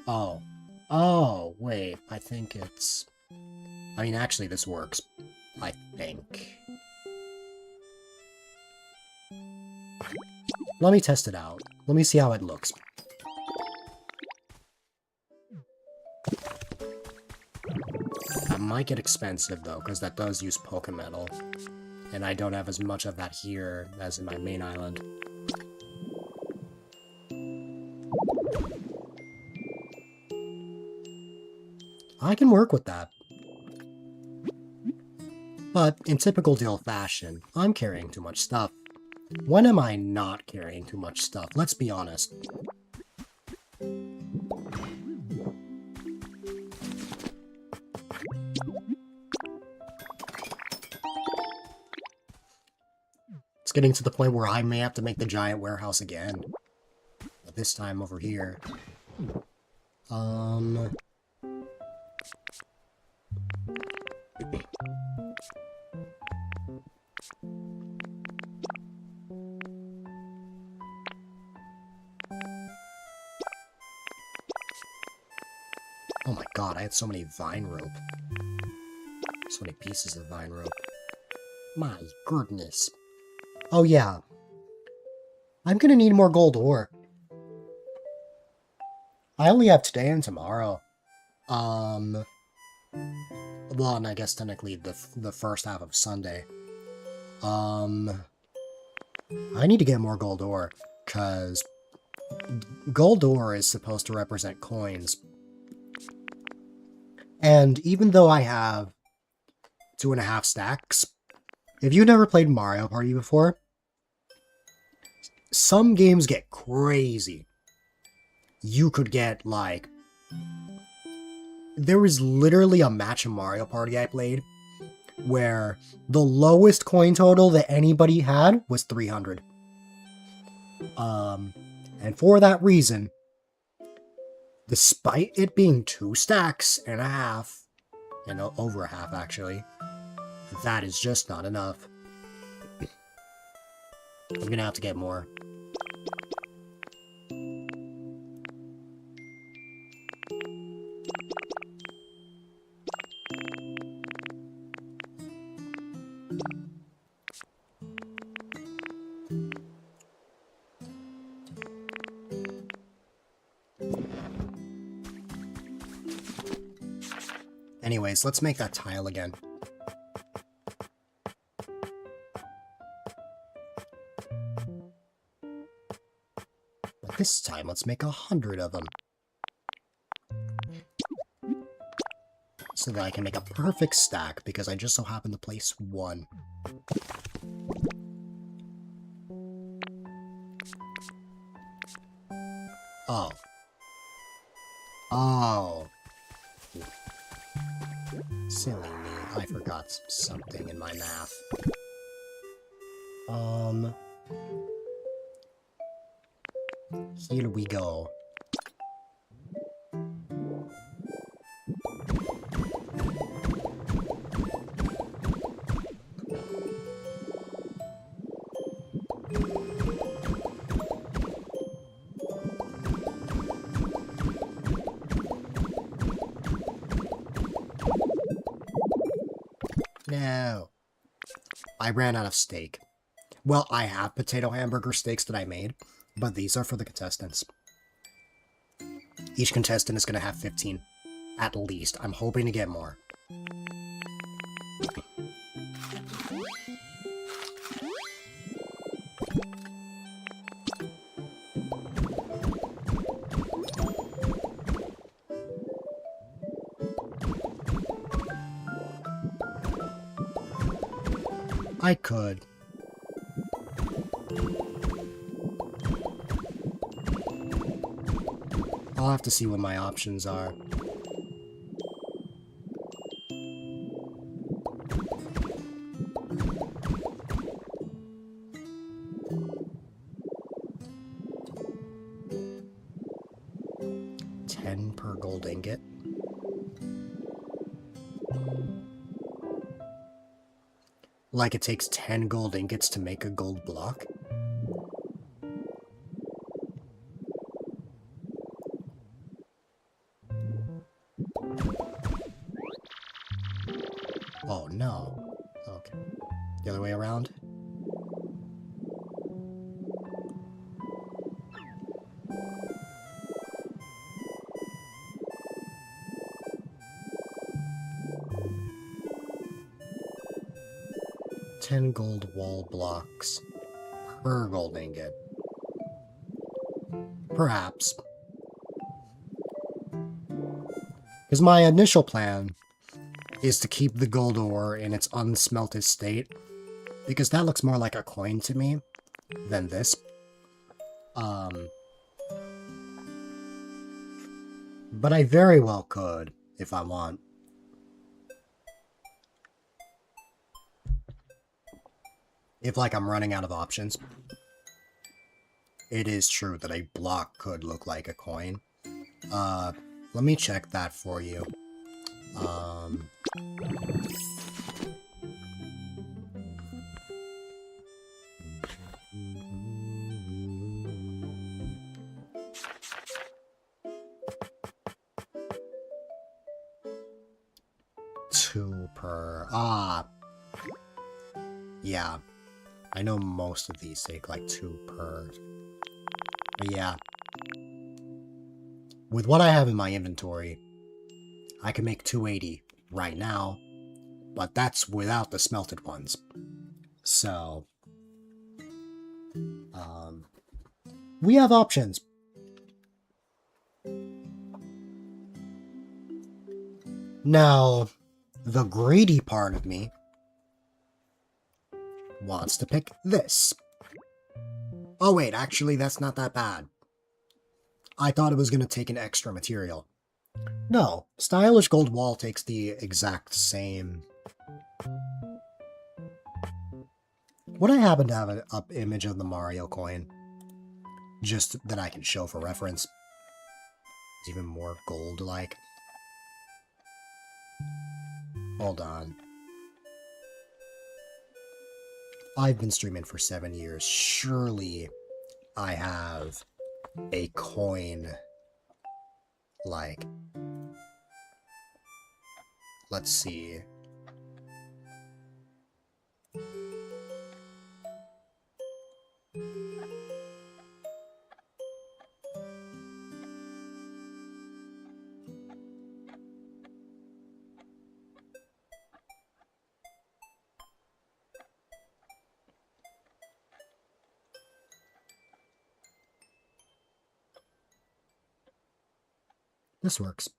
Oh. Oh, wait. I think it's... I mean, actually, this works. I think. Let me test it out. Let me see how it looks. That might get expensive, though, because that does use Pokemetal. And I don't have as much of that here as in my main island. I can work with that. But in typical Dill fashion, I'm carrying too much stuff. When am I not carrying too much stuff? Let's be honest. getting to the point where I may have to make the giant warehouse again. But this time over here. Oh my god, I had so many vine rope. So many pieces of vine rope. My goodness. Oh yeah. I'm gonna need more gold ore. I only have today and tomorrow. Well, and I guess technically the first half of Sunday. I need to get more gold ore, because gold ore is supposed to represent coins. And even though I have 2.5 stacks, if you've never played Mario Party before, some games get crazy. You could get, like... There was literally a match in Mario Party I played where the lowest coin total that anybody had was 300. And for that reason, despite it being 2 stacks and a half, and over a half actually, that is just not enough. I'm gonna have to get more. Anyways, let's make that tile again. But this time, let's make 100 of them. So that I can make a perfect stack, because I just so happen to place 1. Oh. Oh. Silly me, I forgot something in my math. Here we go. No. I ran out of steak. Well, I have potato hamburger steaks that I made, but these are for the contestants. Each contestant is going to have 15. At least. I'm hoping to get more. I could. I'll have to see what my options are. $10 per gold ingot. Like it takes 10 gold ingots to make a gold block? Oh no. Okay. The other way around? $10 gold wall blocks per gold ingot. Perhaps. Because my initial plan is to keep the gold ore in its unsmelted state, because that looks more like a coin to me than this. But I very well could, if I want. if like I'm running out of options. It is true that a block could look like a coin. Let me check that for you. Two per... Yeah. I know most of these take like 2 per. But yeah. With what I have in my inventory, I can make 280 right now, but that's without the smelted ones. So, we have options. Now, the greedy part of me wants to pick this. Oh wait, actually that's not that bad. I thought it was going to take an extra material. No, stylish gold wall takes the exact same. Would I happen to have an up image of the Mario coin? Just that I can show for reference. It's even more gold-like. Hold on. I've been streaming for 7 years. Surely I have a coin like... Let's see. This works.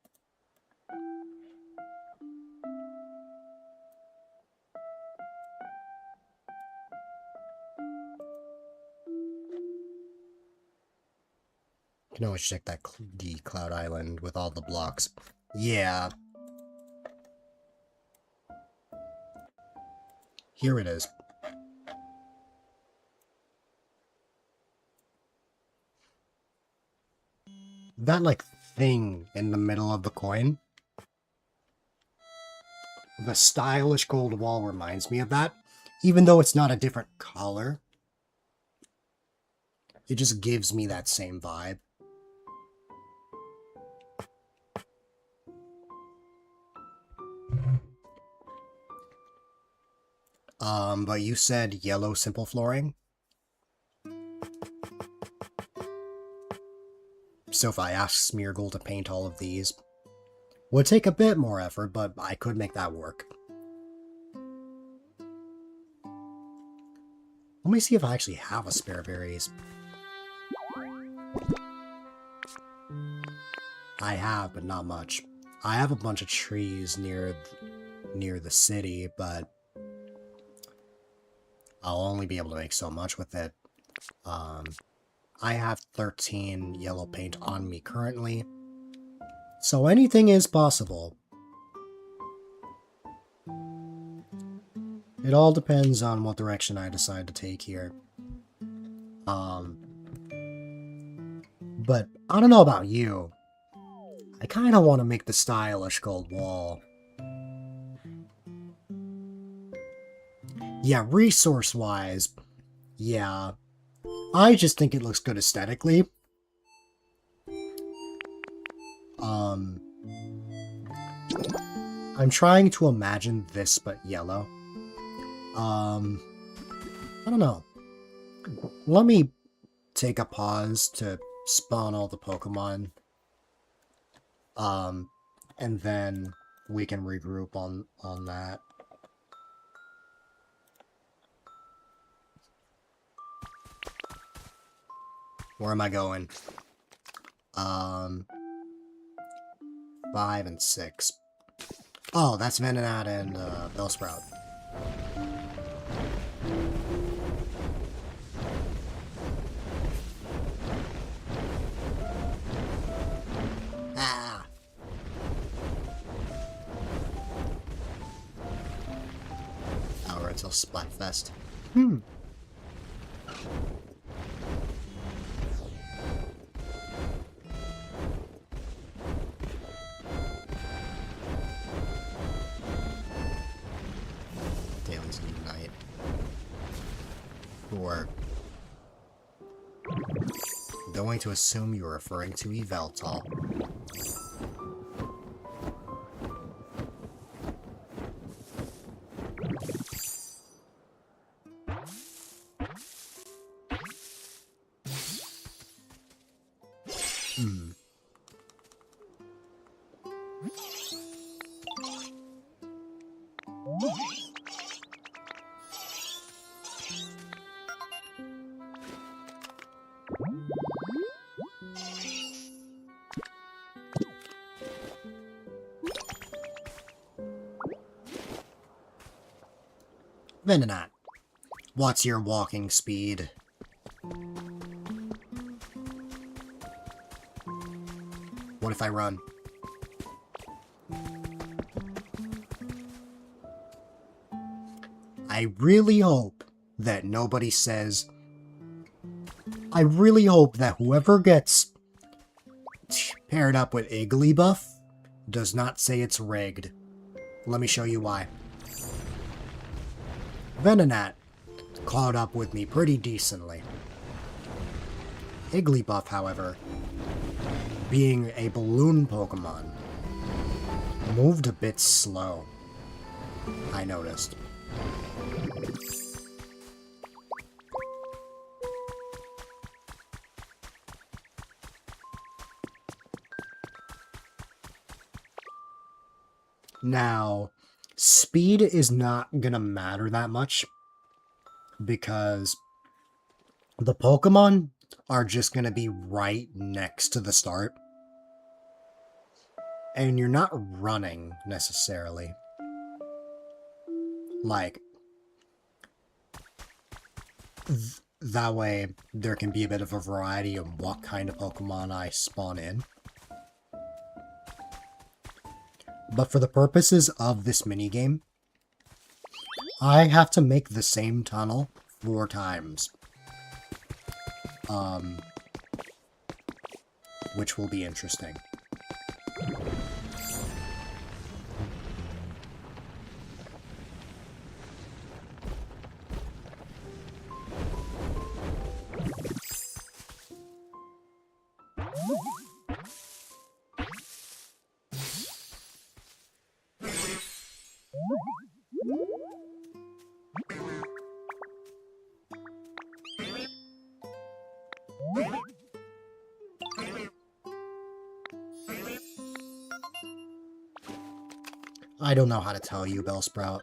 You can always check that the Cloud Island with all the blocks. Yeah. Here it is. That, like, thing in the middle of the coin. The stylish gold wall reminds me of that. Even though it's not a different color. It just gives me that same vibe. But you said yellow simple flooring? So if I ask Smeargle to paint all of these, would take a bit more effort, but I could make that work. Let me see if I actually have a spare berries. I have, but not much. I have a bunch of trees near the city, but I'll only be able to make so much with it. I have 13 yellow paint on me currently, so anything is possible. It all depends on what direction I decide to take here. But I don't know about you. I kind of want to make the stylish gold wall. Yeah, resource-wise, yeah. I just think it looks good aesthetically. I'm trying to imagine this but yellow. I don't know. Let me take a pause to spawn all the Pokemon. And then we can regroup on that. Where am I going? 5 and 6. Oh, that's Venonat and Bellsprout. Ah! Hour until Splatfest. Dailies Unite. Or going to assume you're referring to Yveltal. Venonat, what's your walking speed? What if I run? I really hope that nobody says... I really hope that whoever gets paired up with Igglybuff does not say it's rigged. Let me show you why. Venonat caught up with me pretty decently. Igglybuff, however, being a balloon Pokemon, moved a bit slow, I noticed. Now, speed is not gonna matter that much, because the Pokemon are just gonna be right next to the start. And you're not running, necessarily. Like, that way there can be a bit of a variety of what kind of Pokemon I spawn in. But for the purposes of this minigame, I have to make the same tunnel 4 times. Which will be interesting. I don't know how to tell you, Bellsprout.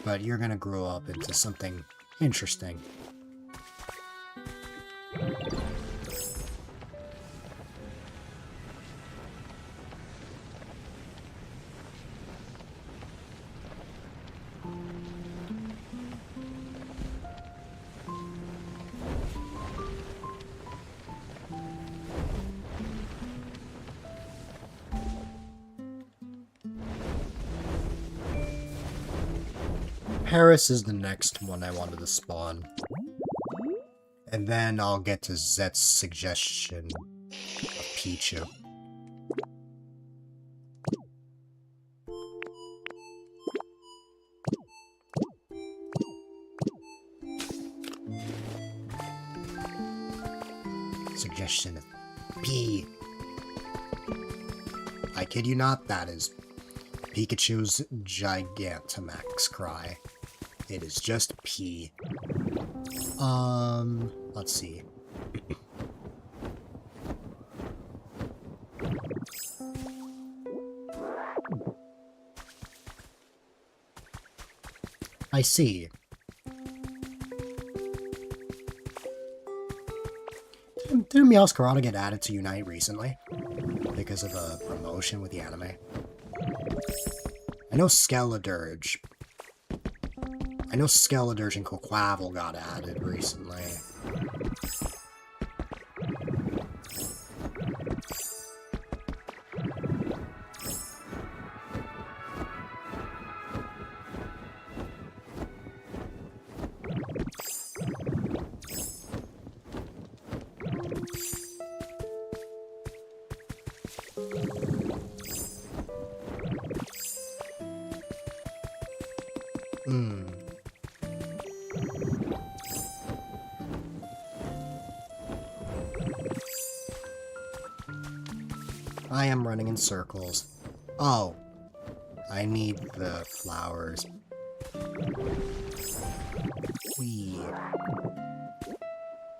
But you're gonna grow up into something interesting. Paris is the next one I wanted to spawn. And then I'll get to Zet's suggestion of Pichu. Suggestion of P. I kid you not, that is Pikachu's Gigantamax cry. It is just P. Let's see. I see. Didn't Meowscarada get added to Unite recently? Because of a promotion with the anime? I know Skeledirge. I know Skeledirge and Quaquaval got added recently. I am running in circles. Oh. I need the flowers. Whee.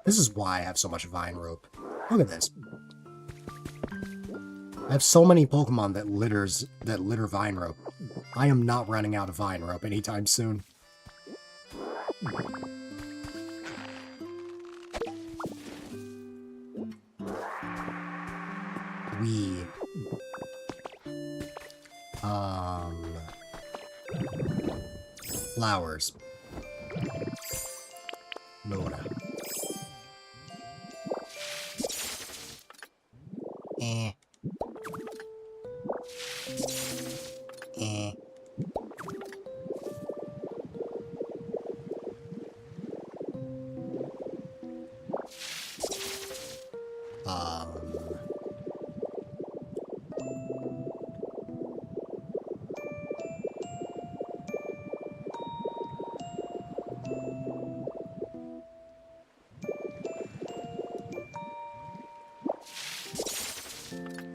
This is why I have so much vine rope. Look at this. I have so many Pokemon that litter vine rope. I am not running out of vine rope anytime soon. Wee. Flowers. Nora. Eh. Eh.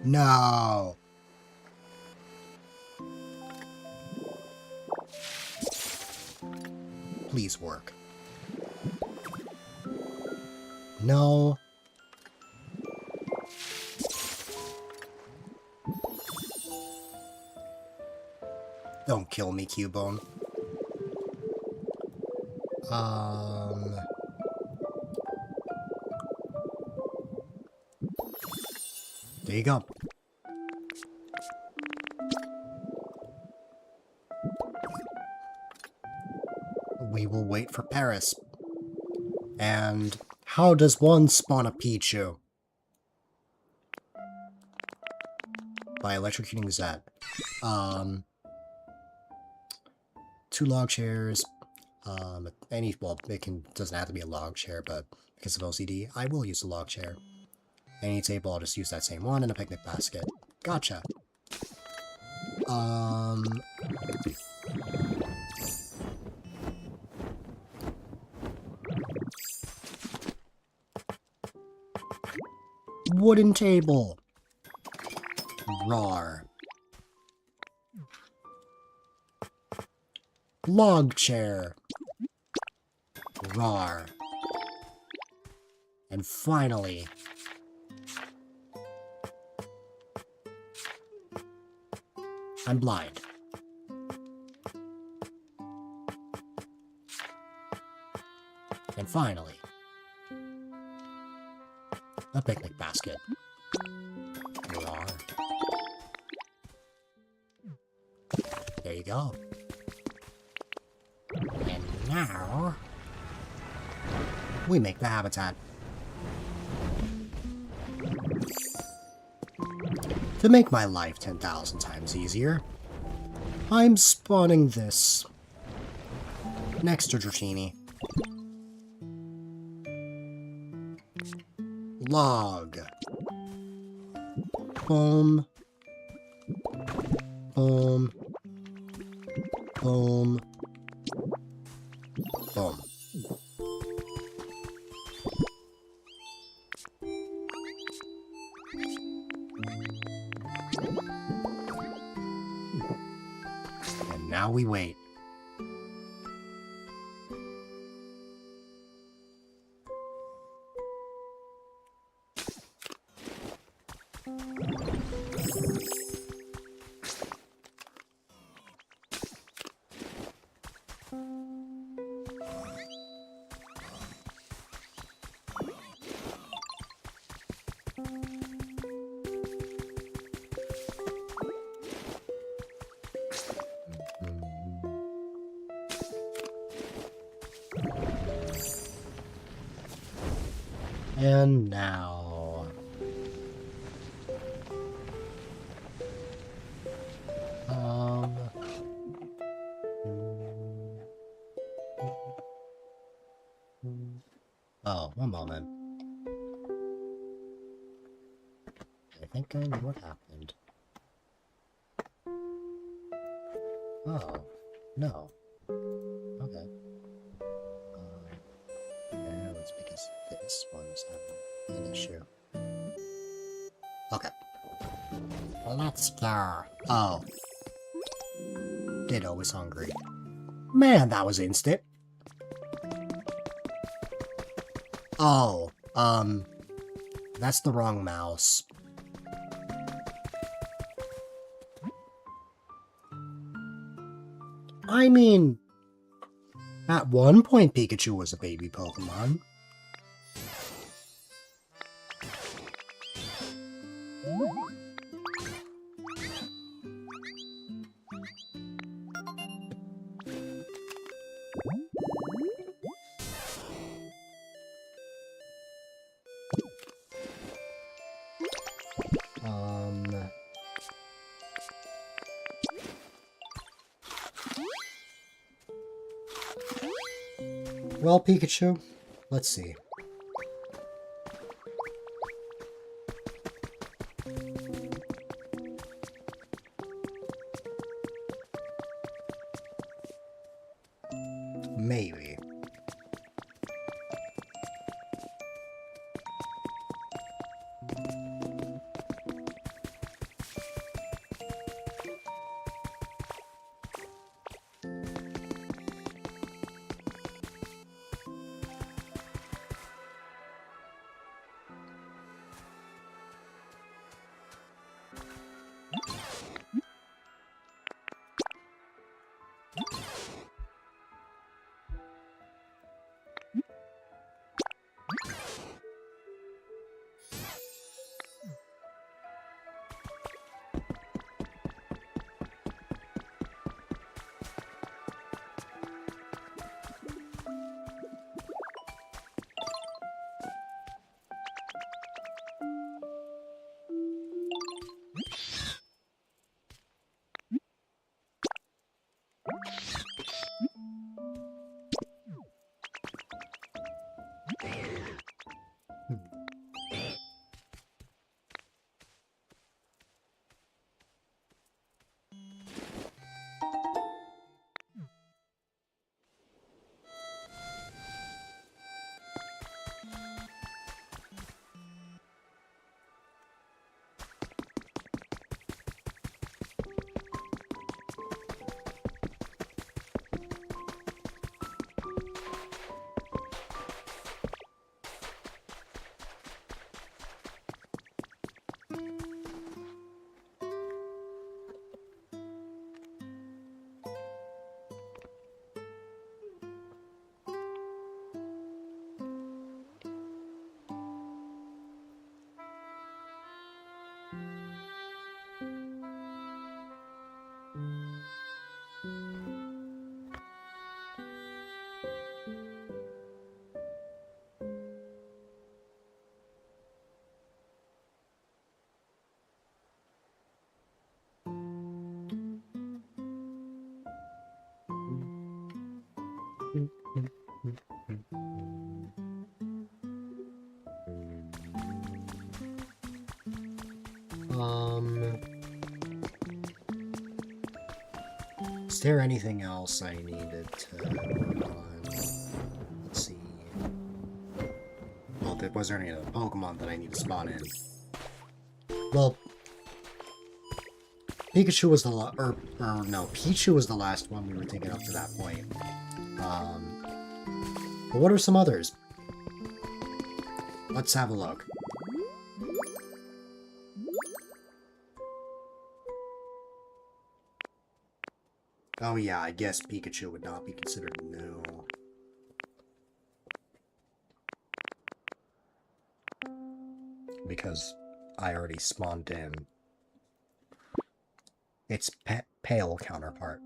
No. Please work. No. Don't kill me, Cubone. There you go. We will wait for Paris. And how does one spawn a Pichu? By electrocuting Zed. 2 log chairs. Well, doesn't have to be a log chair, but because of OCD, I will use a log chair. Any table, I'll just use that same one, and a picnic basket. Gotcha. Wooden table. Rawr. Log chair. Rawr. And finally, I'm blind. And finally, a picnic basket. Rawr. There you go. And now, we make the habitat. To make my life 10,000 times easier, I'm spawning this next to Dratini. Log. Boom. Boom. Boom. Boom. And now we wait. And now... Oh, one moment. I think I know what happened. Oh, no. Okay. Yeah, it's because this one's having an issue. Okay. Let's go. Oh. Ditto was hungry. Man, that was instant. Oh, that's the wrong mouse. I mean, at one point Pikachu was a baby Pokemon. Well, Pikachu, let's see. Maybe. Is there anything else I needed to work on? Let's see. Well, was there any other Pokemon that I need to spawn in? Well, Pikachu was the Pichu was the last one we were thinking up to that point. But what are some others? Let's have a look. Oh yeah, I guess Pikachu would not be considered new. Because I already spawned in its pale counterpart.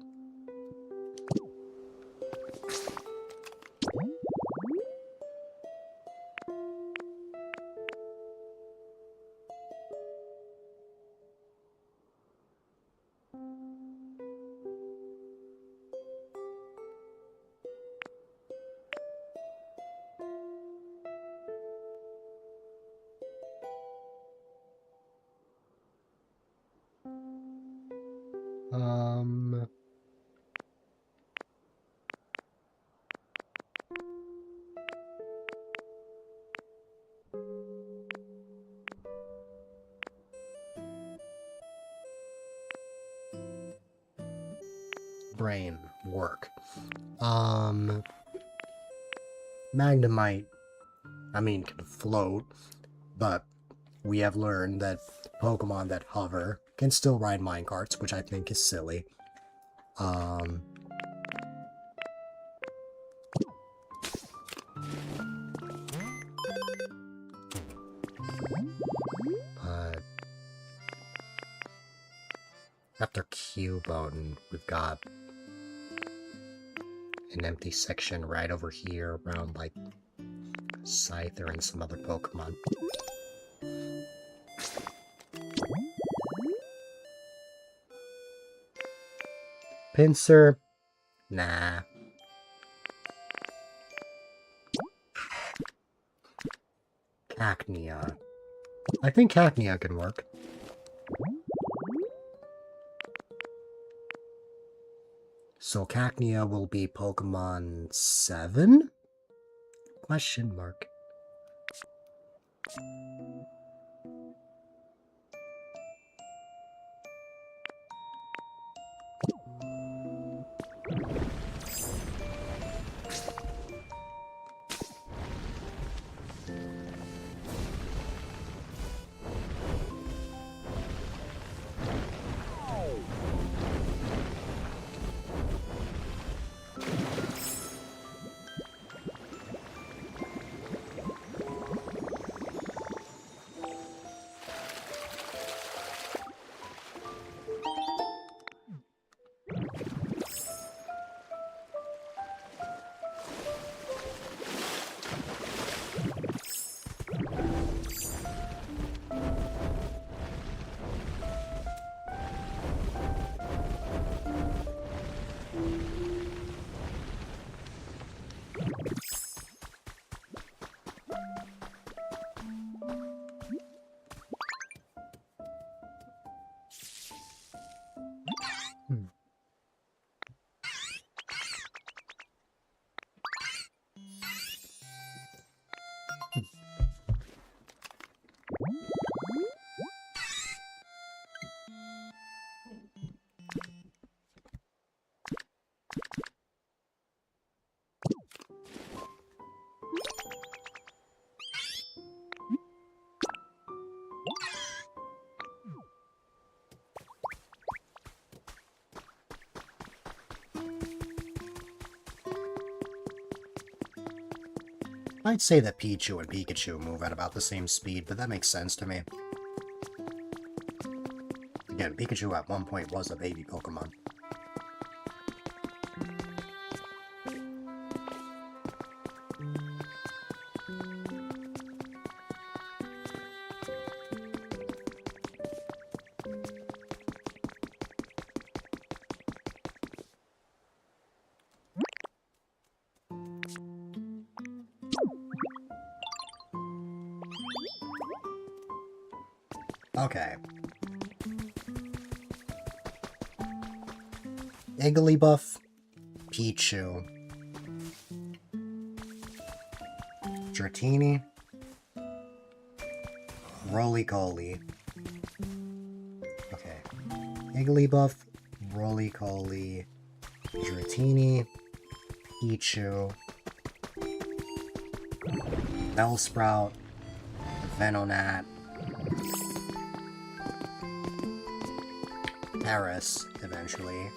brain work? Magnemite, I mean, can float, but we have learned that Pokemon that hover can still ride minecarts, which I think is silly. But after Cubone, we've got an empty section right over here around, like, Scyther and some other Pokemon. Pinsir? Nah. Cacnea. I think Cacnea can work. So Cacnea will be Pokemon 7? Question mark. I'd say that Pichu and Pikachu move at about the same speed, but that makes sense to me. Again, Pikachu at one point was a baby Pokemon. Okay. Igglybuff, Pichu, Dratini, Roly-Coly. Okay. Igglybuff, Roly-Coly, Dratini, Pichu, Bellsprout, Venonat, Paris, eventually.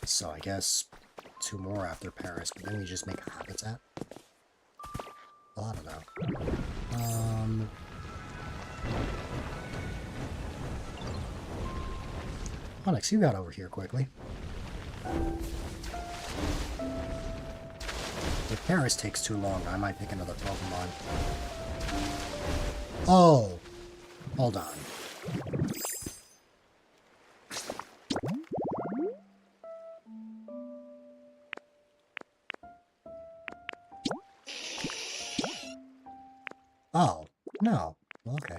So I guess 2 more after Paris, but then we just make a habitat? Well, I don't know. Onyx, you got over here quickly. If Paris takes too long, I might pick another Pokemon. Oh! Hold on. Oh. No. Okay.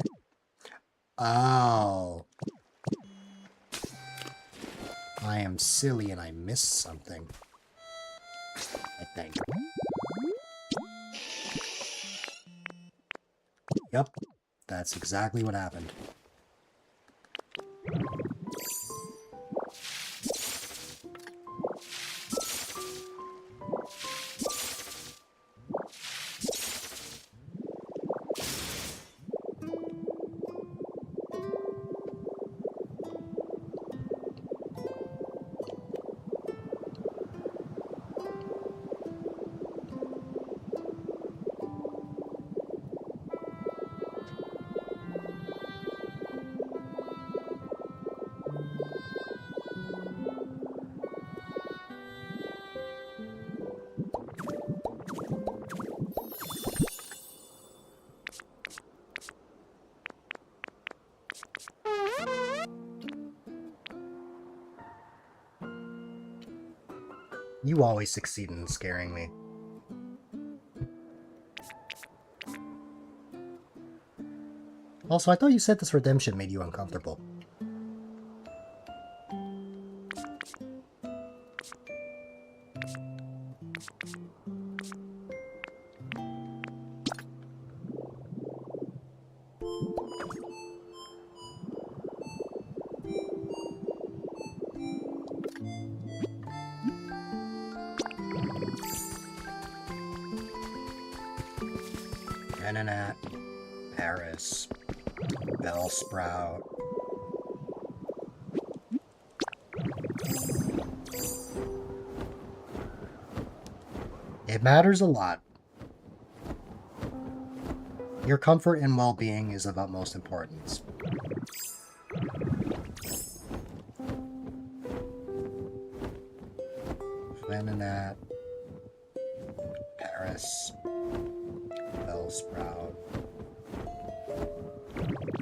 Oh. I am silly and I missed something. I think. Yep. That's exactly what happened. You always succeed in scaring me. Also, I thought you said this redemption made you uncomfortable. Renanat, Paris, Bellsprout. It matters a lot. Your comfort and well-being is of utmost importance. Renanat, Paris, Bellsprout,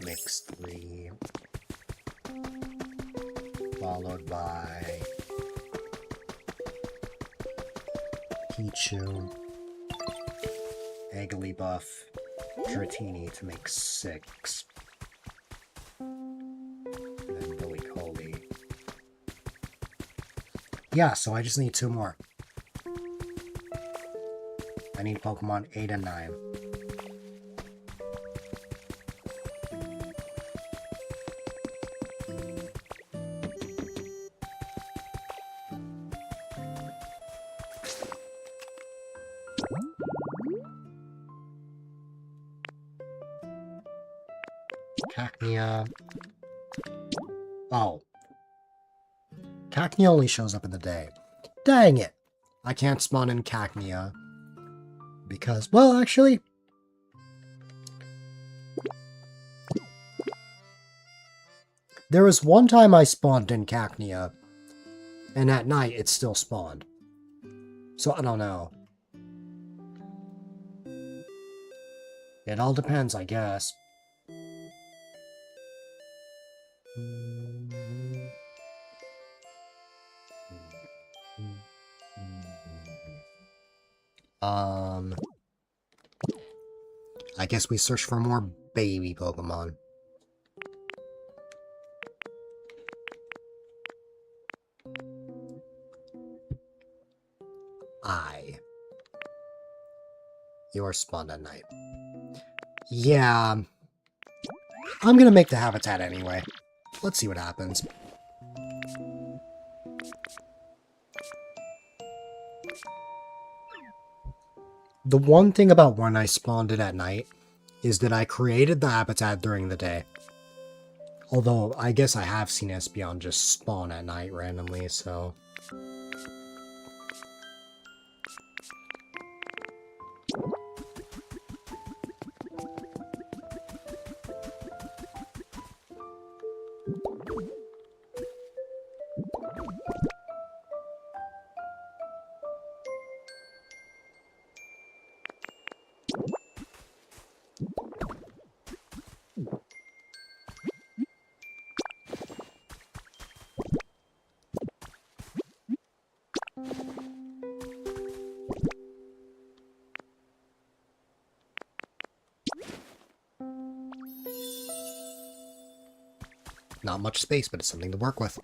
Mix 3, followed by Pichu, Egglibuff, Dratini to make 6, and then Billy Coley. Yeah, so I just need 2 more. I need Pokemon 8 and 9. Cacnea. Oh. Cacnea only shows up in the day. Dang it! I can't spawn in Cacnea. Because, well, actually... there was one time I spawned in Cacnea, and at night it still spawned. So I don't know. It all depends, I guess. I guess we search for more baby Pokemon. You're spawned at night. Yeah. I'm gonna make the habitat anyway. Let's see what happens. The one thing about when I spawned it at night is that I created the habitat during the day. Although, I guess I have seen Espeon just spawn at night randomly, so... Not much space, but it's something to work with.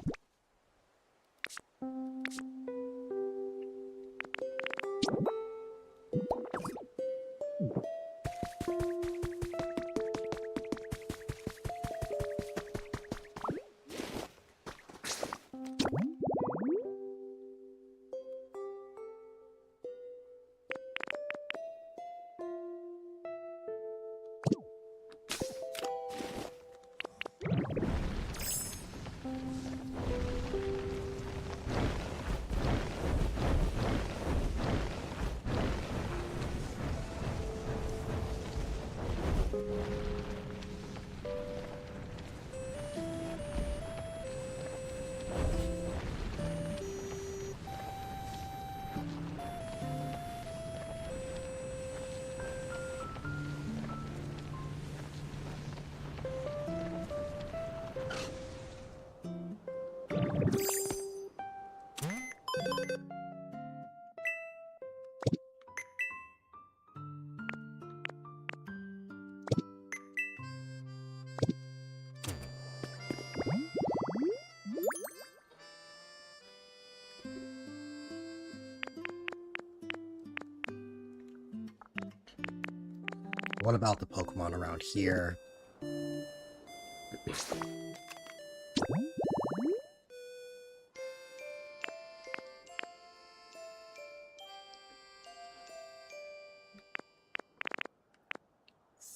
What about the Pokemon around here?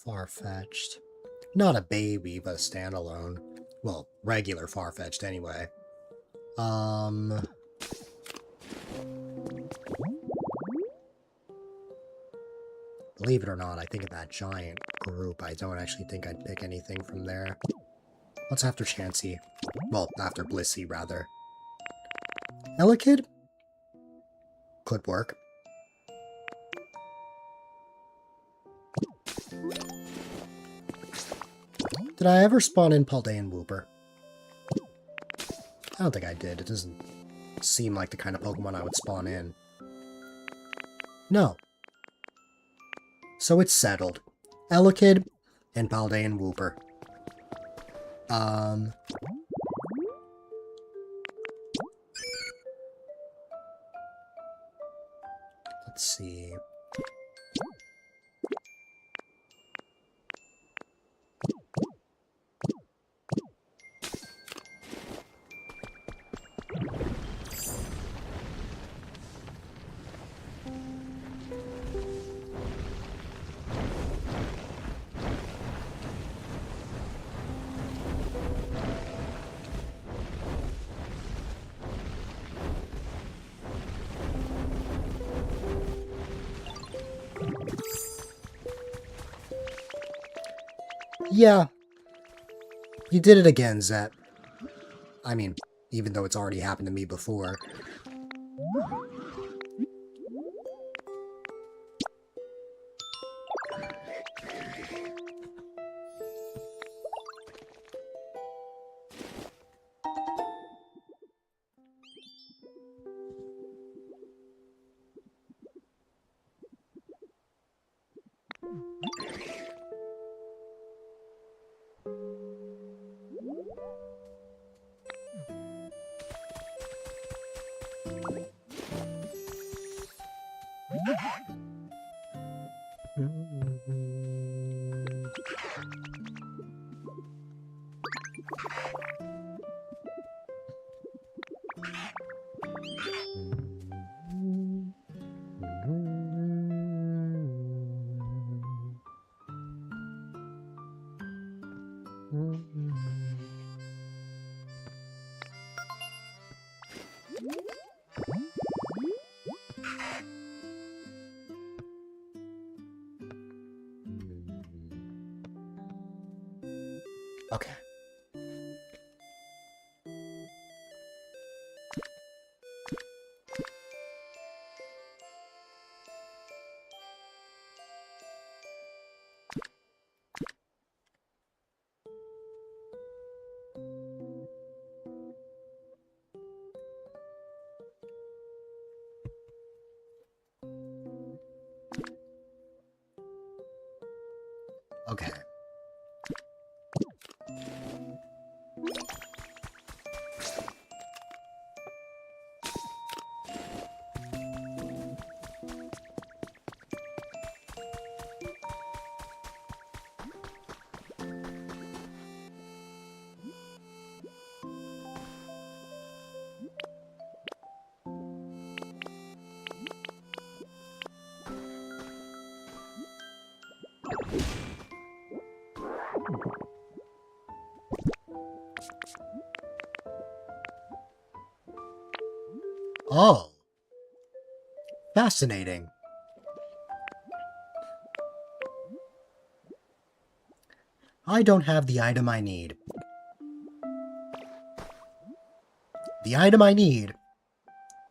Farfetch'd. Not a baby, but a standalone. Well, regular Farfetch'd anyway. Believe it or not, I think of that giant group. I don't actually think I'd pick anything from there. What's after Chansey? Well, after Blissey, rather. Elekid? Could work. Did I ever spawn in Paldean Wooper? I don't think I did. It doesn't seem like the kind of Pokemon I would spawn in. No. So it's settled. Elekid and Paldean Wooper. Let's see. Yeah. You did it again, Zet. I mean, even though it's already happened to me before. Okay. Okay. Oh. Fascinating. I don't have the item I need. The item I need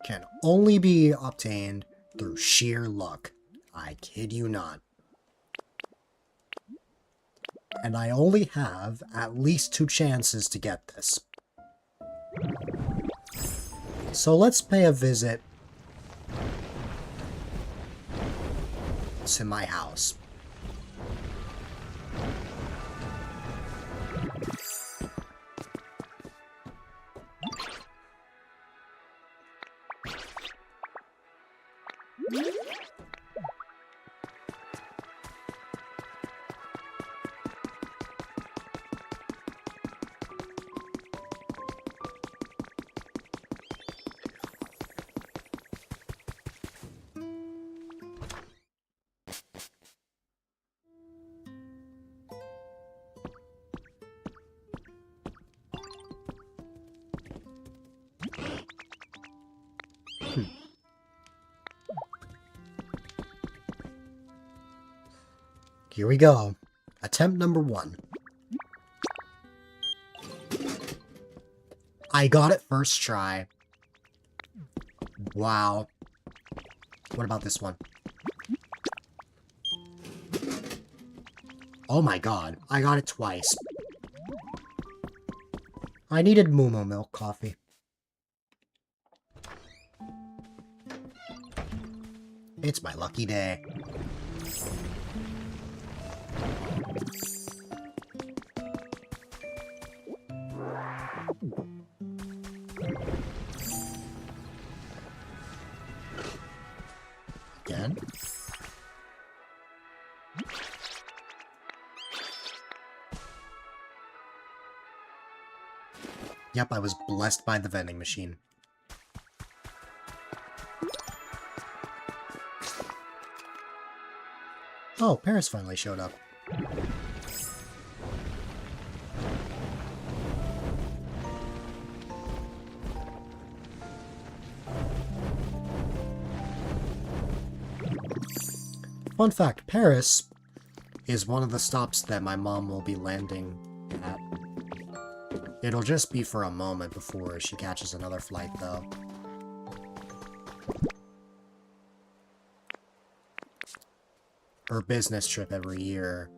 can only be obtained through sheer luck. I kid you not. And I only have at least 2 chances to get this. So let's pay a visit to my house. Here we go. Attempt number 1. I got it first try. Wow. What about this one? Oh my god, I got it twice. I needed Mumo milk coffee. It's my lucky day. Again? Yep, I was blessed by the vending machine. Oh, Paris finally showed up. Fun fact, Paris is one of the stops that my mom will be landing at. It'll just be for a moment before she catches another flight, though. Her business trip every year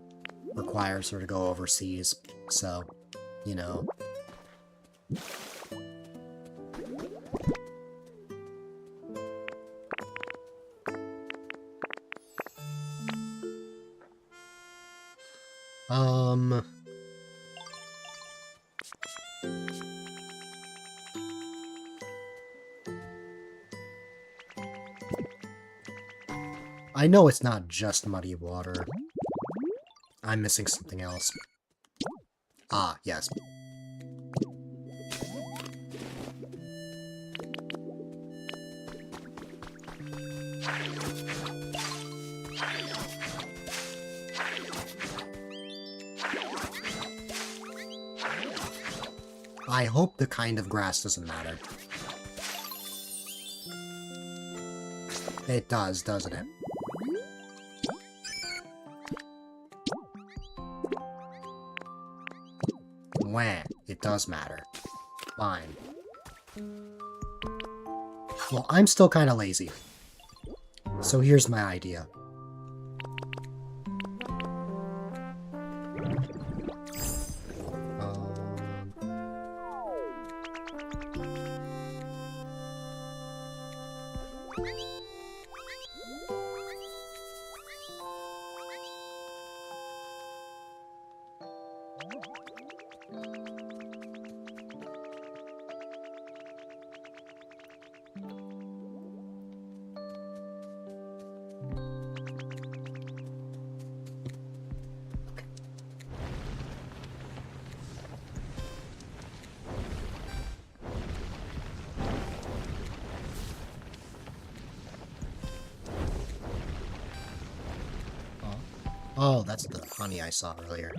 requires her to go overseas, so, you know. I know it's not just muddy water. I'm missing something else. Ah, yes. I hope the kind of grass doesn't matter. It does, doesn't it? Wah, it does matter. Fine. Well, I'm still kind of lazy. So here's my idea. Oh, that's the honey I saw earlier.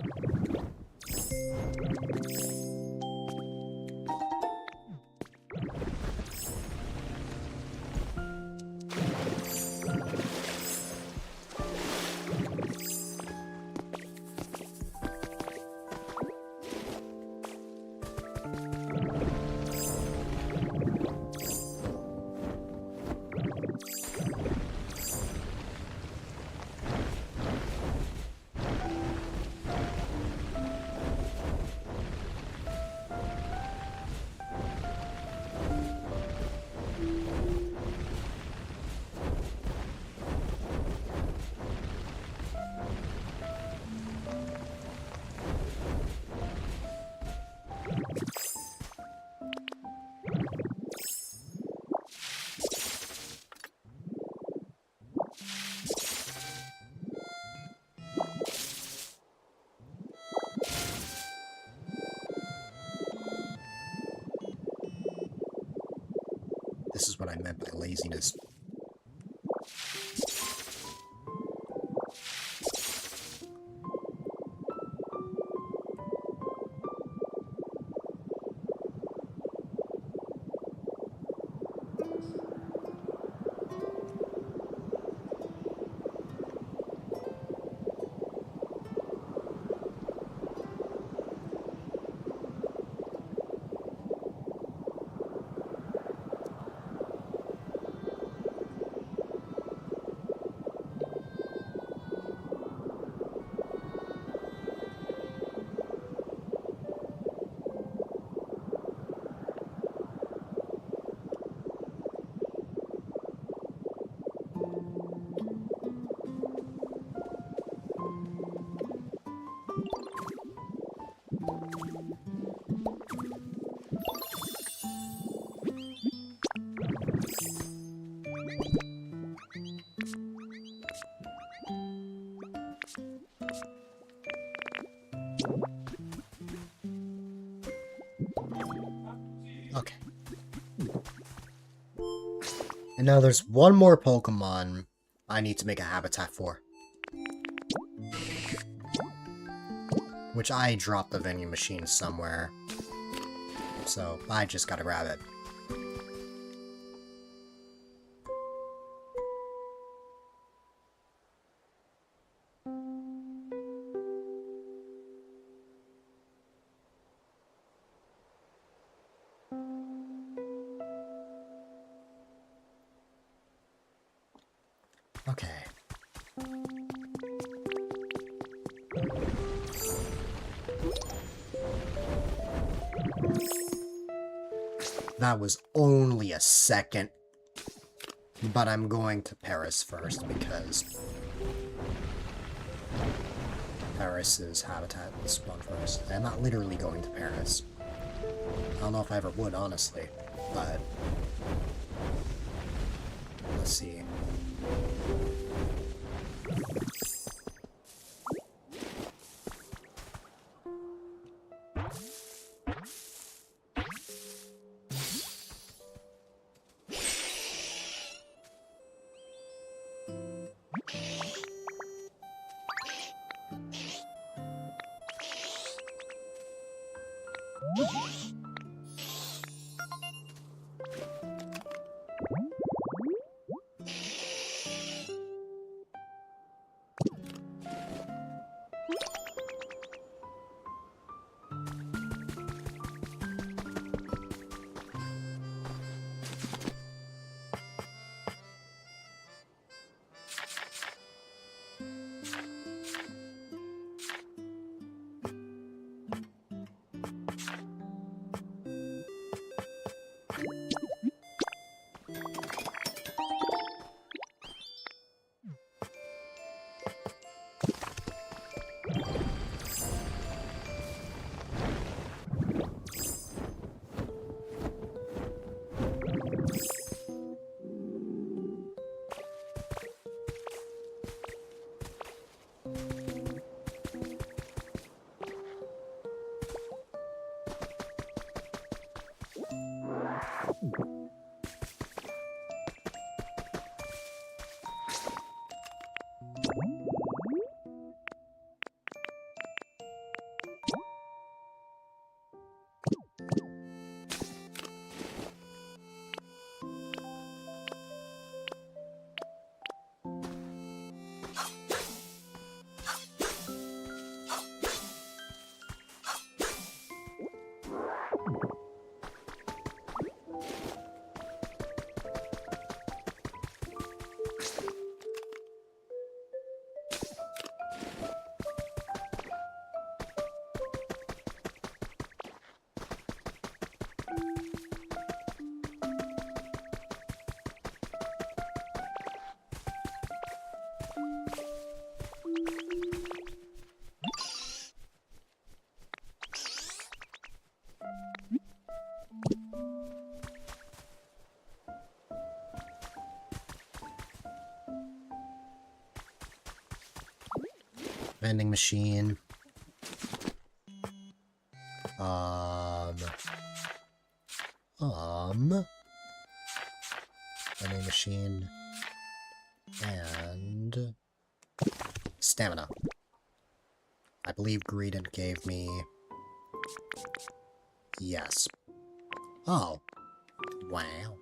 This is what I meant by laziness. Okay. And now there's one more Pokemon I need to make a habitat for. Which I dropped the vending machine somewhere. So I just gotta grab it. Okay. That was only a second. But I'm going to Paris first because Paris's habitat spawned first. I'm not literally going to Paris. I don't know if I ever would, honestly, but let's see. Vending machine. Vending machine. And stamina. I believe Greedent gave me... Yes. Oh. Wow.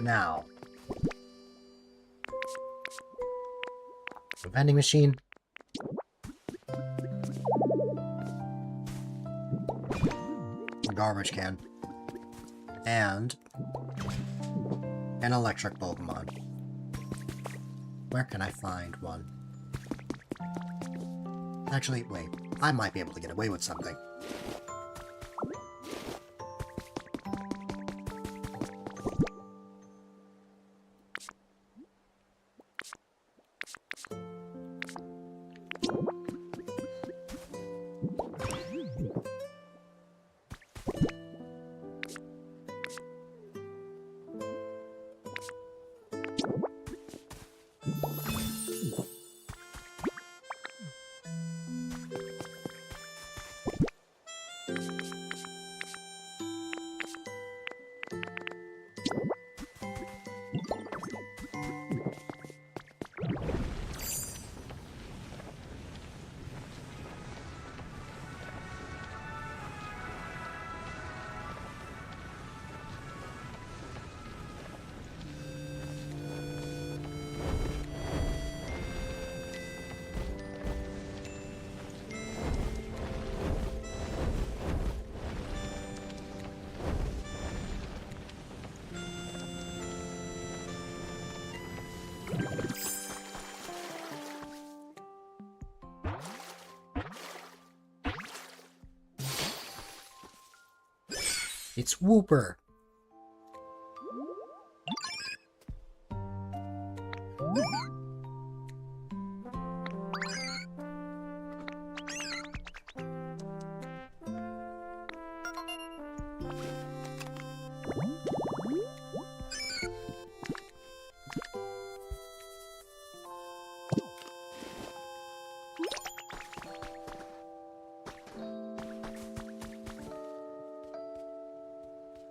Now. A vending machine. A garbage can. And an electric Pokemon. Where can I find one? Actually, wait. I might be able to get away with something. It's Wooper.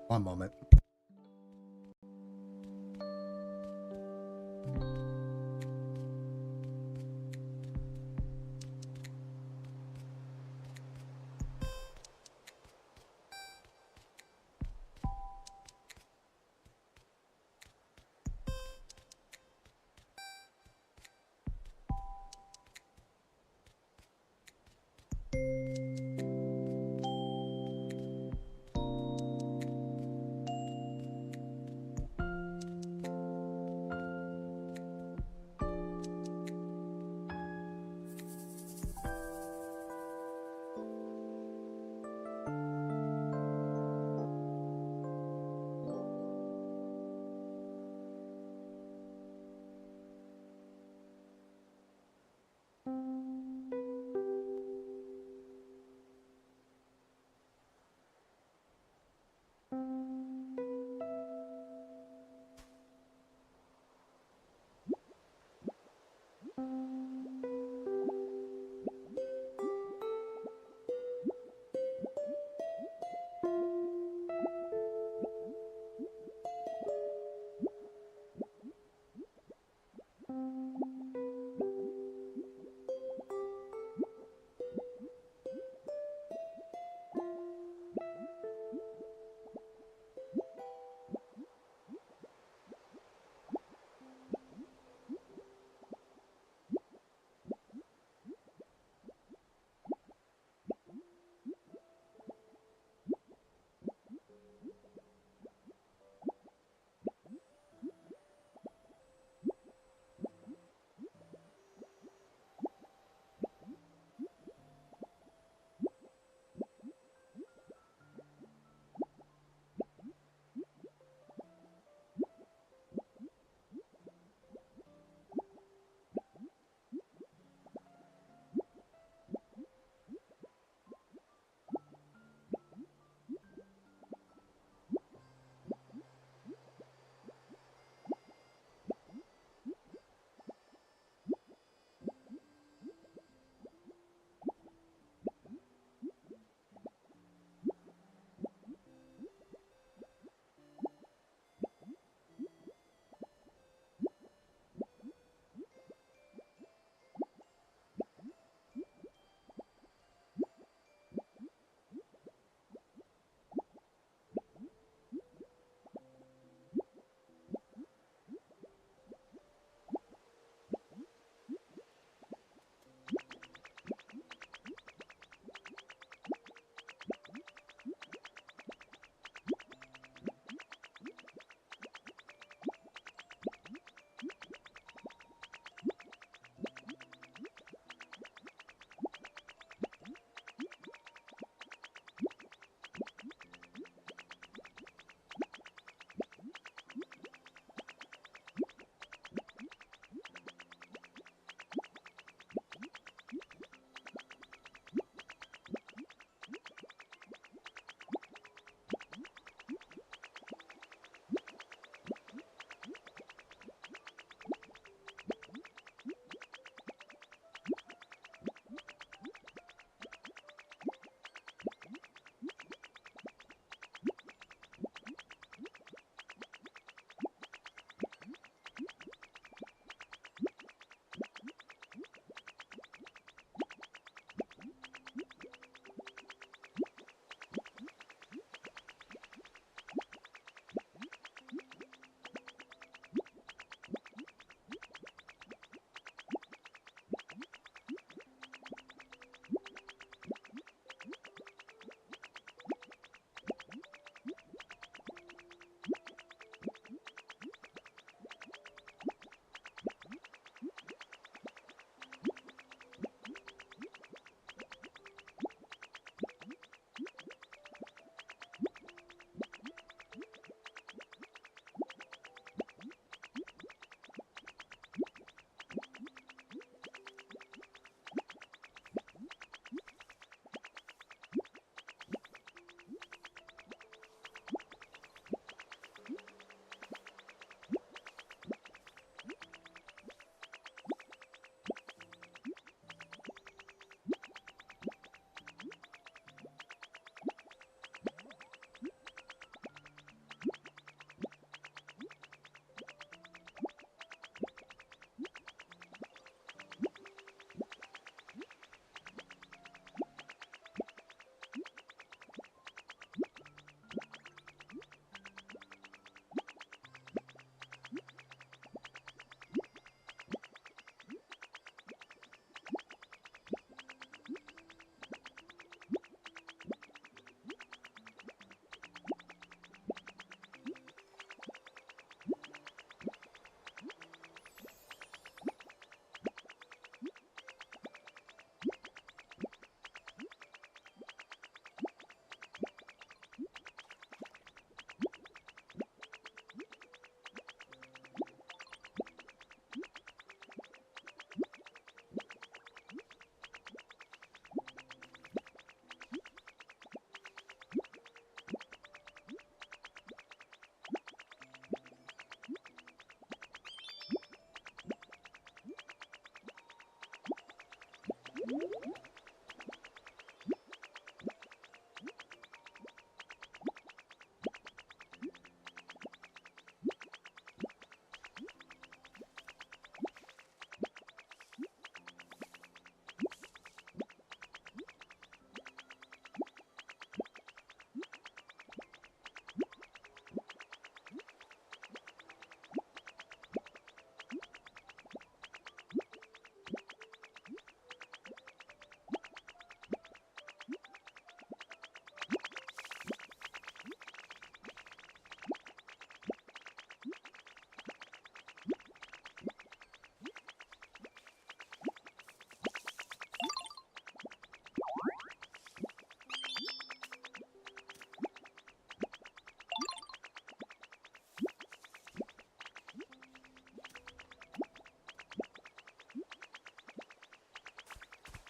One moment.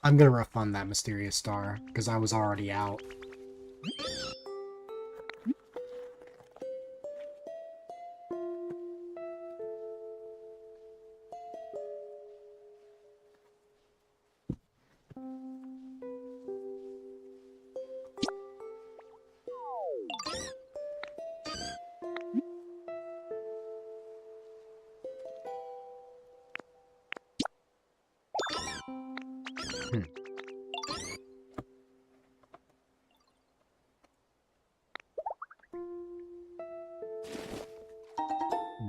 I'm gonna refund that mysterious star, because I was already out.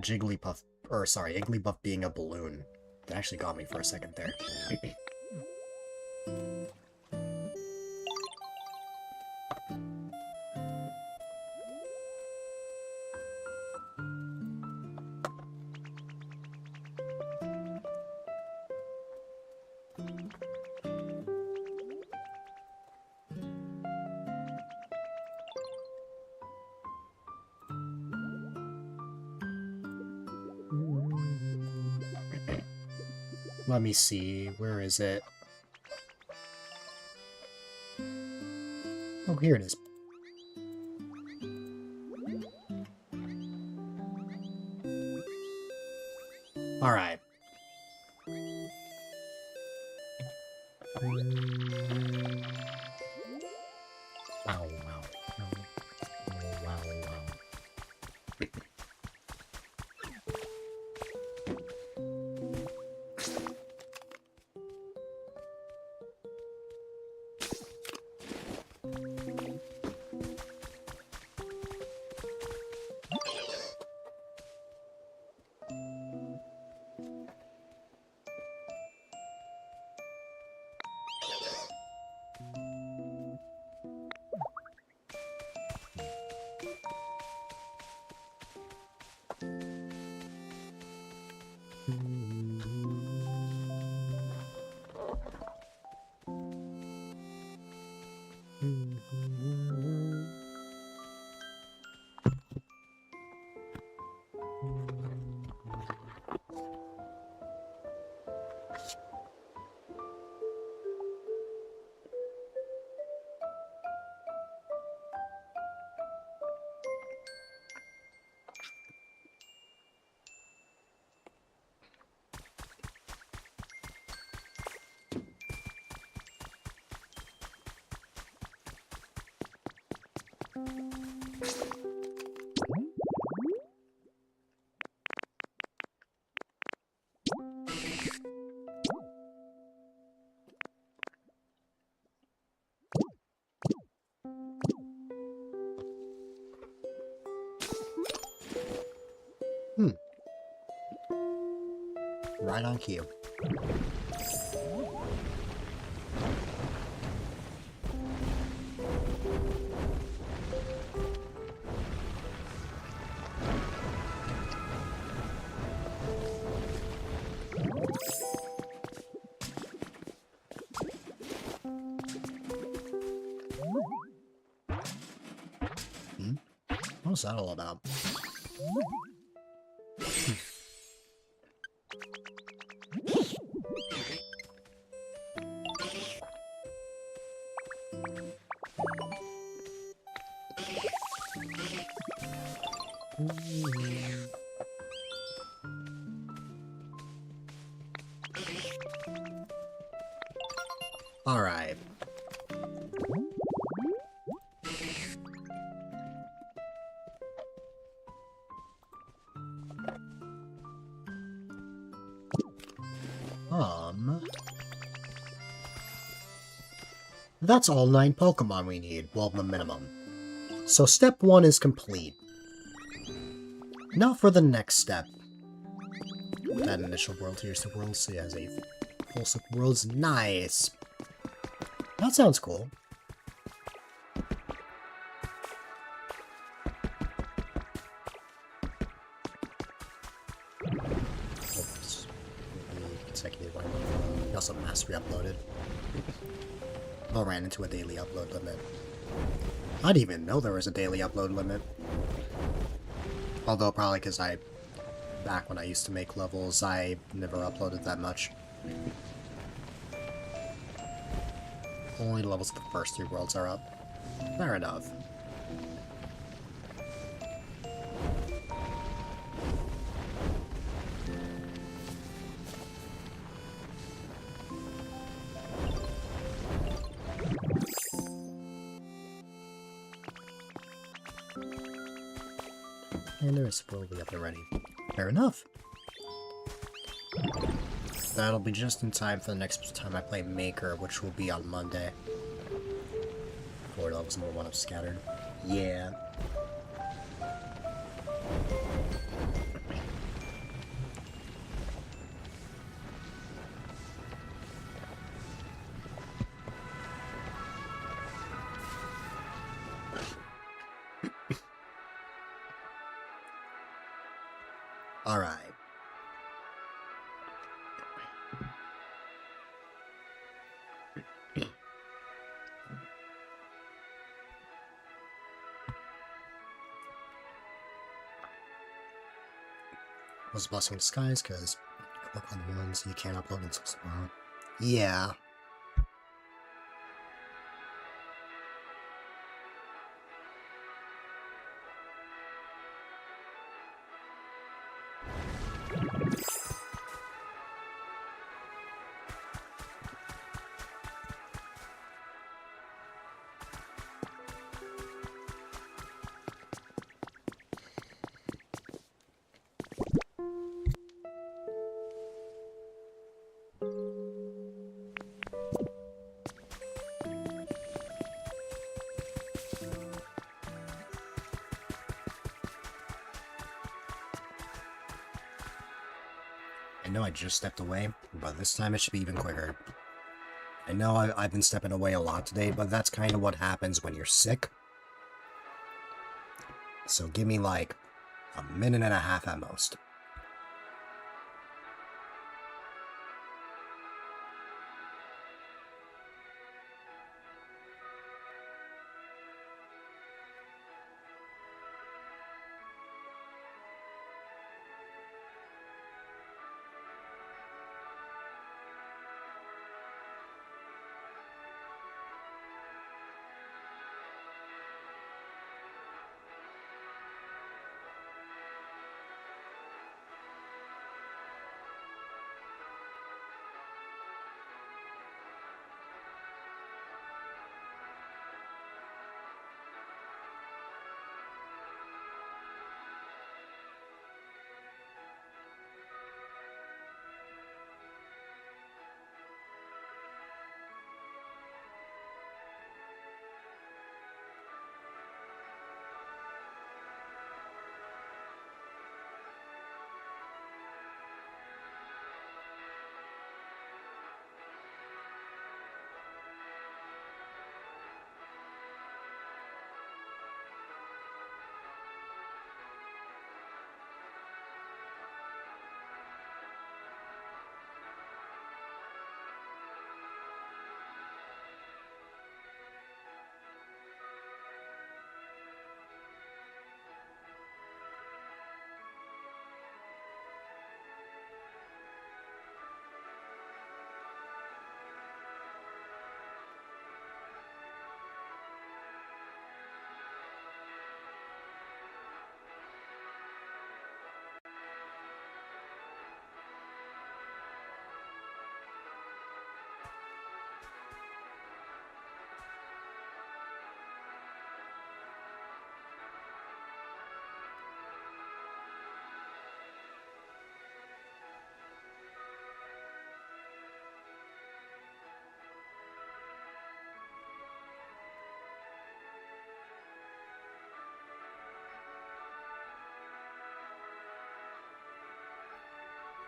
Jigglypuff, or sorry, Igglybuff being a balloon. That actually got me for a second there. Let me see, where is it? Oh, here it is. Alright. Wow, wow, wow, wow, wow. Right on cue. What's that all about? Alright. That's all 9 Pokemon we need, well, the minimum. So step 1 is complete. Now for the next step. That initial world, here's the world, so it has a full set of worlds. Nice! That sounds cool. Oops. Consecutive one. He also mastery uploaded. I ran into a daily upload limit. I didn't even know there was a daily upload limit. Although probably because back when I used to make levels, I never uploaded that much. Only levels of the first 3 worlds are up. Fair enough. And there is probably up already. Fair enough. That'll be just in time for the next time I play Maker, which will be on Monday. 4 levels number 1 of Scattered. Yeah. Alright. Was a blessing in disguise, because you can work on the ones you can't upload until tomorrow. Yeah. I know I just stepped away, but this time it should be even quicker. I know I've been stepping away a lot today, but that's kind of what happens when you're sick. So give me like a minute and a half at most.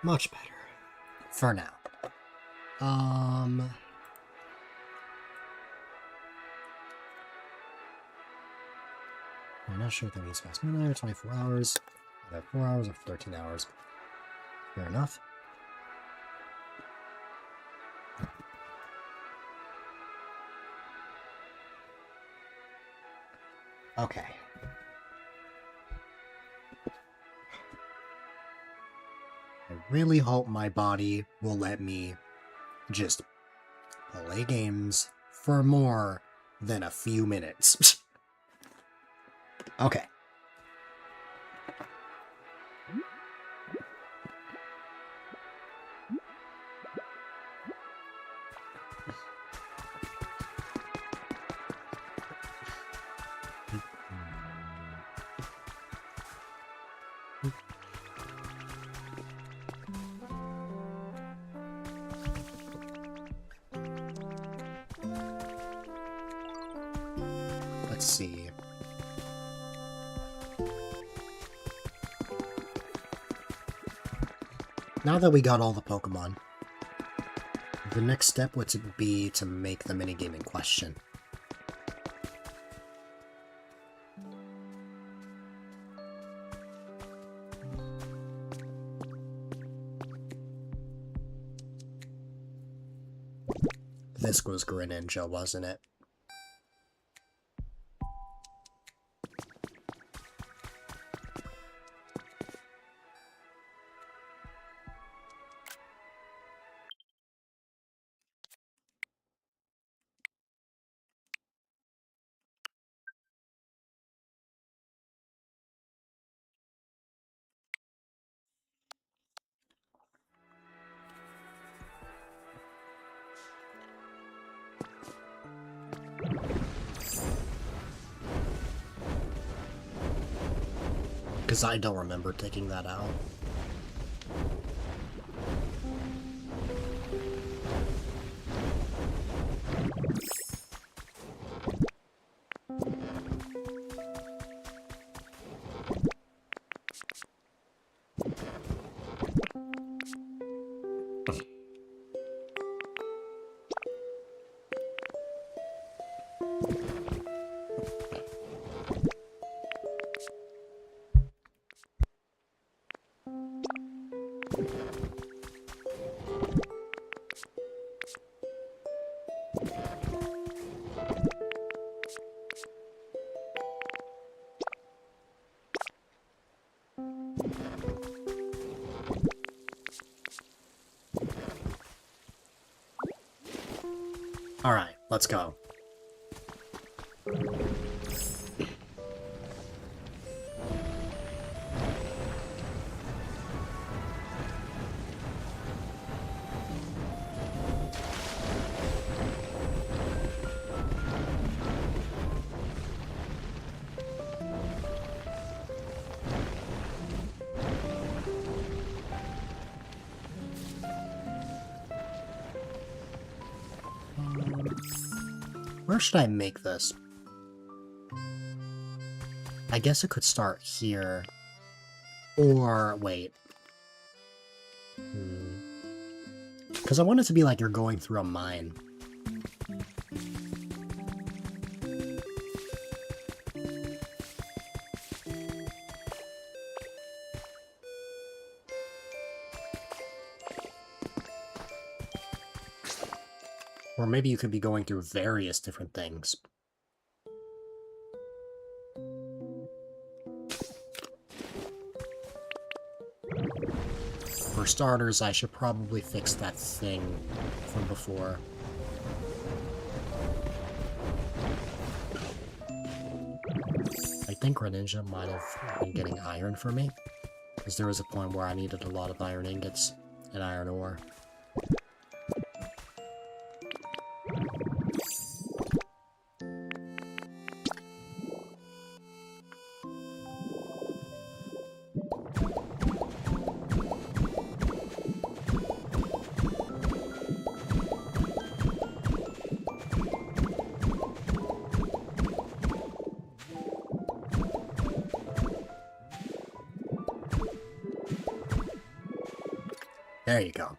Much better. For now. I'm not sure if that means past midnight or 24 hours. Either 4 hours or 13 hours. Fair enough. Okay. I really hope my body will let me just play games for more than a few minutes. Okay. Let's see. Now that we got all the Pokemon, the next step would be to make the minigame in question. This was Greninja, wasn't it? Because I don't remember taking that out. Alright, let's go. Where should I make this? I guess it could start here. Or, wait. Because I want it to be like you're going through a mine. Or maybe you could be going through various different things. For starters, I should probably fix that thing from before. I think Greninja might have been getting iron for me, because there was a point where I needed a lot of iron ingots and iron ore. There you go.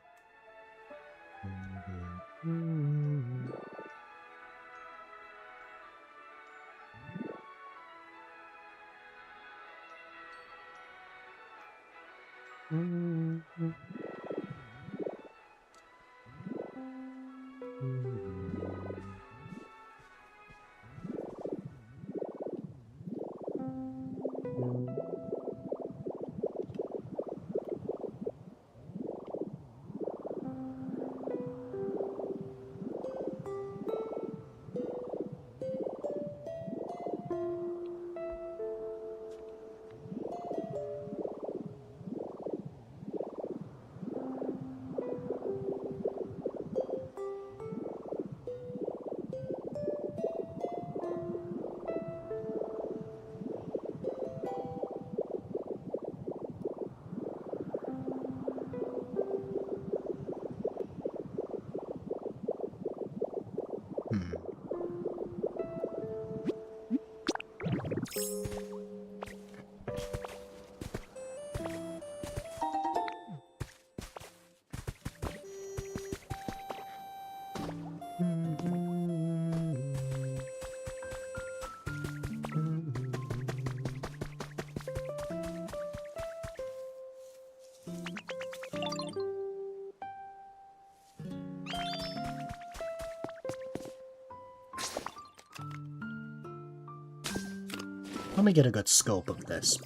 Let me get a good scope of this.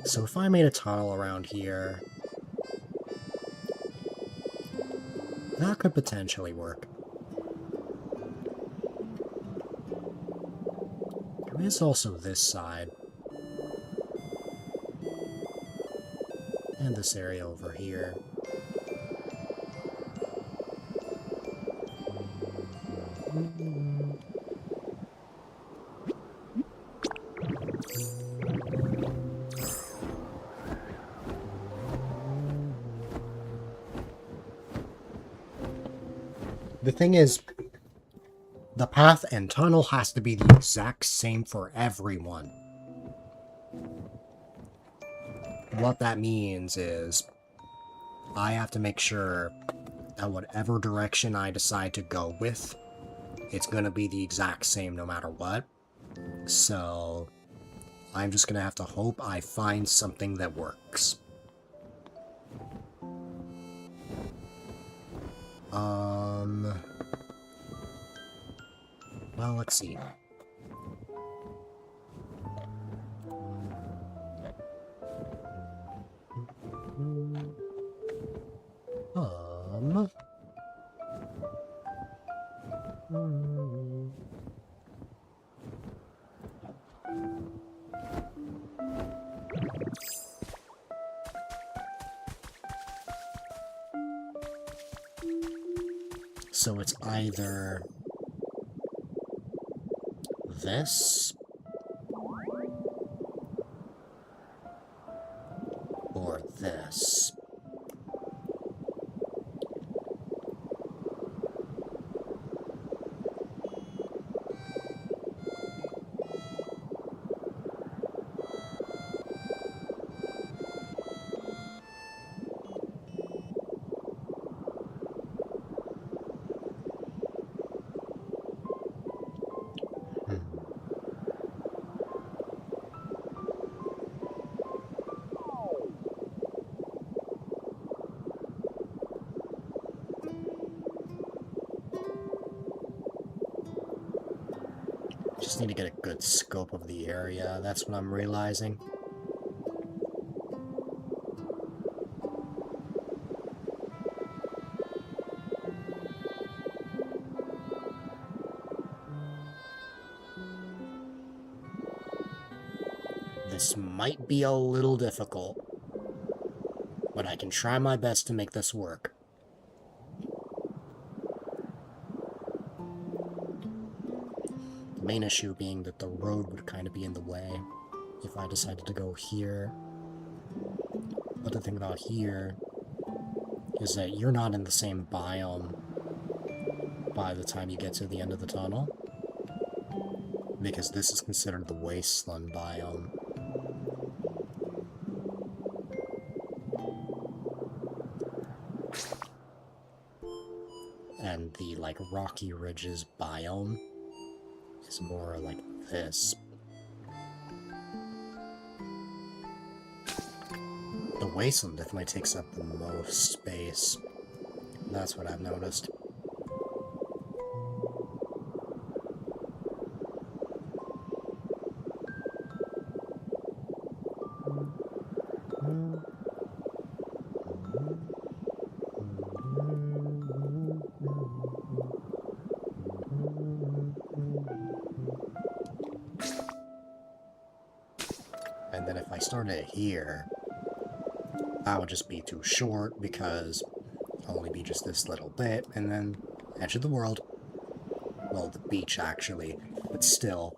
So if I made a tunnel around here, that could potentially work. There is also this side. And this area over here. The thing is, the path and tunnel has to be the exact same for everyone. What that means is, I have to make sure that whatever direction I decide to go with, it's gonna be the exact same no matter what. So, I'm just gonna have to hope I find something that works. Well, let's see. So it's either this or this. Just need to get a good scope of the area, that's what I'm realizing. This might be a little difficult, but I can try my best to make this work. The main issue being that the road would kind of be in the way if I decided to go here. But the thing about here is that you're not in the same biome by the time you get to the end of the tunnel, because this is considered the wasteland biome. the, like, Rocky Ridges biome is more like this. The Wasteland definitely takes up the most space. That's what I've noticed. And then if I started here, that would just be too short because it'll only be just this little bit, and then edge of the world. Well, the beach actually, but still.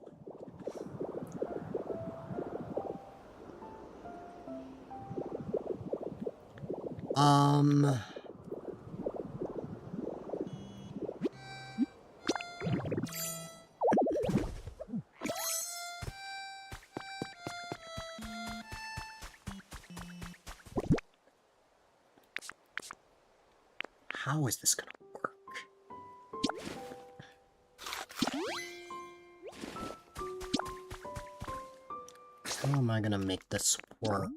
How is this gonna work? How am I gonna make this work?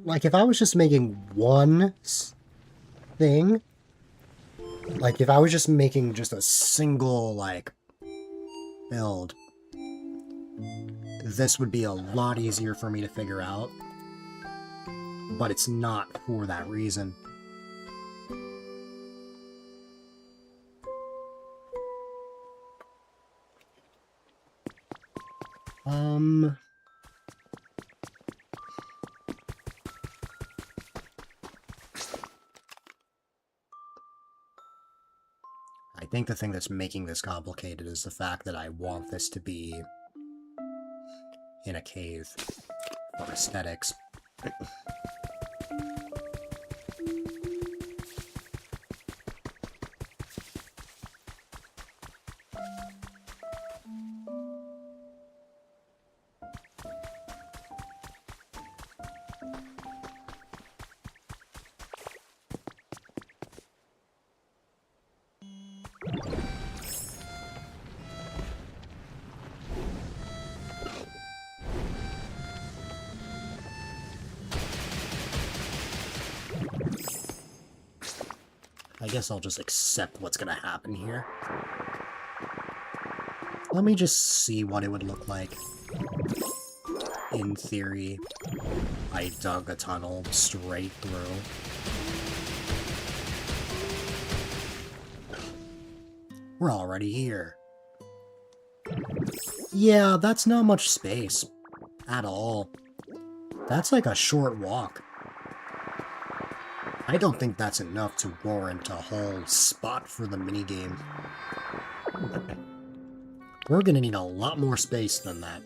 Like, if I was just making one thing, like, if I was just making just a single, like, build, this would be a lot easier for me to figure out. But it's not for that reason. I think the thing that's making this complicated is the fact that I want this to be in a cave for aesthetics. I guess I'll just accept what's gonna happen here. Let me just see what it would look like. In theory, I dug a tunnel straight through. We're already here. Yeah, that's not much space. At all. That's like a short walk. I don't think that's enough to warrant a whole spot for the minigame. We're gonna need a lot more space than that.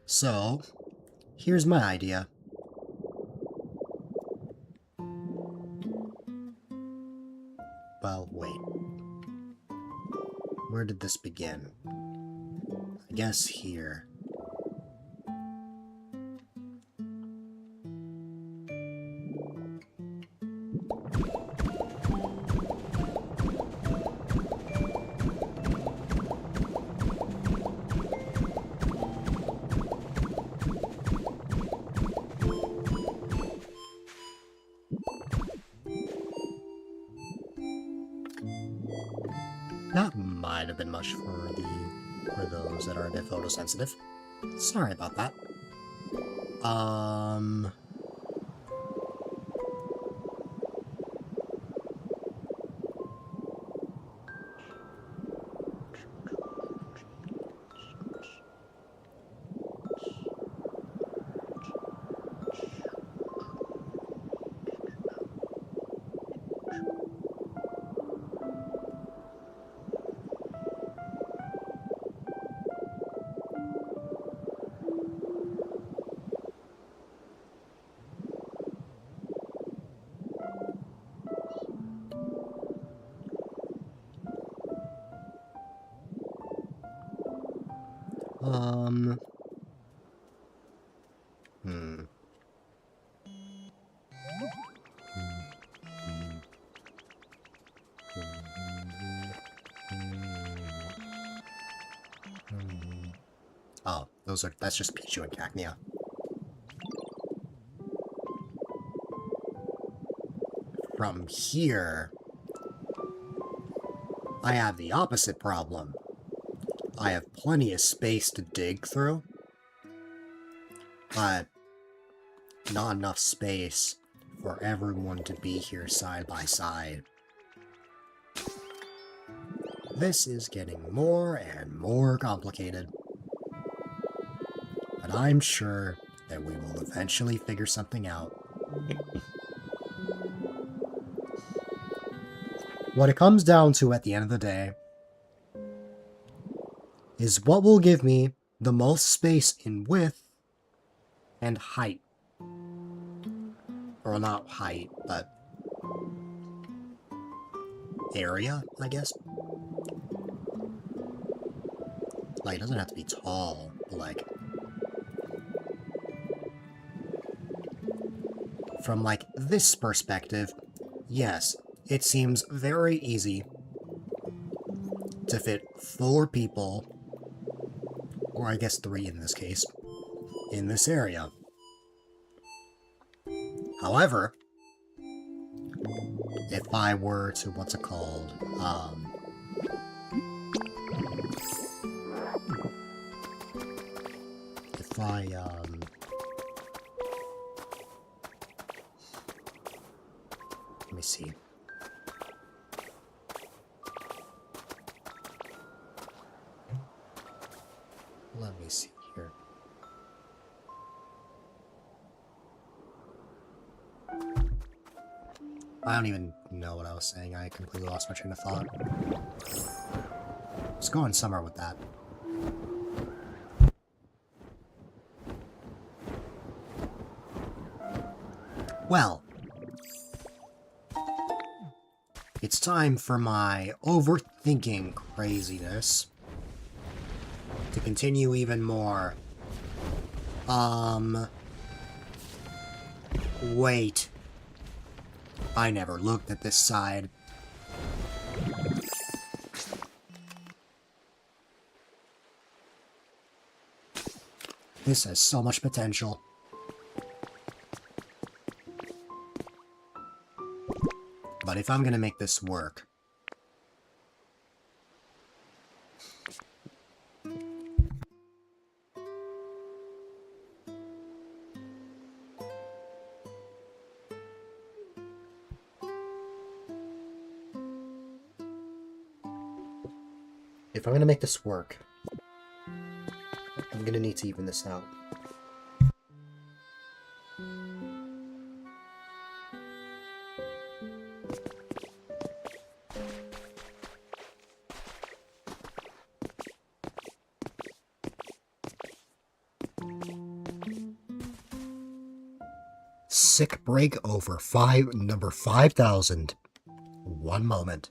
So, here's my idea. Well, wait. Where did this begin? I guess here. That might have been much for those that are a bit photosensitive. Sorry about that. Oh, that's just Pichu and Cacnea. From here, I have the opposite problem. I have plenty of space to dig through, but not enough space for everyone to be here side by side. This is getting more and more complicated, but I'm sure that we will eventually figure something out. What it comes down to at the end of the day is what will give me the most space in width and height. Or not height, but area, I guess. Like, it doesn't have to be tall, but like... From, like, this perspective, yes, it seems very easy to fit 4 people, or I guess 3 in this case, in this area. However, if I were to, what's it called, if I, let me see. Let me see here. I don't even know what I was saying. I completely lost my train of thought. I was going somewhere with that. Well, it's time for my overthinking craziness to continue even more. Wait. I never looked at this side. This has so much potential. But if I'm gonna make this work... If I'm gonna make this work, I'm gonna need to even this out. Sick break over number 5,000. One moment.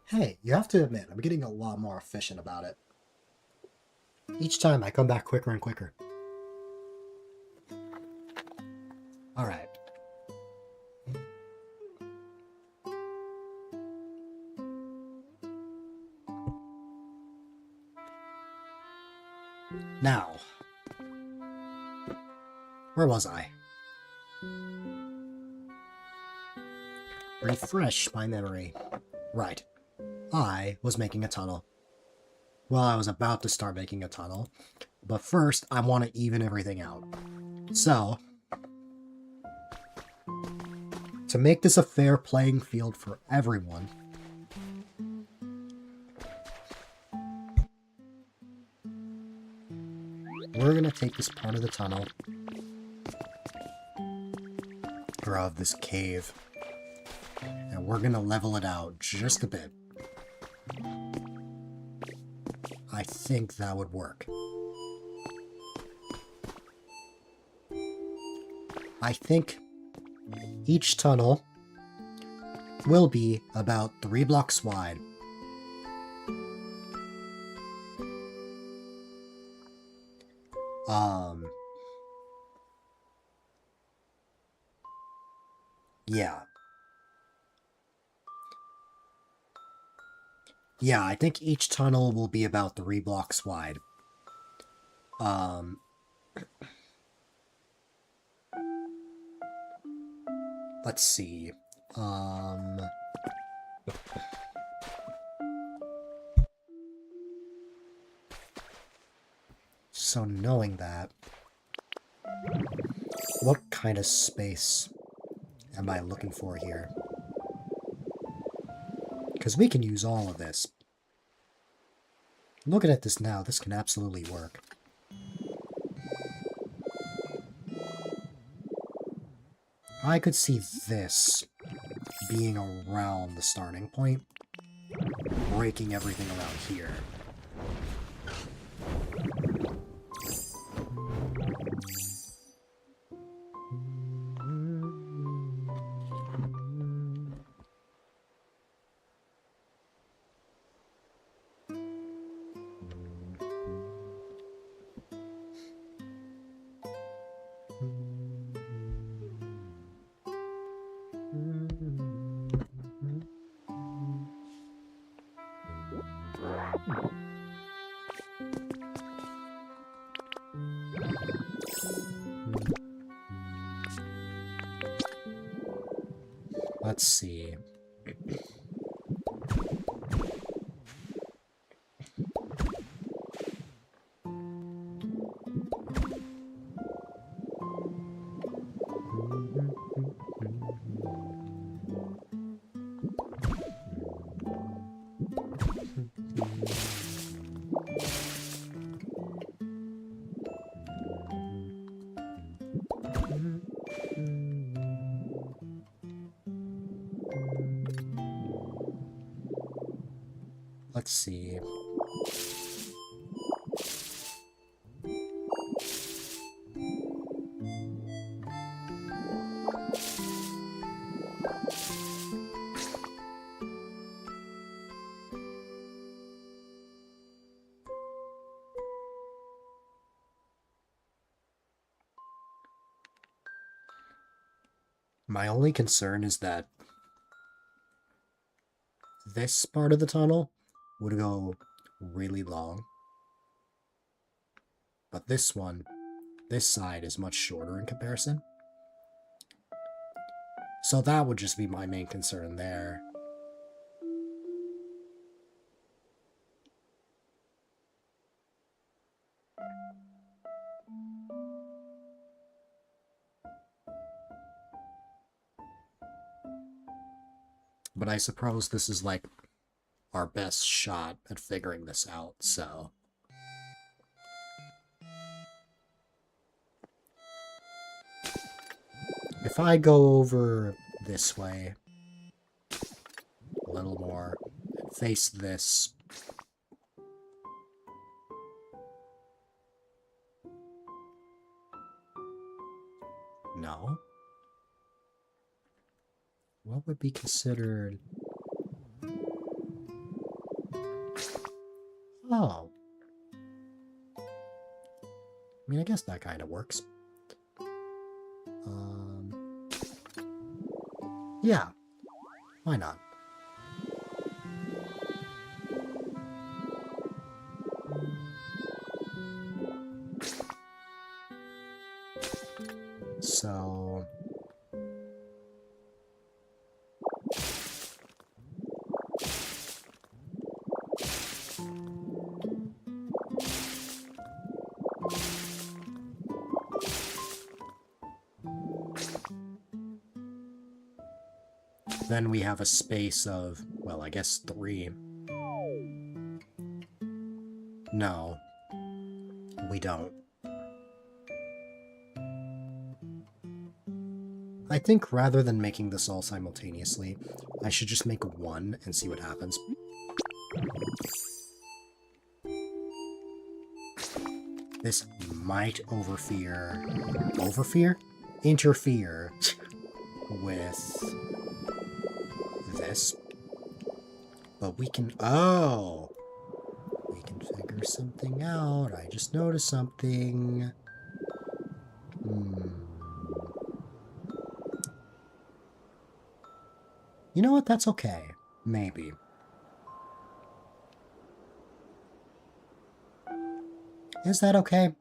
Hey, you have to admit, I'm getting a lot more efficient about it. Each time I come back quicker and quicker. Alright. Now, where was I? Refresh my memory. Right. I was making a tunnel. Well, I was about to start making a tunnel, but first I want to even everything out. So, to make this a fair playing field for everyone, we're going to take this part of the tunnel, or of this cave, and we're going to level it out just a bit. I think that would work. I think each tunnel will be about 3 blocks wide. Yeah. Yeah, I think each tunnel will be about 3 blocks wide. Let's see. So knowing that, what kind of space am I looking for here? Because we can use all of this. Looking at this now, this can absolutely work. I could see this being around the starting point, breaking everything around here. Let's see. Let's see. My only concern is that this part of the tunnel would go really long. But this one, this side is much shorter in comparison. So that would just be my main concern there. But I suppose this is like our best shot at figuring this out, so... If I go over this way a little more and face this... No? What would be considered... Oh. I mean, I guess that kind of works. Yeah. Why not? So... then we have a space of, well, I guess 3. No. We don't. I think rather than making this all simultaneously, I should just make 1 and see what happens. This might interfere with this. But we can, we can figure something out. I just noticed something. You know what? That's okay. Maybe. Is that okay?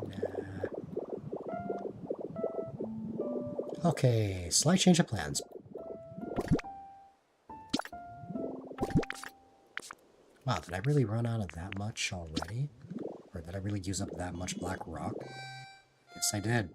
Nah. Okay, slight change of plans. Wow, did I really run out of that much already? Or did I really use up that much black rock? Yes, I did.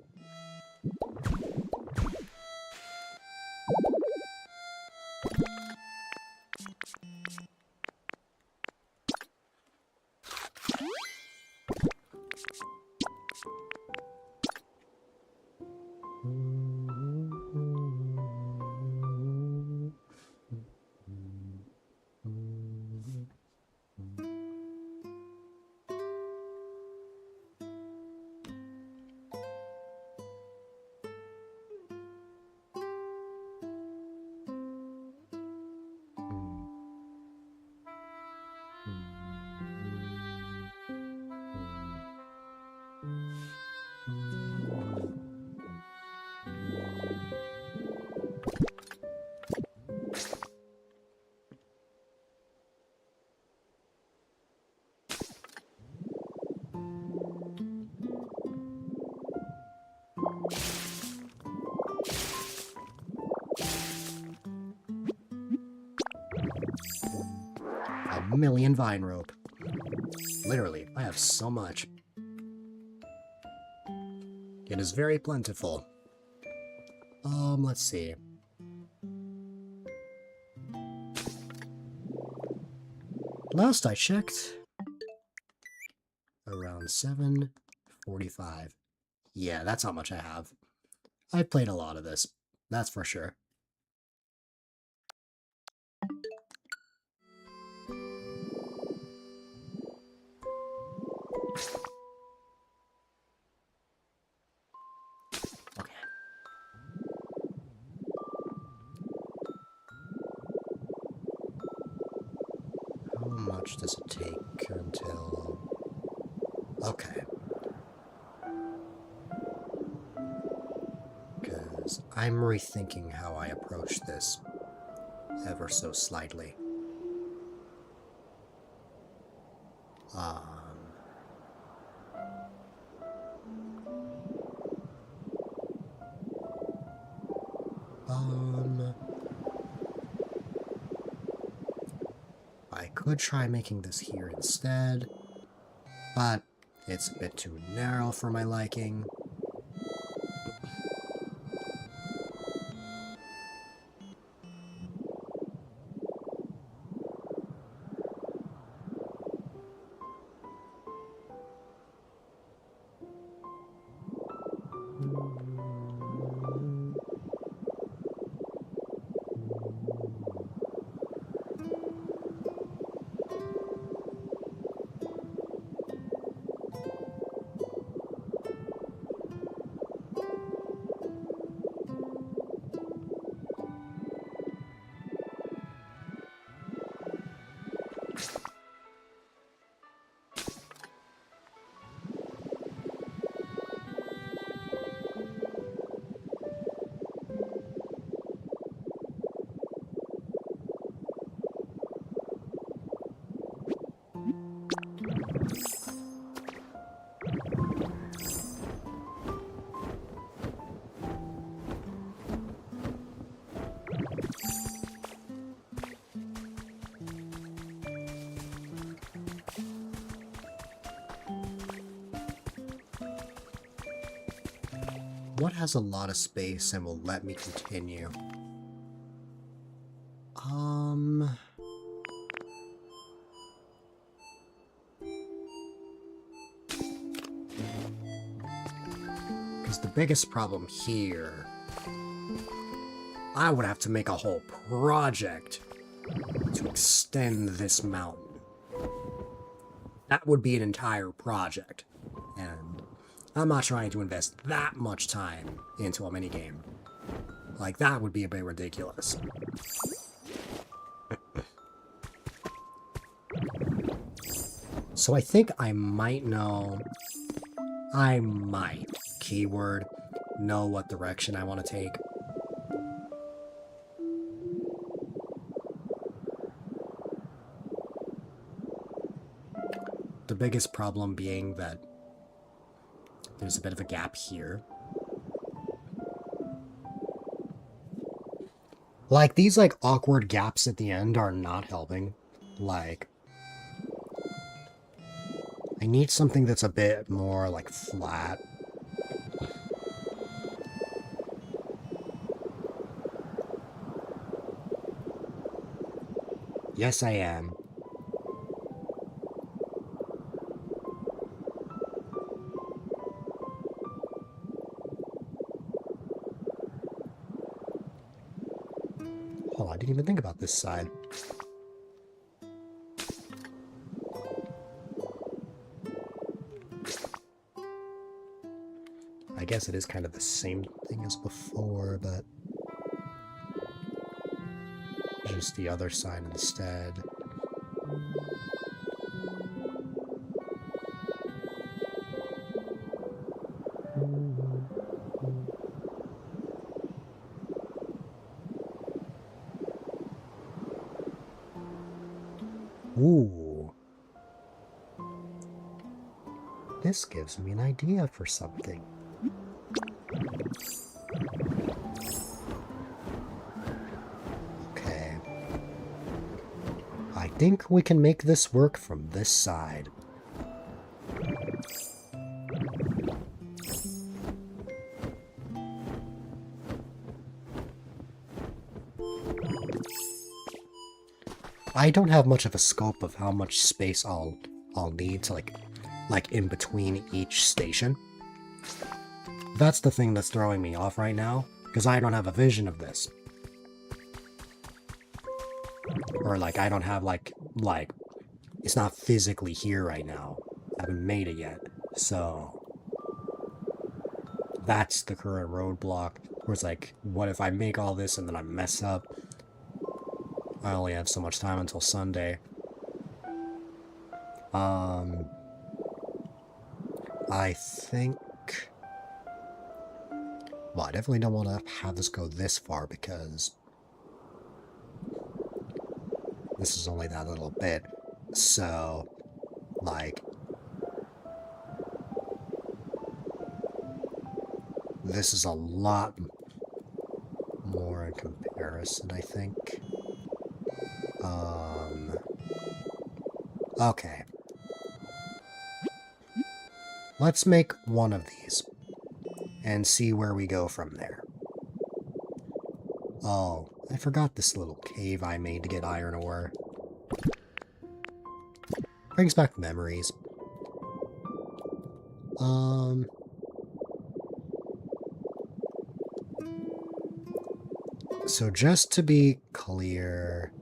A million vine rope. Literally, I have so much. It is very plentiful. Let's see. Last I checked, around 7:45. Yeah, that's how much I have. I've played a lot of this, that's for sure. Okay. How much does it take until... Okay. Because I'm rethinking how I approach this ever so slightly. I could try making this here instead, but it's a bit too narrow for my liking. What has a lot of space and will let me continue? Because the biggest problem here, I would have to make a whole project to extend this mountain. That would be an entire project, and I'm not trying to invest that much time into a minigame. Like, that would be a bit ridiculous. So I think I might know... keyword, know what direction I want to take. The biggest problem being that there's a bit of a gap here. Like, these, like, awkward gaps at the end are not helping. Like, I need something that's a bit more, like, flat. Yes, I am. Oh, I didn't even think about this side. I guess it is kind of the same thing as before, but just the other side instead. Ooh. This gives me an idea for something. Okay. I think we can make this work from this side. I don't have much of a scope of how much space I'll need to like in between each station. That's the thing that's throwing me off right now, because I don't have a vision of this. Or like I don't have like it's not physically here right now. I haven't made it yet. So that's the current roadblock. Where it's like, what if I make all this and then I mess up? I only have so much time until Sunday. I think... Well, I definitely don't want to have this go this far because this is only that little bit. So, like... This is a lot more in comparison, I think. Okay. Let's make one of these and see where we go from there. Oh, I forgot this little cave I made to get iron ore. Brings back memories. So just to be clear...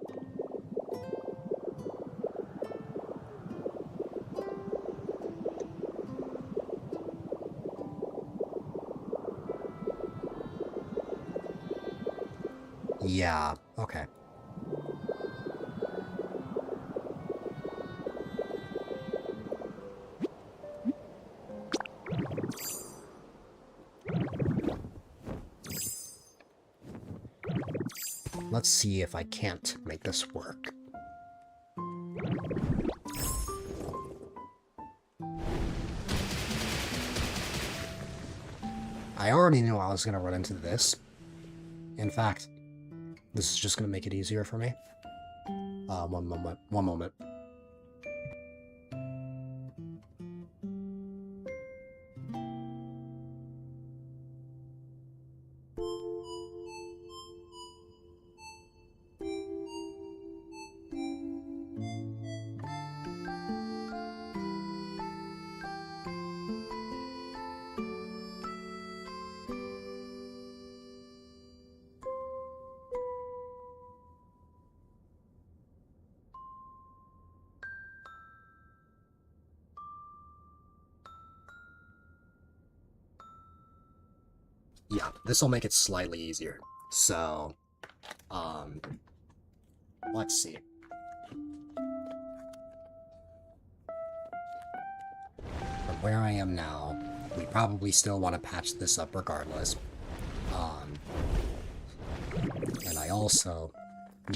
Yeah, okay. Let's see if I can't make this work. I already knew I was going to run into this. In fact, this is just going to make it easier for me. One moment. Yeah, this will make it slightly easier. So, let's see. From where I am now, we probably still want to patch this up regardless. And I also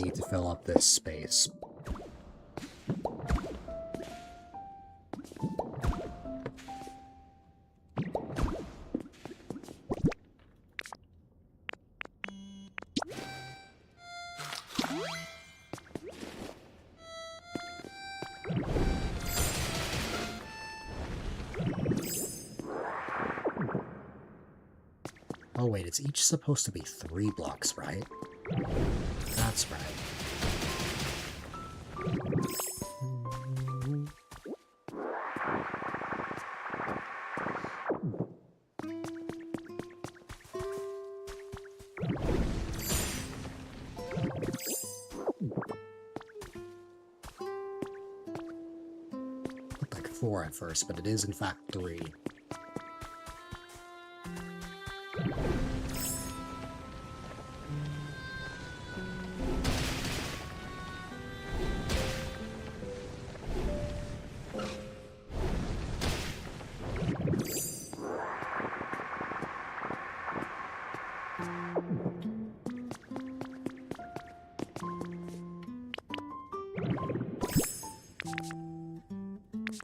need to fill up this space. Oh wait, it's each supposed to be 3 blocks, right? That's right. Looked like 4 at first, but it is in fact 3.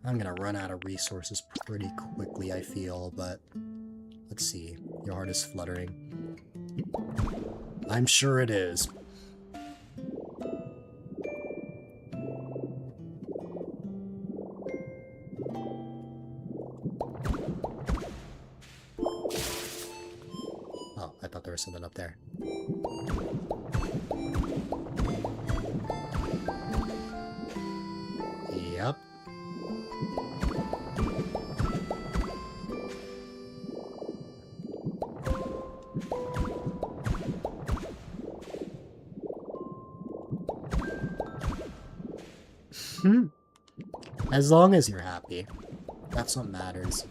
I'm gonna run out of resources pretty quickly, I feel, but let's see. Your heart is fluttering. I'm sure it is. Oh, I thought there was something up there. Yep. As long as you're happy. That's what matters.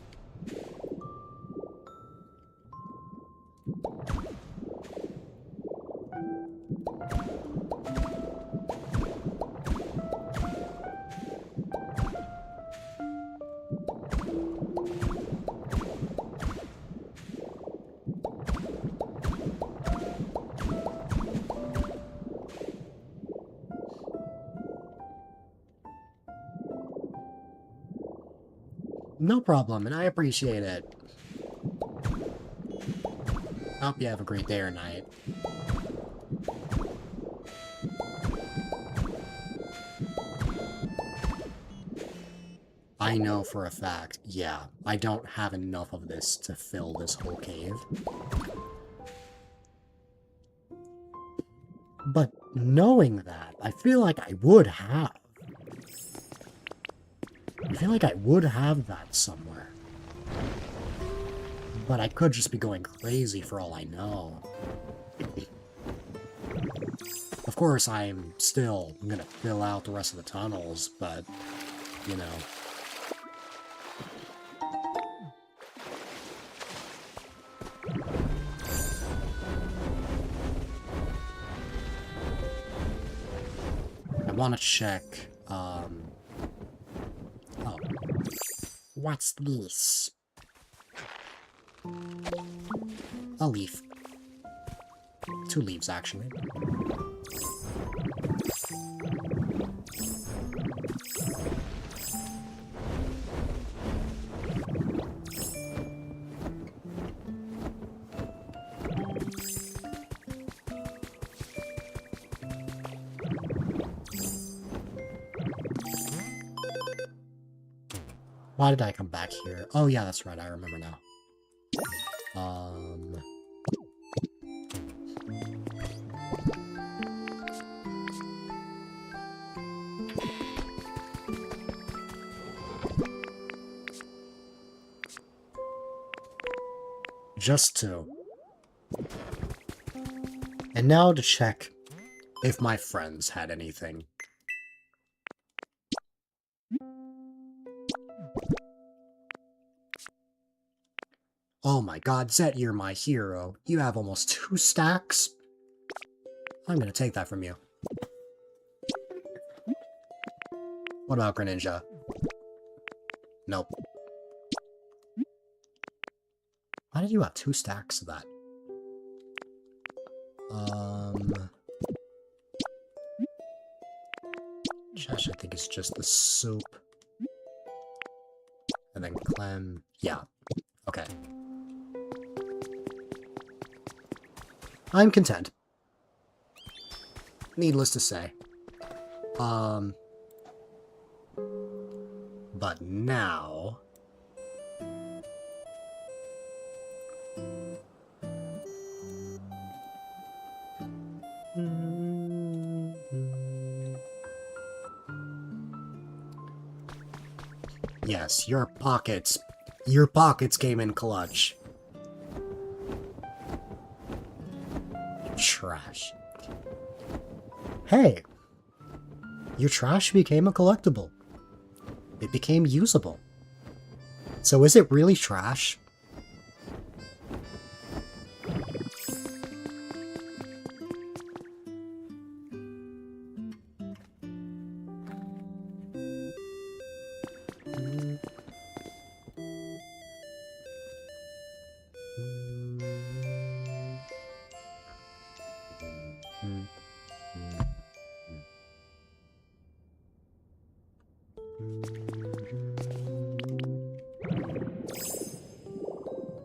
No problem, and I appreciate it. I hope you have a great day or night. I know for a fact, yeah, I don't have enough of this to fill this whole cave. But knowing that, I feel like I would have. I feel like I would have that somewhere. But I could just be going crazy for all I know. Of course, I'm still gonna fill out the rest of the tunnels, but, you know. I want to check, oh. What's this? A leaf. 2 leaves, actually. Why did I come back here? Oh yeah, that's right, I remember now. Just 2. And now to check if my friends had anything. Oh my god, Zet, you're my hero. You have almost 2 stacks? I'm gonna take that from you. What about Greninja? Nope. Why did you have 2 stacks of that? Chesh, I think it's just the soup. And then Clem. Yeah. Okay. I'm content. Needless to say. But now... Yes, your pockets came in clutch. Trash. Hey! Your trash became a collectible. It became usable. So is it really trash?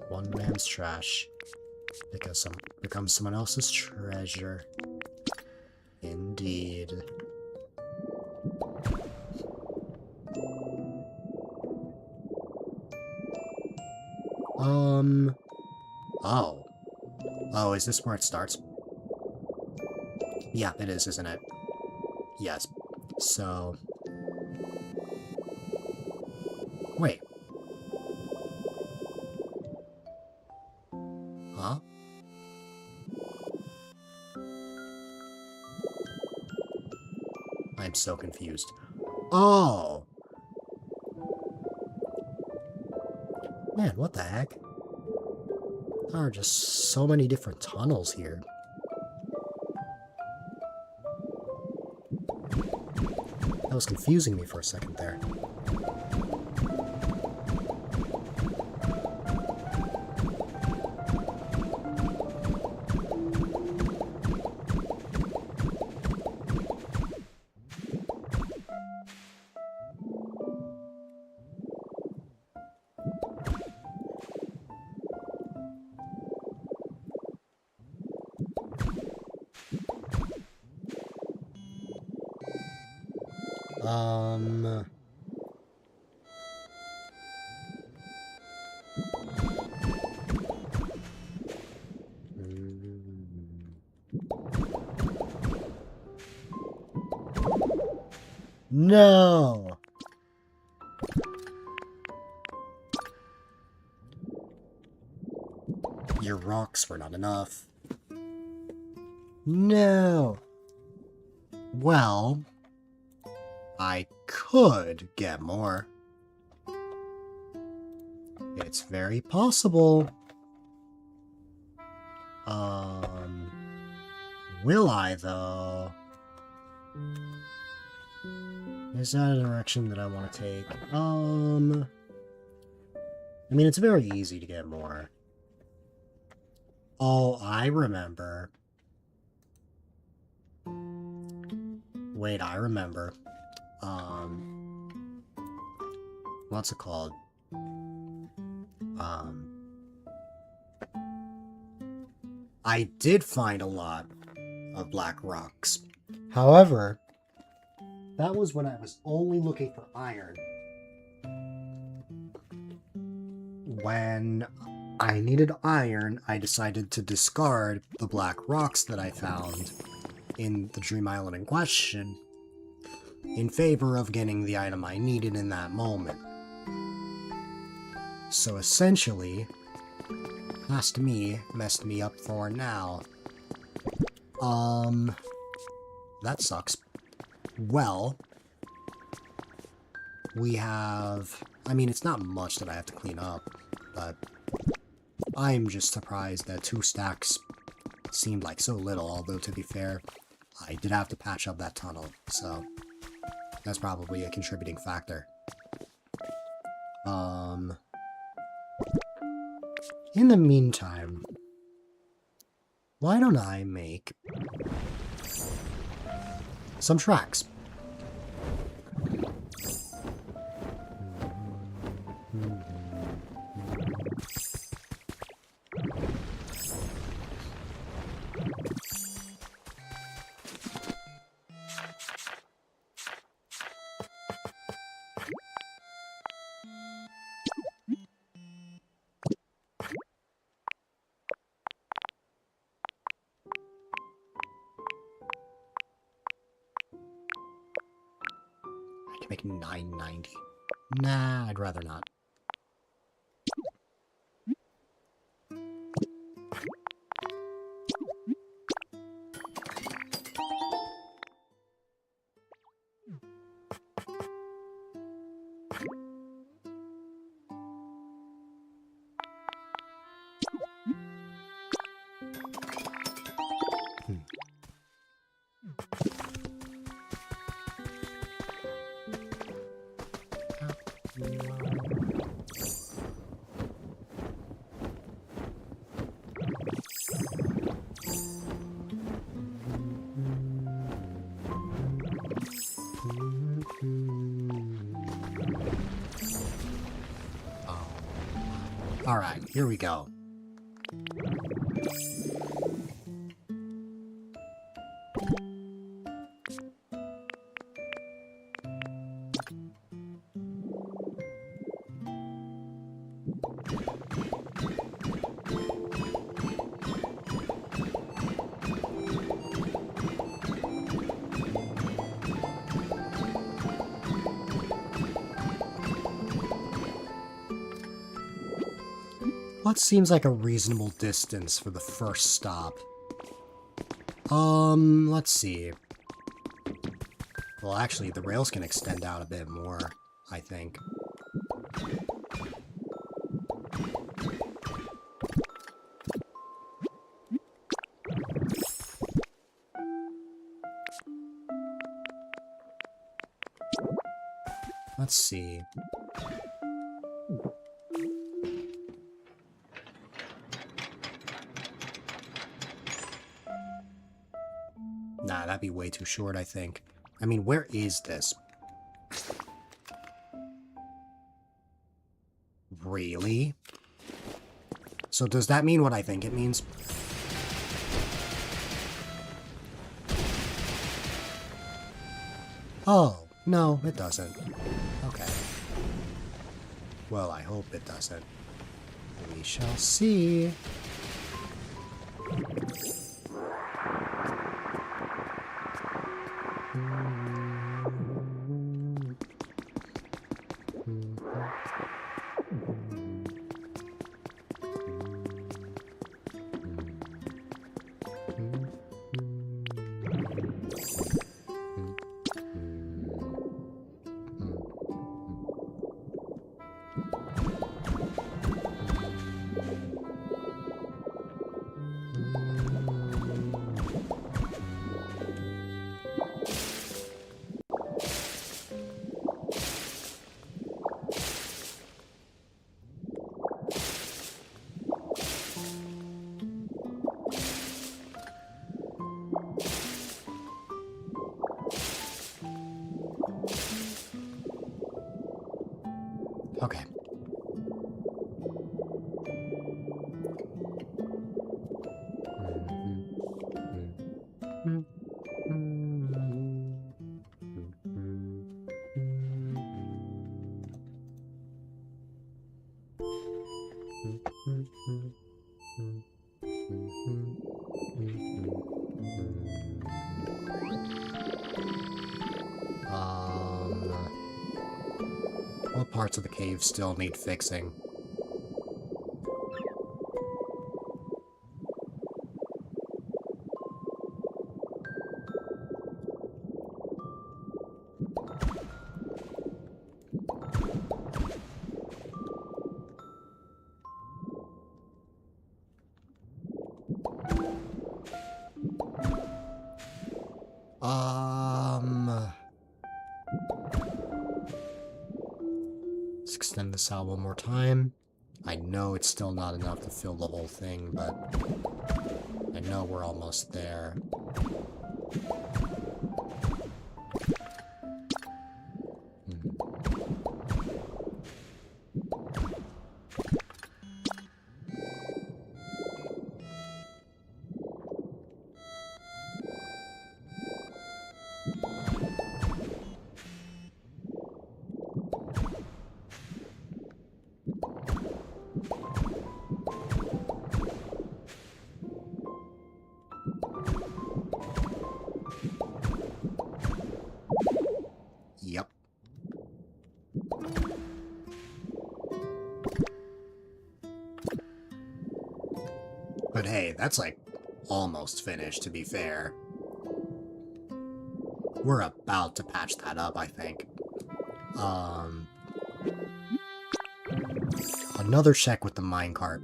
One man's trash becomes someone else's treasure. Indeed. Oh. Oh, is this where it starts? Yeah, it is, isn't it? Yes. So... Wait. Huh? I'm so confused. Oh! Man, what the heck? There are just so many different tunnels here. That was confusing me for a second there. No! Your rocks were not enough. No! Well, I could get more. It's very possible. Will I, though? Is that a direction that I want to take? I mean, it's very easy to get more. Oh, I remember. Wait, I remember. What's it called? I did find a lot of black rocks. However, that was when I was only looking for iron. When I needed iron, I decided to discard the black rocks that I found in the Dream Island in question in favor of getting the item I needed in that moment. So essentially, Past me messed me up for now. That sucks. Well, we have... I mean, it's not much that I have to clean up, but I'm just surprised that 2 stacks seemed like so little, although to be fair, I did have to patch up that tunnel, so that's probably a contributing factor. In the meantime, why don't I make some tracks? I can make 990. Nah, I'd rather not. Alright, here we go. What seems like a reasonable distance for the first stop? Let's see. Well, actually, the rails can extend out a bit more, I think. Let's see. Nah, that'd be way too short, I think. I mean, where is this? Really? So does that mean what I think it means? Oh, no, it doesn't. Okay. Well, I hope it doesn't. We shall see. Okay. What parts of the cave still need fixing? Let's extend this out one more time. I know it's still not enough to fill the whole thing, but I know we're almost there. Yep. But hey, that's like almost finished, to be fair. We're about to patch that up, I think. Another check with the minecart.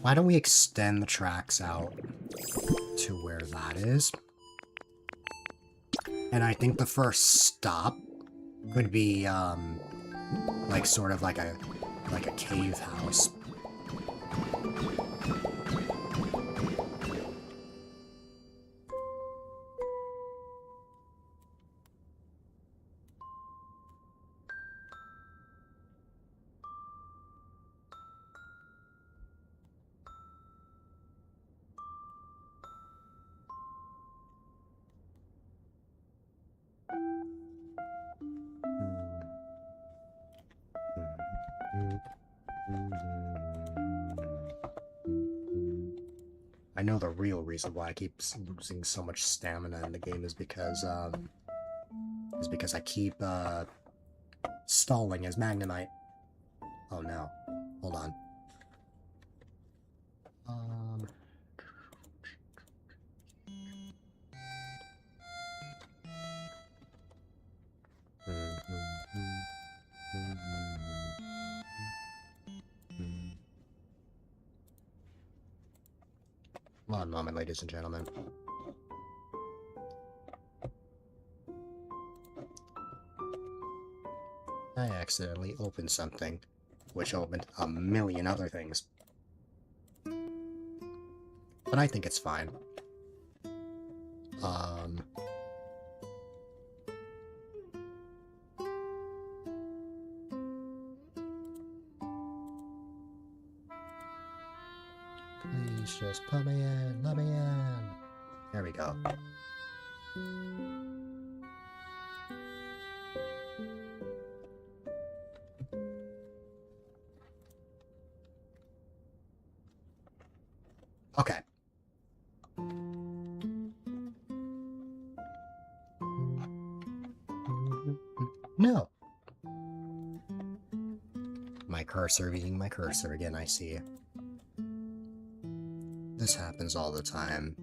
Why don't we extend the tracks out to where that is? And I think the first stop could be, like sort of like a cave house. I know the real reason why I keep losing so much stamina in the game is because I keep stalling as Magnemite. Oh no. Hold on. One moment, ladies and gentlemen. I accidentally opened something, which opened a million other things. But I think it's fine. Please just put me in, let me in. There we go. Okay. No. My cursor being my cursor again, I see. This happens all the time.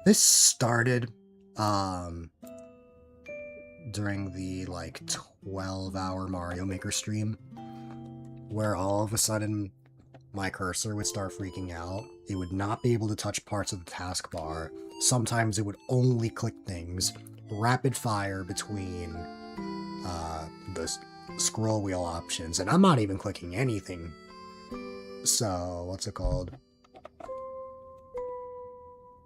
This started, during the, like, 12-hour Mario Maker stream, where all of a sudden my cursor would start freaking out. It would not be able to touch parts of the taskbar. Sometimes it would only click things. Rapid fire between the scroll wheel options. And I'm not even clicking anything. So, what's it called?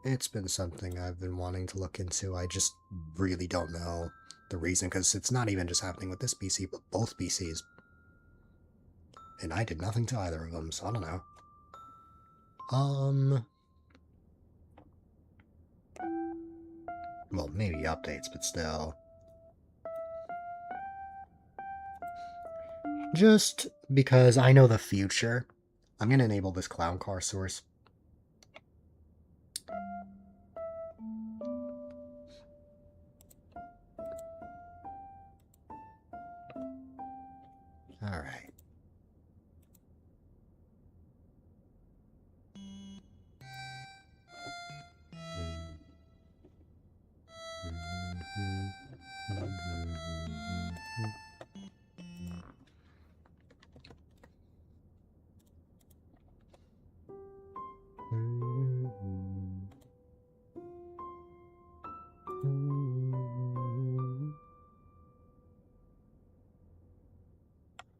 It's been something I've been wanting to look into. I just really don't know the reason, because it's not even just happening with this PC, but both PCs. And I did nothing to either of them, so I don't know. Well, maybe updates, but still. Just because I know the future, I'm gonna enable this clown car source. Alright.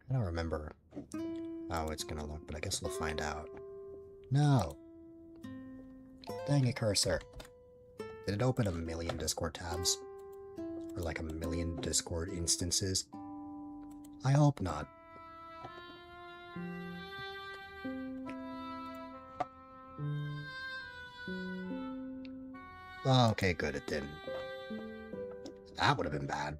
I don't remember how it's gonna look, but I guess we'll find out. No! Dang it, cursor. Did it open a million Discord tabs? Or like a million Discord instances? I hope not. Oh, okay, good, it didn't. That would have been bad.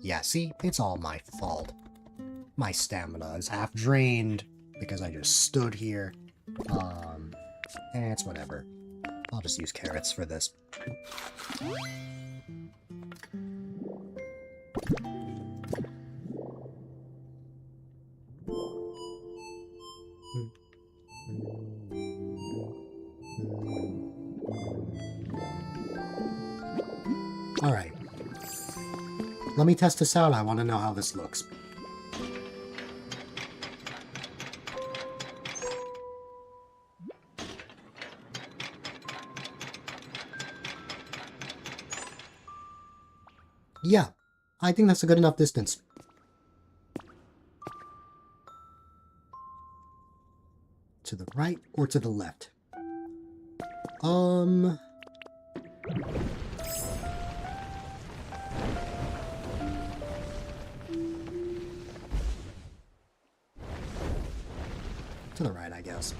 Yeah, see? It's all my fault. My stamina is half drained because I just stood here. It's whatever. I'll just use carrots for this. Alright. Let me test this out. I want to know how this looks. Yeah, I think that's a good enough distance. To the right or to the left? To the right, I guess.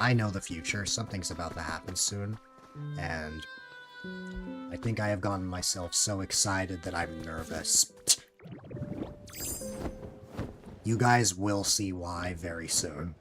I know the future. Something's about to happen soon. And I think I have gotten myself so excited that I'm nervous. You guys will see why very soon.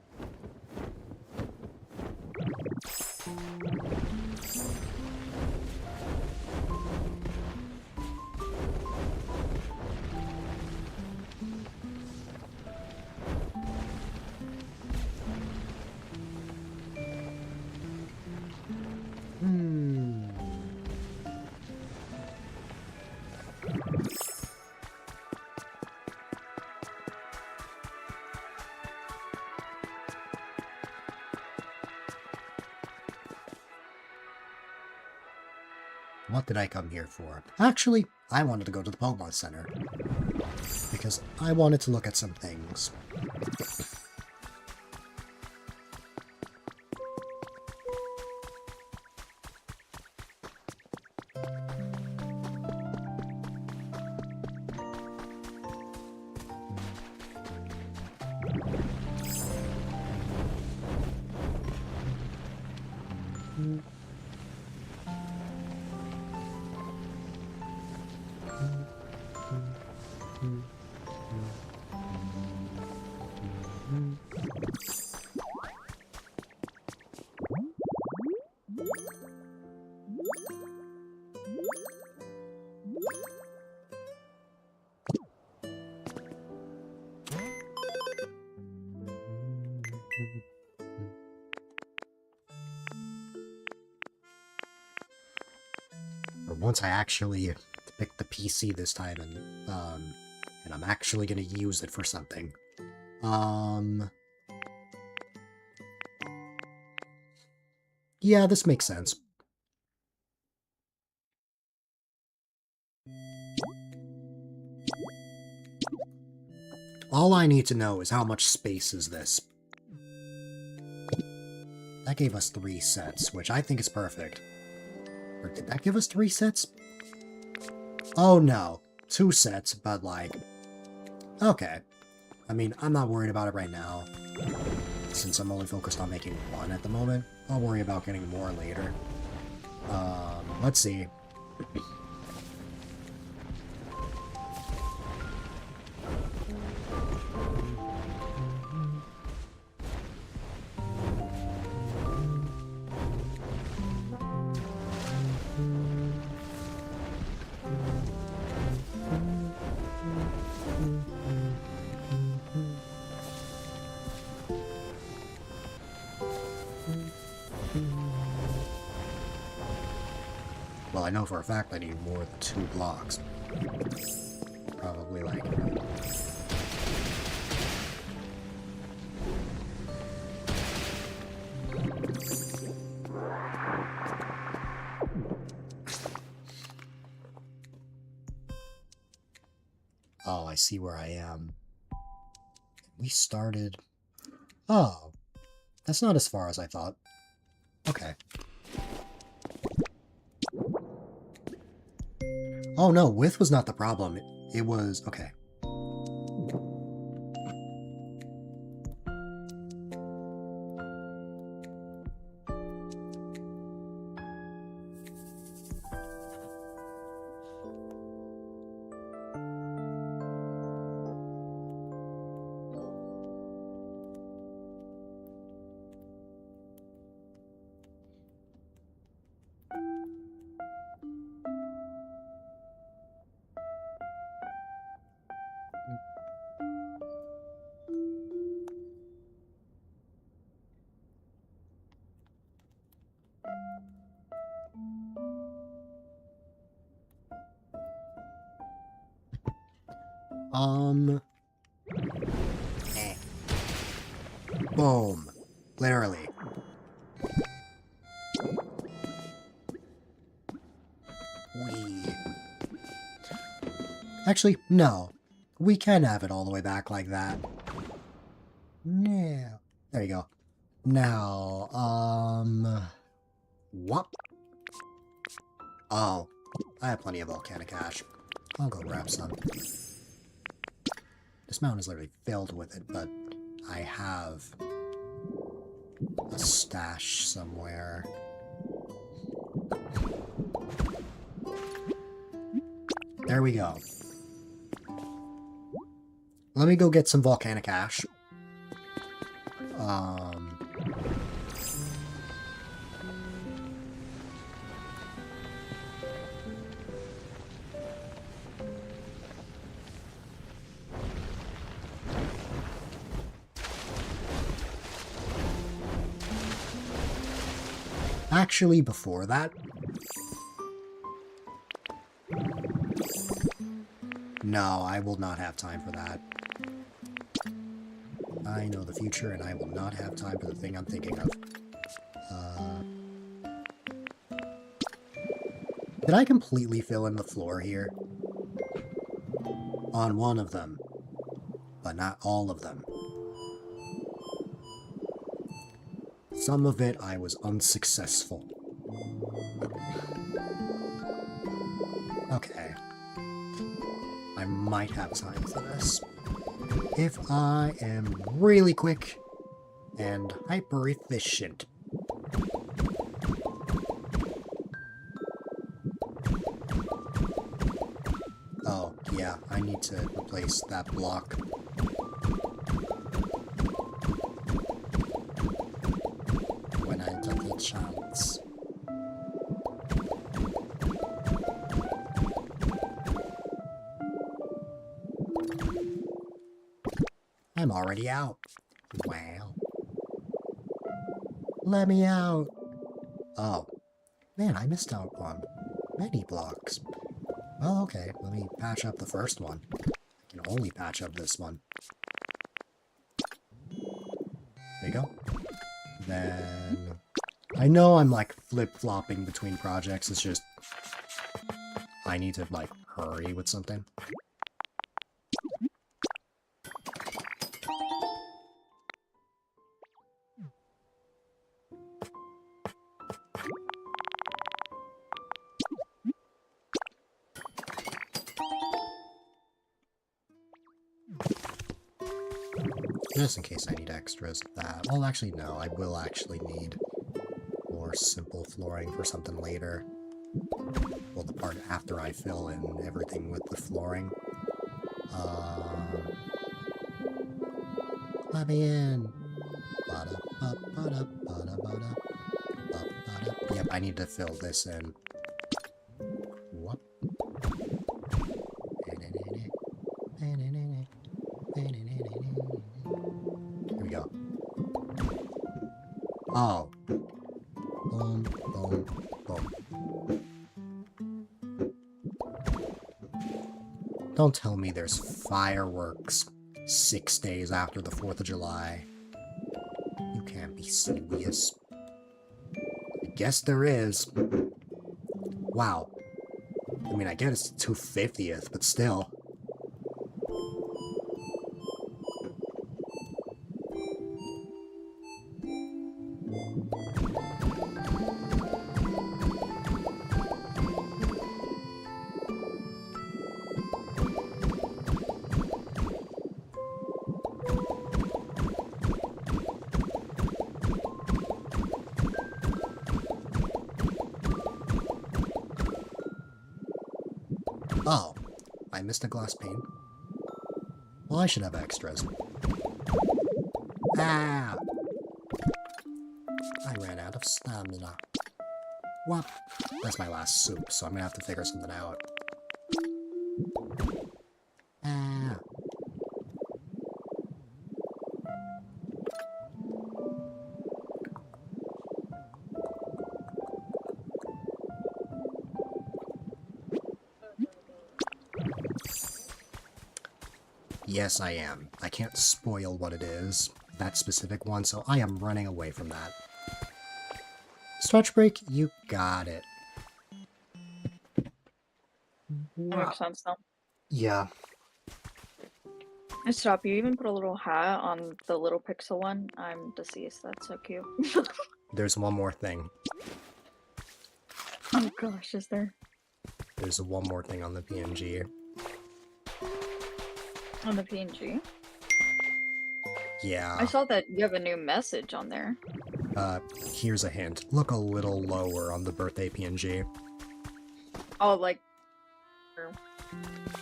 What did I come here for? Actually, I wanted to go to the Pokemon Center. Because I wanted to look at some things. once I actually pick the PC this time and I'm actually gonna use it for something. Yeah, this makes sense. All I need to know is how much space is this. That gave us 3 sets, which I think is perfect. Or did that give us 3 sets? Oh no, 2 sets, but like... Okay. I mean, I'm not worried about it right now, since I'm only focused on making 1 at the moment. I'll worry about getting more later. Let's see. Well, I know for a fact I need more than 2 blocks. Probably like... Oh, I see where I am. We started... Oh, that's not as far as I thought. Okay. Oh no, width was not the problem. It was... okay. Eh. Boom. Literally. We... Actually, no. We can have it all the way back like that. Yeah. There you go. Now, what? Oh, I have plenty of volcanic ash. I'll go grab some. This mountain is literally filled with it, but I have a stash somewhere. There we go. Let me go get some volcanic ash. Actually, before that... No, I will not have time for that. I know the future, and I will not have time for the thing I'm thinking of. Did I completely fill in the floor here? On one of them, but not all of them. Some of it I was unsuccessful. Okay. I might have time for this. If I am really quick and hyper efficient. Oh, yeah, I need to replace that block. When I get the chance. I'm already out. Wow. Let me out. Oh. Man, I missed out on Many blocks. Well, okay, let me patch up the first one. I can only patch up this one. There you go. Then... I know I'm, like, flip-flopping between projects, it's just... I need to, like, hurry with something. Just in case I need extras of that. Well, actually, no. I will actually need more simple flooring for something later. Well, the part after I fill in everything with the flooring. Let me in. Yep, I need to fill this in. Whoop. Here we go. Oh. Boom, boom, boom. Don't tell me there's fireworks 6 days after the 4th of July. You can't be serious. I guess there is. Wow. I mean, I get it's the 250th, but still. Oh, I missed a glass pane. Well, I should have extras. Ah! I ran out of stamina. What? That's my last soup, so I'm gonna have to figure something out. Ah! Yes, I am. I can't spoil what it is, that specific one, so I am running away from that. Stretch break, you got it. That makes sense though. Yeah. I stop. You even put a little hat on the little pixel one. I'm deceased. That's so cute. There's one more thing. Oh gosh, is there? There's one more thing on the PNG. On the PNG? Yeah. I saw that you have a new message on there. Here's a hint. Look a little lower on the birthday PNG. Oh, like...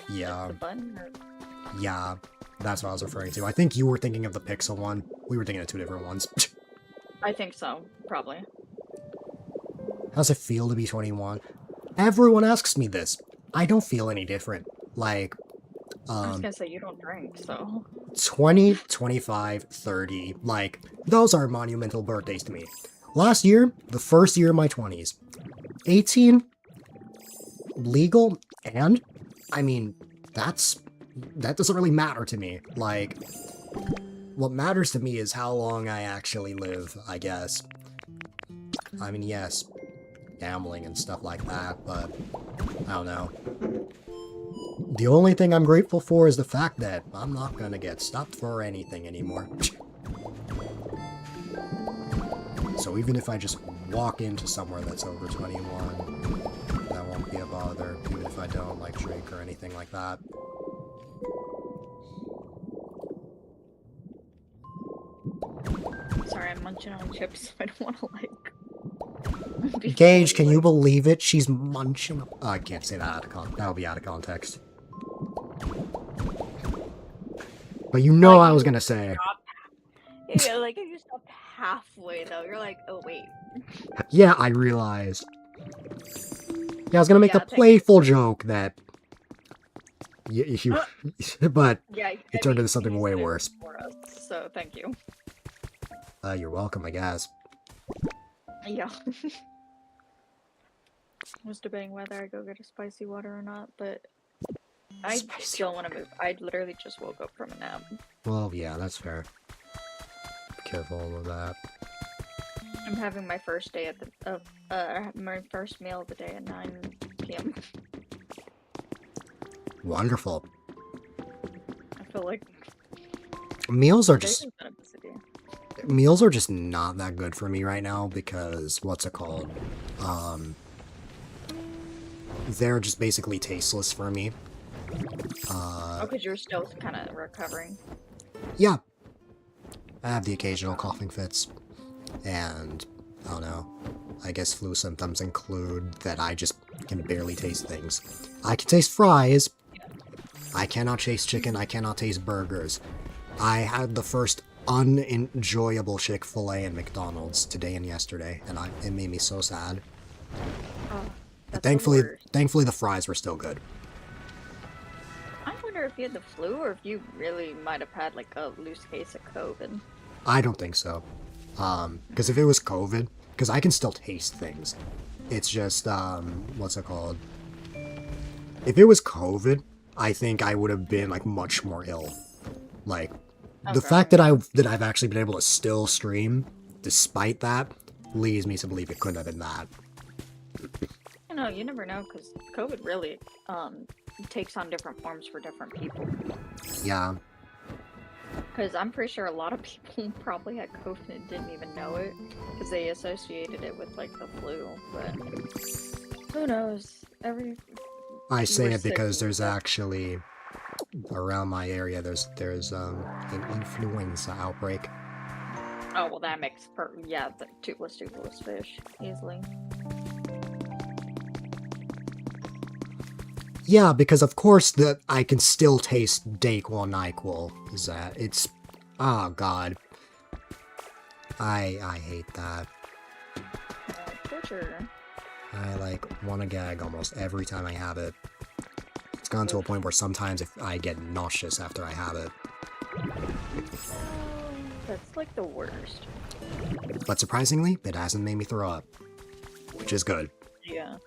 Yeah. The button? Or... Yeah. That's what I was referring to. I think you were thinking of the Pixel one. We were thinking of two different ones. I think so. Probably. How's it feel to be 21? Everyone asks me this. I don't feel any different. Like, I was gonna say, you don't drink, so... 20, 25, 30. Like, those are monumental birthdays to me. Last year, the first year of my 20s. 18, legal, and, I mean, that doesn't really matter to me. Like, what matters to me is how long I actually live, I guess. I mean, yes, gambling and stuff like that, but I don't know. The only thing I'm grateful for is the fact that I'm not gonna get stopped for anything anymore. So even if I just walk into somewhere that's over 21, that won't be a bother, even if I don't, like, drink or anything like that. Sorry, I'm munching on chips. I don't want to, like... be Gage, can fully, you like- believe it? She's munching. Oh, I can't say that out of that would be out of context. But you know Like, I was you gonna say. Yeah, like, if you stopped halfway, though, you're like, oh, wait. Yeah, I realized. Yeah, I was gonna make Yeah, the playful joke that... but Yeah, it turned into something way worse. For us, so thank you. You're welcome, I guess. Yeah. was debating whether I go get a spicy water or not, but I Spicy still want to move. I literally just woke up from a nap. Well, yeah, that's fair. Be careful of that. I'm having my first day of my first meal of the day at 9 p.m. Wonderful. I feel like Meals are today's just been a busy day. meals are just not that good for me right now because what's it called? They're just basically tasteless for me. Oh, because you're still kind of recovering. Yeah, I have the occasional coughing fits, and I don't know. I guess flu symptoms include that I just can barely taste things. I can taste fries. I cannot taste chicken. I cannot taste burgers. I had the first unenjoyable Chick-fil-A and McDonald's today and yesterday, and it made me so sad. Oh, But that's the worst. thankfully the fries were still good. I wonder if you had the flu or if you really might have had like a loose case of COVID. I don't think so. Because if it was COVID, because I can still taste things. It's just, what's it called? If it was COVID, I think I would have been, like, much more ill. Like, the Okay. fact that I've actually been able to still stream, despite that, leads me to believe it couldn't have been that. You know, you never know because COVID really takes on different forms for different people. Yeah. Because I'm pretty sure a lot of people probably had COVID and didn't even know it because they associated it with like the flu. But who knows? I You say were it because sick, there's yeah. actually, around my area, there's an influenza outbreak. Oh well, that makes yeah, the toothless fish easily. Yeah, because of course I can still taste Dayquil and NyQuil. Is that it's oh god. I hate that. Torture. I like wanna gag almost every time I have it. It's gone to a point where sometimes if I get nauseous after I have it. That's like the worst. But surprisingly, it hasn't made me throw up. Which is good. Yeah.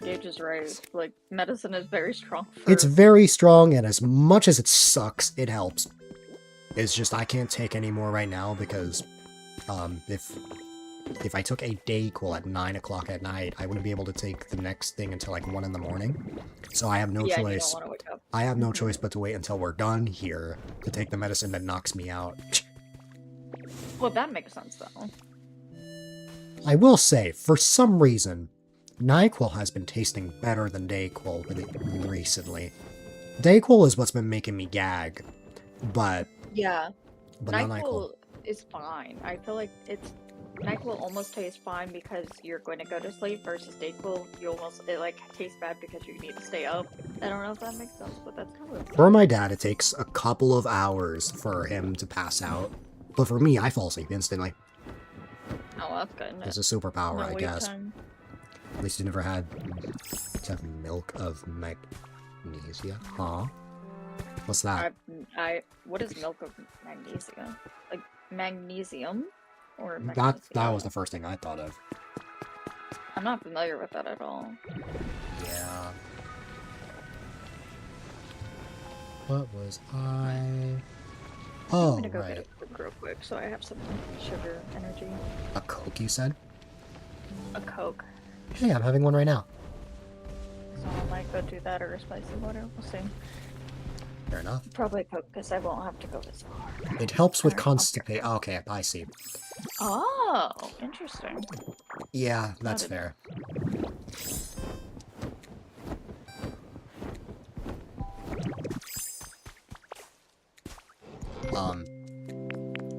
Gage is right. Like, medicine is very strong for... It's very strong, and as much as it sucks, it helps. It's just I can't take any more right now because if I took a Dayquil at 9 o'clock at night, I wouldn't be able to take the next thing until like 1 in the morning. So I have no yeah, choice. You don't want to wake up. I have no choice but to wait until we're done here to take the medicine that knocks me out. Well, that makes sense, though. I will say, for some reason, NyQuil has been tasting better than Dayquil recently. Dayquil is what's been making me gag, but Yeah. not NyQuil. NyQuil is fine. I feel like NyQuil almost tastes fine because you're going to go to sleep versus Dayquil, it like tastes bad because you need to stay up. I don't know if that makes sense, but that's kind of... For my dad, it takes a couple of hours for him to pass out, but for me, I fall asleep instantly. Oh, that's good. It's a superpower, No I wait guess. time. At least you never had to have milk of magnesia. Huh? What's that? What is milk of magnesia? Like magnesium or That magnesia? was the first thing I thought of. I'm not familiar with that at all. Yeah. What was I? I'm Oh, gonna go right. get a Coke real quick so I have some sugar energy. A Coke, you said? A Coke. Hey, I'm having one right now. So I might go do that or a spicy water. We'll see. Fair enough. Probably Coke because I won't have to go this far. It helps with Alright, constipation. Okay, I see. Oh, interesting. Yeah, that's Noted. fair.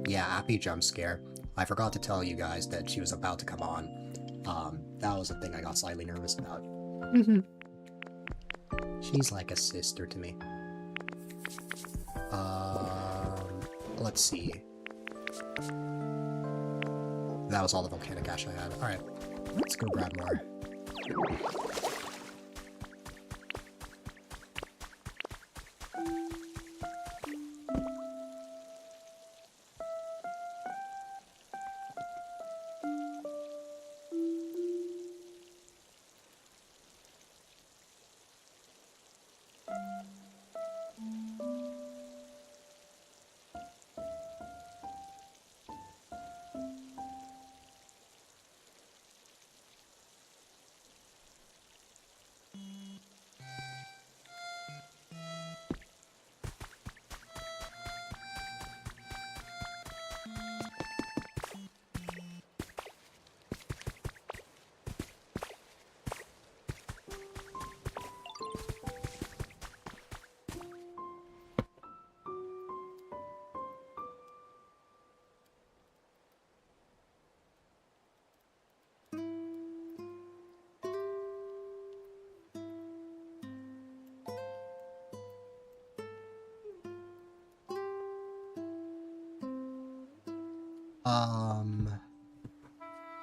Yeah, Appy jump scare. I forgot to tell you guys that she was about to come on. That was a thing I got slightly nervous about. She's like a sister to me. Let's see. That was all the volcanic ash I had. Alright, let's go grab more.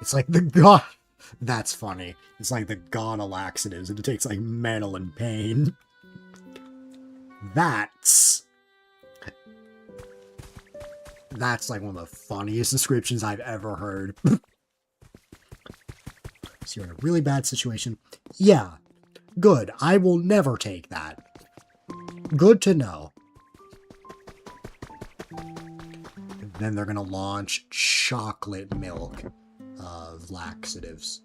It's like the god. That's funny. It's like the god of laxatives, and it takes like metal and pain. That's like one of the funniest descriptions I've ever heard. So you're in a really bad situation. Yeah. Good. I will never take that. Good to know. And then they're gonna launch chocolate milk of laxatives.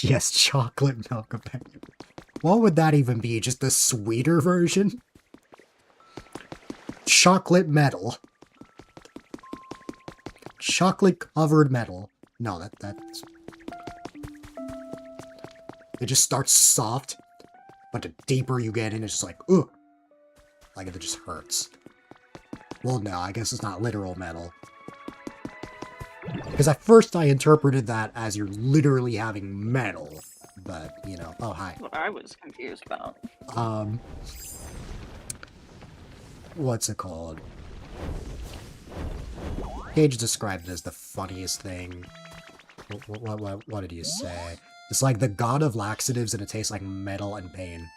Yes, chocolate milk of pain. What would that even be? Just the sweeter version? Chocolate metal. Chocolate covered metal. No, that's... It just starts soft, but the deeper you get in, it's just like, ugh. Like it just hurts. Well, no, I guess it's not literal metal. Because at first I interpreted that as you're literally having metal. But, you know, oh, hi. What I was confused about. What's it called? Gage described it as the funniest thing. What did you say? It's like the god of laxatives and it tastes like metal and pain.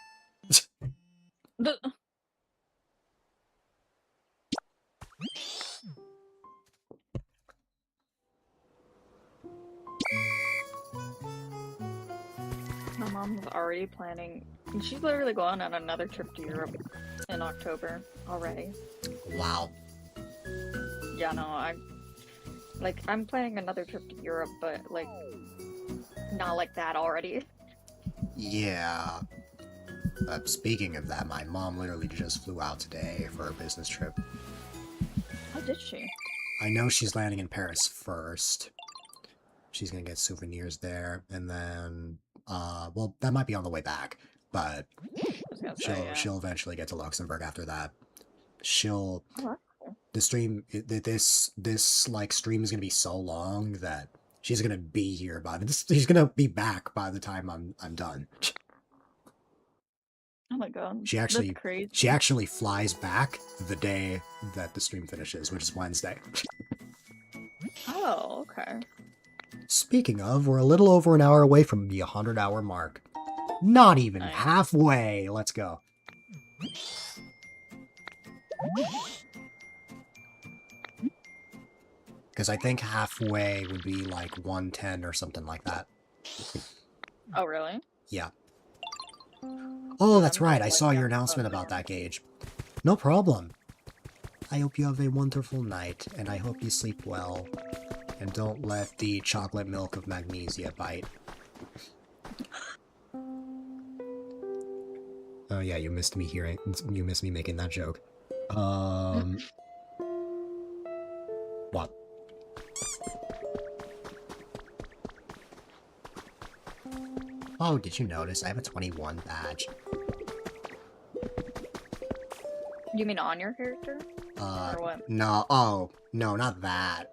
My mom's already planning. She's literally going on another trip to Europe in October already. Wow. Yeah, no, I'm planning another trip to Europe, but like not like that already. Yeah. Speaking of that, my mom literally just flew out today for a business trip. How did she? I know she's landing in Paris first. She's gonna get souvenirs there, and then, well, that might be on the way back, but she'll eventually get to Luxembourg after that. She'll... Oh, that's cool. The stream, this like stream is gonna be so long that she's gonna be here by she's gonna be back by the time I'm done. Oh my god. She That's crazy. actually flies back the day that the stream finishes, which is Wednesday. Oh, okay. Speaking of, we're a little over an hour away from the 100-hour mark. Not even Nice. halfway. Let's go. Because I think halfway would be like 110 or something like that. Oh, really? Yeah. Oh, that's I'm right. so I like saw your that, announcement but about yeah. that, Gage. No problem. I hope you have a wonderful night, and I hope you sleep well. And don't let the chocolate milk of magnesia bite. Oh yeah, you missed me making that joke. What? Oh, did you notice? I have a 21 badge. You mean on your character? Or what? No, oh, no, not that.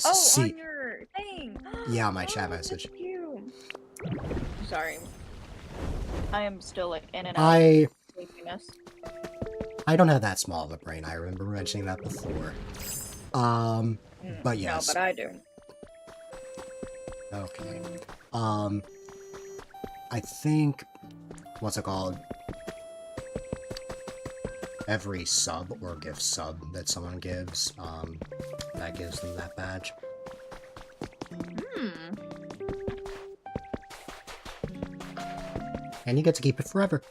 Oh, see, on your thing! yeah, my chat Oh, that's message. cute. Sorry. I am still like in and out I of sleepiness. don't have that small of a brain. I remember mentioning that before. But yes. No, but I do. Okay. I think, what's it called? Every sub or gift sub that someone gives, that gives them that badge. And you get to keep it forever.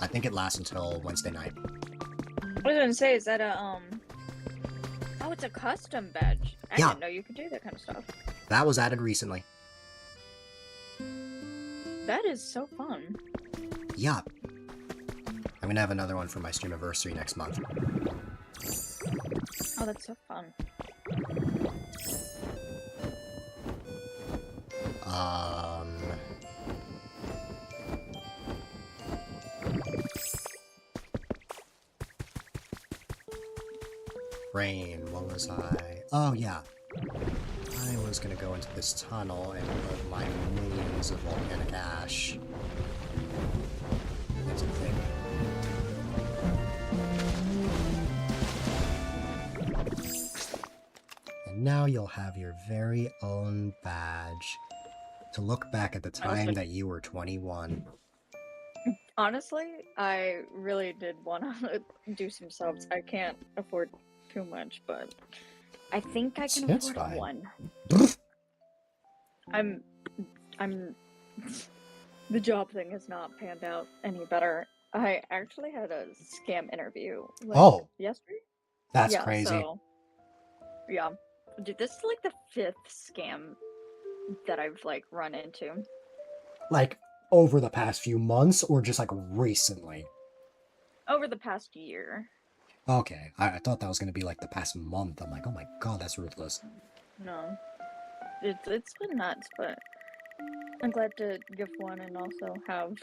I think it lasts until Wednesday night. I was gonna say, is that a, Oh, it's a custom badge. I Yeah. didn't know you could do that kind of stuff. That was added recently. That is so fun. Yeah. I'm gonna have another one for my streamiversary next month. Oh, that's so fun. Rain, what was I? Oh, yeah. I was gonna go into this tunnel and put my millions of volcanic ash. That's a thing. And now you'll have your very own badge to look back at the time that you were 21. Honestly, I really did want to do some subs. I can't afford too much, but I think I can That's afford fine. one. I'm the job thing has not panned out any better. I actually had a scam interview Oh, yesterday. that's Yeah, crazy. so yeah. Dude, this is like the 5th scam that I've like run into. Like, over the past few months, or just like recently? Over the past year. Okay, I thought that was gonna be like the past month. I'm like, oh my god, that's ruthless. No. It's been nuts, but I'm glad to give one and also have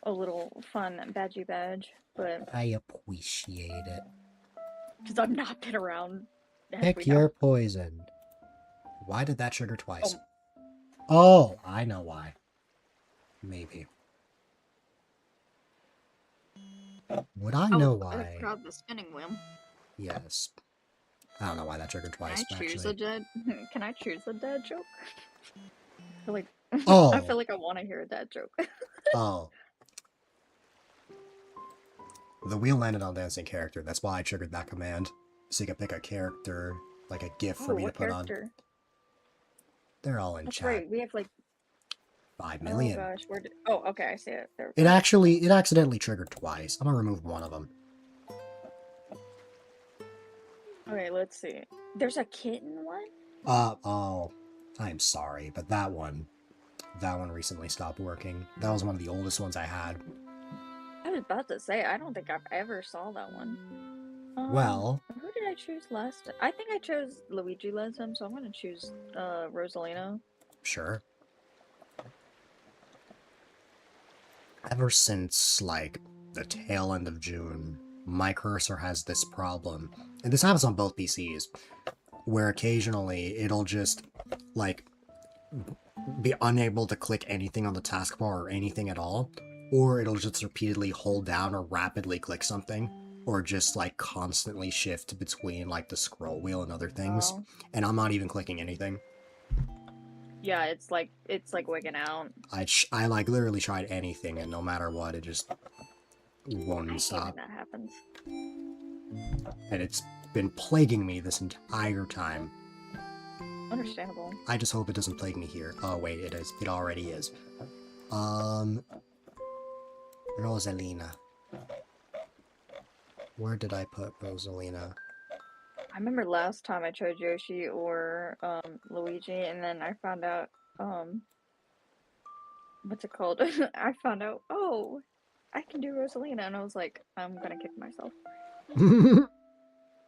a little fun badgy badge, but I appreciate it. because I've not been around as Pick we your know. poison. Why did that trigger twice? Oh, I know why. Maybe. Would I know I why? grabbed the spinning wheel. Yes. I don't know why that triggered twice, Can I choose actually. a dead? Can I choose a dad joke? I feel like Oh. I feel like I want to hear a dad joke. Oh. The wheel landed on dancing character. That's why I triggered that command. So you can pick a character, like a GIF for me to what put character? on. They're all in That's chat. right. We have like 5 million. Oh gosh, where did? Oh, okay, I see it. There. It accidentally triggered twice. I'm gonna remove one of them. Okay, let's see. There's a kitten one? Oh. I'm sorry, but that one recently stopped working. That was one of the oldest ones I had. I was about to say, I don't think I've ever saw that one. Well, who did I choose last? I think I chose Luigi last time, so I'm gonna choose Rosalina. sure. Ever since, like, the tail end of June, my cursor has this problem. And this happens on both PCs, where occasionally it'll just, like, be unable to click anything on the taskbar or anything at all, or it'll just repeatedly hold down or rapidly click something, or just, like, constantly shift between, like, the scroll wheel and other things, and I'm not even clicking anything. Yeah, it's like wigging out. I like literally tried anything, and no matter what, it just won't stop. I hate when that happens. And it's been plaguing me this entire time. Understandable. I just hope it doesn't plague me here. Oh wait, it is. It already is. Rosalina. Where did I put Rosalina? I remember last time I chose Yoshi or Luigi, and then I found out what's it called? I found out, oh, I can do Rosalina, and I was like, I'm gonna kick myself.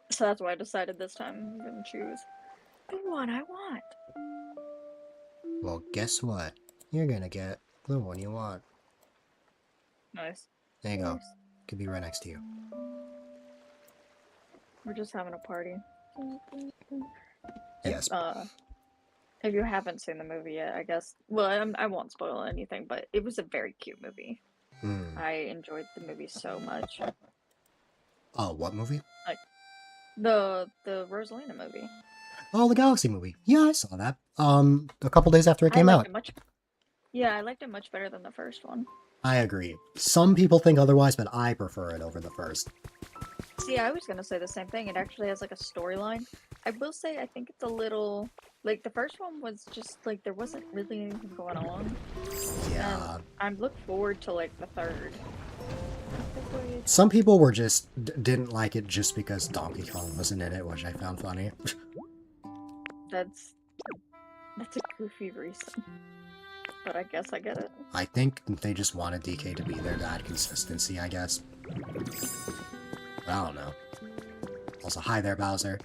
So that's why I decided this time I'm gonna choose the one I want. Well, guess what? You're gonna get the one you want. Nice. There you go. Could be right next to you. We're just having a party. Yes. If you haven't seen the movie yet, I guess. Well, I won't spoil anything, but it was a very cute movie. I enjoyed the movie so much. Oh, what movie? Like the Rosalina movie. Oh, the Galaxy movie. Yeah, I saw that. A couple days after it came out. Yeah, I liked it much better than the first one. I agree. Some people think otherwise, but I prefer it over the first. See, I was gonna say the same thing. It actually has like a storyline. I will say I think it's a little like the first one was just like there wasn't really anything going on. Yeah. And I'm looking forward to like the third. Some people were just didn't like it just because Donkey Kong wasn't in it, which I found funny. That's a goofy reason. but I guess I get it. I think they just wanted DK to be there to add consistency, I guess. I don't know. Also, hi there, Bowser.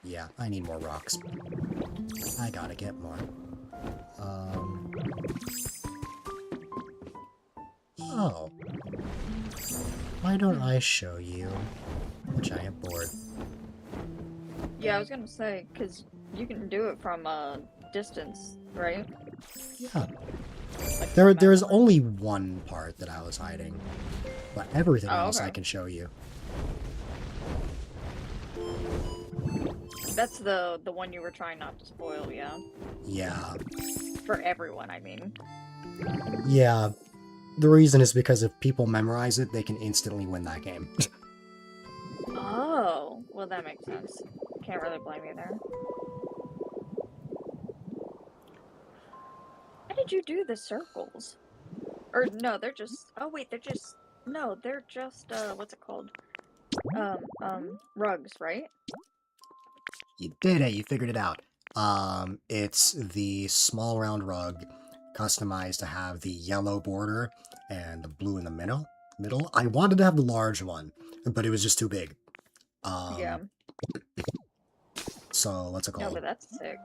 Yeah, I need more rocks. I gotta get more. Oh. Why don't I show you a giant board? Yeah, I was gonna say, because you can do it from a distance, right? Yeah. Like, There's only one part that I was hiding, but everything else I okay. can show you. That's the one you were trying not to spoil, yeah? Yeah. For everyone, I mean. Yeah. The reason is because if people memorize it, they can instantly win that game. Oh, well that makes sense. Can't really blame you there. How did you do the circles? Or no, they're just. Oh wait, they're just. No, they're just. What's it called? Rugs, right? You did it, you figured it out. It's the small round rug, customized to have the yellow border and the blue in the middle. I wanted to have the large one, but it was just too big. Yeah. So, what's it No, called? but that's sick.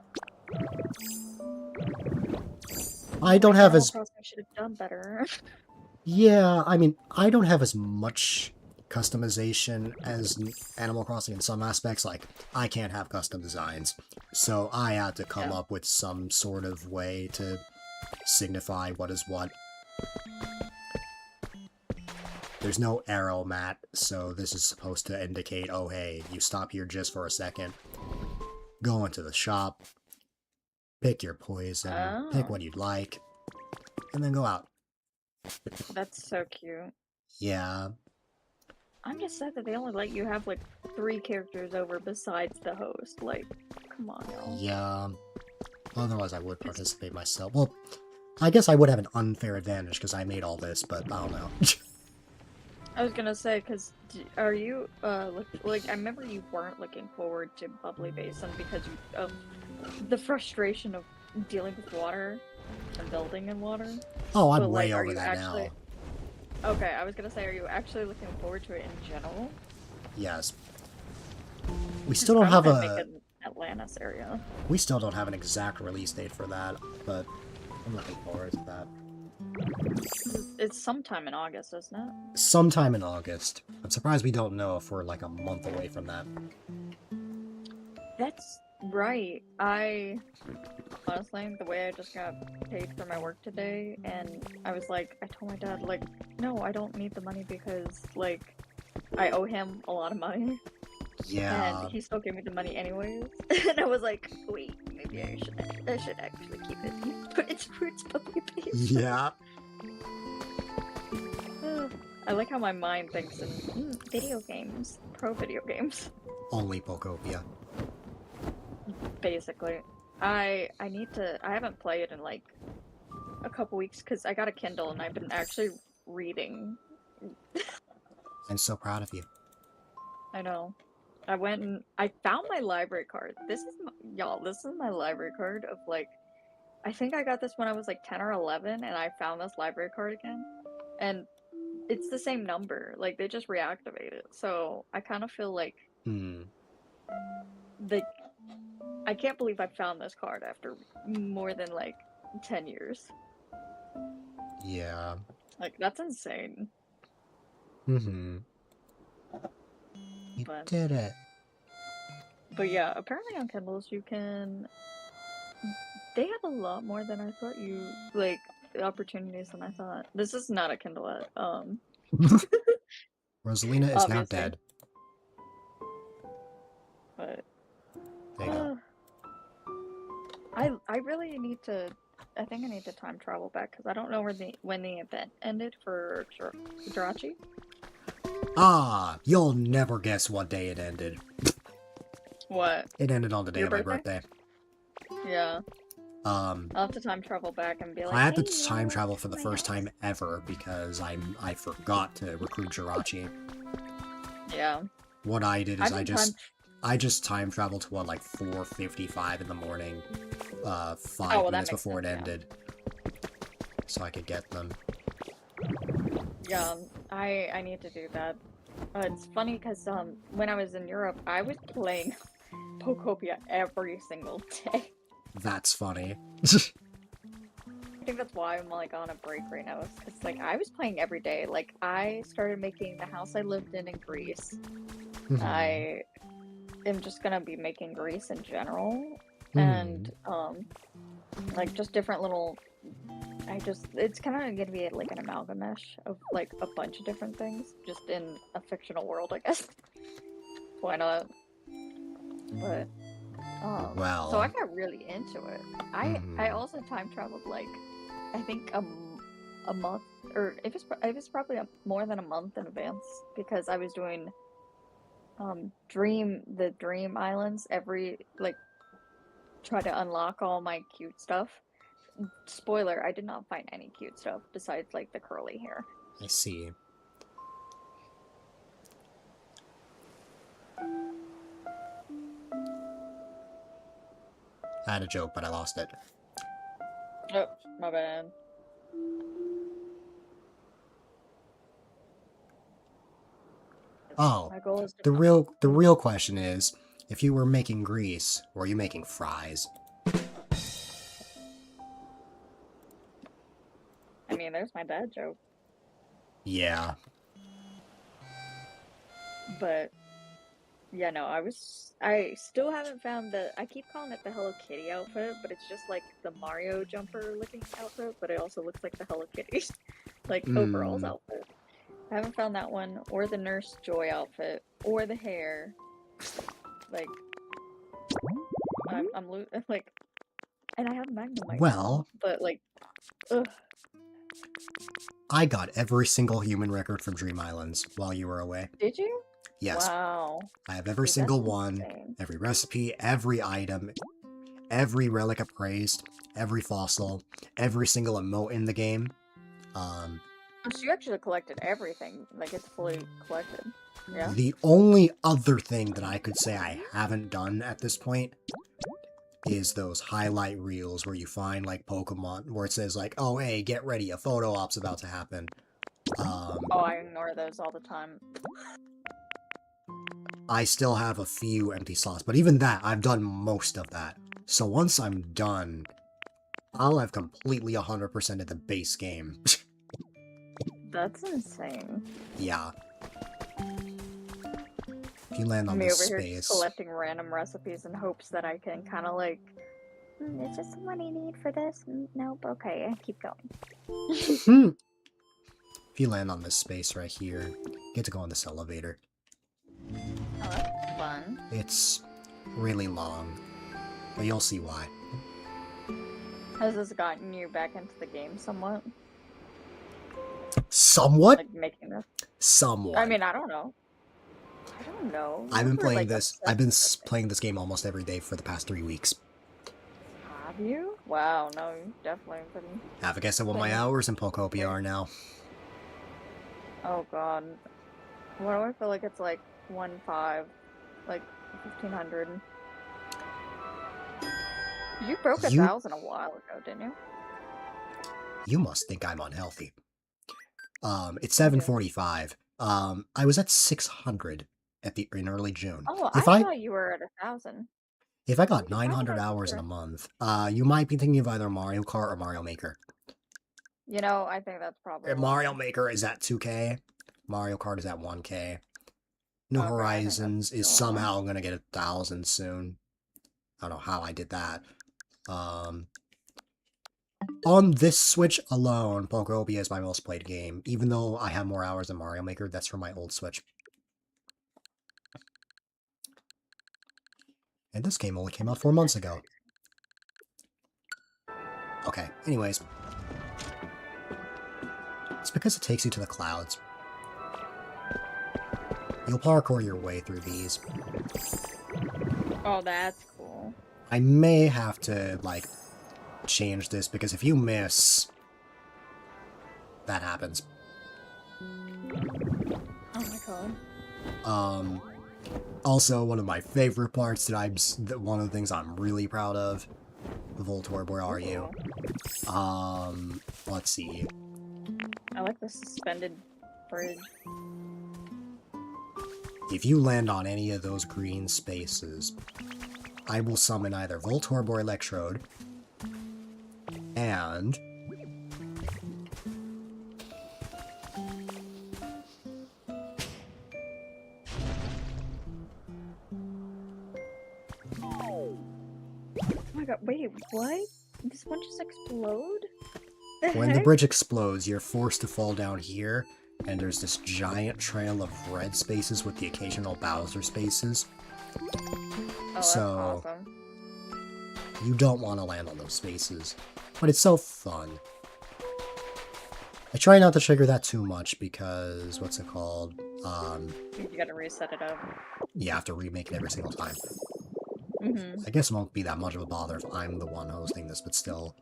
I don't have Animal as... Crossing should have done better. Yeah, I mean, I don't have as much customization as Animal Crossing in some aspects. Like, I can't have custom designs, so I had to come up with some sort of way to signify what is what. There's no arrow mat, so this is supposed to indicate, oh hey, you stop here just for a second, go into the shop, pick your poison, pick what you'd like, and then go out. That's so cute. Yeah. I'm just sad that they only let you have like 3 characters over besides the host. Like, come on, y'all. Yeah. Otherwise, I would participate myself. Well, I guess I would have an unfair advantage because I made all this, but I don't know. I was gonna say, because are you, like, I remember you weren't looking forward to Bubbly Basin because of the frustration of dealing with water and building in water. Oh, I'm But, way like, over that now. Okay, I was gonna say, are you actually looking forward to it in general? Yes. We still don't have Make a... an Atlantis area. We still don't have an exact release date for that, but I'm looking forward to that. It's sometime in August, isn't it? Sometime in August. I'm surprised we don't know if we're like a month away from that. That's right. Honestly, the way I just got paid for my work today, and I was like, I told my dad, like, no, I don't need the money because, like, I owe him a lot of money. Yeah. And he still gave me the money anyways. And I was like, wait, maybe I should actually keep it. Put its roots puppy base. Yeah. I like how my mind thinks in video games. Pro video games. Only Pokopia. Basically. I haven't played in like a couple weeks because I got a Kindle and I've been actually reading. I'm so proud of you. I know. I went and I found my library card. This is my library card of like, I think I got this when I was like 10 or 11 and I found this library card again. And it's the same number. Like they just reactivate it. So I kind of feel like I can't believe I found this card after more than like 10 years. Yeah. Like that's insane. You did it. But yeah, apparently on Kindles you can. They have a lot more than I thought like opportunities than I thought. This is not a Kindle ad. Rosalina is now dead. But there you go. I really need to. I think I need to time travel back because I don't know when the event ended for Jirachi. Ah, you'll never guess what day it ended. What? It ended on the day of my birthday. Yeah. I'll have to time travel back and be like. I had to time travel for the first time ever because I forgot to recruit Jirachi. Yeah. What I did is I just I just time traveled to what, like 4:55 in the morning, 5 well, that minutes makes before it sense, yeah. ended, so I could get them. Yeah, I need to do that. It's funny because when I was in Europe, I was playing Pokopia every single day. That's funny. I think that's why I'm like on a break right now, is because like I was playing every day. Like I started making the house I lived in Greece. Mhm. I am just gonna be making Greece in general, Mhm. and like just different little. It's kind of gonna be like an amalgamish of like a bunch of different things, just in a fictional world, I guess. Why not? But so I Well, got really into it. I also time traveled like I think a month, or it was probably more than a month in advance, because I was doing the dream islands every like try to unlock all my cute stuff. Spoiler, I did not find any cute stuff besides like the curly hair. I see. I had a joke, but I lost it. Oh, my bad. Oh, My goal is to the real question is, if you were making grease, were you making fries? I mean, there's my dad joke, Yeah. but yeah, no, I still haven't found I keep calling it the Hello Kitty outfit, but it's just like the Mario jumper looking outfit, but it also looks like the Hello Kitty, like overalls outfit. I haven't found that one, or the Nurse Joy outfit, or the hair. Like, like, and I have Magnemite Well, but like, ugh. I got every single human record from Dream Islands while you were away. Did you? Yes. Wow. I have every Dude, single that's one, insane. every recipe, every item, every relic appraised, every fossil, every single emote in the game. So you actually collected everything, like it's fully collected. Yeah. The only other thing that I could say I haven't done at this point is those highlight reels where you find like Pokemon where it says like, oh hey, get ready, a photo op's about to happen. Oh, I ignore those all the time. I still have a few empty slots, but even that, I've done most of that. So once I'm done, I'll have completely 100%ed the base game. That's insane. Yeah. If you land on Me this over here just space... collecting random recipes in hopes that I can kind of like, is this the money need for this? Nope. Okay, I keep going. If you land on this space right here, you get to go on this elevator. Oh, that's fun. It's really long, but you'll see why. Has this gotten you back into the game somewhat? Somewhat? Like making this? Somewhat. I mean, I don't know. I don't know. I've been You were, playing like, this. obsessed I've been with it. playing this game almost every day for the past 3 weeks. Have you? Wow, no, you've definitely been. Have a guess at what my hours in Pokopia are now. Oh god. What do I feel like it's like 1.5, like 1,500. You broke 1,000 a while ago, didn't you? You must think I'm unhealthy. It's 7:45. I was at 600 in early June. Oh, If I thought you were at 1,000. If I got Why did 900 I think hours you in a were- month, you might be thinking of either Mario Kart or Mario Maker. You know, I think that's probably Mario Maker is at 2K. Mario Kart is at 1K. New Okay, I think Horizons that's is still enough. somehow gonna get 1,000 soon. I don't know how I did that. On this Switch alone, Pokopia is my most played game. Even though I have more hours than Mario Maker, that's from my old Switch. And this game only came out 4 months ago. Okay, anyways. It's because it takes you to the clouds. You'll parkour your way through these. Oh, that's cool. I may have to, like, change this, because if you miss, that happens. Oh my god. Also, one of my favorite parts one of the things I'm really proud of. Voltorb, where are you? Let's see. I like the suspended bridge. If you land on any of those green spaces, I will summon either Voltorb or Electrode, and Oh my god, wait, what? This one just explode? when the bridge explodes, you're forced to fall down here, and there's this giant trail of red spaces with the occasional Bowser spaces. Oh, that's So- awesome. You don't want to land on those spaces, but it's so fun. I try not to trigger that too much because, what's it called? You gotta reset it up. You have to remake it every single time. Mm-hmm. I guess it won't be that much of a bother if I'm the one hosting this, but still.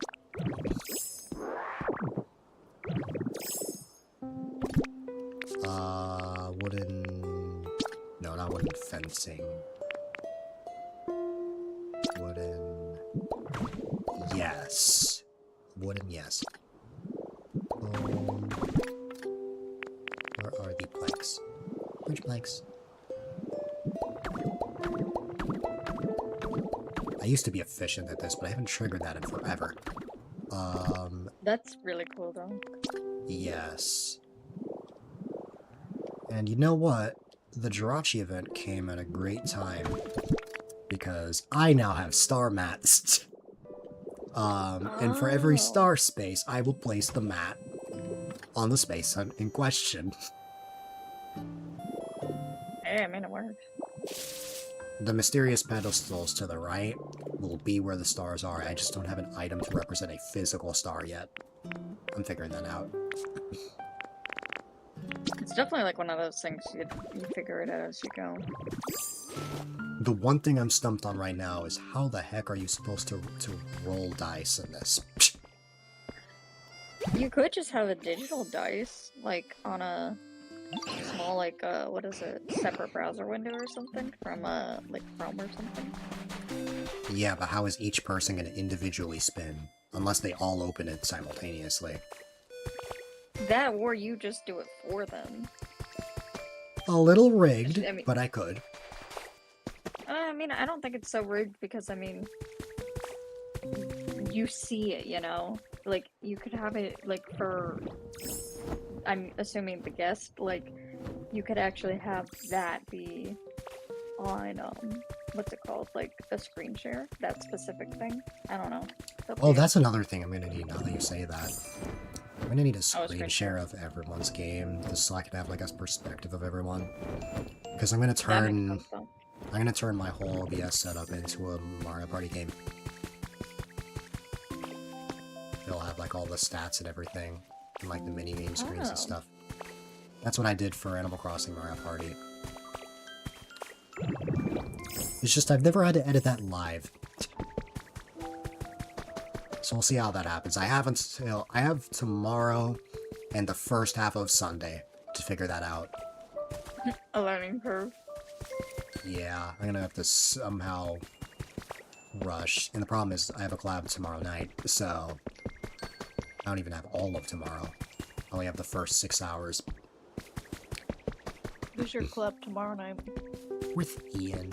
Wooden... No, not wooden fencing. Wooden... Yes. Wooden, yes. Where are the planks? Which planks? I used to be efficient at this, but I haven't triggered that in forever. That's really cool though. Yes. And you know what? The Jirachi event came at a great time, because I now have star mats. And for every Oh. star space, I will place the mat on the space in question. Hey, I mean it worked. The mysterious pedestals to the right will be where the stars are. I just don't have an item to represent a physical star yet. I'm figuring that out. It's definitely like one of those things you figure it out as you go. The one thing I'm stumped on right now is how the heck are you supposed to roll dice in this? You could just have a digital dice, like on a small, like, what is it, separate browser window or something from, like Chrome or something. Yeah, but how is each person going to individually spin? Unless they all open it simultaneously. That, or you just do it for them. A little rigged, I mean- but I could. I mean, I don't think it's so rigged because, I mean, you see it, you know? Like, you could have it, like, for, I'm assuming the guest, like, you could actually have that be on, what's it called? Like, a screen share? That specific thing? I don't know. It's up to Oh, you. that's another thing I'm going to need now that you say that. I'm going to need a screen screen share of everyone's game, just so I can have, like, a perspective of everyone. Because I'm going to That makes turn... sense, though. I'm gonna turn my whole OBS setup into a Mario Party game. It'll have like all the stats and everything, and like the mini-game screens Oh. and stuff. That's what I did for Animal Crossing Mario Party. It's just I've never had to edit that live. So we'll see how that happens. I have tomorrow and the first half of Sunday to figure that out. A learning curve. Yeah, I'm gonna have to somehow rush. And the problem is, I have a collab tomorrow night, so I don't even have all of tomorrow. I only have the first 6 hours Who's your club tomorrow night? with Ian.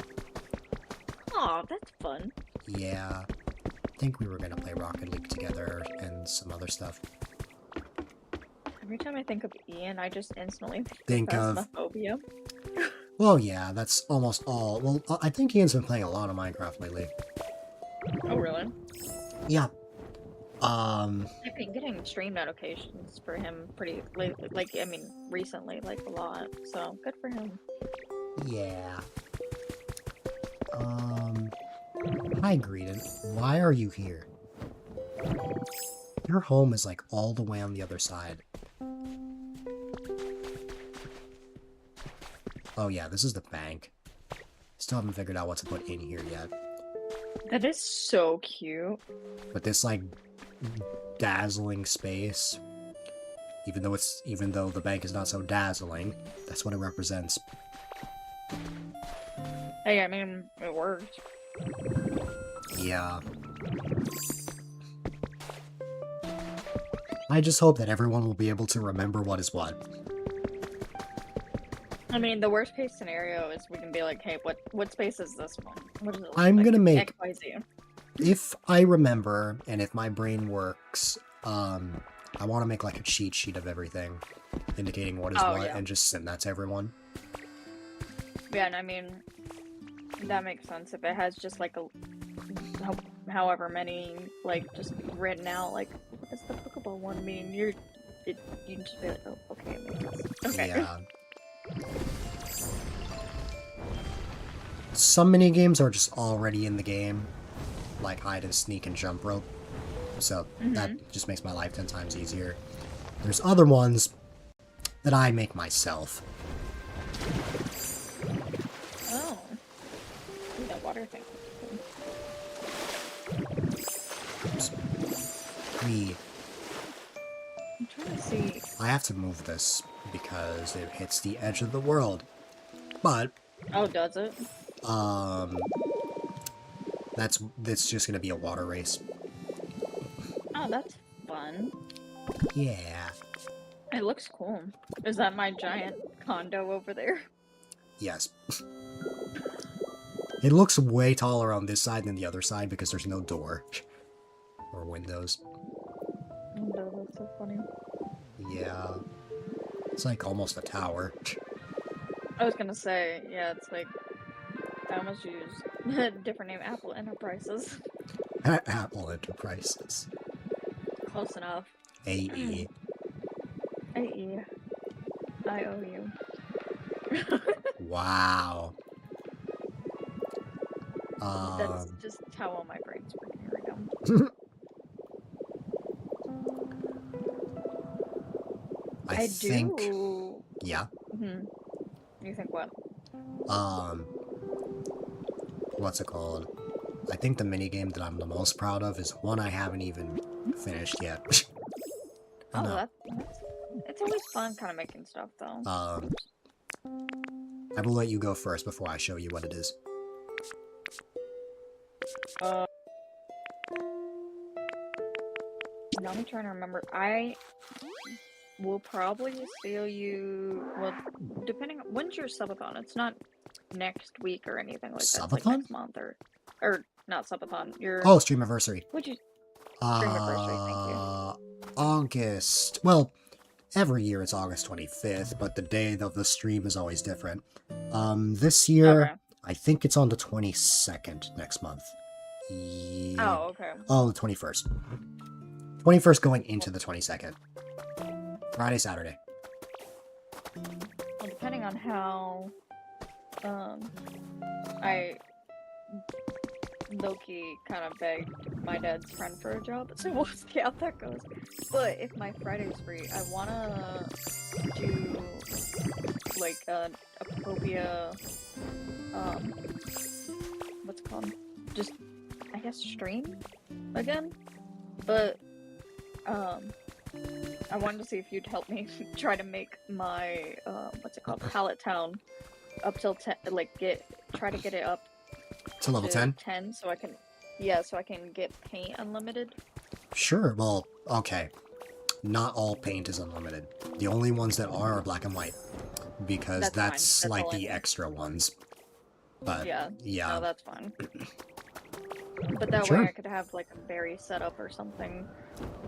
Aw, that's fun. Yeah, I think we were gonna play Rocket League together and some other stuff. Every time I think of Ian, I just instantly Think of... Phasmophobia. Well, yeah, that's almost all. Well, I think Ian's been playing a lot of Minecraft lately. Oh, really? Yeah. I've been getting stream notifications for him pretty lately, like, I mean, recently, like, a lot, so good for him. Yeah. Hi, Greedon. Why are you here? Your home is, like, all the way on the other side. Oh, yeah, this is the bank. Still haven't figured out what to put in here yet. That is so cute. But this, like, dazzling space, even though the bank is not so dazzling, that's what it represents. Hey, I mean, it worked. Yeah. I just hope that everyone will be able to remember what is what. I mean, the worst case scenario is we can be like, hey, what space is this one? What does it look I'm like? gonna make, XYZ. if I remember, and if my brain works, I want to make like a cheat sheet of everything, indicating what is Oh, what, yeah. and just send that to everyone. Yeah, and I mean, that makes sense. If it has just like a, however many, like, just written out, like, what does the Pokeball one mean? You can just be like, oh, okay, it makes sense. Okay. Yeah. Some mini games are just already in the game, like hide and sneak and jump rope, so that just makes my life 10 times easier. There's other ones that I make myself. Oh. Ooh, that water thing. Oops. We. I'm trying to see. I have to move this because it hits the edge of the world. But, Oh, does it? that's just gonna be a water race. Oh, that's fun. Yeah. It looks cool. Is that my giant condo over there? Yes. It looks way taller on this side than the other side because there's no door. Or windows. No, that's so funny. Yeah. It's like almost a tower. I was gonna say, yeah, it's like, I almost used a different name, Apple Enterprises. Apple Enterprises. Close enough. AE. AE. IOU. Wow. That's just how all my brain's working right now. I think. do. Yeah. You think what? What's it called? I think the minigame that I'm the most proud of is one I haven't even finished yet. I Oh, know. it's always fun kind of making stuff, though. I will let you go first before I show you what it is. Now I'm trying to remember. I will probably steal you. Well, depending on when's your subathon. It's not next week or anything like that. It's like Subathon? next month or not subathon. Your Oh, Streamiversary. what'd you Streamiversary? Thank you. August. Well, every year it's August 25th, but the day of the stream is always different. This year, Okay. I think it's on the 22nd next month. Oh, okay. Oh, the 21st. 21st going into the 22nd. Friday, Saturday. Well, depending on how, I low-key kind of begged my dad's friend for a job, so we'll see how that goes. But if my Friday's free, I wanna do like a Pokopia, what's it called? Just, I guess, stream again. But I wanted to see if you'd help me try to make my what's it called, Pallet Town up till 10, like try to get it up To level 10? 10 so I can get paint unlimited. Sure, well, okay. Not all paint is unlimited. The only ones that are black and white. Because That's fine. that's That's like all I the need. extra ones. But, Yeah. yeah. No, that's fine. But that Sure. way I could have like a berry setup or something.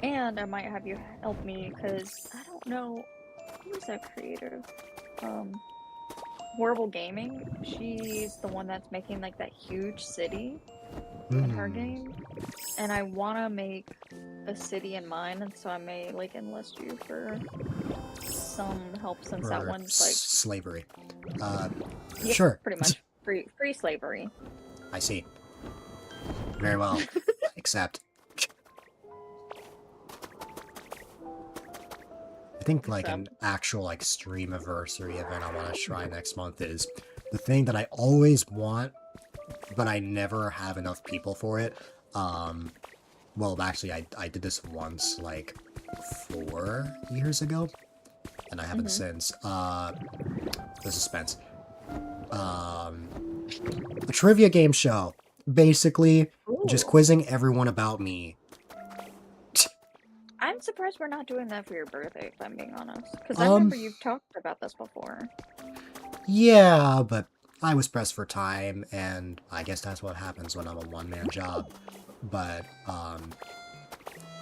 And I might have you help me because I don't know who's that creator. Horrible Gaming. She's the one that's making like that huge city in her game. And I wanna make a city in mine, and so I may like enlist you for some help since that Or one's like slavery. yeah, Sure. pretty much free slavery. I see. Very well. Accept. I think like an actual like streamiversary event I want to try next month is the thing that I always want, but I never have enough people for it. Well, actually, I did this once like 4 years ago, and I haven't since. The suspense. A trivia game show. Basically, just Ooh. quizzing everyone about me. I'm surprised we're not doing that for your birthday, if I'm being honest. Because I remember you've talked about this before. Yeah, but I was pressed for time, and I guess that's what happens when I'm a one-man job. But, I'm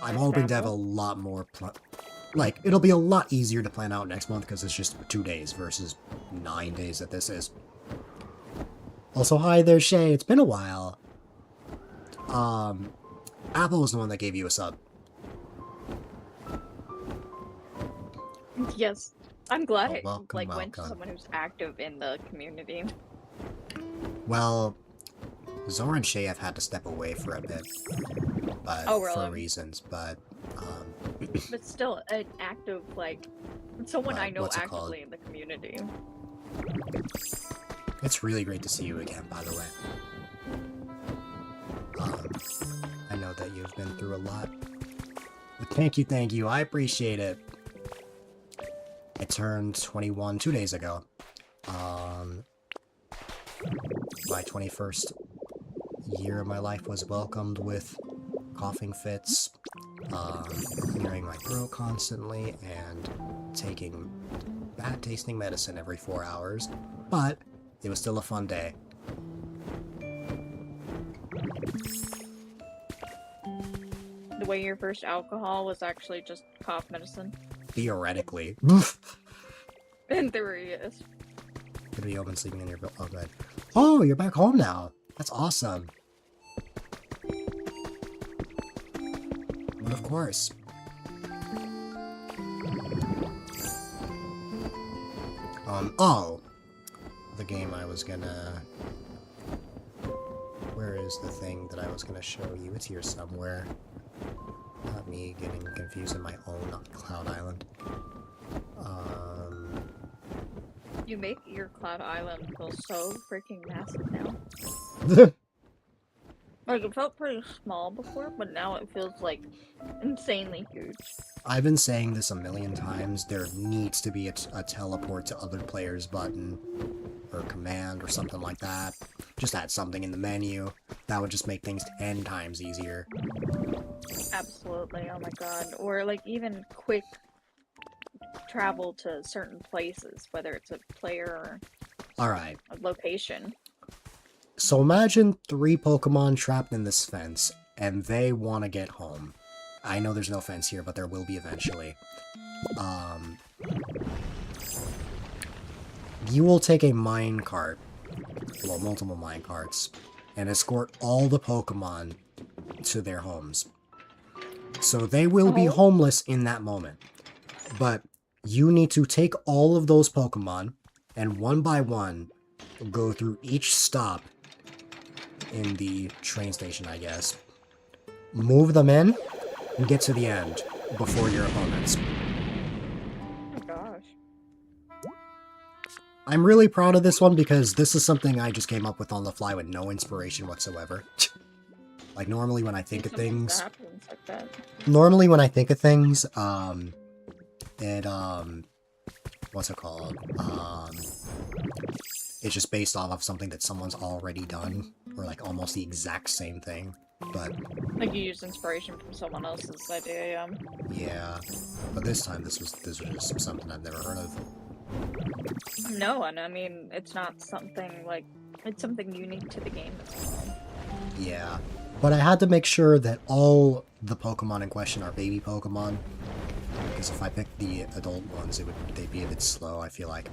hoping to have a lot more, like, it'll be a lot easier to plan out next month because it's just 2 days versus 9 days that this is. Also, hi there, Shay. It's been a while. Apple was the one that gave you a sub. Yes. I'm glad it welcome, went to welcome. someone who's active in the community. Well, Zora and Shay have had to step away for a bit, but Oh, really? for reasons. But But still, an active, like, someone I know what's it called? actively in the community. It's really great to see you again, by the way. I know that you've been through a lot. But thank you, I appreciate it. I turned 21 2 days ago. My 21st year of my life was welcomed with coughing fits, clearing my throat constantly, and taking bad-tasting medicine every 4 hours. But it was still a fun day. The way your first alcohol was actually just cough medicine. Theoretically. In theory, yes. Could be open sleeping in your bed. Oh, good. Oh, you're back home now. That's awesome. But of course. Oh. The game I was gonna... Where is the thing that I was gonna show you? It's here somewhere. Not me getting confused in my own Cloud Island. You make your Cloud Island feel so freaking massive now. Like, it felt pretty small before, but now it feels, like, insanely huge. I've been saying this a million times. There needs to be a teleport to other players button, or command, or something like that. Just add something in the menu. That would just make things 10 times easier. Absolutely, oh my god. Or, like, even quick travel to certain places, whether it's a player or Alright, a location. so imagine 3 Pokemon trapped in this fence, and they want to get home. I know there's no fence here, but there will be eventually. You will take a minecart, well, multiple minecarts, and escort all the Pokemon to their homes. So they will be homeless in that moment. But you need to take all of those Pokemon, and one by one, go through each stop in the train station, I guess. Move them in, and get to the end before your opponents. Oh my gosh. I'm really proud of this one because this is something I just came up with on the fly with no inspiration whatsoever. Like, normally when I think of things... Happens like that. Normally when I think of things, what's it called? It's just based off of something that someone's already done, or like almost the exact same thing. But Like you used inspiration from someone else's idea, yeah, but this time this was just something I've never heard of. No, and I mean, it's not something like, it's something unique to the game as well. Yeah, but I had to make sure that all the Pokemon in question are baby Pokemon, because if I picked the adult ones, they'd be a bit slow, I feel like.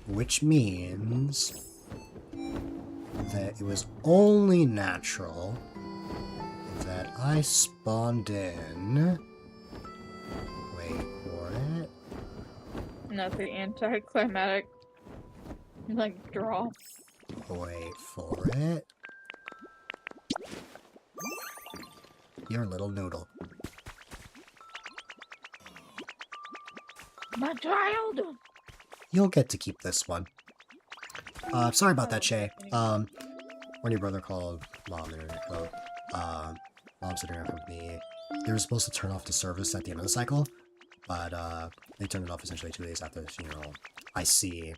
Which means that it was only natural that I spawned in... Wait for it. Not the anticlimactic, like, draw. Wait for it. Your little noodle. My child! You'll get to keep this one. Sorry about that, Shay. When your brother called Mom and code, Mom said her company, they were supposed to turn off the service at the end of the cycle, but, they turned it off essentially 2 days after the funeral. I see.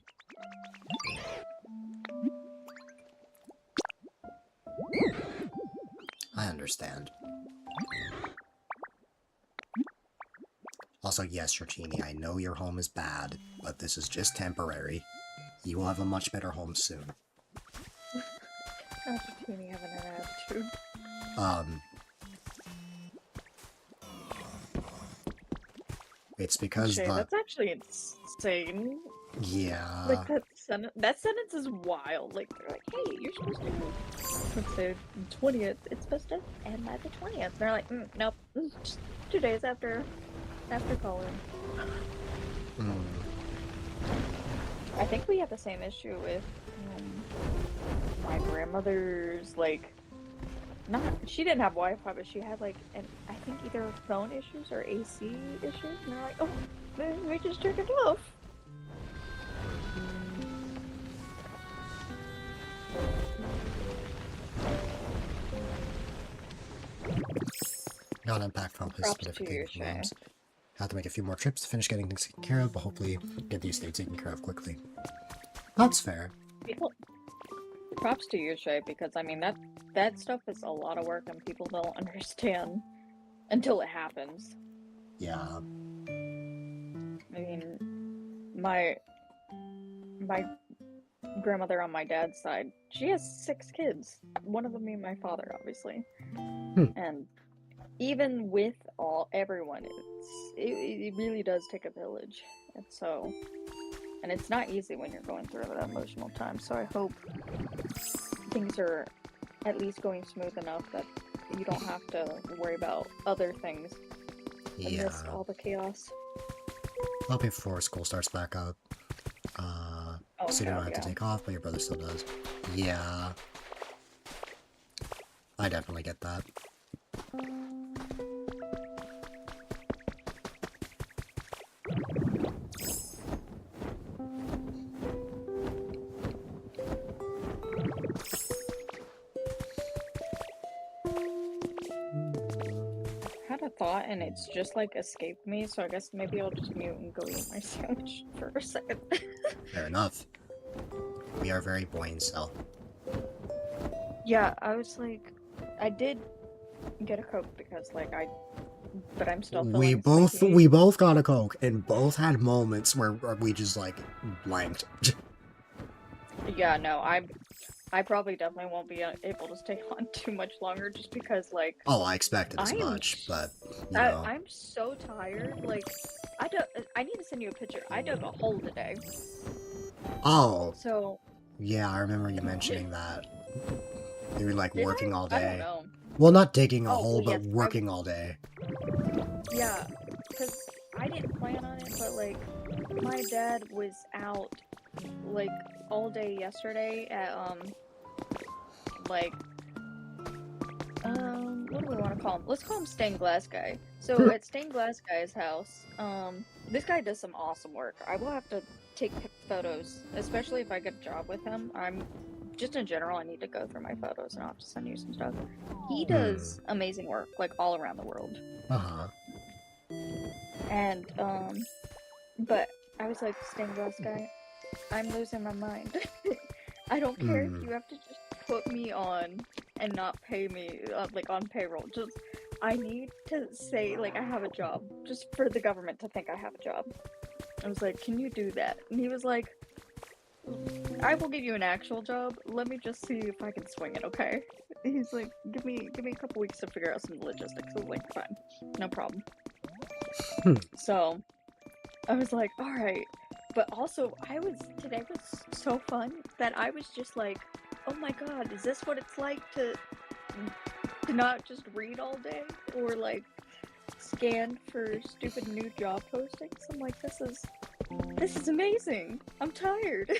I understand. Also, yes, Shortini, I know your home is bad, but this is just temporary. You will have a much better home soon. Not just Toonie having an attitude. It's because Shay, that's actually insane. Yeah. Like, that sentence is wild. Like, they're like, hey, you're supposed to, let's say, 20th, it's supposed to end at the 20th. And they're like, nope, just 2 days after calling. I think we have the same issue with my grandmother's, like, she didn't have Wi-Fi, but she had, like, I think either phone issues or AC issues, and they're like, oh, we just turned it off. Not unpacked from his Props to significant you, Shay. names. Have to make a few more trips to finish getting things taken care of, but hopefully get these things taken care of quickly. That's fair. Props to you, Shay, because I mean that stuff is a lot of work and people don't understand until it happens. Yeah. I mean, my grandmother on my dad's side, she has 6 kids. One of them being my father, obviously. And even with everyone, it really does take a village. And it's not easy when you're going through that emotional time. So I hope things are at least going smooth enough that you don't have to worry about other things amidst all the chaos. Well, before school starts back up. So you don't have to take off, but your brother still does. Yeah. I definitely get that. Thought and it's just like escaped me, so I guess maybe I'll just mute and go eat my sandwich for a second. Fair enough. We are very buoyant still. Yeah, I was like, I did get a Coke because but I'm still feeling sleepy. We both got a Coke and both had moments where we just like blanked. Yeah, no, I probably definitely won't be able to stay on too much longer just because, like... Oh, I expected as much, but, you know... I'm so tired, like, I need to send you a picture. I dug a hole today. Oh! So... Yeah, I remember you mentioning that. You were, like, working all day. I don't know. Well, not digging a hole, but working all day. Yeah, because I didn't plan on it, but, like, my dad was out, like, all day yesterday at, what do we want to call him? Let's call him Stained Glass Guy. So at Stained Glass Guy's house, this guy does some awesome work. I will have to take photos, especially if I get a job with him. Just in general, I need to go through my photos and I'll have to send you some stuff. He does amazing work, like all around the world. And, but I was like, Stained Glass Guy, I'm losing my mind. I don't care if you have to just put me on and not pay me, like, on payroll. Just, I need to say, like, I have a job. Just for the government to think I have a job. I was like, can you do that? And he was like, I will give you an actual job. Let me just see if I can swing it, okay? He's like, give me a couple weeks to figure out some logistics. I was like, fine. No problem. So, I was like, alright. But also, today was so fun that I was just like, oh my god, is this what it's like to not just read all day? Or like, scan for stupid new job postings? I'm like, this is amazing. I'm tired.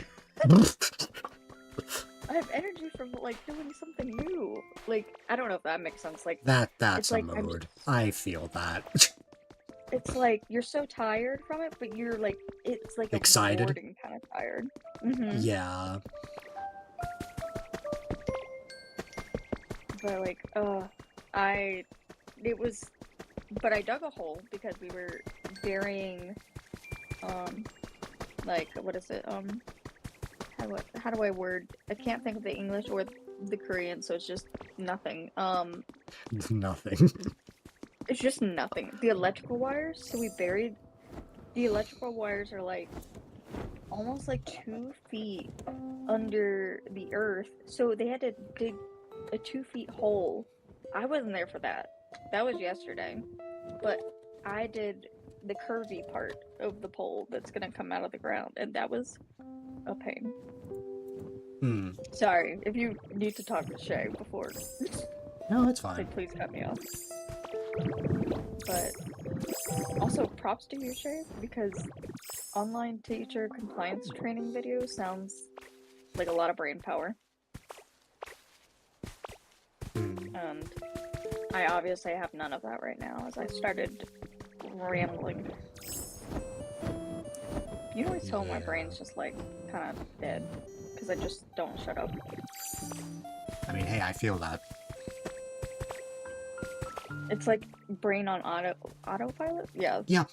I have energy from like doing something new. Like, I don't know if that makes sense. Like that's a mood. I feel that. It's like you're so tired from it, but you're like it's like excited, kind of tired. Yeah. But like, but I dug a hole because we were burying, like, what is it? How how do I word? I can't think of the English or the Korean, so it's just nothing. Nothing. It's just nothing. The electrical wires. So we buried. The electrical wires are like almost like 2 feet under the earth. So they had to dig a 2 feet hole. I wasn't there for that. That was yesterday. But I did the curvy part of the pole that's gonna come out of the ground, and that was a pain. Hmm. Sorry, if you need to talk to Shay before, No, it's like, fine. please cut me off. But also, props to you, Shay, because online teacher compliance training video sounds like a lot of brain power. Hmm. And I obviously have none of that right now, as I started rambling. You always tell my Yeah. brain's just like kind of dead because I just don't shut up. I mean, hey, I feel that. It's like brain on autopilot. Yeah. Yeah.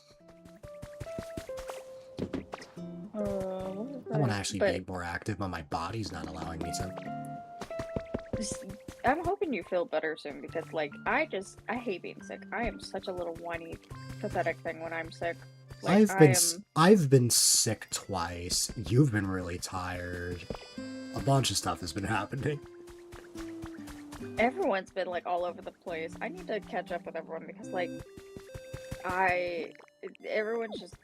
What was I want to that? actually But be more active, but my body's not allowing me to. I'm hoping you feel better soon because, like, I hate being sick. I am such a little whiny, pathetic thing when I'm sick. Like, I've been sick twice. You've been really tired. A bunch of stuff has been happening. Everyone's been like all over the place. I need to catch up with everyone because, like, everyone's just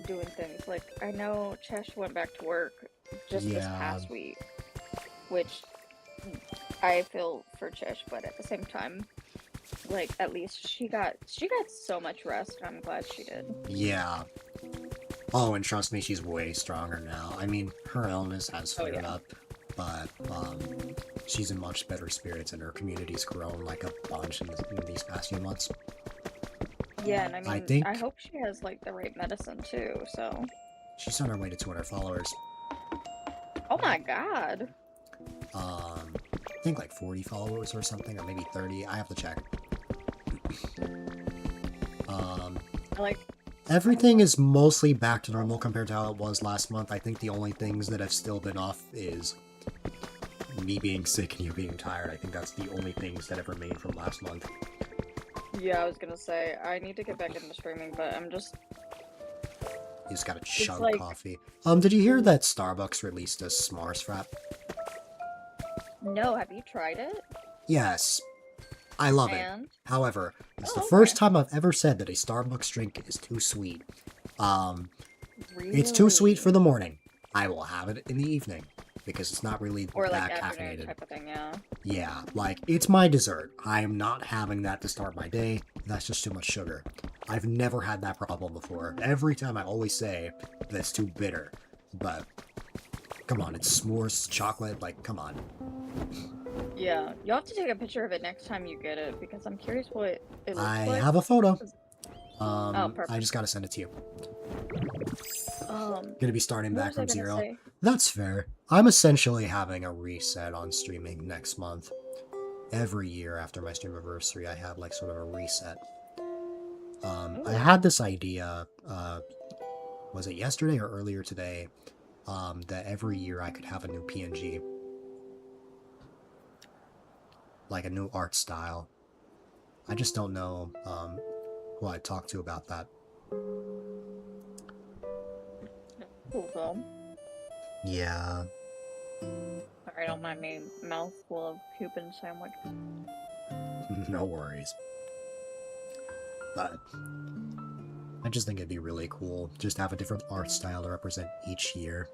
doing things. Like, I know Chesh went back to work just this Yeah. past week, which I feel for Chesh, but at the same time, like, at least she got so much rest. I'm glad she did. Yeah. Oh, and trust me, she's way stronger now. I mean, her illness has Oh, flared yeah. up, but she's in much better spirits, and her community's grown like a bunch in these past few months. Yeah, and I mean, I think- I hope she has like the right medicine too. So, She's on her way to 200 followers. oh my god. I think like 40 followers or something, or maybe 30. I have to check. Like, Everything is mostly back to normal compared to how it was last month. I think the only things that have still been off is me being sick and you being tired. I think that's the only things that have remained from last month. yeah, I was gonna say I need to get back into streaming, but I'm just You just gotta chug like- coffee. Did you hear that Starbucks released a S'mores Frap? no. Have you tried it? Yes. I love it. And However, it's the Oh, first okay. time I've ever said that a Starbucks drink is too sweet. really, It's too sweet for the morning. I will have it in the evening because it's not really or that like afternoon caffeinated. type of thing. Yeah. Yeah, like, it's my dessert. I am not having that to start my day. That's just too much sugar. I've never had that problem before. Every time I always say that's too bitter. But, come on, it's s'mores, chocolate, like, come on. Yeah, you'll have to take a picture of it next time you get it because I'm curious what it looks I like. have a photo. perfect. I just gotta send it to you. Um, Gonna be starting what back was I from gonna 0. say? That's fair. I'm essentially having a reset on streaming next month. Every year after my stream anniversary, I have like sort of a reset. I had this idea, was it yesterday or earlier today, that every year I could have a new PNG. Like a new art style. I just don't know who I'd talk to about that. Cool though. Yeah. Sorry, don't mind me. Mouthful of Cuban sandwich. No worries. But I just think it'd be really cool just to have a different art style to represent each year.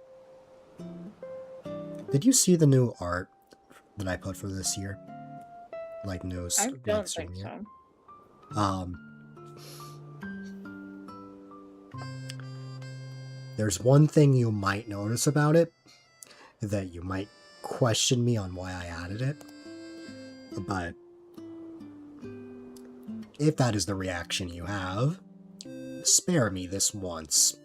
Did you see the new art that I put for this year? Like new I like don't stream think year? so. There's one thing you might notice about it that you might question me on why I added it. But if that is the reaction you have, spare me this once.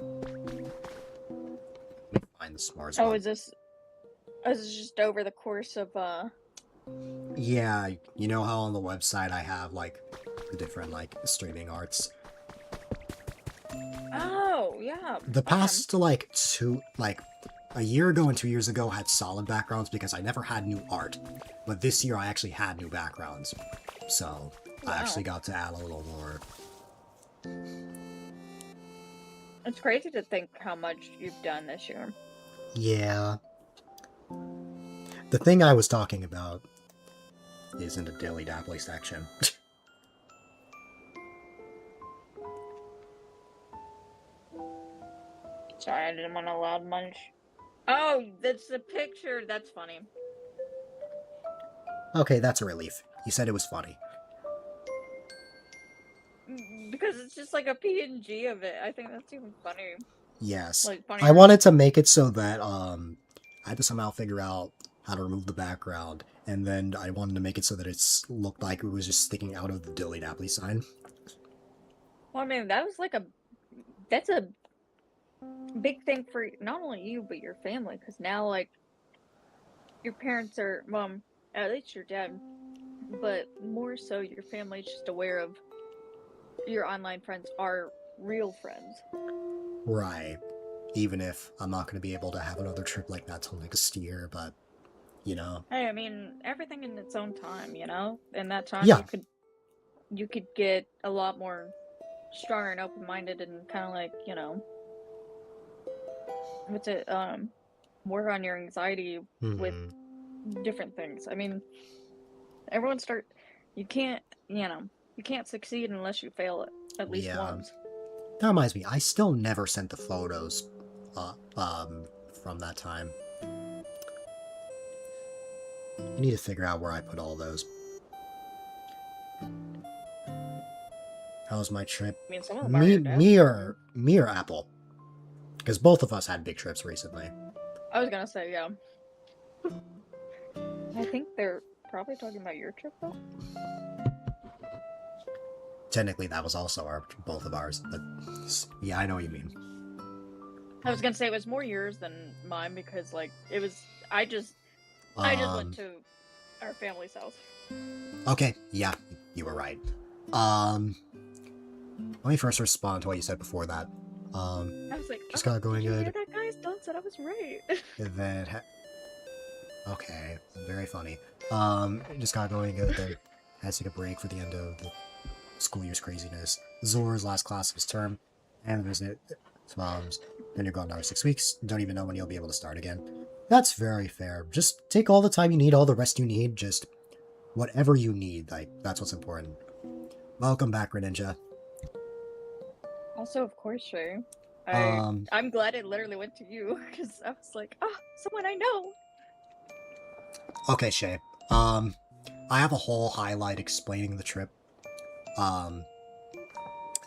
Let me find the s'mores Oh, one. is this It's just over the course of Yeah, you know how on the website I have, like, the different, like, streaming arts? Oh, yeah. The Okay. past, like, a year ago and 2 years ago had solid backgrounds because I never had new art. But this year I actually had new backgrounds. So, I Wow. actually got to add a little more. It's crazy to think how much you've done this year. Yeah. The thing I was talking about is in the Dilly Dapply section. Sorry, I didn't want a loud munch. Oh, that's the picture. That's funny. Okay, that's a relief. You said it was funny. Because it's just like a PNG of it. I think that's even funny. Yes. Like funny. I wanted to make it so that I had to somehow figure out how to remove the background, and then I wanted to make it so that it looked like it was just sticking out of the Dilly Dapply sign. Well, I mean, that's a big thing for not only you but your family, because now like your parents are, well, at least your dad, but more so your family's just aware of your online friends are real friends. Right. Even if I'm not going to be able to have another trip like that till next year, but, you know. Hey, I mean, everything in its own time, you know? In that time, Yeah. you could get a lot more stronger and open-minded and kind of like, you know, what's it, work on your anxiety with different things. I mean, you can't, you know, you can't succeed unless you fail at least once. That reminds me, I still never sent the photos from that time. I need to figure out where I put all those. How was my trip? I mean, some of them are Me or Apple? Because both of us had big trips recently. I was gonna say, yeah. I think they're probably talking about your trip, though. Technically, that was also both of ours, but yeah, I know what you mean. I was gonna say it was more yours than mine because, like, it was. I just went to our family's house. Okay, yeah, you were right. Let me first respond to what you said before that. I was like, just got going good. That guy's done said I was right. Then, okay, very funny. Just got going good. Then had to take a break for the end of the school year's craziness. Zor's last class of his term, and visit his mom's. Then you're gone another 6 weeks. Don't even know when you'll be able to start again. That's very fair. Just take all the time you need, all the rest you need. Just whatever you need. Like, that's what's important. Welcome back, Greninja. Also, of course, Shay. I'm glad it literally went to you because I was like, someone I know. Okay, Shay. I have a whole highlight explaining the trip.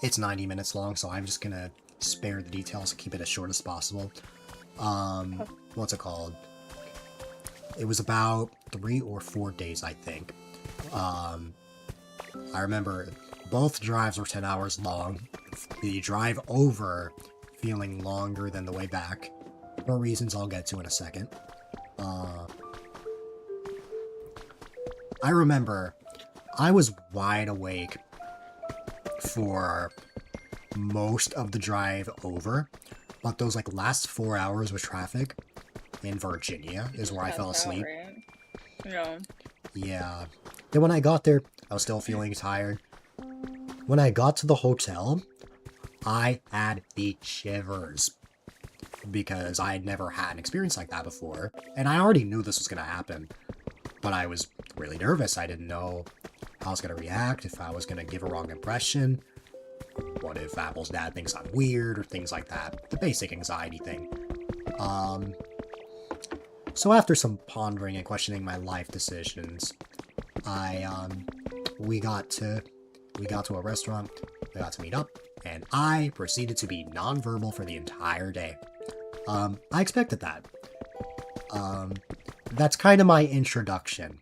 It's 90 minutes long, so I'm just gonna spare the details and keep it as short as possible. What's it called? It was about 3 or 4 days, I think. I remember both drives were 10 hours long. The drive over feeling longer than the way back, for reasons I'll get to in a second. I remember I was wide awake for most of the drive over, but those like last 4 hours with traffic in Virginia is where I fell asleep. Right? Yeah. Yeah. Then when I got there, I was still feeling tired. When I got to the hotel, I had the shivers because I had never had an experience like that before, and I already knew this was going to happen, but I was really nervous. I didn't know how I was going to react, if I was going to give a wrong impression, what if Apple's dad thinks I'm weird, or things like that. The basic anxiety thing. So after some pondering and questioning my life decisions, we got to a restaurant, we got to meet up, and I proceeded to be nonverbal for the entire day. I expected that. That's kind of my introduction.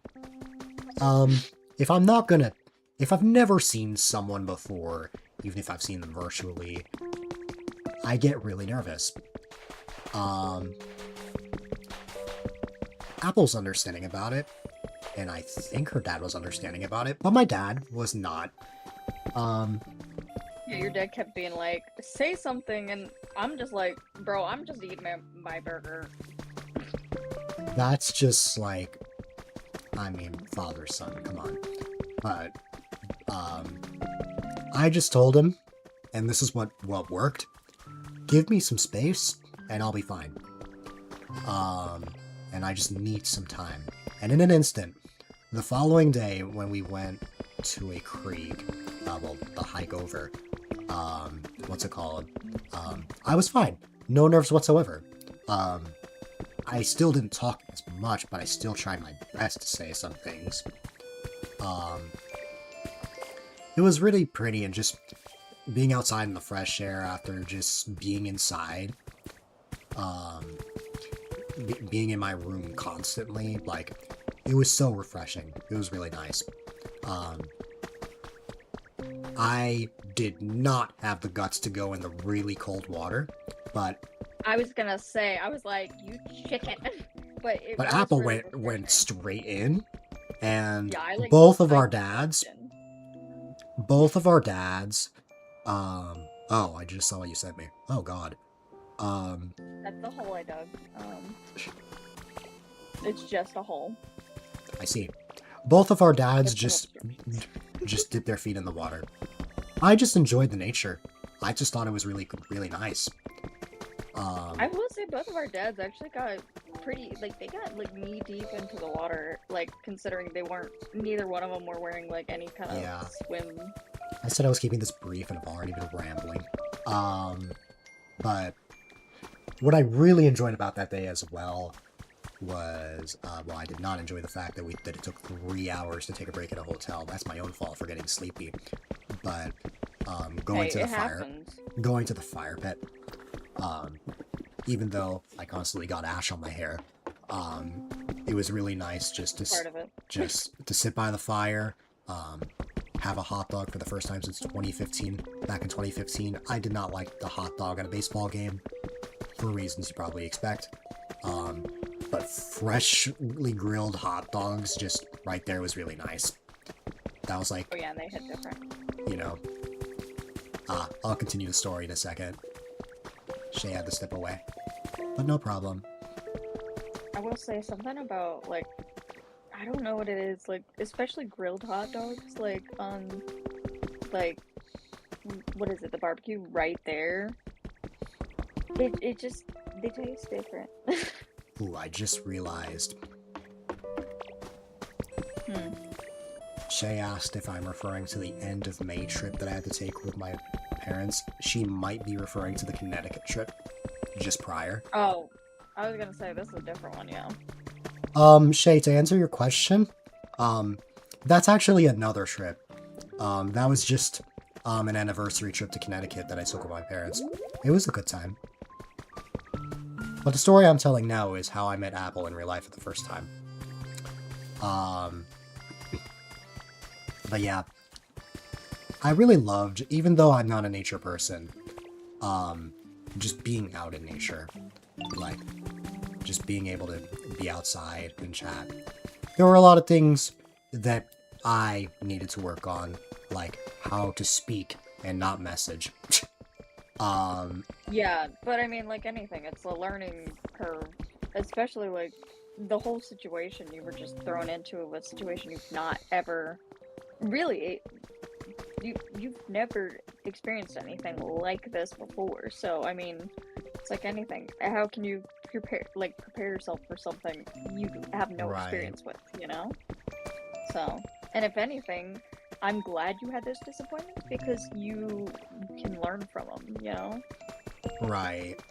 If I've never seen someone before, even if I've seen them virtually, I get really nervous. Apple's understanding about it, and I think her dad was understanding about it, but my dad was not. Yeah, your dad kept being like, say something, and I'm just like, bro, I'm just eating my burger. That's just like, I mean, father son, come on. But I just told him, and this is what worked. Give me some space, and I'll be fine. And I just need some time. And in an instant, the following day when we went to a creek, well, the hike over, what's it called? I was fine. No nerves whatsoever. I still didn't talk as much, but I still tried my best to say some things. It was really pretty, and just being outside in the fresh air after just being inside, being in my room constantly, like, it was so refreshing. It was really nice. I did not have the guts to go in the really cold water, but I was gonna say, I was like, you chicken. But Apple went straight in, and yeah, I, like, both of I our dads, oh, I just saw what you sent me. Oh god. That's the hole I dug. It's just a hole. I see. Both of our dads It's just dipped their feet in the water. I just enjoyed the nature. I just thought it was really nice. I will say both of our dads actually got pretty, like, they got, like, knee deep into the water, like, considering neither one of them were wearing, like, any kind of swim. I said I was keeping this brief, and I've already been rambling. But what I really enjoyed about that day as well was, well, I did not enjoy the fact that it took 3 hours to take a break at a hotel. That's my own fault for getting sleepy. But going to the fire pit, even though I constantly got ash on my hair, it was really nice just to sit by the fire, have a hot dog for the first time since 2015. Back in 2015, I did not like the hot dog at a baseball game, for reasons you probably expect. But freshly grilled hot dogs just right there was really nice. That was like... Oh yeah, and they hit different. You know. I'll continue the story in a second. Shay had to step away. But no problem. I will say something about, like, I don't know what it is, like, especially grilled hot dogs, like, like, what is it, the barbecue right there? It just, they taste different. Ooh, I just realized. Shay asked if I'm referring to the end of May trip that I had to take with my parents. She might be referring to the Connecticut trip, just prior. Oh, I was gonna say, this is a different one, yeah. Shay, to answer your question, that's actually another trip. That was just, an anniversary trip to Connecticut that I took with my parents. It was a good time. But the story I'm telling now is how I met Apple in real life for the first time. But yeah, I really loved, even though I'm not a nature person, just being out in nature. Like, just being able to be outside and chat. There were a lot of things that I needed to work on, like how to speak and not message. Yeah, but I mean, like anything, it's a learning curve. Especially, like, the whole situation you were just thrown into, a situation you've not ever... Really, you've never experienced anything like this before, so, I mean, it's like anything. How can you prepare yourself for something you have no experience with, you know? So, and if anything, I'm glad you had those disappointments, because you can learn from them, you know? Right.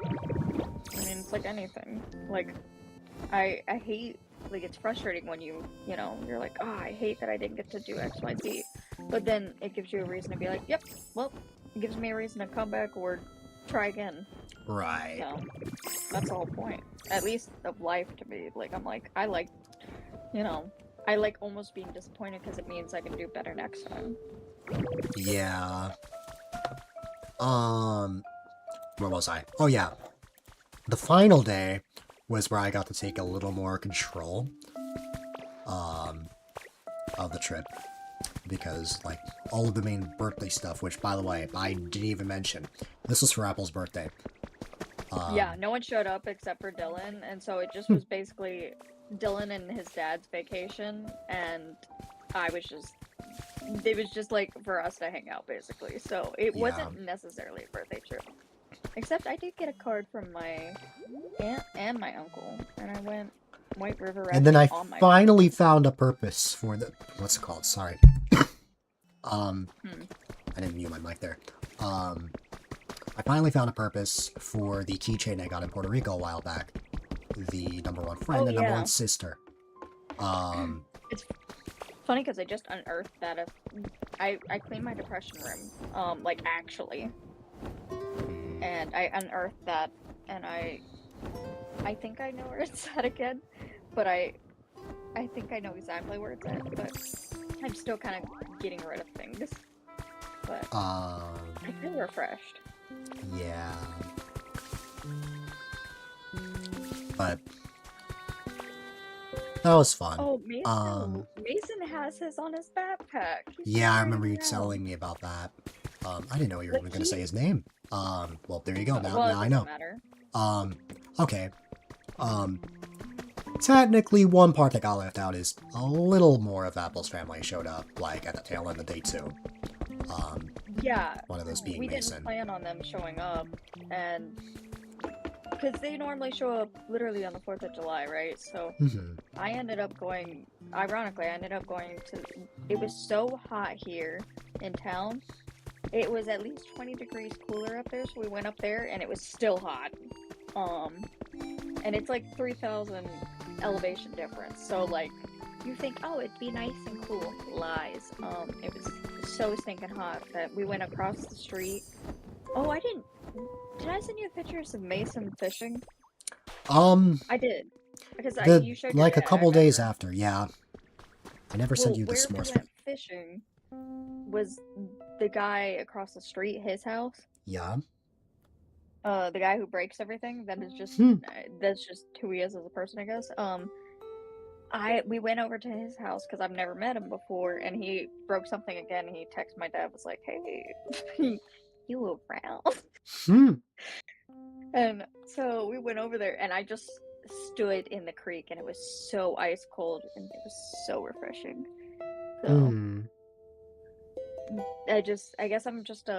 I mean, it's like anything. Like, I hate, like, it's frustrating when you know, you're like, oh, I hate that I didn't get to do X, Y, Z. But then it gives you a reason to be like, yep, well, it gives me a reason to come back or try again. Right. So, that's the whole point. At least of life to me. Like, I'm like, I like, you know, I like almost being disappointed because it means I can do better next time. Yeah. Where was I? Oh yeah. The final day was where I got to take a little more control of the trip. Because, like, all of the main birthday stuff, which, by the way, I didn't even mention. This was for Apple's birthday. Yeah, no one showed up except for Dylan, and so it just was basically Dylan and his dad's vacation, and it was just like for us to hang out, basically. So it wasn't necessarily a birthday trip. Except I did get a card from my aunt and my uncle, and I went White River Rafting And then I on my finally found a purpose for the... What's it called? Sorry. I didn't mute my mic there. I finally found a purpose for the keychain I got in Puerto Rico a while back. The #1 friend and #1 sister. It's funny because I just unearthed that. I cleaned my depression room, like actually, and I unearthed that, and I think I know where it's at again, but I think I know exactly where it's at, but I'm still kind of getting rid of things. But I feel refreshed. Yeah. But that was fun. Oh, Mason has his on his backpack. Yeah, I remember you telling me about that. I didn't know you were even going to say his name. Well, there you go. Now I know. Matter. Okay. Technically, one part that got left out is a little more of Apple's family showed up, like, at the tail end of day 2. Yeah. One of those being we Mason. didn't plan on them showing up, and because they normally show up literally on the 4th of July, right? So I ended up going, ironically, it was so hot here in town. It was at least 20 degrees cooler up there, so we went up there, and it was still hot. And it's like 3,000 elevation difference, so like, you think, oh, it'd be nice and cool. Lies. It was so stinking hot that we went across the street. Oh, did I send you pictures of Mason fishing? I did. Because you showed like your a couple days after, yeah. I never sent you the where s'mores. we went fishing was the guy across the street, his house. Yeah. The guy who breaks everything. That's just who he is as a person, I guess. We went over to his house because I've never met him before, and he broke something again. He texted my dad, was like, "Hey, you around?" And so we went over there, and I just stood in the creek, and it was so ice cold, and it was so refreshing. So I guess I'm just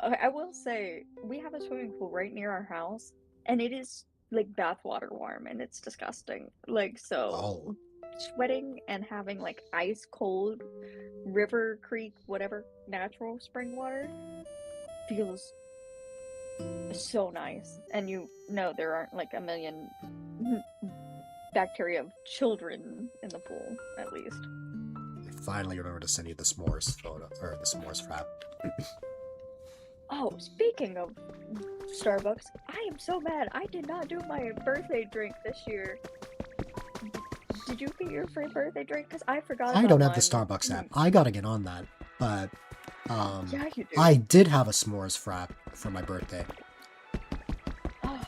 I will say we have a swimming pool right near our house, and it is like bathwater warm, and it's disgusting. Like, so sweating and having like ice cold river, creek, whatever natural spring water feels so nice. And you know there aren't like a million bacteria of children in the pool, at least. I finally remember to send you the s'mores photo, or the s'mores frap. Oh, speaking of Starbucks, I am so mad. I did not do my birthday drink this year. Did you get your free birthday drink? Because I forgot. I don't have the Starbucks app. I gotta get on that. But yeah, you do. I did have a s'mores frap for my birthday. Oh,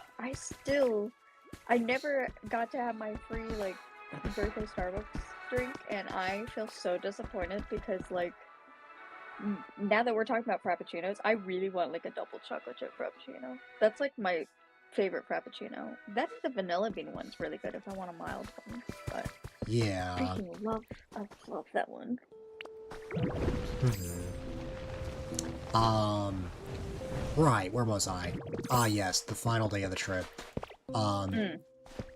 I never got to have my free like birthday Starbucks drink, and I feel so disappointed because like, now that we're talking about frappuccinos, I really want like a double chocolate chip frappuccino. That's like my favorite frappuccino. That the vanilla bean one's really good if I want a mild one. But yeah, I love that one. Right, where was I? Ah, yes, the final day of the trip.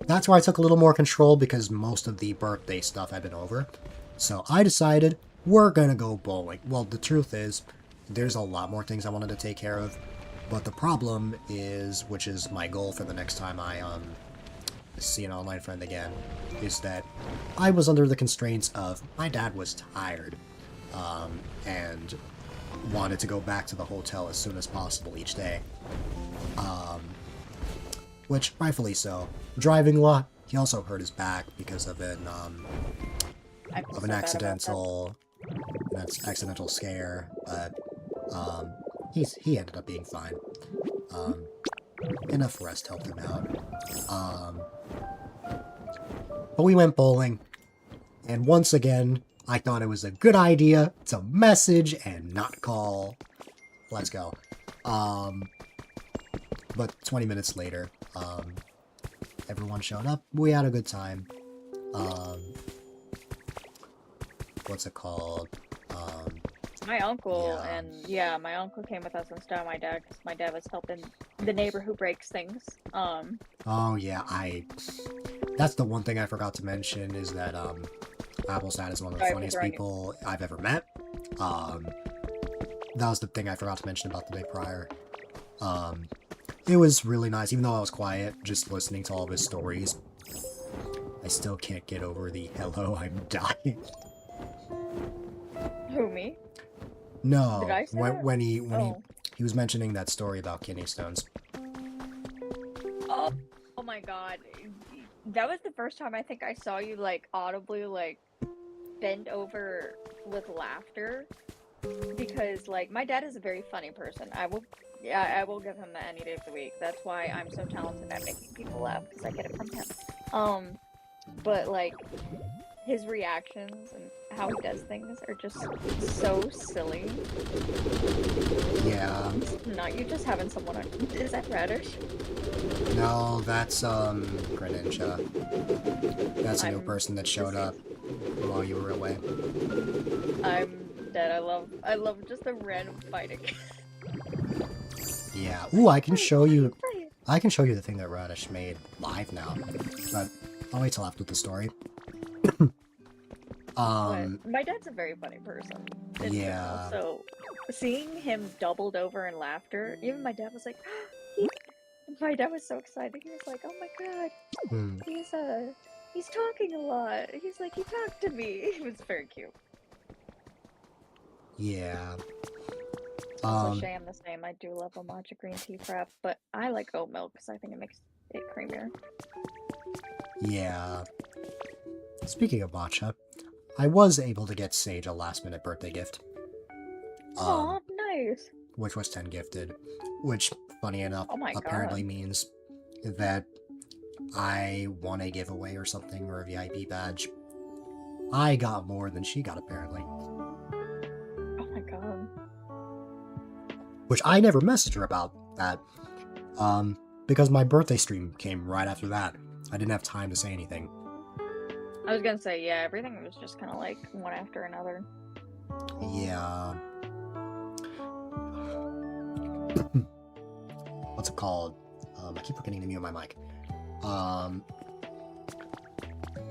That's where I took a little more control because most of the birthday stuff had been over. So I decided we're gonna go bowling. Well, the truth is, there's a lot more things I wanted to take care of, but the problem is, which is my goal for the next time I see an online friend again, is that I was under the constraints of my dad was tired, and wanted to go back to the hotel as soon as possible each day. Which, rightfully so. Driving a lot. He also hurt his back because of an accidental scare, but he ended up being fine. enough rest helped him out. But we went bowling, and once again, I thought it was a good idea to message and not call. Let's go. But 20 minutes later, everyone showed up. We had a good time. What's it called? My uncle Yeah. and my uncle came with us instead of my dad because my dad was helping the neighbor who breaks things. Oh yeah, that's the one thing I forgot to mention is that Appleseed is one of the Sorry for funniest throwing it. people I've ever met. That was the thing I forgot to mention about the day prior. It was really nice, even though I was quiet, just listening to all of his stories. I still can't get over the hello, I'm dying. Who, me? No, Did I say that? when he Oh. he was mentioning that story about kidney stones. Oh, oh my god. That was the first time I think I saw you like audibly like bend over with laughter because like my dad is a very funny person. I will give him that any day of the week. That's why I'm so talented at making people laugh because I get it from him. But like his reactions and how he does things are just so silly. Yeah. No, you just having someone on. Is that Radish? No, that's Greninja. That's a new I'm person that showed up while you were away. I'm dead. I love just the random fighting. Yeah. Ooh, I can show you the thing that Radish made live now. But I'll wait till after the story. But my dad's a very funny person. in Yeah. general, so seeing him doubled over in laughter, even my dad was like, my dad was so excited. He was like, "Oh my god, Hmm. he's talking a lot." He's like, "He talked to me." It was very cute. Yeah. Also, Shay, I'm the same. I do love a matcha green tea frap, but I like oat milk because I think it makes it creamier. Yeah. Speaking of matcha, I was able to get Sage a last-minute birthday gift. Aw, nice. Which was 10 gifted. Which, funny enough, Oh my apparently god. means that I won a giveaway or something, or a VIP badge. I got more than she got, apparently. Oh my god. Which I never messaged her about that. Because my birthday stream came right after that. I didn't have time to say anything. I was gonna say, yeah, everything was just kind of like one after another. Yeah. What's it called? I keep forgetting to mute my mic.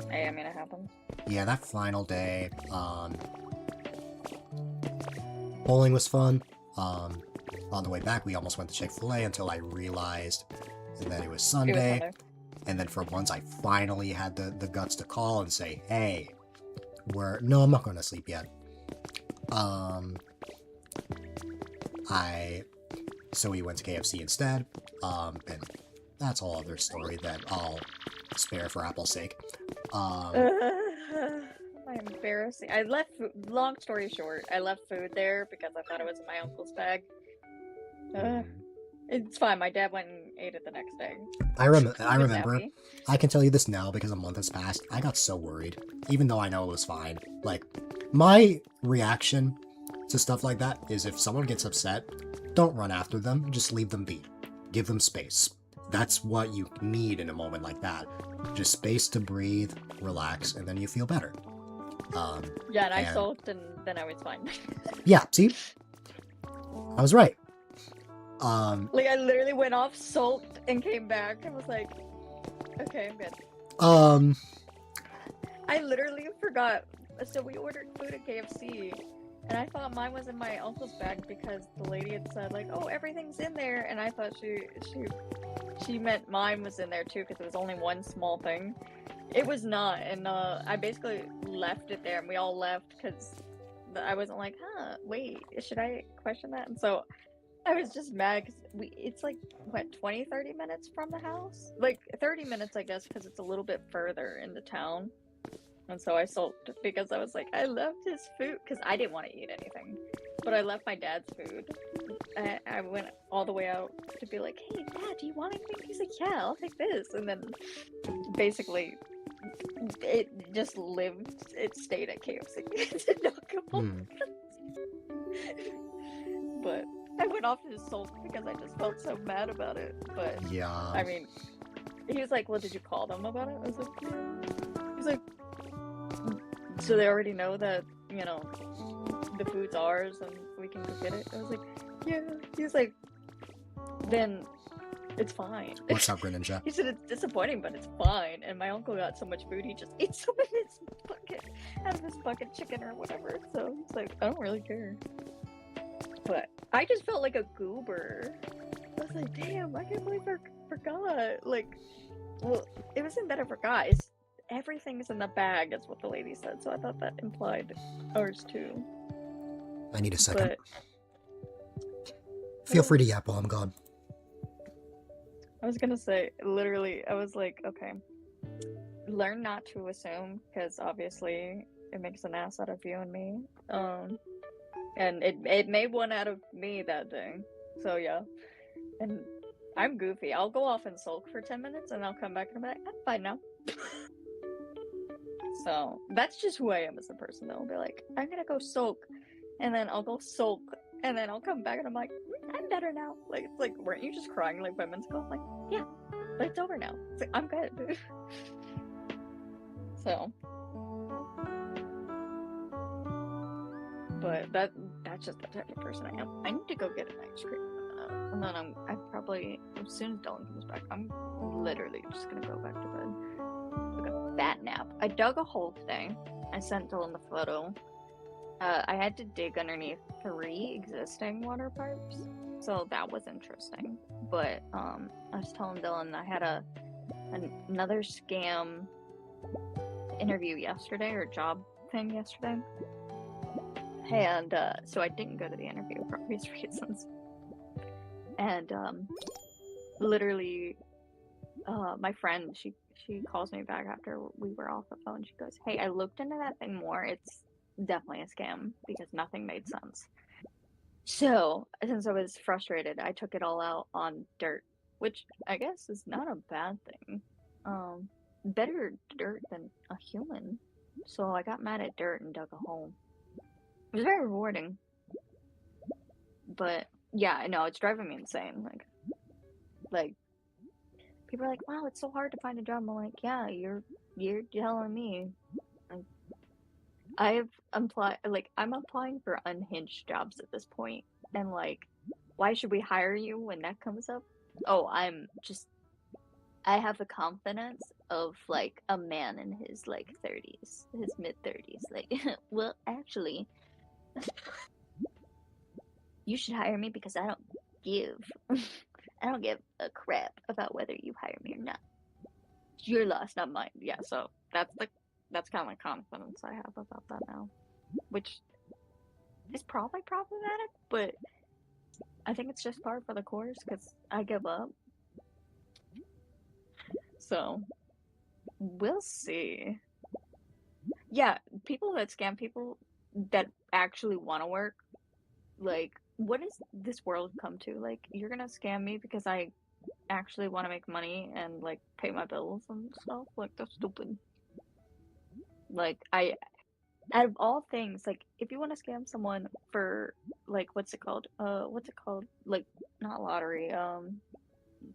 Hey, I mean, it happens. Yeah, that final day, bowling was fun. On the way back, we almost went to Chick-fil-A until I realized that it was It was Sunday. Sunday. And then for once, I finally had the guts to call and say, hey, no, I'm not going to sleep yet. So we went to KFC instead. And that's a whole other story that I'll spare for Apple's sake. Embarrassing. I left food, long story short, I left food there because I thought it was in my uncle's bag. It's fine. My dad went and ate it the next day. I He was remember. happy. I can tell you this now because a month has passed. I got so worried, even though I know it was fine. Like, my reaction to stuff like that is if someone gets upset, don't run after them, just leave them be. Give them space. That's what you need in a moment like that. Just space to breathe, relax, and then you feel better. Yeah, and I and- sulked, and then I was fine. Yeah, see? I was right. Like, I literally went off, sulked, and came back. I was like, okay, I'm good. I literally forgot. So we ordered food at KFC, and I thought mine was in my uncle's bag because the lady had said like, "Oh, everything's in there," and I thought she meant mine was in there too because it was only one small thing. It was not, and I basically left it there, and we all left because I wasn't like, wait, should I question that? And so I was just mad because it's like, what, 20-30 minutes from the house? Like, 30 minutes, I guess, because it's a little bit further into town. And so I sulked because I was like, I loved his food, because I didn't want to eat anything. But I left my dad's food. I went all the way out to be like, hey, Dad, do you want anything? He's like, yeah, I'll take this. And then basically, it just lived, it stayed at KFC. It did not go. Hmm. But I went off to sulk because I just felt so mad about it. But Yeah. I mean, he was like, well, did you call them about it? I was like, yeah. He's like, so they already know that, you know, the food's ours and we can go get it? I was like, yeah. He was like, then it's fine. What's up, Greninja? He said it's disappointing, but it's fine. And my uncle got so much food, he just ate some of his bucket, out of his bucket chicken or whatever. So he's like, I don't really care. But I just felt like a goober. I was like, damn, I can't believe I forgot. Like, well, it wasn't that I forgot. It's everything's in the bag, is what the lady said. So I thought that implied ours too. I need a second. But Feel free to yap while I'm gone. I was gonna say, literally, I was like, okay, learn not to assume, because obviously it makes an ass out of you and me. And it made one out of me that day. So yeah. And I'm goofy. I'll go off and sulk for 10 minutes and I'll come back and I'm like, I'm fine now. So that's just who I am as a person though. I'll be like, I'm gonna go sulk, and then I'll go sulk, and then I'll come back and I'm like, I'm better now. Like, it's like, weren't you just crying like 5 minutes ago? I'm like, yeah, but it's over now. It's like, I'm good. So, but that's just the type of person I am. I need to go get an ice cream, and then I probably, as soon as Dylan comes back, I'm literally just gonna go back to bed. Like a fat nap. I dug a hole today. I sent Dylan the photo. I had to dig underneath 3 existing water pipes, so that was interesting. But I was telling Dylan I had another scam interview yesterday, or job thing yesterday, and so I didn't go to the interview for obvious reasons. And literally, my friend, she calls me back after we were off the phone. She goes, hey, I looked into that thing more. It's definitely a scam because nothing made sense. So since I was frustrated, I took it all out on dirt, which I guess is not a bad thing. Better dirt than a human. So I got mad at dirt and dug a hole. It was very rewarding. But yeah, I know, it's driving me insane. Like people are like, wow, it's so hard to find a job. I'm like, yeah, you're telling me. Like, I'm applying for unhinged jobs at this point, and like, why should we hire you when that comes up? Oh, I have the confidence of like a man in his like 30s, his mid 30s. Like, well, actually, you should hire me because I don't give a crap about whether you hire me or not. It's your loss, not mine. Yeah, so that's kind of the confidence I have about that now, which is probably problematic, but I think it's just par for the course because I give up. So we'll see. Yeah, people that scam people that actually want to work, like, what does this world come to? Like, you're gonna scam me because I actually want to make money and like pay my bills and stuff? Like, that's stupid. Like, out of all things, like, if you want to scam someone for like, what's it called? Like, not lottery,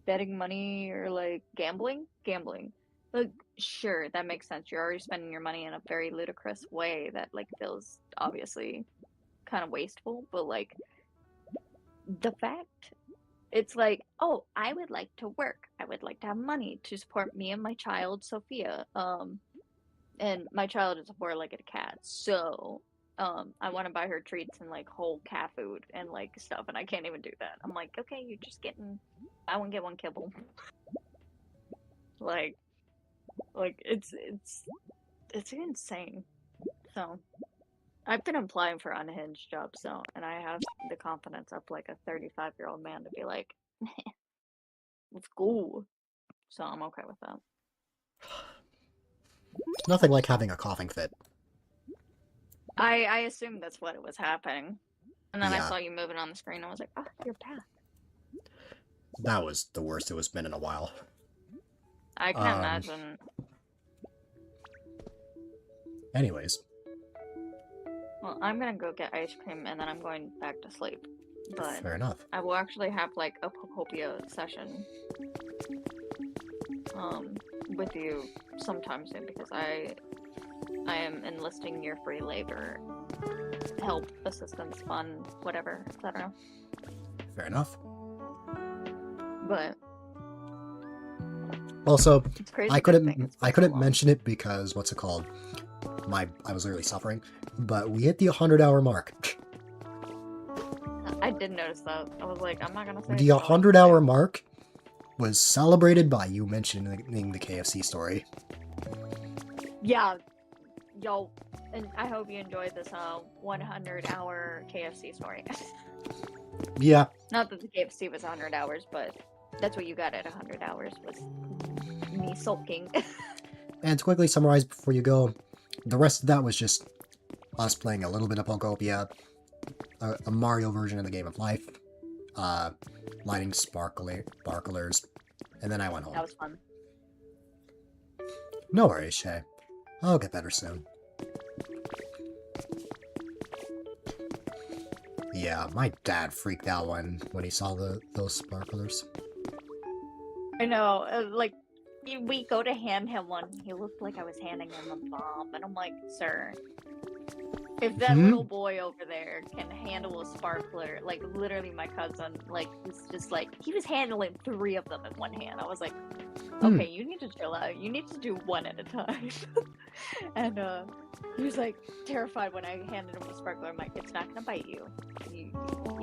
betting money, or like gambling. Like, sure, that makes sense. You're already spending your money in a very ludicrous way that like feels obviously kind of wasteful, but like the fact it's like, oh, I would like to work. I would like to have money to support me and my child, Sophia. And my child is a four-legged cat, so I want to buy her treats and like whole cat food and like stuff, and I can't even do that. I'm like, okay, you're just getting, I won't get one kibble. like it's insane. So I've been applying for unhinged jobs, so, and I have the confidence of like a 35-year-old man to be like, let's go. So I'm okay with that. Nothing like having a coughing fit. I assumed that's what it was happening. And then I Yeah. saw you moving on the screen. I was like, oh, you're back. That was the worst it was been in a while. I can imagine. Anyways. Well, I'm gonna go get ice cream and then I'm going back to sleep. But Fair enough. I will actually have like a Pokopia session with you sometime soon because I am enlisting your free labor, help, assistance, fun, whatever, etc. Fair enough. But Also, it's crazy. I to think couldn't it's been so long. mention it because what's it called? I was literally suffering, but we hit the 100-hour mark. I did notice that. I was like, I'm not gonna say The 100-hour mark was celebrated by you mentioning the KFC story. Yeah, yo, and I hope you enjoyed this 100-hour KFC story. Yeah, Not that the KFC was 100 hours, but that's what you got at 100 hours was me sulking. and to quickly summarize before you go, the rest of that was just us playing a little bit of Pokopia, a Mario version of the Game of Life, lighting sparklers, and then I went home. That was fun. No worries, Shay. I'll get better soon. Yeah, my dad freaked out when he saw those sparklers. I know, like, we go to hand him one, he looked like I was handing him a bomb, and I'm like, sir, if that little boy over there can handle a sparkler, like, literally my cousin, like, was just like, he was handling 3 of them in one hand. I was like, okay, you need to chill out, you need to do one at a time. And, he was, like, terrified when I handed him the sparkler. I'm like, it's not gonna bite you. You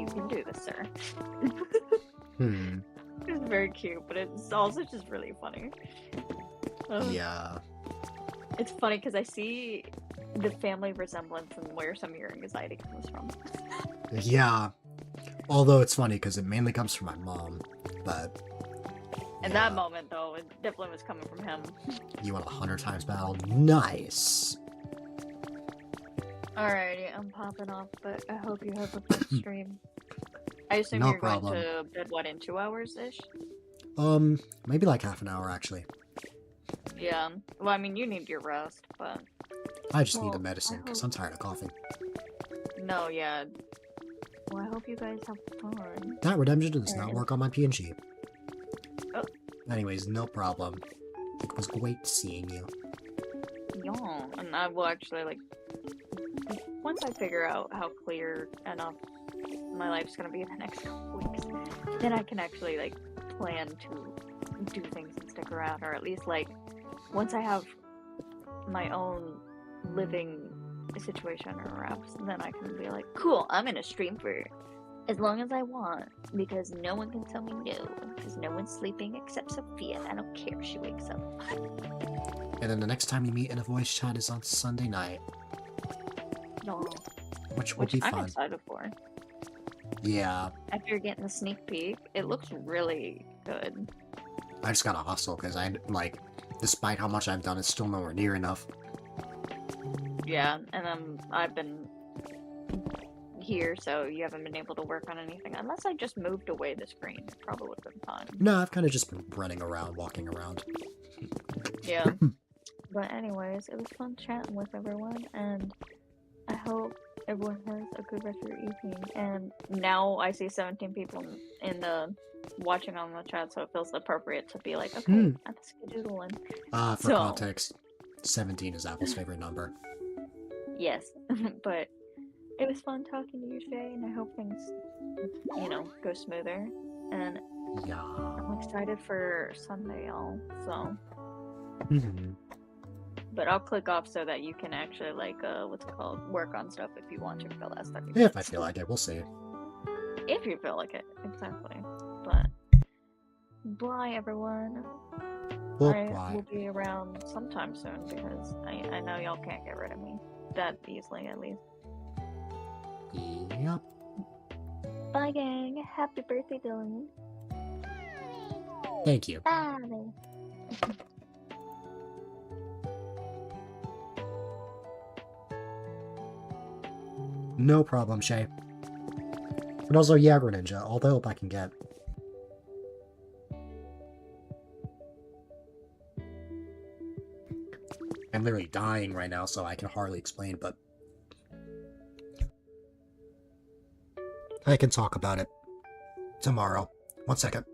can do this, sir. It was very cute, but it's also just really funny. Yeah. It's funny because I see the family resemblance and where some of your anxiety comes from. Yeah. Although it's funny because it mainly comes from my mom, but... In that moment, though, it definitely was coming from him. You want 100 times battle? Nice! Alrighty, I'm popping off, but I hope you have a good stream. I assume No you're problem. going to bed, what, in 2 hours-ish? Maybe like half an hour, actually. Yeah. Well, I mean, you need your rest, but... I just need Well, the medicine, I because hope- I'm tired of coughing. No, yeah. Well, I hope you guys have fun. That redemption does not Alright. work on my PNG. Oh. Anyways, no problem. It was great seeing you. Yeah, and I will actually, like... Once I figure out how clear enough my life's gonna be in the next couple weeks, then I can actually, like, plan to do things and stick around, or at least, like, once I have my own living situation or wraps, then I can be like, cool, I'm gonna stream for as long as I want, because no one can tell me no, because no one's sleeping except Sophia, and I don't care if she wakes up. And then the next time you meet in a voice chat is on Sunday night, No, which will which be I'm fun. excited for. Yeah, After you're getting the sneak peek, it looks really good. I just gotta hustle, because despite how much I've done, it's still nowhere near enough. Yeah, and I've been here, so you haven't been able to work on anything. Unless I just moved away the screen, it probably would have been fine. No, I've kind of just been running around, walking around. Yeah. But anyways, it was fun chatting with everyone, and I hope everyone has a good rest of your evening. And now I see 17 people in the watching on the chat, so it feels appropriate to be like, okay, I'm skedoodling. For So- context, 17 is Apple's favorite number. Yes, but it was fun talking to you today, and I hope things, go smoother. And Yeah. I'm excited for Sunday, y'all. So, Mhm. but I'll click off so that you can actually work on stuff if you want to for the last 30 If minutes. I feel like it, we'll see. If you feel like it, exactly. But bye, everyone. Well, I bye. will be around sometime soon because I know y'all can't get rid of me that easily, at least. Yep. Bye, gang. Happy birthday, Dylan. Thank you. Bye. No problem, Shay. And also, yeah, Greninja, all the help I can get. I'm literally dying right now, so I can hardly explain, but I can talk about it tomorrow. 1 second.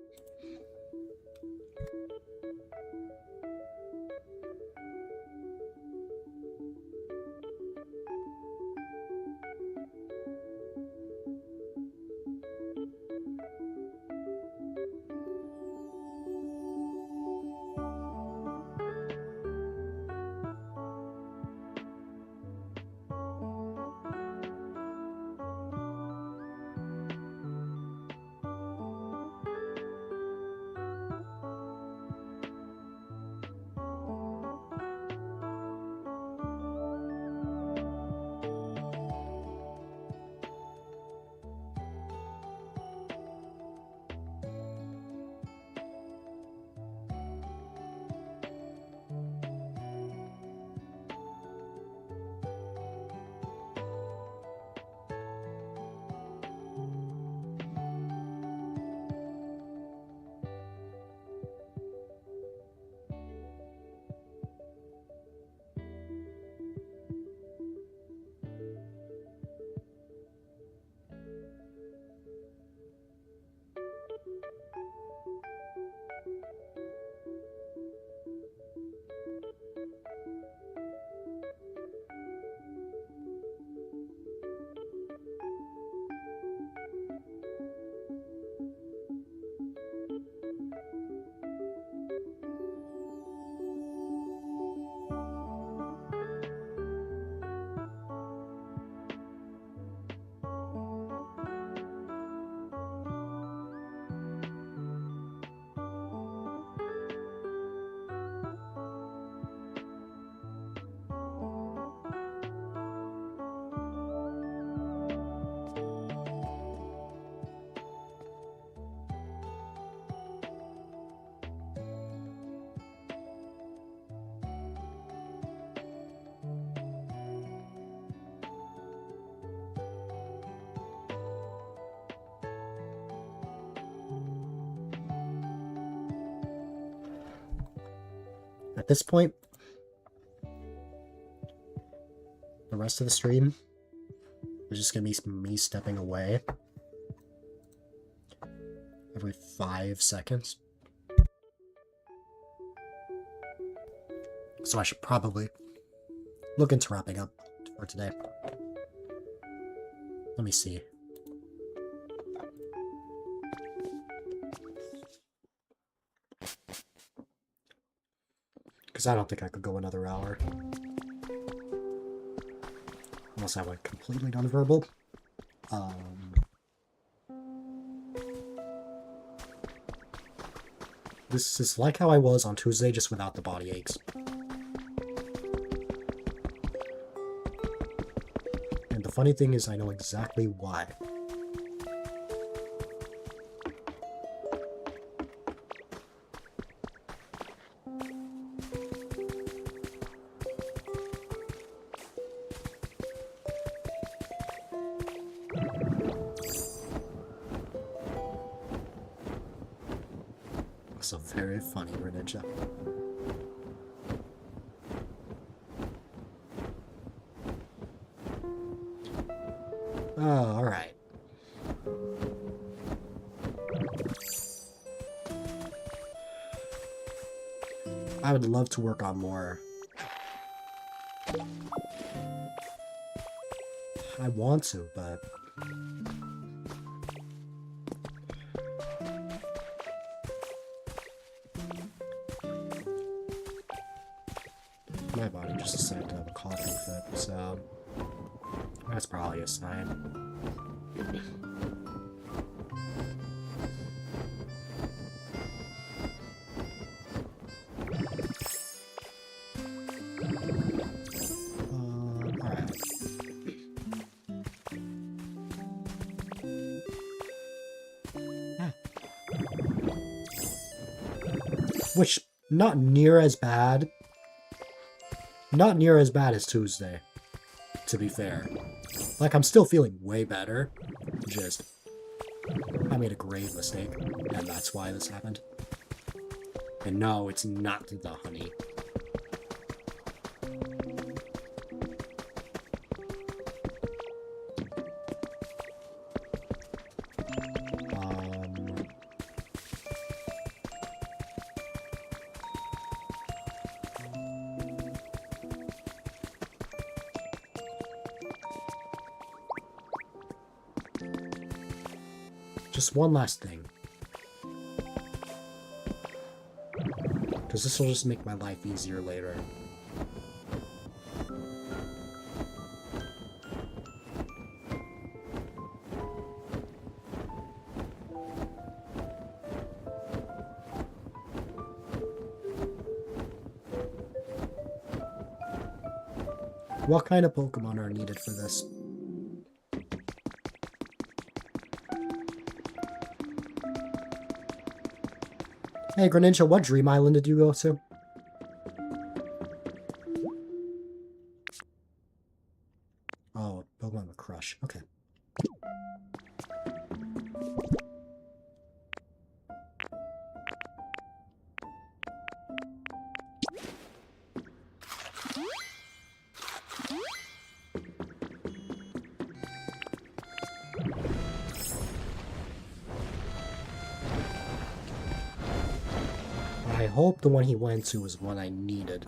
At this point, the rest of the stream is just gonna be me stepping away every 5 seconds. So I should probably look into wrapping up for today. Let me see. Because I don't think I could go another hour. Unless I went completely non-verbal. This is like how I was on Tuesday, just without the body aches. And the funny thing is, I know exactly why. So very funny, Greninja. Oh, alright. I would love to work on more. I want to, but my body just decided to have a coughing fit, so that's probably a sign. Alright. Which, not near as bad. Not near as bad as Tuesday, to be fair. Like, I'm still feeling way better. Just I made a grave mistake, and that's why this happened. And no, it's not the honey. Just one last thing. Because this will just make my life easier later. What kind of Pokemon are needed for this? Hey, Greninja, what Dream Island did you go to? Oh, Pokemon with Crush. Okay. I hope the one he went to was one I needed.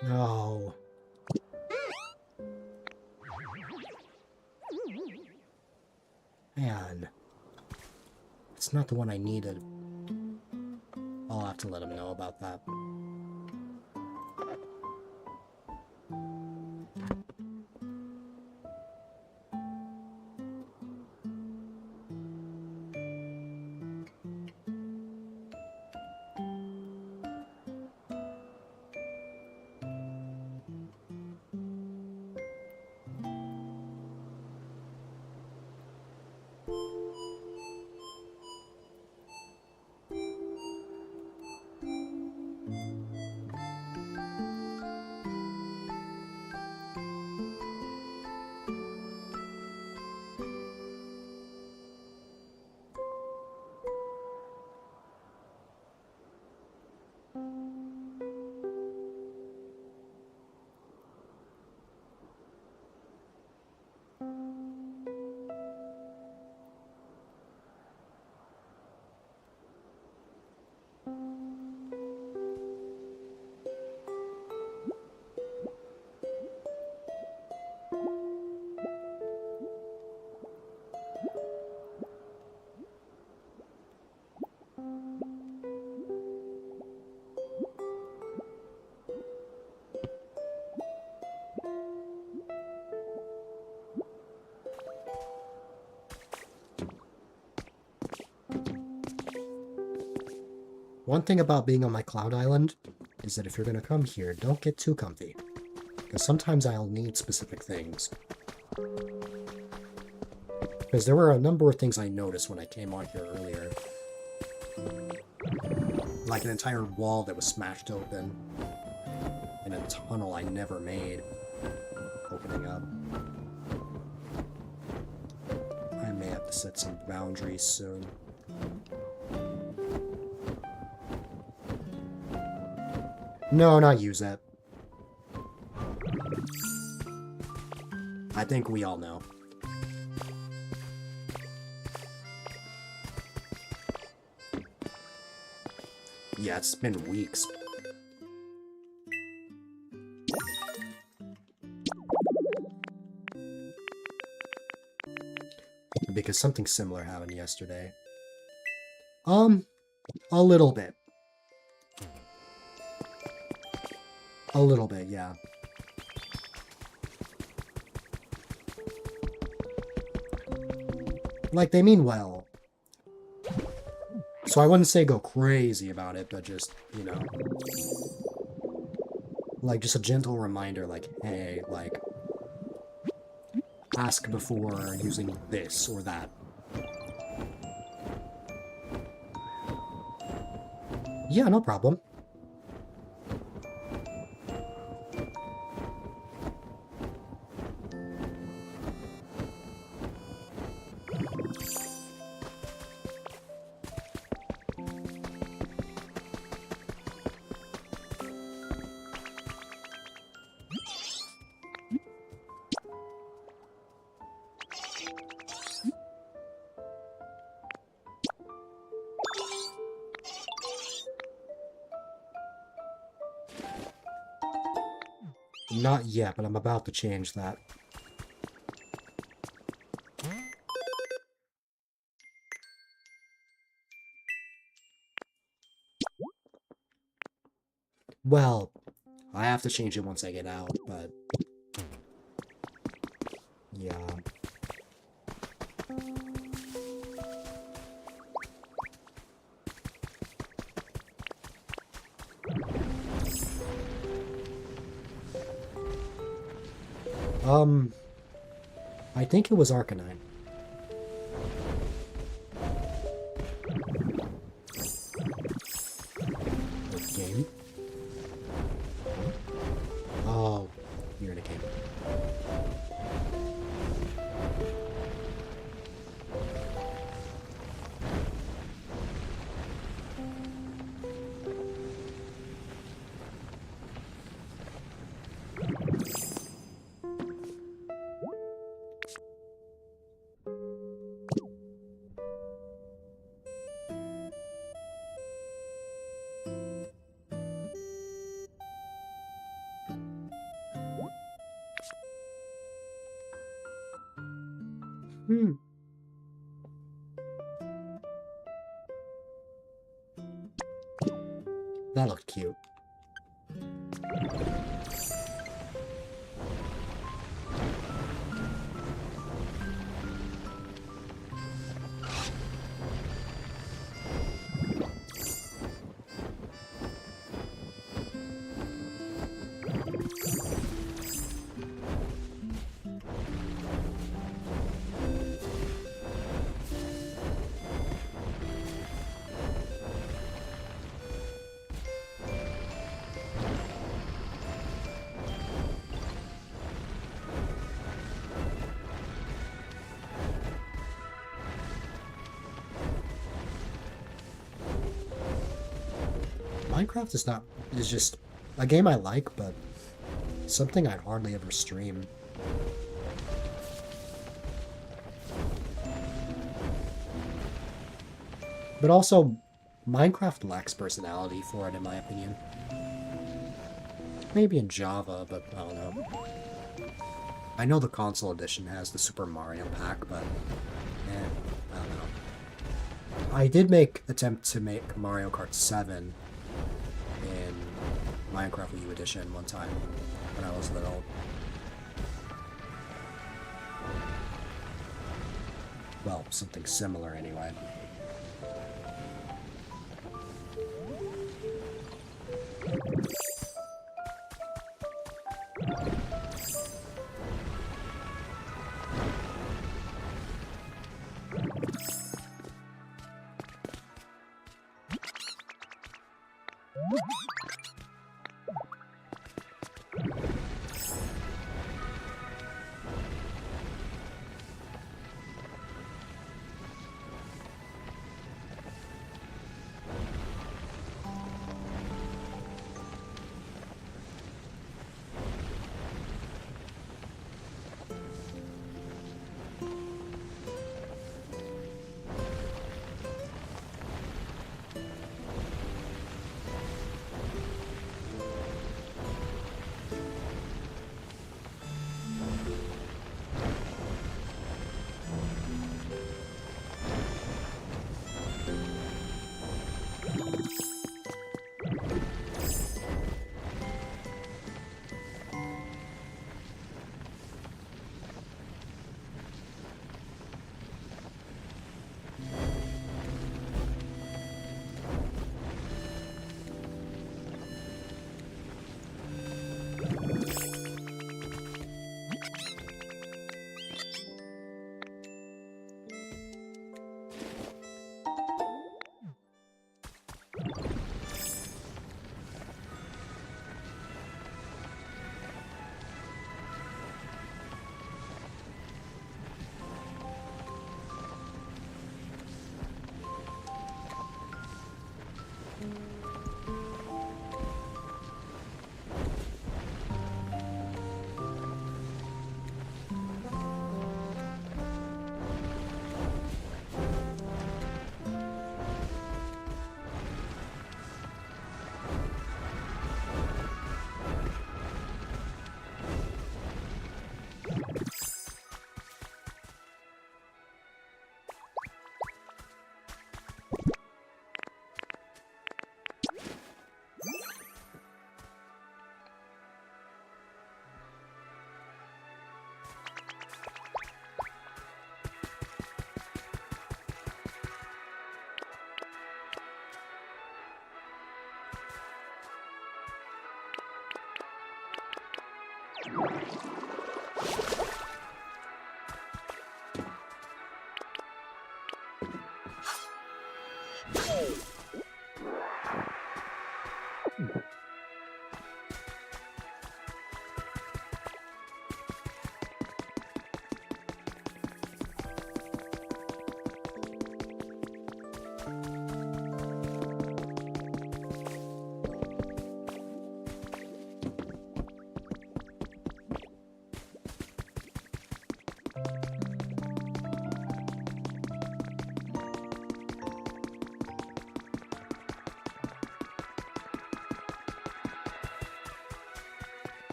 No. Man. It's not the one I needed. I'll have to let him know about that. One thing about being on my cloud island is that if you're going to come here, don't get too comfy. Because sometimes I'll need specific things. Because there were a number of things I noticed when I came on here earlier. Like an entire wall that was smashed open. And a tunnel I never made. Opening up. I may have to set some boundaries soon. No, not use that. I think we all know. Yeah, it's been weeks. Because something similar happened yesterday. A little bit. A little bit, yeah. Like, they mean well. So I wouldn't say go crazy about it, but just, you know. Like, just a gentle reminder, like, hey, like, ask before using this or that. Yeah, no problem. Not yet, but I'm about to change that. Well, I have to change it once I get out, but... yeah. I think it was Arcanine. Game? Oh, you're in a game. Hmm. That looked cute. Minecraft is just a game I like, but something I'd hardly ever stream. But also, Minecraft lacks personality for it, in my opinion. Maybe in Java, but I don't know. I know the console edition has the Super Mario pack, but I don't know. I did attempt to make Mario Kart 7 in Minecraft Wii U Edition one time when I was little. Well, something similar anyway.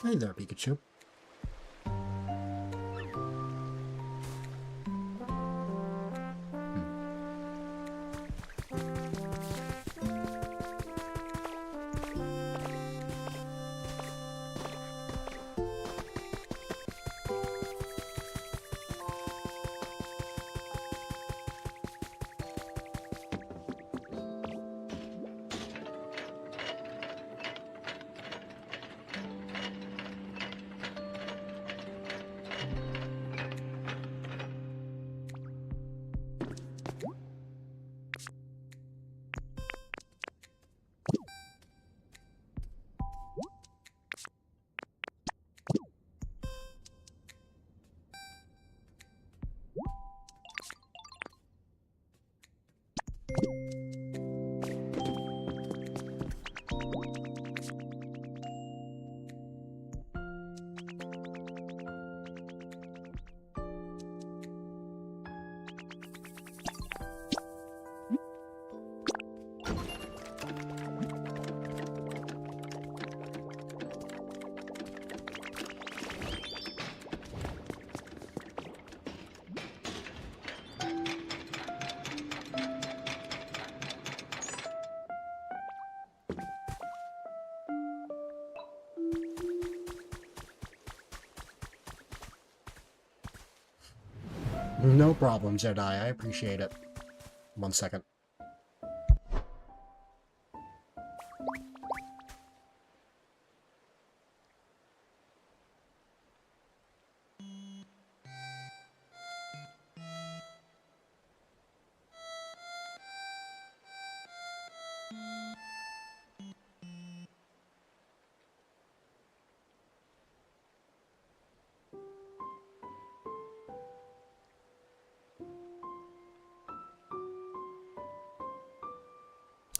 Hey there, Pikachu. No problem, Jedi. I appreciate it. 1 second.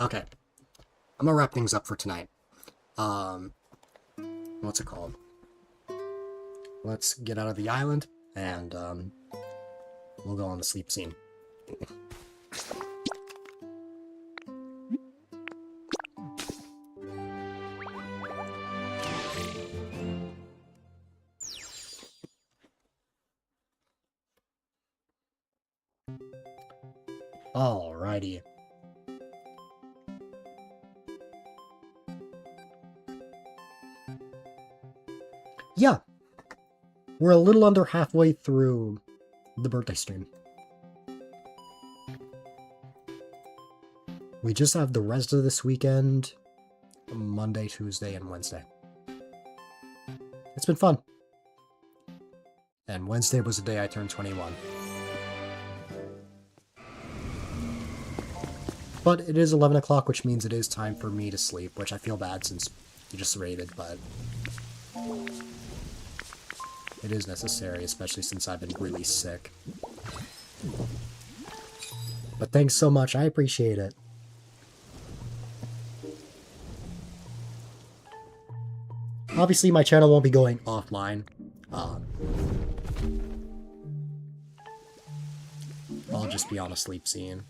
Okay. I'm gonna wrap things up for tonight. What's it called? Let's get out of the island, and, we'll go on the sleep scene. Alrighty. Yeah. We're a little under halfway through the birthday stream. We just have the rest of this weekend, Monday, Tuesday, and Wednesday. It's been fun. And Wednesday was the day I turned 21. But it is 11 o'clock, which means it is time for me to sleep, which I feel bad since you just raided, but it is necessary, especially since I've been really sick. But thanks so much, I appreciate it. Obviously, my channel won't be going offline. I'll just be on a sleep scene.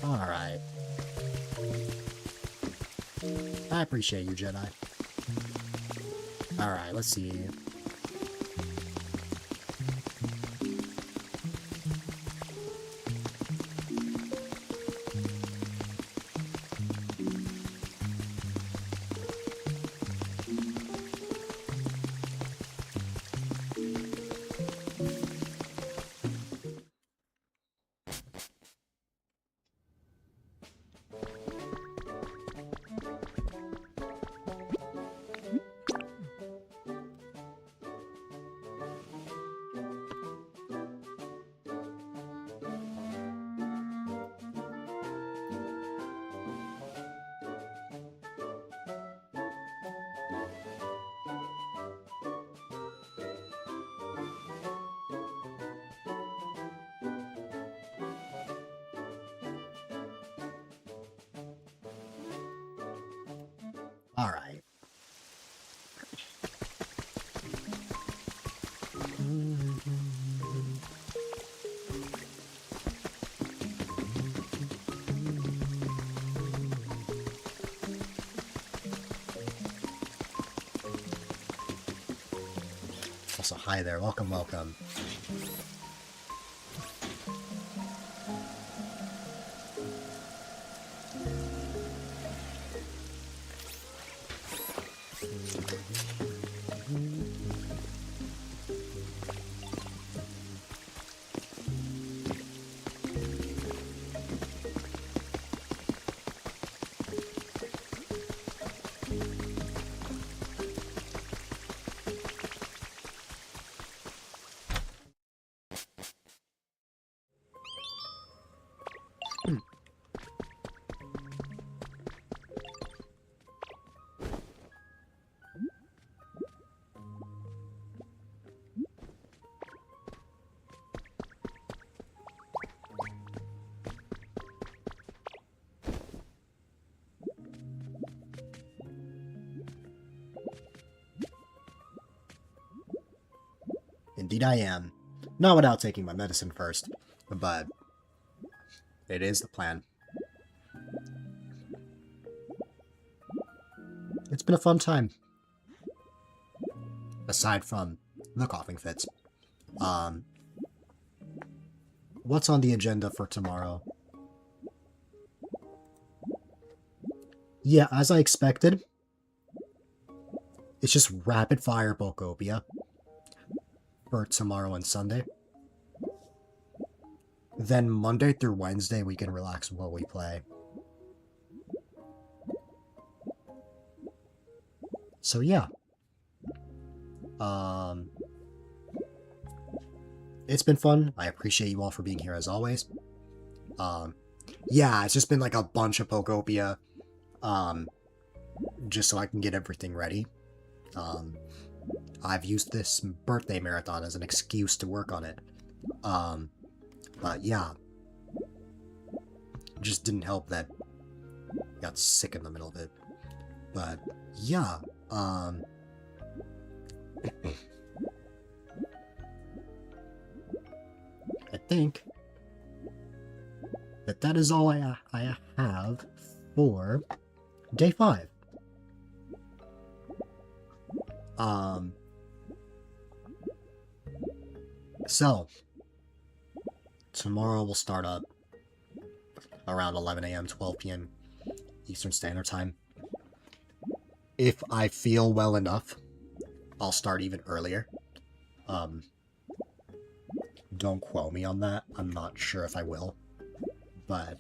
Alright. I appreciate you, Jedi. Alright, let's see. Alright. Also, hi there. Welcome, welcome. Indeed I am. Not without taking my medicine first, but it is the plan. It's been a fun time. Aside from the coughing fits. What's on the agenda for tomorrow? Yeah, as I expected, it's just rapid fire Pokopia for tomorrow and Sunday. Then Monday through Wednesday we can relax while we play. So yeah. It's been fun. I appreciate you all for being here as always. Yeah, it's just been like a bunch of Pokopia. Just so I can get everything ready. I've used this birthday marathon as an excuse to work on it. But yeah. Just didn't help that I got sick in the middle of it. But yeah, I think that is all I have for day 5. So tomorrow we'll start up around 11 a.m., 12 p.m. Eastern Standard Time. If I feel well enough, I'll start even earlier. Don't quote me on that. I'm not sure if I will. But,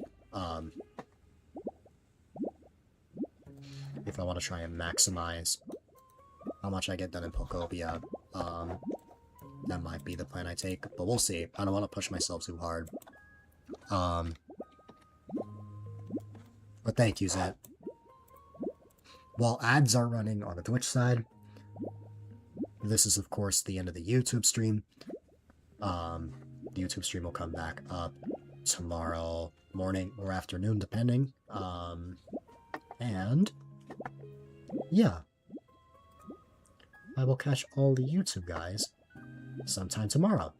if I want to try and maximize how much I get done in Pokopia, that might be the plan I take. But we'll see. I don't want to push myself too hard. But thank you, Zet. While ads are running on the Twitch side, this is, of course, the end of the YouTube stream. The YouTube stream will come back up tomorrow morning or afternoon, depending. And yeah, I will catch all the YouTube guys sometime tomorrow.